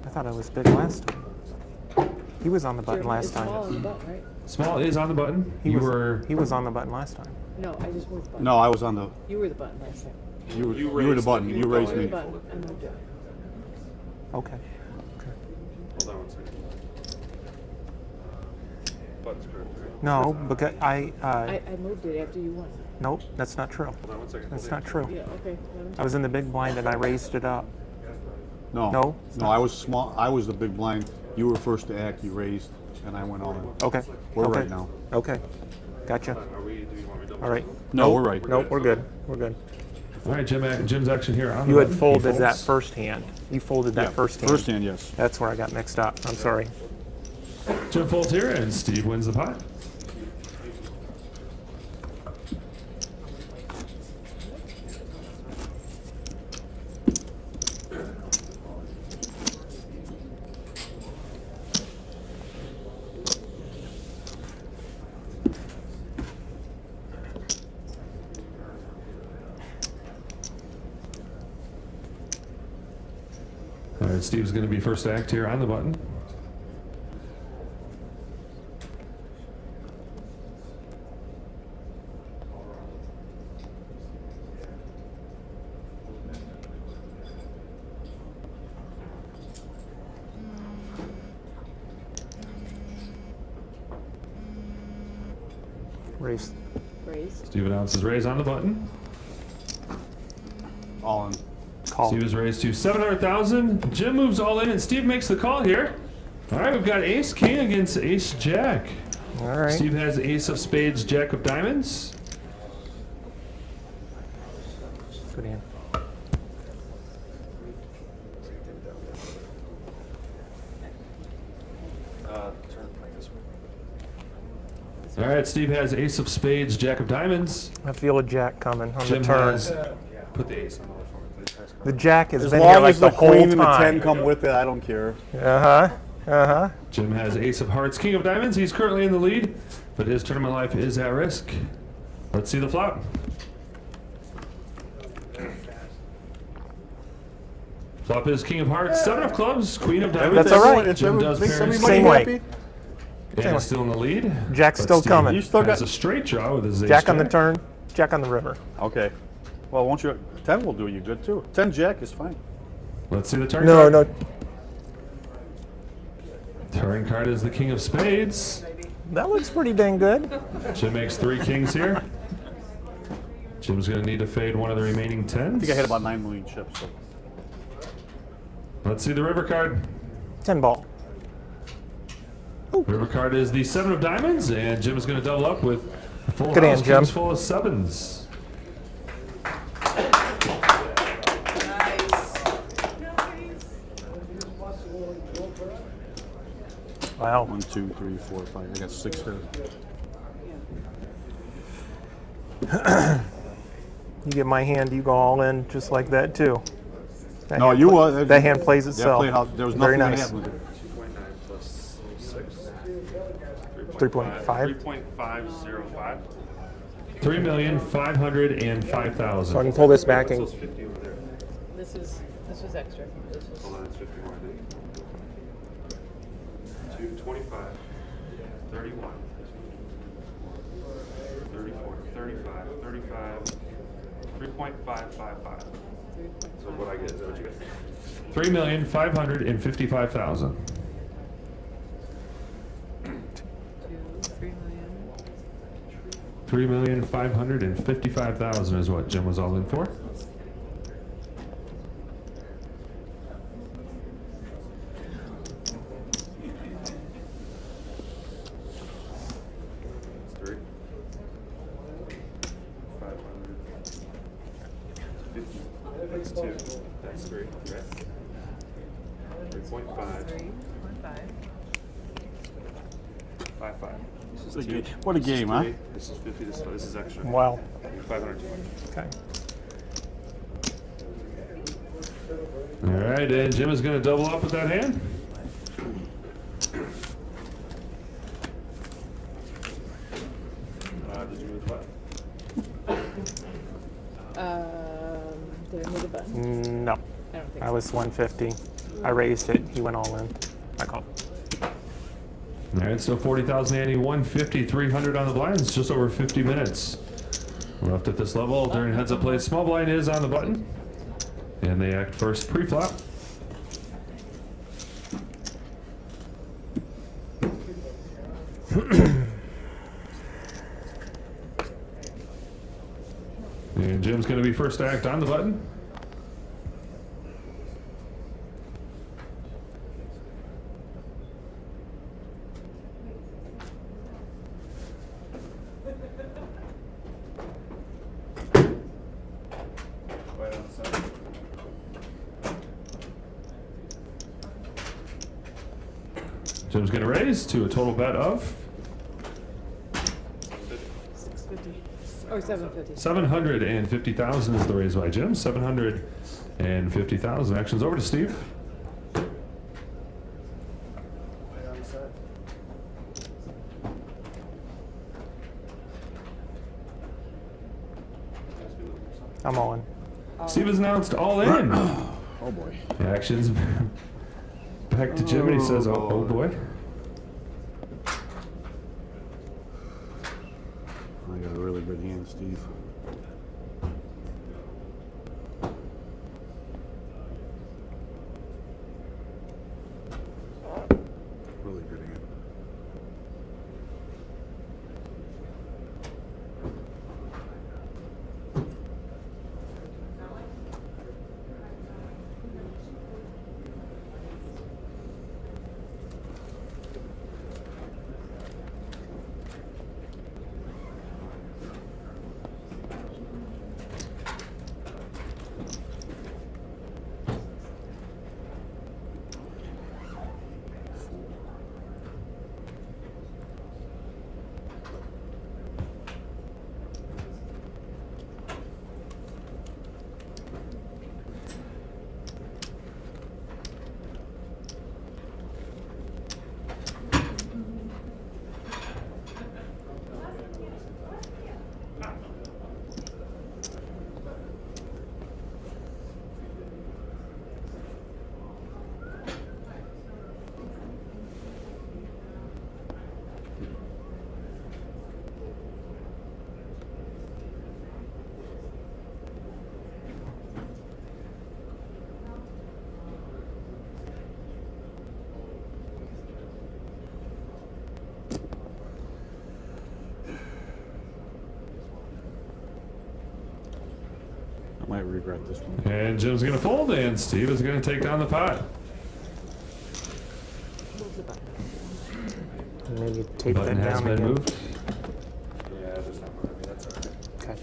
Speaker 5: I thought I was big last time. He was on the button
Speaker 11: Jeremy,
Speaker 5: last
Speaker 11: it's small on
Speaker 5: time.
Speaker 11: the button, right?
Speaker 1: Small is on the button.
Speaker 5: He
Speaker 1: were.
Speaker 5: was on the button last time.
Speaker 11: No, I just moved the button.
Speaker 3: No, I was on the.
Speaker 11: You were the button last time.
Speaker 3: You were the button. You raised
Speaker 11: You were the
Speaker 3: me.
Speaker 11: button. I moved it.
Speaker 5: Okay.
Speaker 10: Hold on one second. Button's correct, right?
Speaker 5: No, because
Speaker 11: I moved it after you won.
Speaker 5: nope, that's not true.
Speaker 10: Hold on one second.
Speaker 5: That's not true.
Speaker 11: Yeah, okay. Let him
Speaker 5: I was in the big blind and I raised it up.
Speaker 3: No.
Speaker 5: No?
Speaker 3: No, I was small. I was the big blind. You were first to act. You raised, and I went all in.
Speaker 5: Okay.
Speaker 3: We're
Speaker 5: okay.
Speaker 3: right now.
Speaker 5: Okay. Gotcha.
Speaker 10: Are we, do you want me to double
Speaker 5: All right.
Speaker 3: No,
Speaker 5: Nope.
Speaker 3: we're right.
Speaker 5: Nope, we're good. We're good.
Speaker 1: All right, Jim's action here on
Speaker 5: You
Speaker 1: the
Speaker 5: had
Speaker 1: button. He
Speaker 5: folded that
Speaker 1: folds.
Speaker 5: first hand. You folded that
Speaker 3: Yeah,
Speaker 5: first hand.
Speaker 3: First hand, yes.
Speaker 5: That's where I got mixed up. I'm sorry.
Speaker 1: Jim folds here, and Steve wins the pot. All right, Steve's going to be first to act here on the button.
Speaker 5: Raise.
Speaker 11: Raise.
Speaker 1: Steve announces raise on the button.
Speaker 3: All in.
Speaker 5: Call.
Speaker 1: Steve is raised to 700,000. Jim moves all in, and Steve makes the call here. All right, we've got Ace King against Ace Jack.
Speaker 5: All right.
Speaker 1: Steve has Ace of Spades, Jack of Diamonds.
Speaker 5: Good hand.
Speaker 1: All right, Steve has Ace of Spades, Jack of Diamonds.
Speaker 5: I feel a jack coming on
Speaker 1: Jim
Speaker 5: the turn.
Speaker 1: has put the ace on the left for me, please.
Speaker 5: The jack has
Speaker 3: As
Speaker 5: been
Speaker 3: long
Speaker 5: here like
Speaker 3: as the
Speaker 5: whole
Speaker 3: queen and the
Speaker 5: time.
Speaker 3: 10 come with it, I don't care.
Speaker 1: Jim has Ace of Hearts, King of Diamonds. He's currently in the lead, but his tournament life is at risk. Let's see the flop. Flop is King of Hearts, 7 of Clubs, Queen of Diamonds.
Speaker 5: That's all right.
Speaker 3: It's
Speaker 1: Jim does
Speaker 3: makes
Speaker 1: pairs.
Speaker 3: everybody
Speaker 5: Same way.
Speaker 3: happy.
Speaker 1: And is still in the lead.
Speaker 5: Jack's
Speaker 1: but
Speaker 5: still
Speaker 1: Steve
Speaker 5: coming.
Speaker 3: You still
Speaker 1: has
Speaker 3: got
Speaker 1: a straight draw with his ace
Speaker 5: Jack on the
Speaker 1: jack.
Speaker 5: turn, jack on the river.
Speaker 3: Okay. Well, won't you? 10 will do you good too. 10 jack is fine.
Speaker 1: Let's see the turn
Speaker 5: No,
Speaker 1: card.
Speaker 5: no.
Speaker 1: Turn card is the King of Spades.
Speaker 5: That looks pretty dang good.
Speaker 1: Jim makes 3 kings here. Jim's going to need to fade one of the remaining 10s.
Speaker 3: I think I hit about 9 million chips. So.
Speaker 1: Let's see the river card.
Speaker 5: 10 ball.
Speaker 1: River card is the 7 of diamonds, and Jim is going to double up with a full
Speaker 5: Good
Speaker 1: house,
Speaker 5: hand, Jim.
Speaker 1: kings full of 7s.
Speaker 5: Wow.
Speaker 3: 1, 2, 3, 4, 5. I got 6 here.
Speaker 5: You get my hand, you go all in just like that too. That
Speaker 3: No,
Speaker 5: hand
Speaker 3: you
Speaker 5: pla-
Speaker 3: was.
Speaker 5: That hand plays
Speaker 3: That
Speaker 5: itself.
Speaker 3: played how, there was
Speaker 5: Very
Speaker 3: nothing
Speaker 5: nice.
Speaker 3: that happened.
Speaker 5: 3.5.
Speaker 12: 3.505.
Speaker 1: 3,505,000.
Speaker 5: So I can pull this back and
Speaker 11: This was extra. This was.
Speaker 12: Hold on, it's 50 more, I think. 225, 31, 34, 35, 35, 3.555. So what I get is what you get.
Speaker 1: 3,555,000.
Speaker 11: 3 million.
Speaker 1: 3,555,000 is what Jim was all in for.
Speaker 12: That's 3. 500. 50. That's 2. That's 3. Right? 3.5.
Speaker 11: 3.5.
Speaker 12: 5.5. This is
Speaker 3: What a
Speaker 12: 2.
Speaker 3: game. What a
Speaker 12: This is
Speaker 3: game, huh?
Speaker 12: 3. This is 50. This is extra.
Speaker 5: wow.
Speaker 12: 500 too much.
Speaker 5: Okay.
Speaker 1: All right, and Jim is going to double up with that hand.
Speaker 12: Did you move what?
Speaker 11: Did I move the button?
Speaker 5: No.
Speaker 11: I don't think
Speaker 5: I
Speaker 11: so.
Speaker 5: was 150. I raised it. He went all in. I called.
Speaker 1: All right, so 40,000 ante, 150, 300 on the blinds, just over 50 minutes left at this level. During heads up play, small blind is on the button, and they act first pre-flop. And Jim's going to be first to act on the button.
Speaker 12: Right on the side.
Speaker 1: Jim's going to raise to a total bet of
Speaker 11: 650. Oh, 750.
Speaker 1: 750,000 is the raise by Jim. 750,000. Action's over to Steve.
Speaker 5: I'm all in.
Speaker 1: Steve has announced all in.
Speaker 3: Oh boy.
Speaker 1: The action's back to Jim, and he says, oh boy.
Speaker 3: I got a really good hand, Steve. Really good hand. I might regret this one.
Speaker 1: And Jim's going to fold, and Steve is going to take down the pot.
Speaker 5: And maybe take
Speaker 1: Button
Speaker 5: that
Speaker 1: has
Speaker 5: down
Speaker 1: been
Speaker 5: again.
Speaker 1: moved.
Speaker 12: Yeah, there's not much. I mean, that's all right.
Speaker 5: Okay.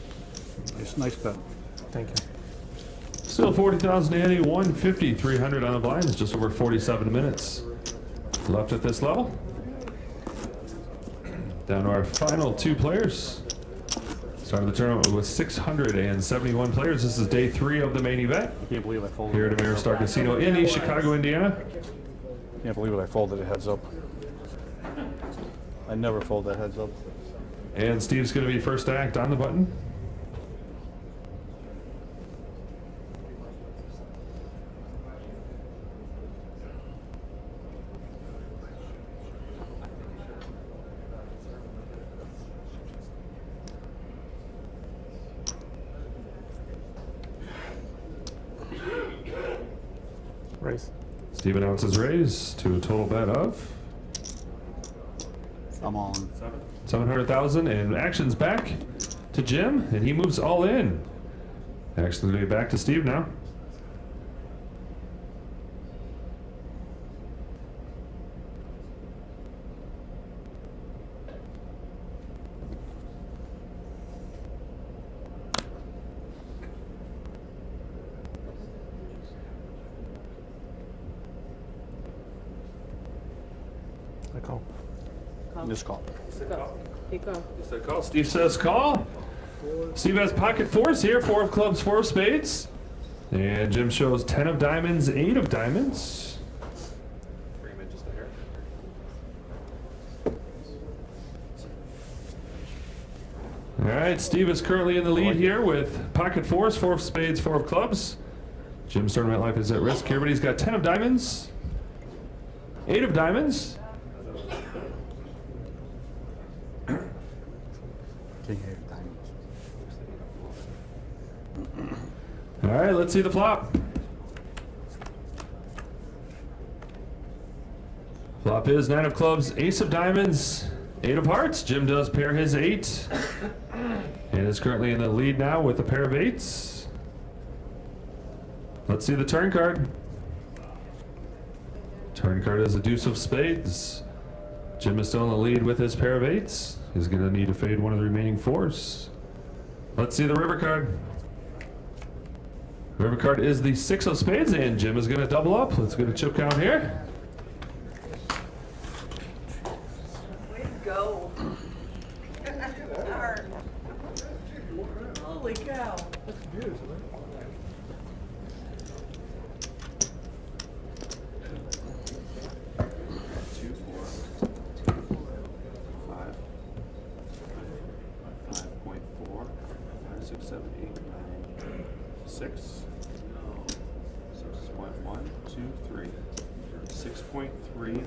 Speaker 3: It's nice bet.
Speaker 5: Thank you.
Speaker 1: Still 40,000 ante, 150, 300 on the blinds, just over 47 minutes left at this level. Down to our final two players. Started the tournament with 671 players. This is day 3 of the main event
Speaker 3: I can't believe I folded.
Speaker 1: here at Ameristar Casino in East Chicago, Indiana.
Speaker 3: Can't believe it. I folded it heads up. I never fold that heads up.
Speaker 1: And Steve's going to be first to act on the button.
Speaker 5: Raise.
Speaker 1: Steve announces raise to a total bet of
Speaker 3: I'm on.
Speaker 1: 700,000, and action's back to Jim, and he moves all in. Action's going to be back to Steve now.
Speaker 5: I call.
Speaker 3: This call.
Speaker 11: He go.
Speaker 1: Said call. Steve says call. Steve has pocket fours here, 4 of clubs, 4 of spades. And Jim shows 10 of diamonds, 8 of diamonds.
Speaker 12: Freeman just a hair.
Speaker 1: All right, Steve is currently in the lead here with pocket fours, 4 of spades, 4 of clubs. Jim's tournament life is at risk here, but he's got 10 of diamonds, 8 of diamonds. All right, let's see the flop. Flop is 9 of clubs, ace of diamonds, 8 of hearts. Jim does pair his 8 and is currently in the lead now with a pair of 8s. Let's see the turn card. Turn card is a deuce of spades. Jim is still in the lead with his pair of 8s. He's going to need to fade one of the remaining 4s. Let's see the river card. River card is the 6 of spades, and Jim is going to double up. Let's get a chip count here.
Speaker 11: Holy cow.
Speaker 9: That's beautiful.
Speaker 12: Two, four, 5, 5.4, 5, 6, 7, 8, 9, 6, 6.1, 2, 3, 6.360.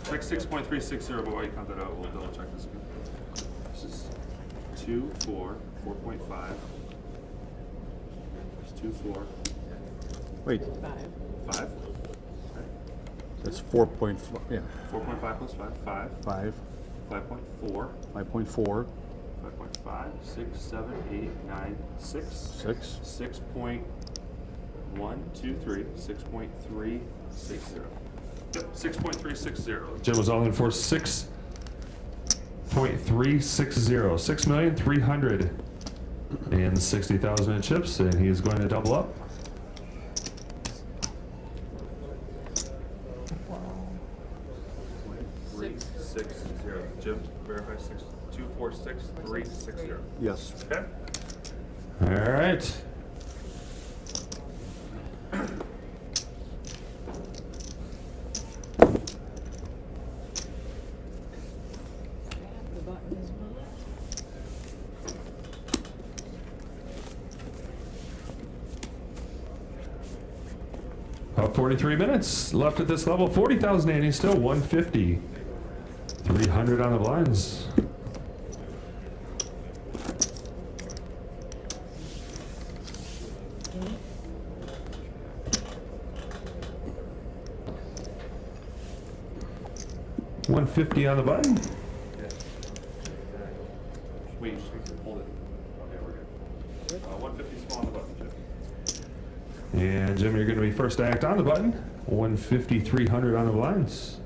Speaker 12: Check 6.360, but while you count that out, we'll double check this again. This is 2, 4, 4.5. It's 2, 4.
Speaker 3: Wait,
Speaker 12: 5.
Speaker 3: that's 4.4. Yeah,
Speaker 12: 4.5 plus 5, 5.
Speaker 3: 5,
Speaker 12: 5.4.
Speaker 3: 5.4,
Speaker 12: 5.5, 6, 7, 8, 9, 6.
Speaker 3: 6.
Speaker 12: 6.1, 2, 3, 6.360. Yep, 6.360.
Speaker 1: Jim was all in for 6.360. 6,360,000 in chips, and he is going to double up.
Speaker 12: Three, 6, 0. Jim, verify 6, 2, 4, 6, 3, 6, 0.
Speaker 3: Yes.
Speaker 12: Okay.
Speaker 1: All right.
Speaker 11: The button is one.
Speaker 1: About 43 minutes left at this level. 40,000 Annie, still 150. 300 on the blinds. $150 on the button.
Speaker 12: Wait, you just make it hold it. Okay, we're good. 150 small on the button, Jim.
Speaker 1: And Jim, you're going to be first to act on the button. 150, 300 on the blinds.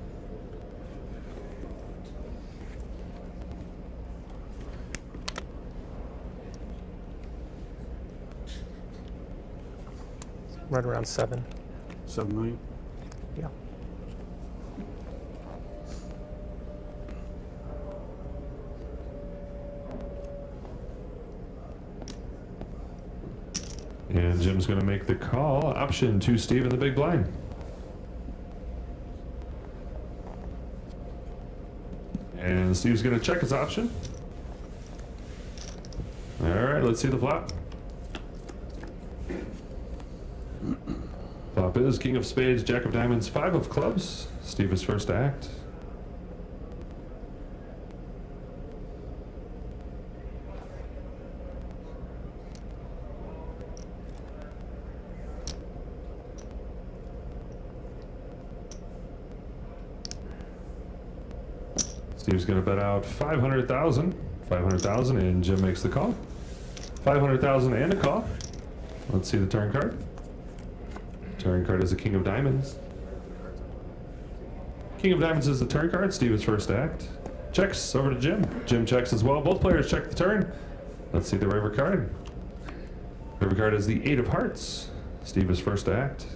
Speaker 5: Right around 7.
Speaker 3: 7 million.
Speaker 5: Yeah.
Speaker 1: And Jim's going to make the call. Option to Steve in the big blind. And Steve's going to check his option. All right, let's see the flop. Flop is King of Spades, Jack of Diamonds, 5 of Clubs. Steve is first to act. Steve's going to bet out 500,000. 500,000, and Jim makes the call. 500,000 and a call. Let's see the turn card. Turn card is the King of Diamonds. King of Diamonds is the turn card. Steve is first to act. Checks over to Jim. Jim checks as well. Both players check the turn. Let's see the river card. River card is the 8 of Hearts. Steve is first to act.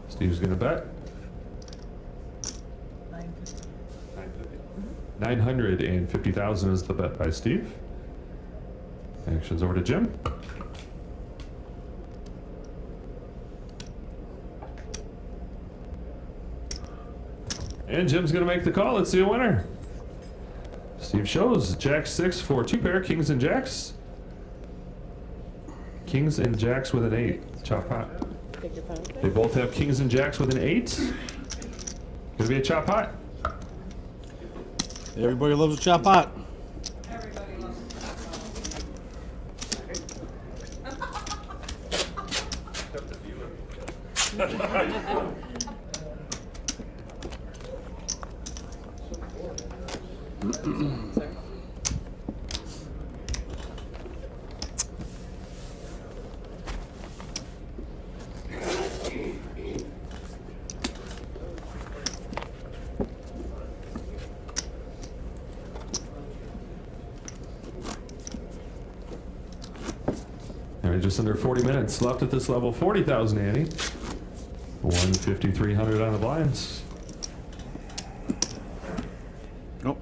Speaker 1: Steve's going to bet. 950,000 is the bet by Steve. Action's over to Jim. And Jim's going to make the call. Let's see a winner. Steve shows Jack 6 for 2 pair, Kings and Jacks. Kings and Jacks with an 8. Chop hot.
Speaker 11: Take your pound.
Speaker 1: They both have Kings and Jacks with an 8. Gonna be a chop hot.
Speaker 3: Everybody loves a chop hot.
Speaker 11: Everybody loves
Speaker 1: just under 40 minutes left at this level. 40,000 ante. 150,300 on the blinds.
Speaker 3: Nope.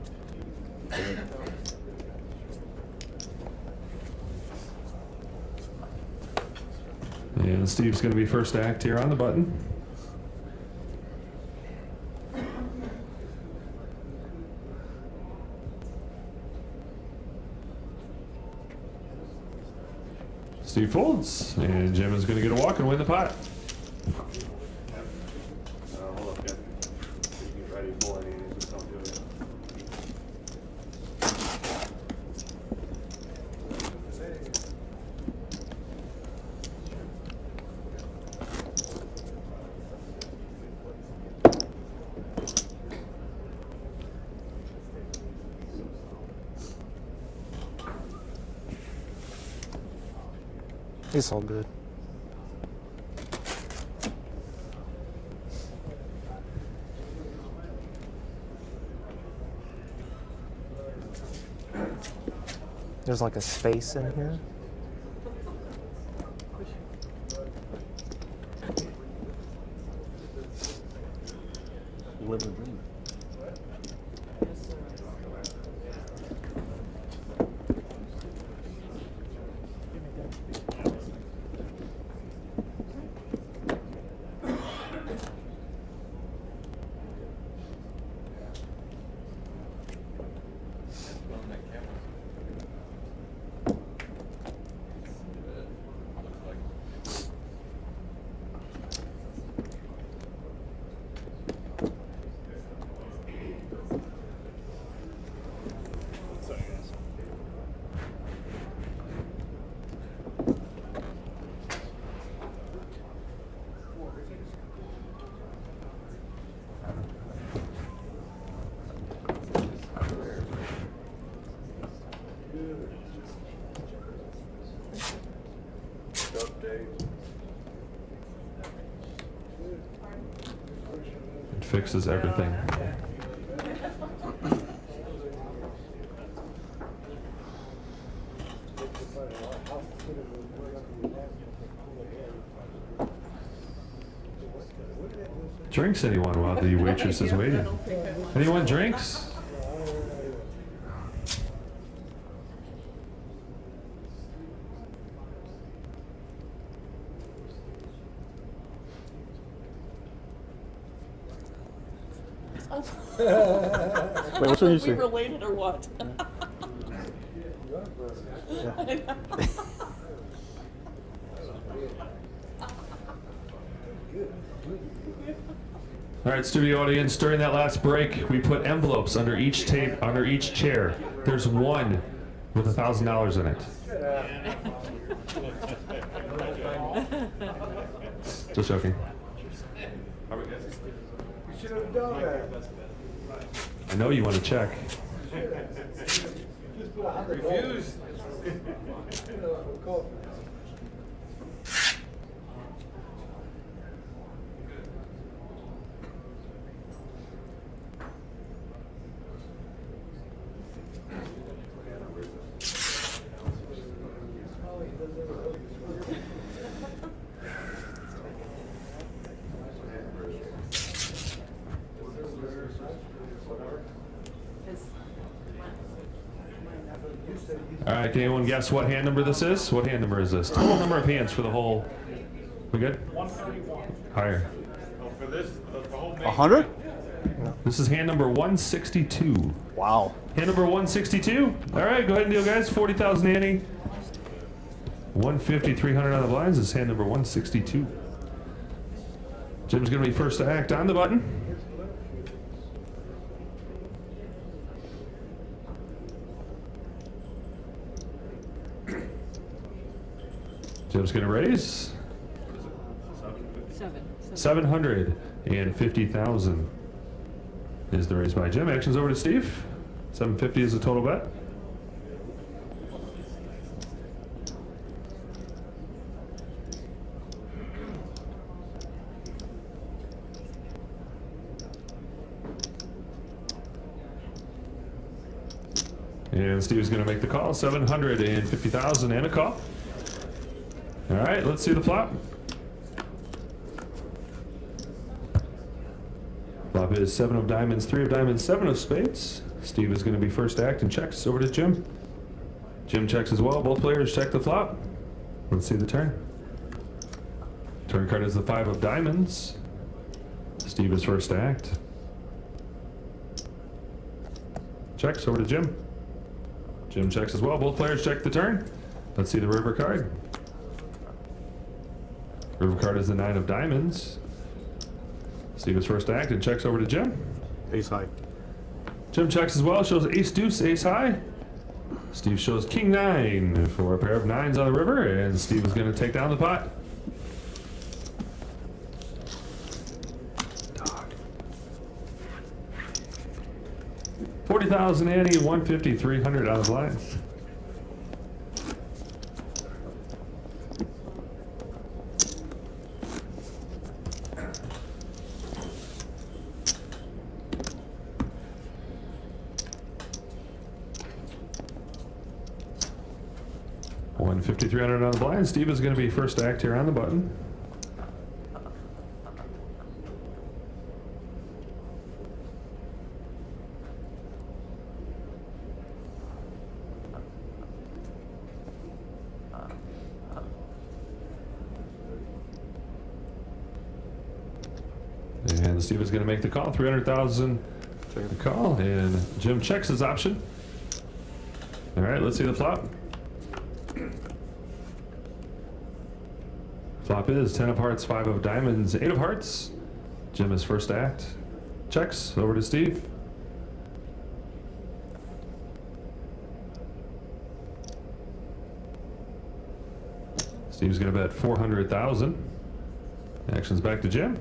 Speaker 1: And Steve's going to be first to act here on the button. Steve folds, and Jim is going to get a walk and win the pot.
Speaker 12: Hold up, Jim. You get ready for any of these, just don't do it.
Speaker 5: It's all good. There's like a space in here.
Speaker 3: Live a dream.
Speaker 1: It fixes everything. Drinks, anyone, while the waitress is waiting? Anyone drinks?
Speaker 3: Wait, what's what you say?
Speaker 11: We related or what?
Speaker 1: All right, studio audience, during that last break, we put envelopes under each chair. There's one with $1,000 in it. Just joking. I know you want to check.
Speaker 2: Refuse.
Speaker 1: All right, can anyone guess what hand number this is? What hand number is this? Total number of hands for the whole. We good?
Speaker 6: 131.
Speaker 1: Higher.
Speaker 12: For this, the whole
Speaker 3: 100?
Speaker 1: This is hand number 162.
Speaker 3: Wow.
Speaker 1: Hand number 162. All right, go ahead and deal, guys. 40,000 ante. 150, 300 on the blinds is hand number 162. Jim's going to be first to act on the button. Jim's going to raise. 750,000 is the raise by Jim. Action's over to Steve. 750 is the total bet. And Steve's going to make the call. 750,000 and a call. right, let's see the flop. Flop is 7 of diamonds, 3 of diamonds, 7 of spades. Steve is going to be first act and checks over to Jim. Jim checks as well. Both players check the flop. Let's see the turn. Turn card is the 5 of diamonds. Steve is first act. Checks over to Jim. Jim checks as well. Both players check the turn. Let's see the river card. River card is the 9 of diamonds. Steve is first act and checks over to Jim.
Speaker 3: Ace high.
Speaker 1: Jim checks as well, shows ace deuce, ace high. Steve shows king 9 for a pair of 9s on the river, and Steve is going to take down the pot. Dog. 40,000 ante, 150, 300 out of the blinds. $150,300 on the blind. Steve is going to be first act here on the button. And Steve is going to make the call. 300,000 the call, and Jim checks his option. All right, let's see the flop. Flop is 10 of hearts, 5 of diamonds, 8 of hearts. Jim is first act. Checks over to Steve. Steve's going to bet 400,000. Action's back to Jim.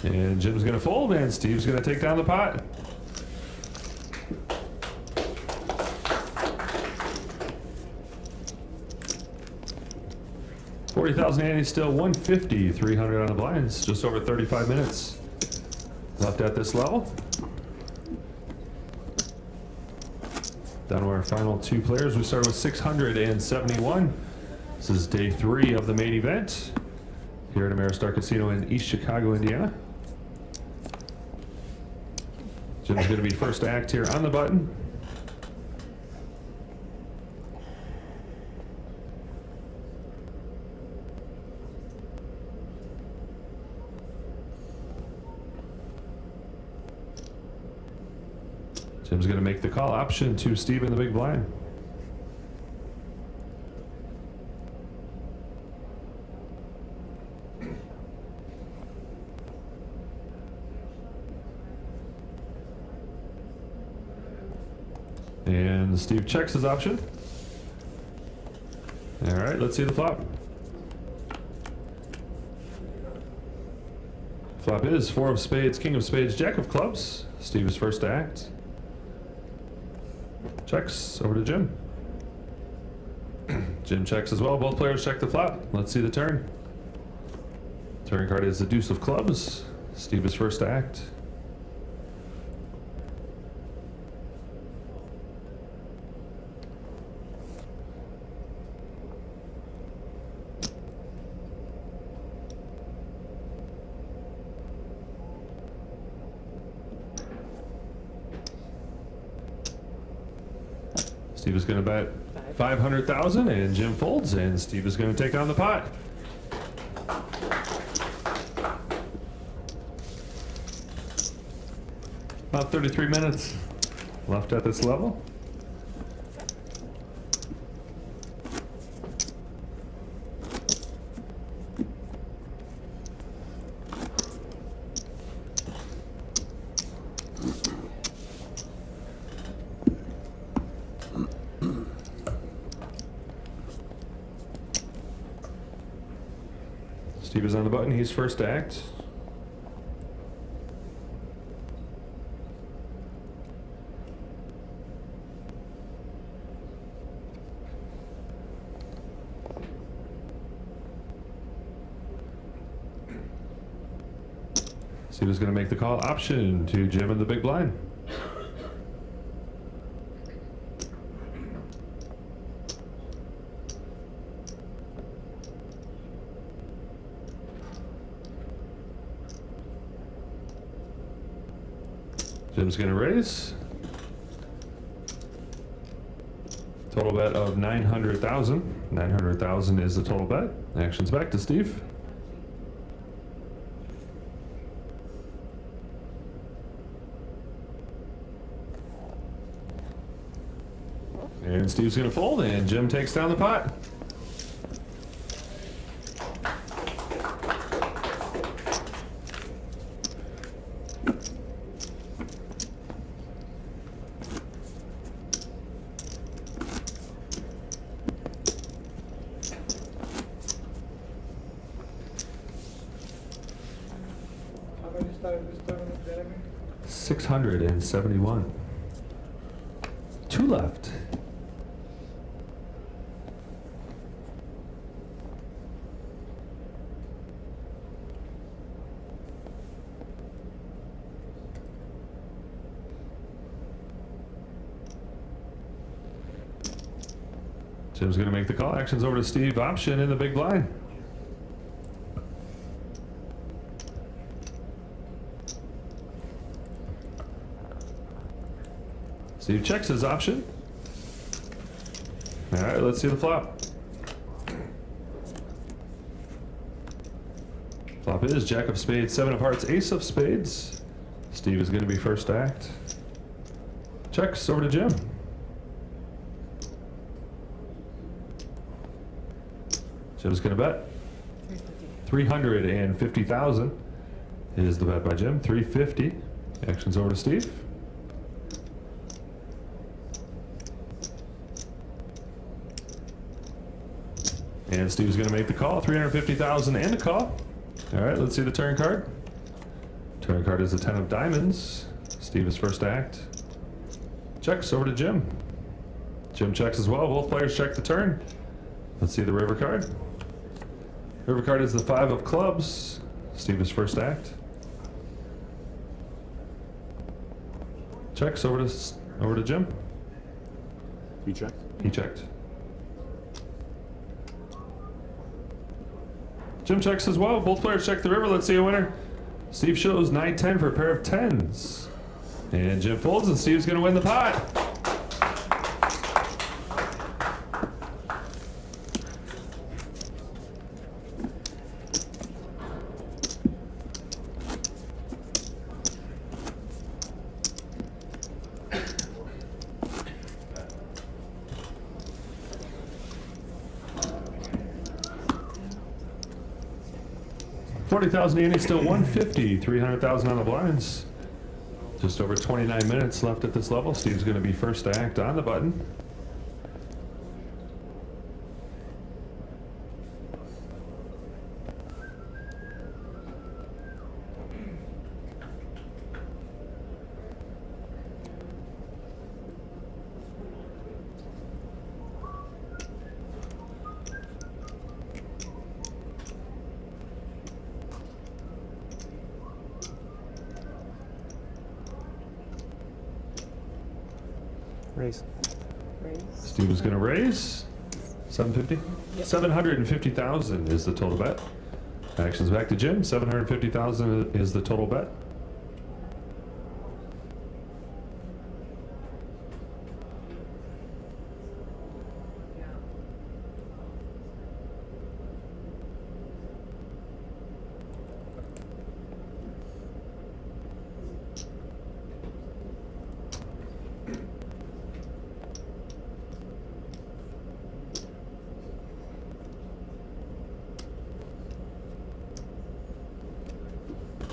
Speaker 1: And Jim's going to fold, and Steve's going to take down the pot. $40,000 ante, still 150, 300 on the blinds. Just over 35 minutes left at this level. Down to our final 2 players. We started with 671. This is day 3 of the main event here at Ameristar Casino in East Chicago, Indiana. Jim's going to be first act here on the button. Jim's going to make the call option to Steve in the big blind. And Steve checks his option. All right, let's see the flop. Flop is 4 of spades, king of spades, jack of clubs. Steve is first to act. Checks over to Jim. Jim checks as well. Both players check the flop. Let's see the turn. Turn card is the deuce of clubs. Steve is first to act. Steve is going to bet 500,000, and Jim folds, and Steve is going to take down the pot. About 33 minutes left at this level. Steve is on the button. He's first to act. Steve is going to make the call. Option to Jim in the big blind. Jim's going to raise. Total bet of 900,000. 900,000 is the total bet. Action's back to Steve. And Steve's going to fold, and Jim takes down the pot.
Speaker 6: How many started this tournament, Jeremy?
Speaker 1: 671. 2 left. Jim's going to make the call. Action's over to Steve. Option in the big blind. Steve checks his option. All right, let's see the flop. Flop is Jack of Spades, 7 of Hearts, Ace of Spades. Steve is going to be first to act. Checks over to Jim. Jim's going to bet. 350,000 is the bet by Jim. 350. Action's over to Steve. And Steve's going to make the call. 350,000 and a call. All right, let's see the turn card. Turn card is the 10 of diamonds. Steve is first to act. Checks over to Jim. Jim checks as well. Both players check the turn. Let's see the river card. River card is the 5 of clubs. Steve is first to act. Checks over to Jim.
Speaker 3: You checked?
Speaker 1: He checked. Jim checks as well. Both players check the river. Let's see a winner. Steve shows 9-10 for a pair of 10s. And Jim folds, and Steve's going to win the pot. $40,000 Andy, still 150, 300,000 on the blinds. Just over 29 minutes left at this level. Steve's going to be first to act on the button.
Speaker 5: Raise.
Speaker 1: Steve is going to raise. 750? 750,000 is the total bet. Action's back to Jim. 750,000 is the total bet.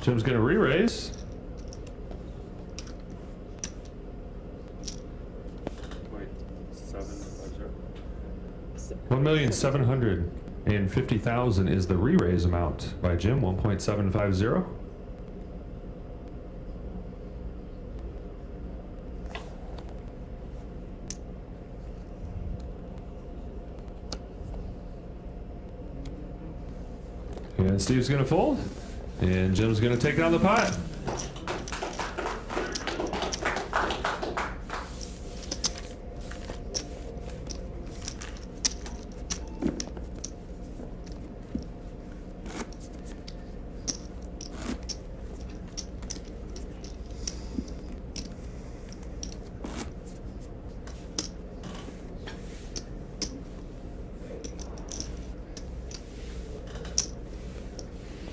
Speaker 1: Jim's going to re-raise.
Speaker 12: Wait, 750.
Speaker 1: 1,750,000 is the re-raise amount by Jim. 1.750. And Steve's going to fold. And Jim's going to take down the pot.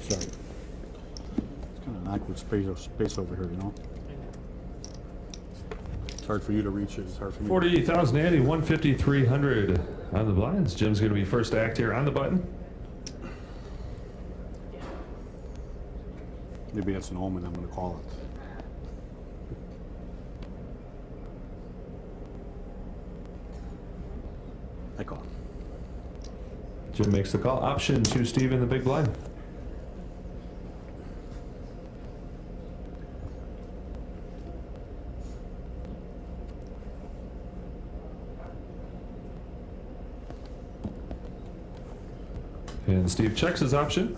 Speaker 3: Sorry. It's kind of an awkward space over here, you know? It's hard for you to reach it. It's hard for me.
Speaker 1: 48,000 Andy, 150,300 on the blinds. Jim's going to be first to act here on the button.
Speaker 3: Maybe that's an omen. I'm going to call it. I call.
Speaker 1: Jim makes the call. Option to Steve in the big blind. And Steve checks his option.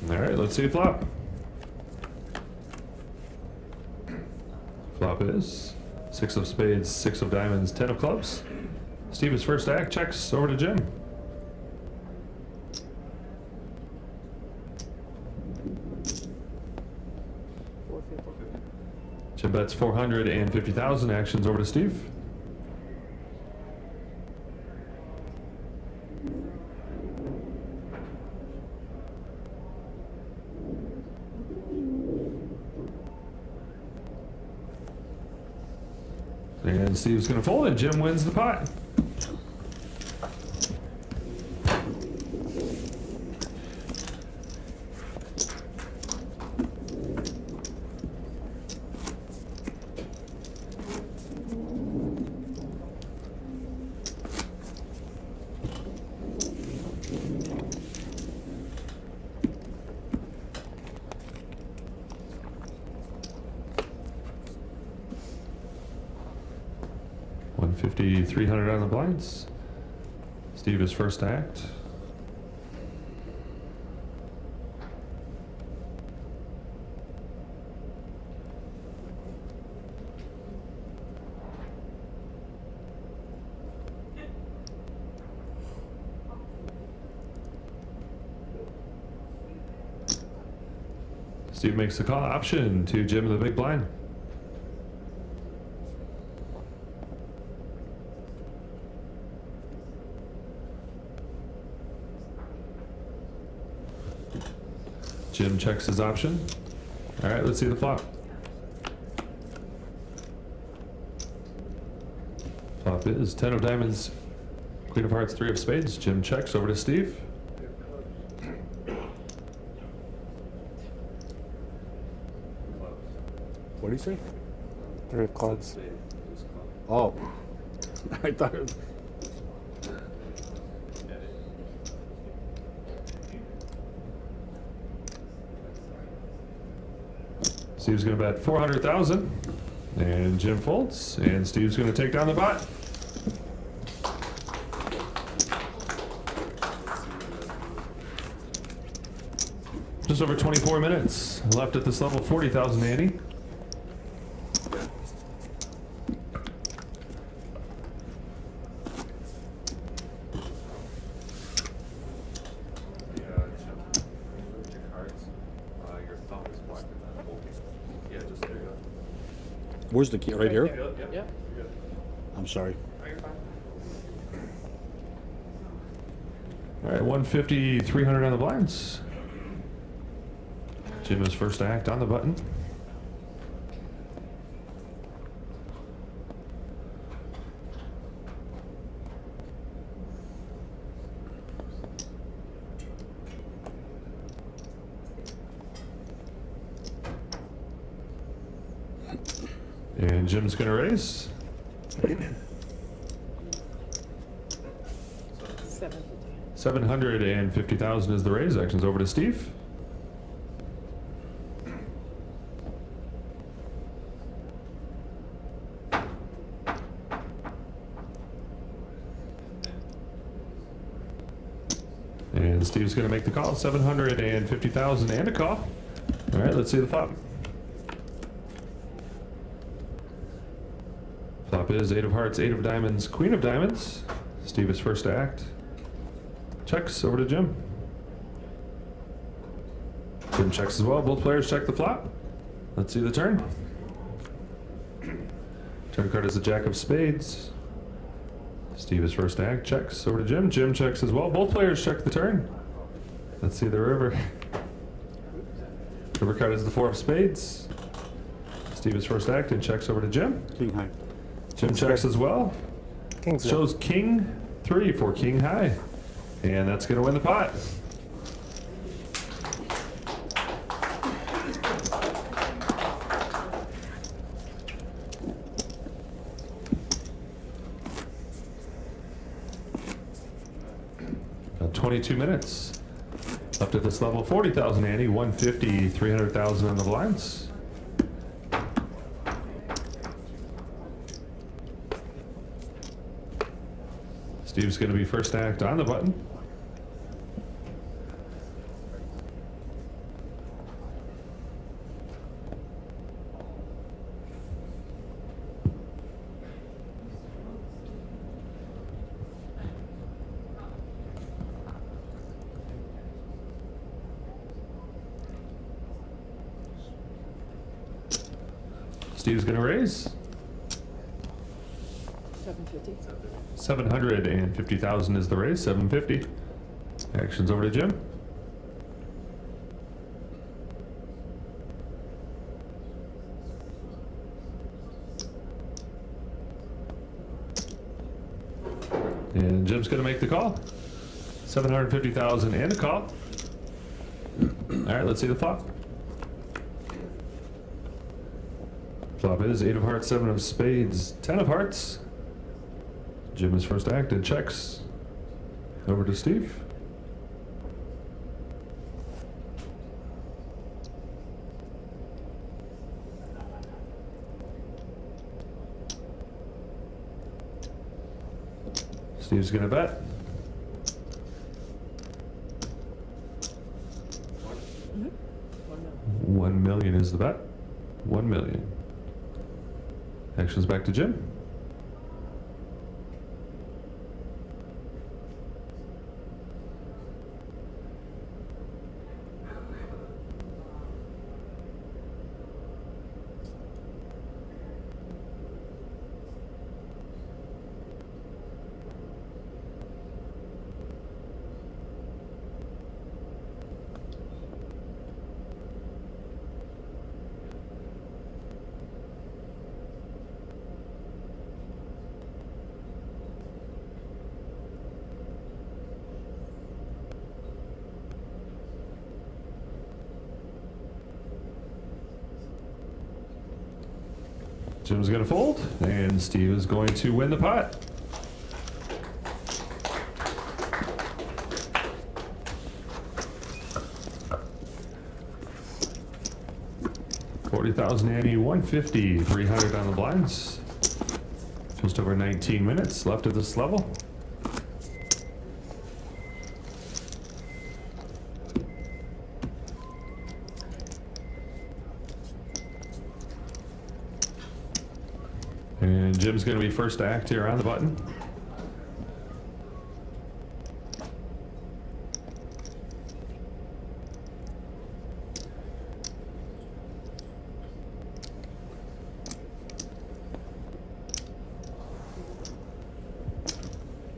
Speaker 1: All right, let's see flop. Flop is 6 of spades, 6 of diamonds, 10 of clubs. Steve is first to act, checks over to Jim. Jim bets 450,000, actions over to Steve. And Steve's going to fold it. Jim wins the pot. $150,300 on the blinds. Steve is first to act. Steve makes the call. Option to Jim in the big blind. Jim checks his option. All right, let's see the flop. Flop is 10 of diamonds, queen of hearts, 3 of spades. Jim checks over to Steve.
Speaker 3: What do you say?
Speaker 7: 3 of clubs.
Speaker 3: Oh. I thought it was...
Speaker 1: Steve's going to bet 400,000, and Jim folds, and Steve's going to take down the pot. Just over 24 minutes left at this level. 40,000, Andy.
Speaker 3: Where's the key? Right here?
Speaker 12: Yeah.
Speaker 3: I'm sorry.
Speaker 1: All right, 150,300 on the blinds. Jim is first to act on the button. And Jim's going to raise. 750,000 is the raise. Actions over to Steve. And Steve's going to make the call. 750,000 and a call. All right, let's see the flop. Flop is 8 of hearts, 8 of diamonds, queen of diamonds. Steve is first to act. Checks over to Jim. Jim checks as well. Both players check the flop. Let's see the turn. Turn card is the jack of spades. Steve is first to act. Checks over to Jim. Jim checks as well. Both players check the turn. Let's see the river. River card is the 4 of spades. Steve is first to act and checks over to Jim.
Speaker 3: King high.
Speaker 1: Jim checks as well.
Speaker 5: King's
Speaker 1: Shows king 3 for king high. And that's going to win the pot. About 22 minutes. Up to this level, 40,000 ante, 150, 300,000 on the blinds. Steve's going to be first to act on the button. Steve's going to raise.
Speaker 11: 750.
Speaker 1: 750,000 is the raise. 750. Action's over to Jim. And Jim's going to make the call. 750,000 and a call. All right, let's see the flop. Flop is 8 of hearts, 7 of spades, 10 of hearts. Jim is first to act and checks. Over to Steve. Steve's gonna bet.
Speaker 11: Mm-hmm.
Speaker 1: 1 million is the bet. 1 million. Action's back to Jim. Jim's gonna fold, and Steve is going to win the pot. $40,000 ante, 150, 300 on the blinds. Just over 19 minutes left at this level. And Jim's going to be first to act here on the button.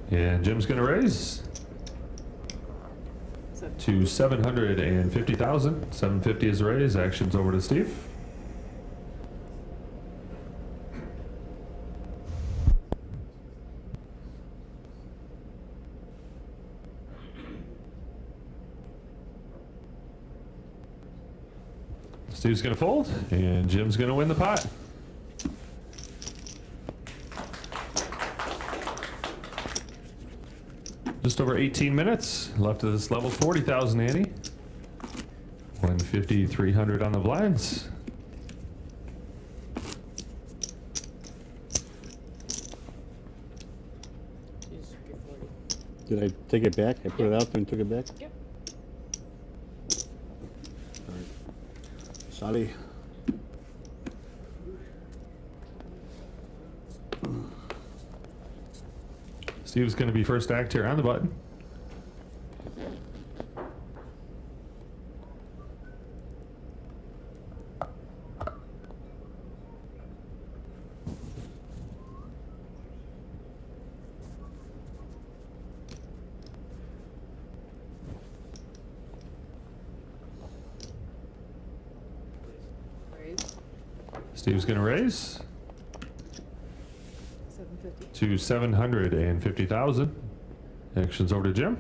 Speaker 1: And Jim's going to raise to 750,000. 750 is the raise. Action's over to Steve. Steve's gonna fold, and Jim's gonna win the pot. Just over 18 minutes left of this level, 40,000 ante. 150, 300 on the blinds.
Speaker 3: Did I take it back? I put it out there and took it back?
Speaker 11: Yep.
Speaker 3: Sorry.
Speaker 1: Steve's going to be first act here on the button.
Speaker 11: Raise.
Speaker 1: Steve's going to raise
Speaker 11: 750.
Speaker 1: to 750,000. Actions over to Jim.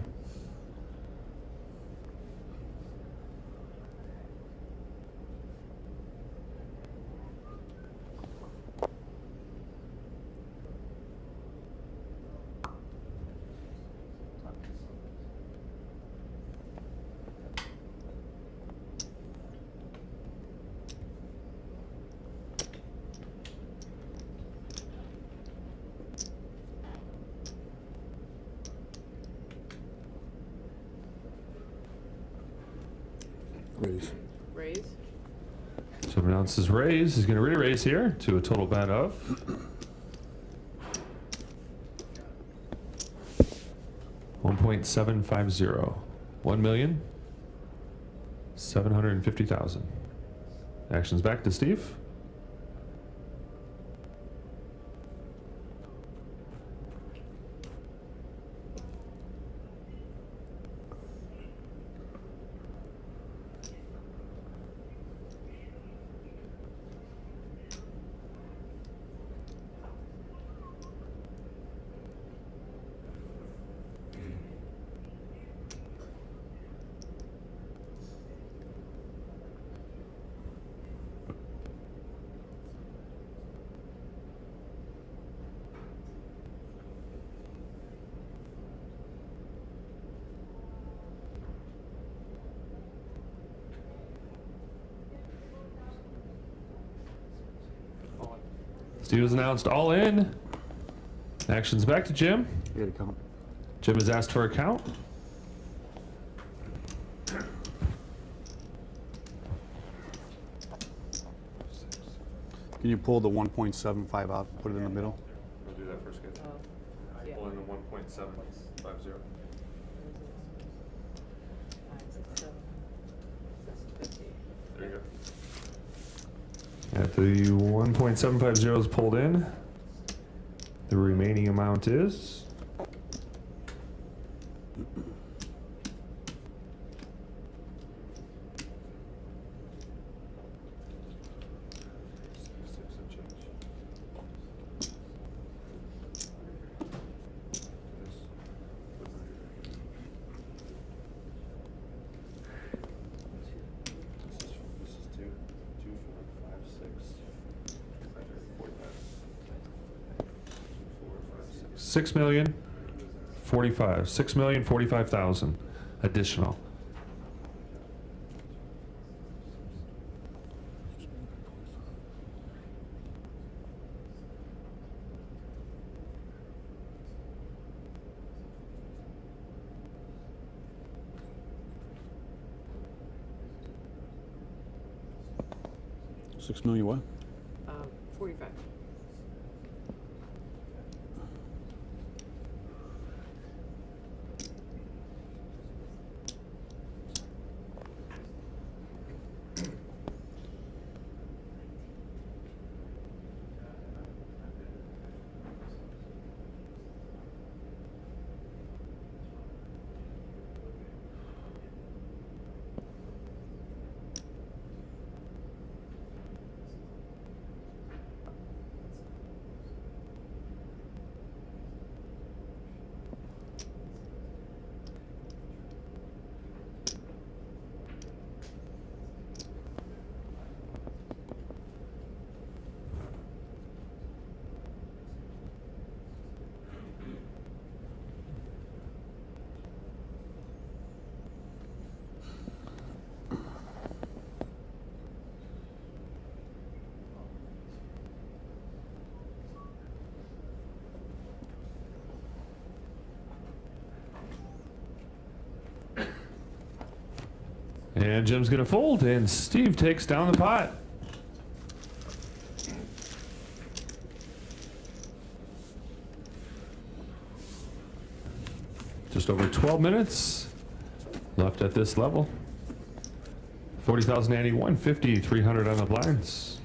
Speaker 3: Raise.
Speaker 11: Raise.
Speaker 1: So announces raise. He's going to re-raise here to a total bet of $1.750. 1,750,000. Actions back to Steve. Steve has announced all in. Actions back to Jim.
Speaker 3: You gotta count.
Speaker 1: Jim has asked for a count.
Speaker 3: Can you pull the 1.75 out, put it in the middle?
Speaker 12: We'll do that first, guys.
Speaker 11: Yeah.
Speaker 12: Pull in the 1.750.
Speaker 11: 5, 6, 7. 650.
Speaker 12: There you go.
Speaker 1: At the 1.750 is pulled in. The remaining amount is $6,045,000 additional.
Speaker 3: $6 million what?
Speaker 11: 45.
Speaker 1: And Jim's gonna fold, and Steve takes down the pot. Just over 12 minutes left at this level. 40,081, 50, 300 on the blinds.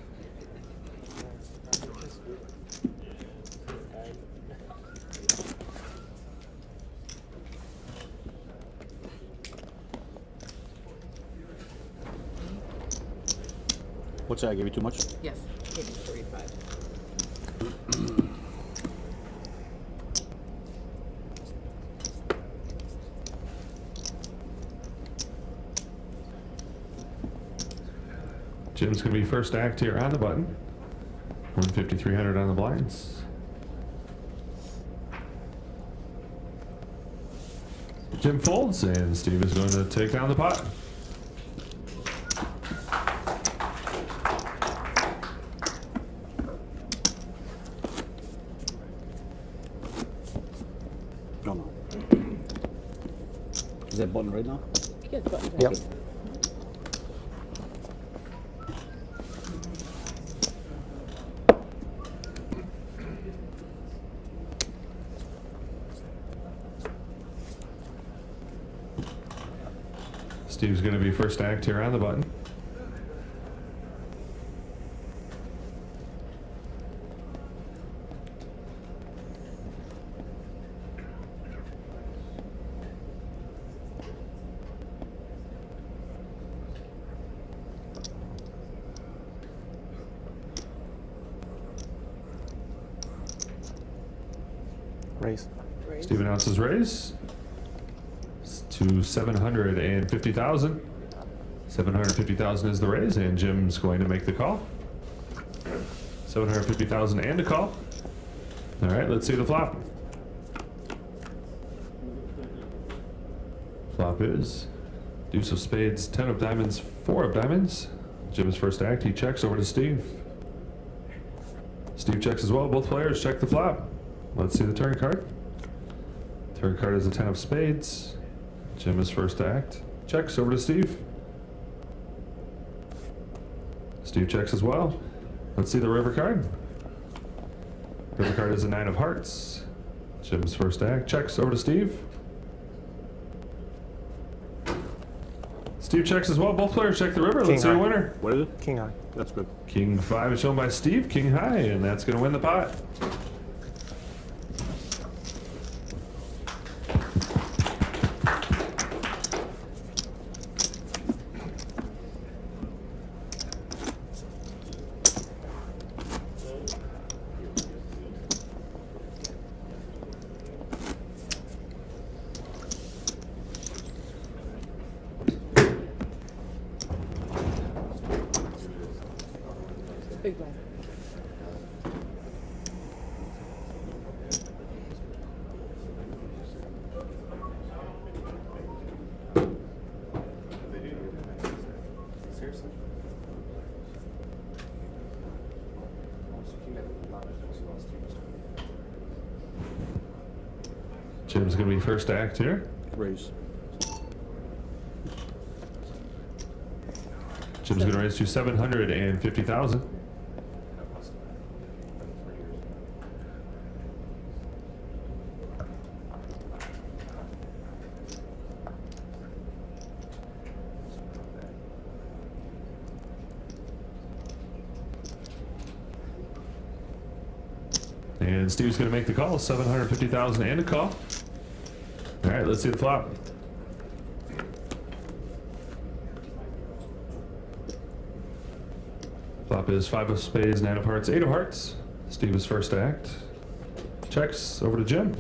Speaker 3: What's that? I gave you too much?
Speaker 11: Yes, 35.
Speaker 1: Jim's gonna be first act here on the button. 150, 300 on the blinds. Jim folds, and Steve is going to take down the pot.
Speaker 3: No, no. Is that button right now?
Speaker 11: Yeah, the button's
Speaker 2: Yep.
Speaker 11: right.
Speaker 1: Steve's going to be first act here on the button.
Speaker 2: Raise.
Speaker 1: Steve announces raise to 750,000. 750,000 is the raise, and Jim's going to make the call. 750,000 and a call. All right, let's see the flop. Flop is deuce of spades, 10 of diamonds, 4 of diamonds. Jim's first act, he checks over to Steve. Steve checks as well, both players check the flop. Let's see the turn card. Turn card is a 10 of spades. Jim is first act, checks over to Steve. Steve checks as well. Let's see the river card. River card is a 9 of hearts. Jim's first act, checks over to Steve. Steve checks as well. Both players check the river. Let's see a winner.
Speaker 3: What is it?
Speaker 2: King high.
Speaker 3: That's good.
Speaker 1: King 5 is shown by Steve, King high, and that's going to win the pot.
Speaker 11: Big blind.
Speaker 1: Jim's going to be first act here.
Speaker 3: Raise.
Speaker 1: Jim's going to raise to 750,000. And Steve's going to make the call, 750,000 and a call. All right, let's see the flop. Flop is 5 of spades, 9 of hearts, 8 of hearts. Steve is first act. Checks over to Jim.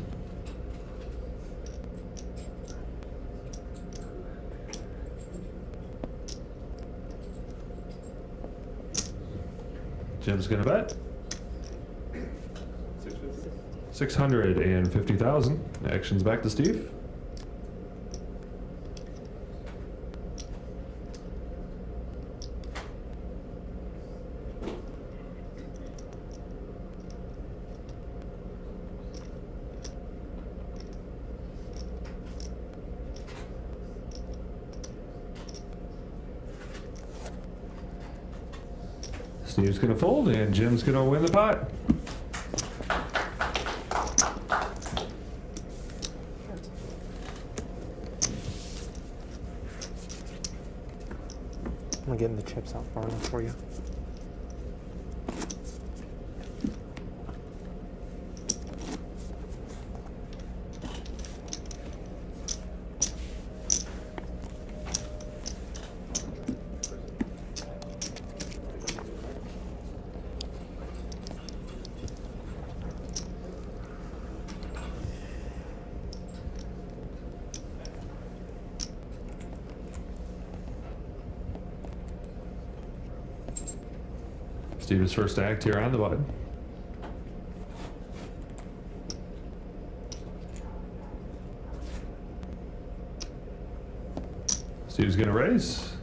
Speaker 1: Jim's gonna bet. 650,000. Action's back to Steve. Steve's gonna fold, and Jim's gonna win the pot.
Speaker 5: I'm getting the chips out for you.
Speaker 1: Steve's first act here on the button. Steve's gonna raise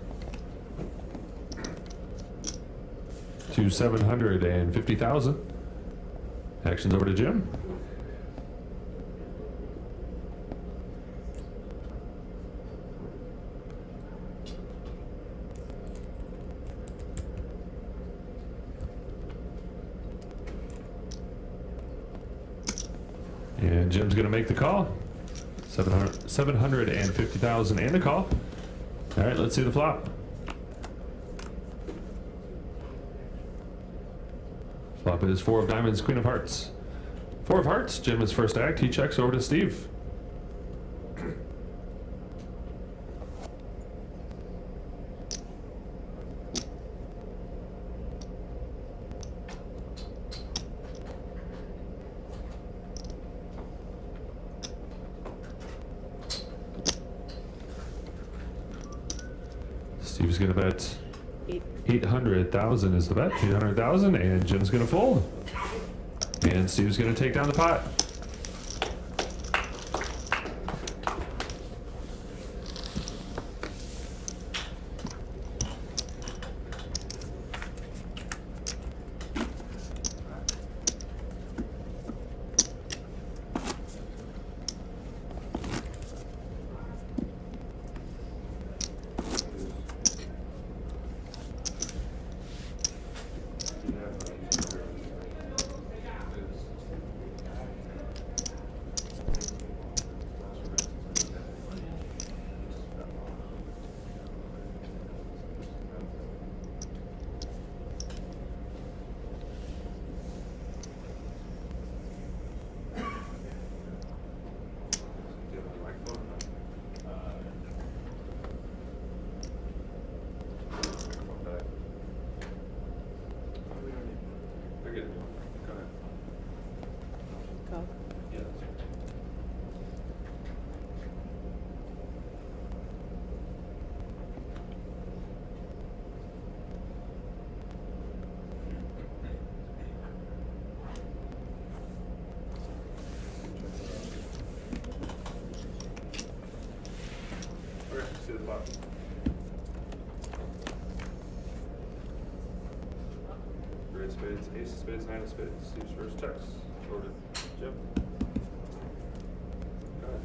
Speaker 1: to 750,000. Action's over to Jim. And Jim's gonna make the call. 750,000 and the call. All right, let's see the flop. Flop is 4 of diamonds, queen of hearts. 4 of hearts, Jim is first act. He checks over to Steve. Steve's gonna bet 800,000 is the bet. 800,000, and Jim's gonna fold. And Steve's gonna take down the pot.
Speaker 11: Go.
Speaker 12: Okay, see the flop. Great spades, ace of spades, 9 of spades. Steve's first checks. Over to Jim. Go ahead.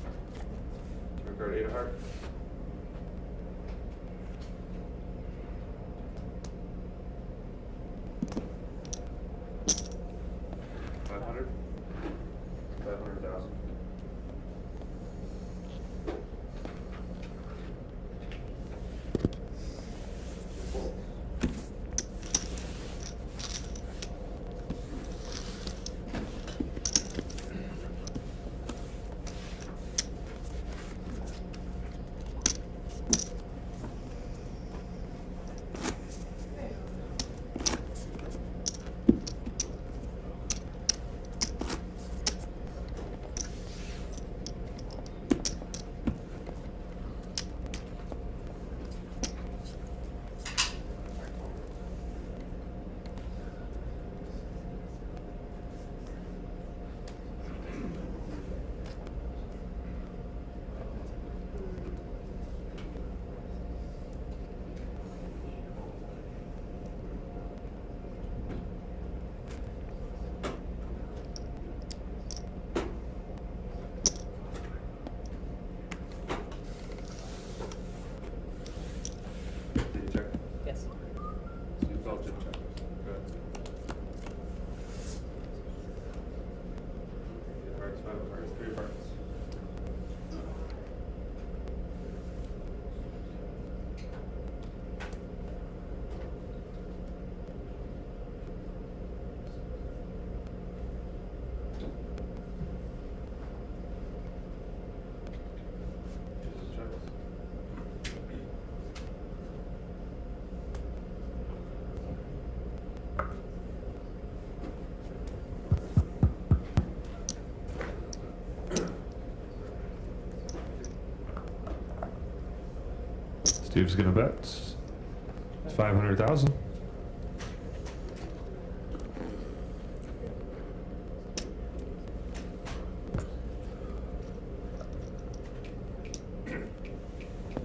Speaker 12: Turn card 8 of hearts. $500,000. cards, 3 of hearts.
Speaker 1: Steve's gonna bet. It's 500,000.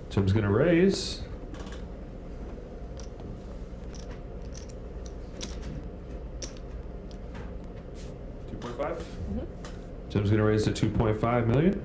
Speaker 1: Jim's gonna raise. Jim's gonna raise to 2.5 million.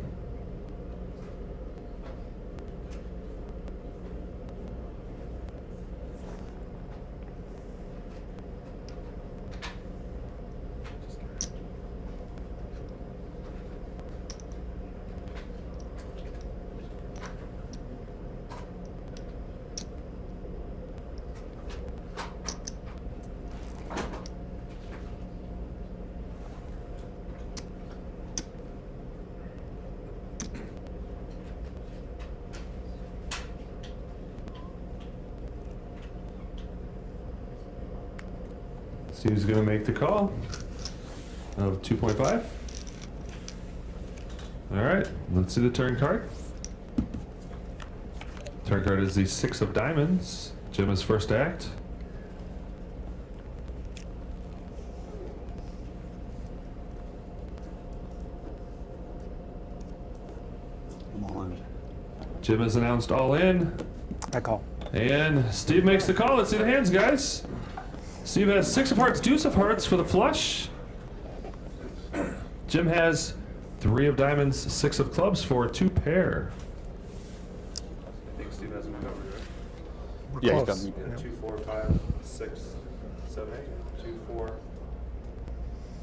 Speaker 1: Steve's gonna make the call of 2.5. All right, let's see the turn card. Turn card is the 6 of diamonds. Jim is first to act.
Speaker 3: Come on.
Speaker 1: Jim has announced all in.
Speaker 7: I call.
Speaker 1: And Steve makes the call. Let's see the hands, guys. Steve has 6 of hearts, deuce of hearts for the flush. Jim has 3 of diamonds, 6 of clubs for 2 pair.
Speaker 12: I think Steve has me covered, right?
Speaker 3: Yeah, he's
Speaker 7: Close.
Speaker 3: got me.
Speaker 12: Yeah, 2, 4, 5, 6, 7, 8. 2, 4,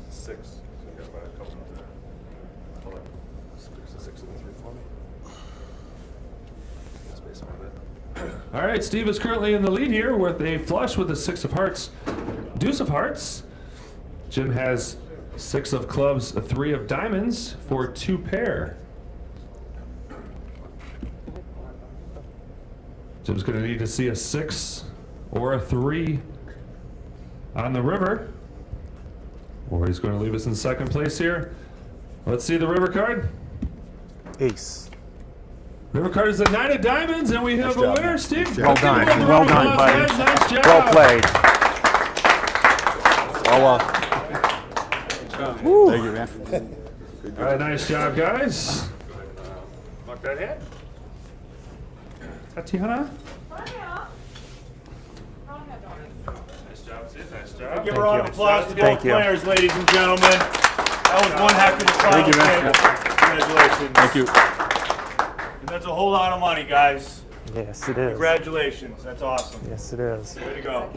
Speaker 12: 6. So we got about a couple of there. Hold on. There's a 6 and a 3 for me. Space on it.
Speaker 1: All right, Steve is currently in the lead here with a flush with a 6 of hearts, deuce of hearts. Jim has 6 of clubs, a 3 of diamonds for 2 pair. Jim's going to need to see a 6 or a 3 on the river, or he's going to leave us in second place here. Let's see the river card.
Speaker 5: Ace.
Speaker 1: River card is the 9 of diamonds, and we have a
Speaker 3: job,
Speaker 1: winner,
Speaker 3: man.
Speaker 1: Steve.
Speaker 3: Well
Speaker 7: done.
Speaker 1: Give him a
Speaker 7: Well
Speaker 1: round of
Speaker 7: done,
Speaker 1: applause,
Speaker 7: buddy.
Speaker 1: guys. Nice job.
Speaker 7: Well played.
Speaker 3: Oh, well. Thank you, man.
Speaker 1: All right, nice job, guys. Mark that hand. Tatiana. Nice job, Steve. Nice job.
Speaker 10: Give a round of applause to both
Speaker 5: Thank you.
Speaker 10: players, ladies and gentlemen. That was one heck of a trial.
Speaker 3: Thank you, man.
Speaker 10: Congratulations.
Speaker 3: Thank you.
Speaker 10: And that's a whole lot of money, guys.
Speaker 5: Yes, it is.
Speaker 10: Congratulations. That's awesome.
Speaker 5: Yes, it is.
Speaker 10: Way to go.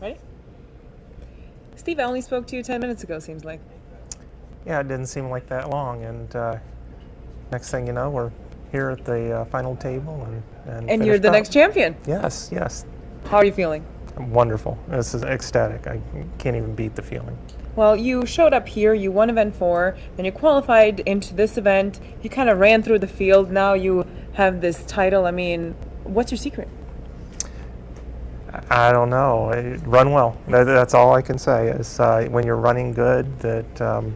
Speaker 8: Ready? Steve, I only spoke to you 10 minutes ago, seems like.
Speaker 5: Yeah, it didn't seem like that long, and next thing you know, we're here at the final table and
Speaker 8: And you're
Speaker 5: finished
Speaker 8: the
Speaker 5: up.
Speaker 8: next champion.
Speaker 5: Yes, yes.
Speaker 8: How are you feeling?
Speaker 5: Wonderful. This is ecstatic. I can't even beat the feeling.
Speaker 8: Well, you showed up here, you won event 4, then you qualified into this event, you kind of ran through the field, now you have this title. I mean, what's your secret?
Speaker 5: I don't know. Run well. That's all I can say is when you're running good, that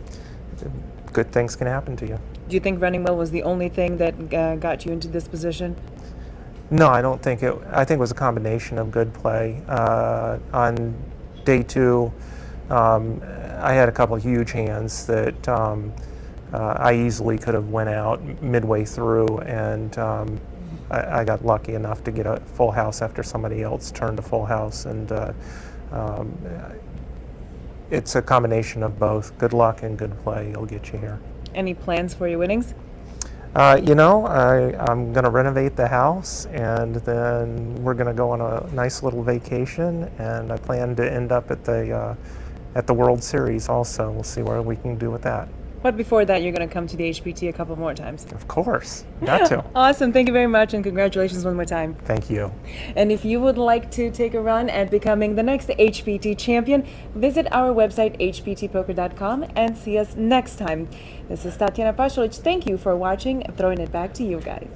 Speaker 5: good things can happen to you.
Speaker 8: Do you think running well was the only thing that got you into this position?
Speaker 5: No, I don't think it. I think it was a combination of good play. On day 2, I had a couple of huge hands that I easily could have went out midway through, and I got lucky enough to get a full house after somebody else turned a full house, and it's a combination of both. Good luck and good play will get you here.
Speaker 8: Any plans for your winnings?
Speaker 5: You know, I'm going to renovate the house, and then we're going to go on a nice little vacation, and I plan to end up at the World Series also. We'll see what we can do with that.
Speaker 8: But before that, you're going to come to the HPT a couple more times.
Speaker 5: Of course. Got to.
Speaker 8: Awesome. Thank you very much, and congratulations one more time.
Speaker 5: Thank you.
Speaker 8: And if you would like to take a run at becoming the next HPT champion, visit our website, hptpoker.com, and see us next time. This is Tatiana Pashlich. Thank you for watching. I'm throwing it back to you guys.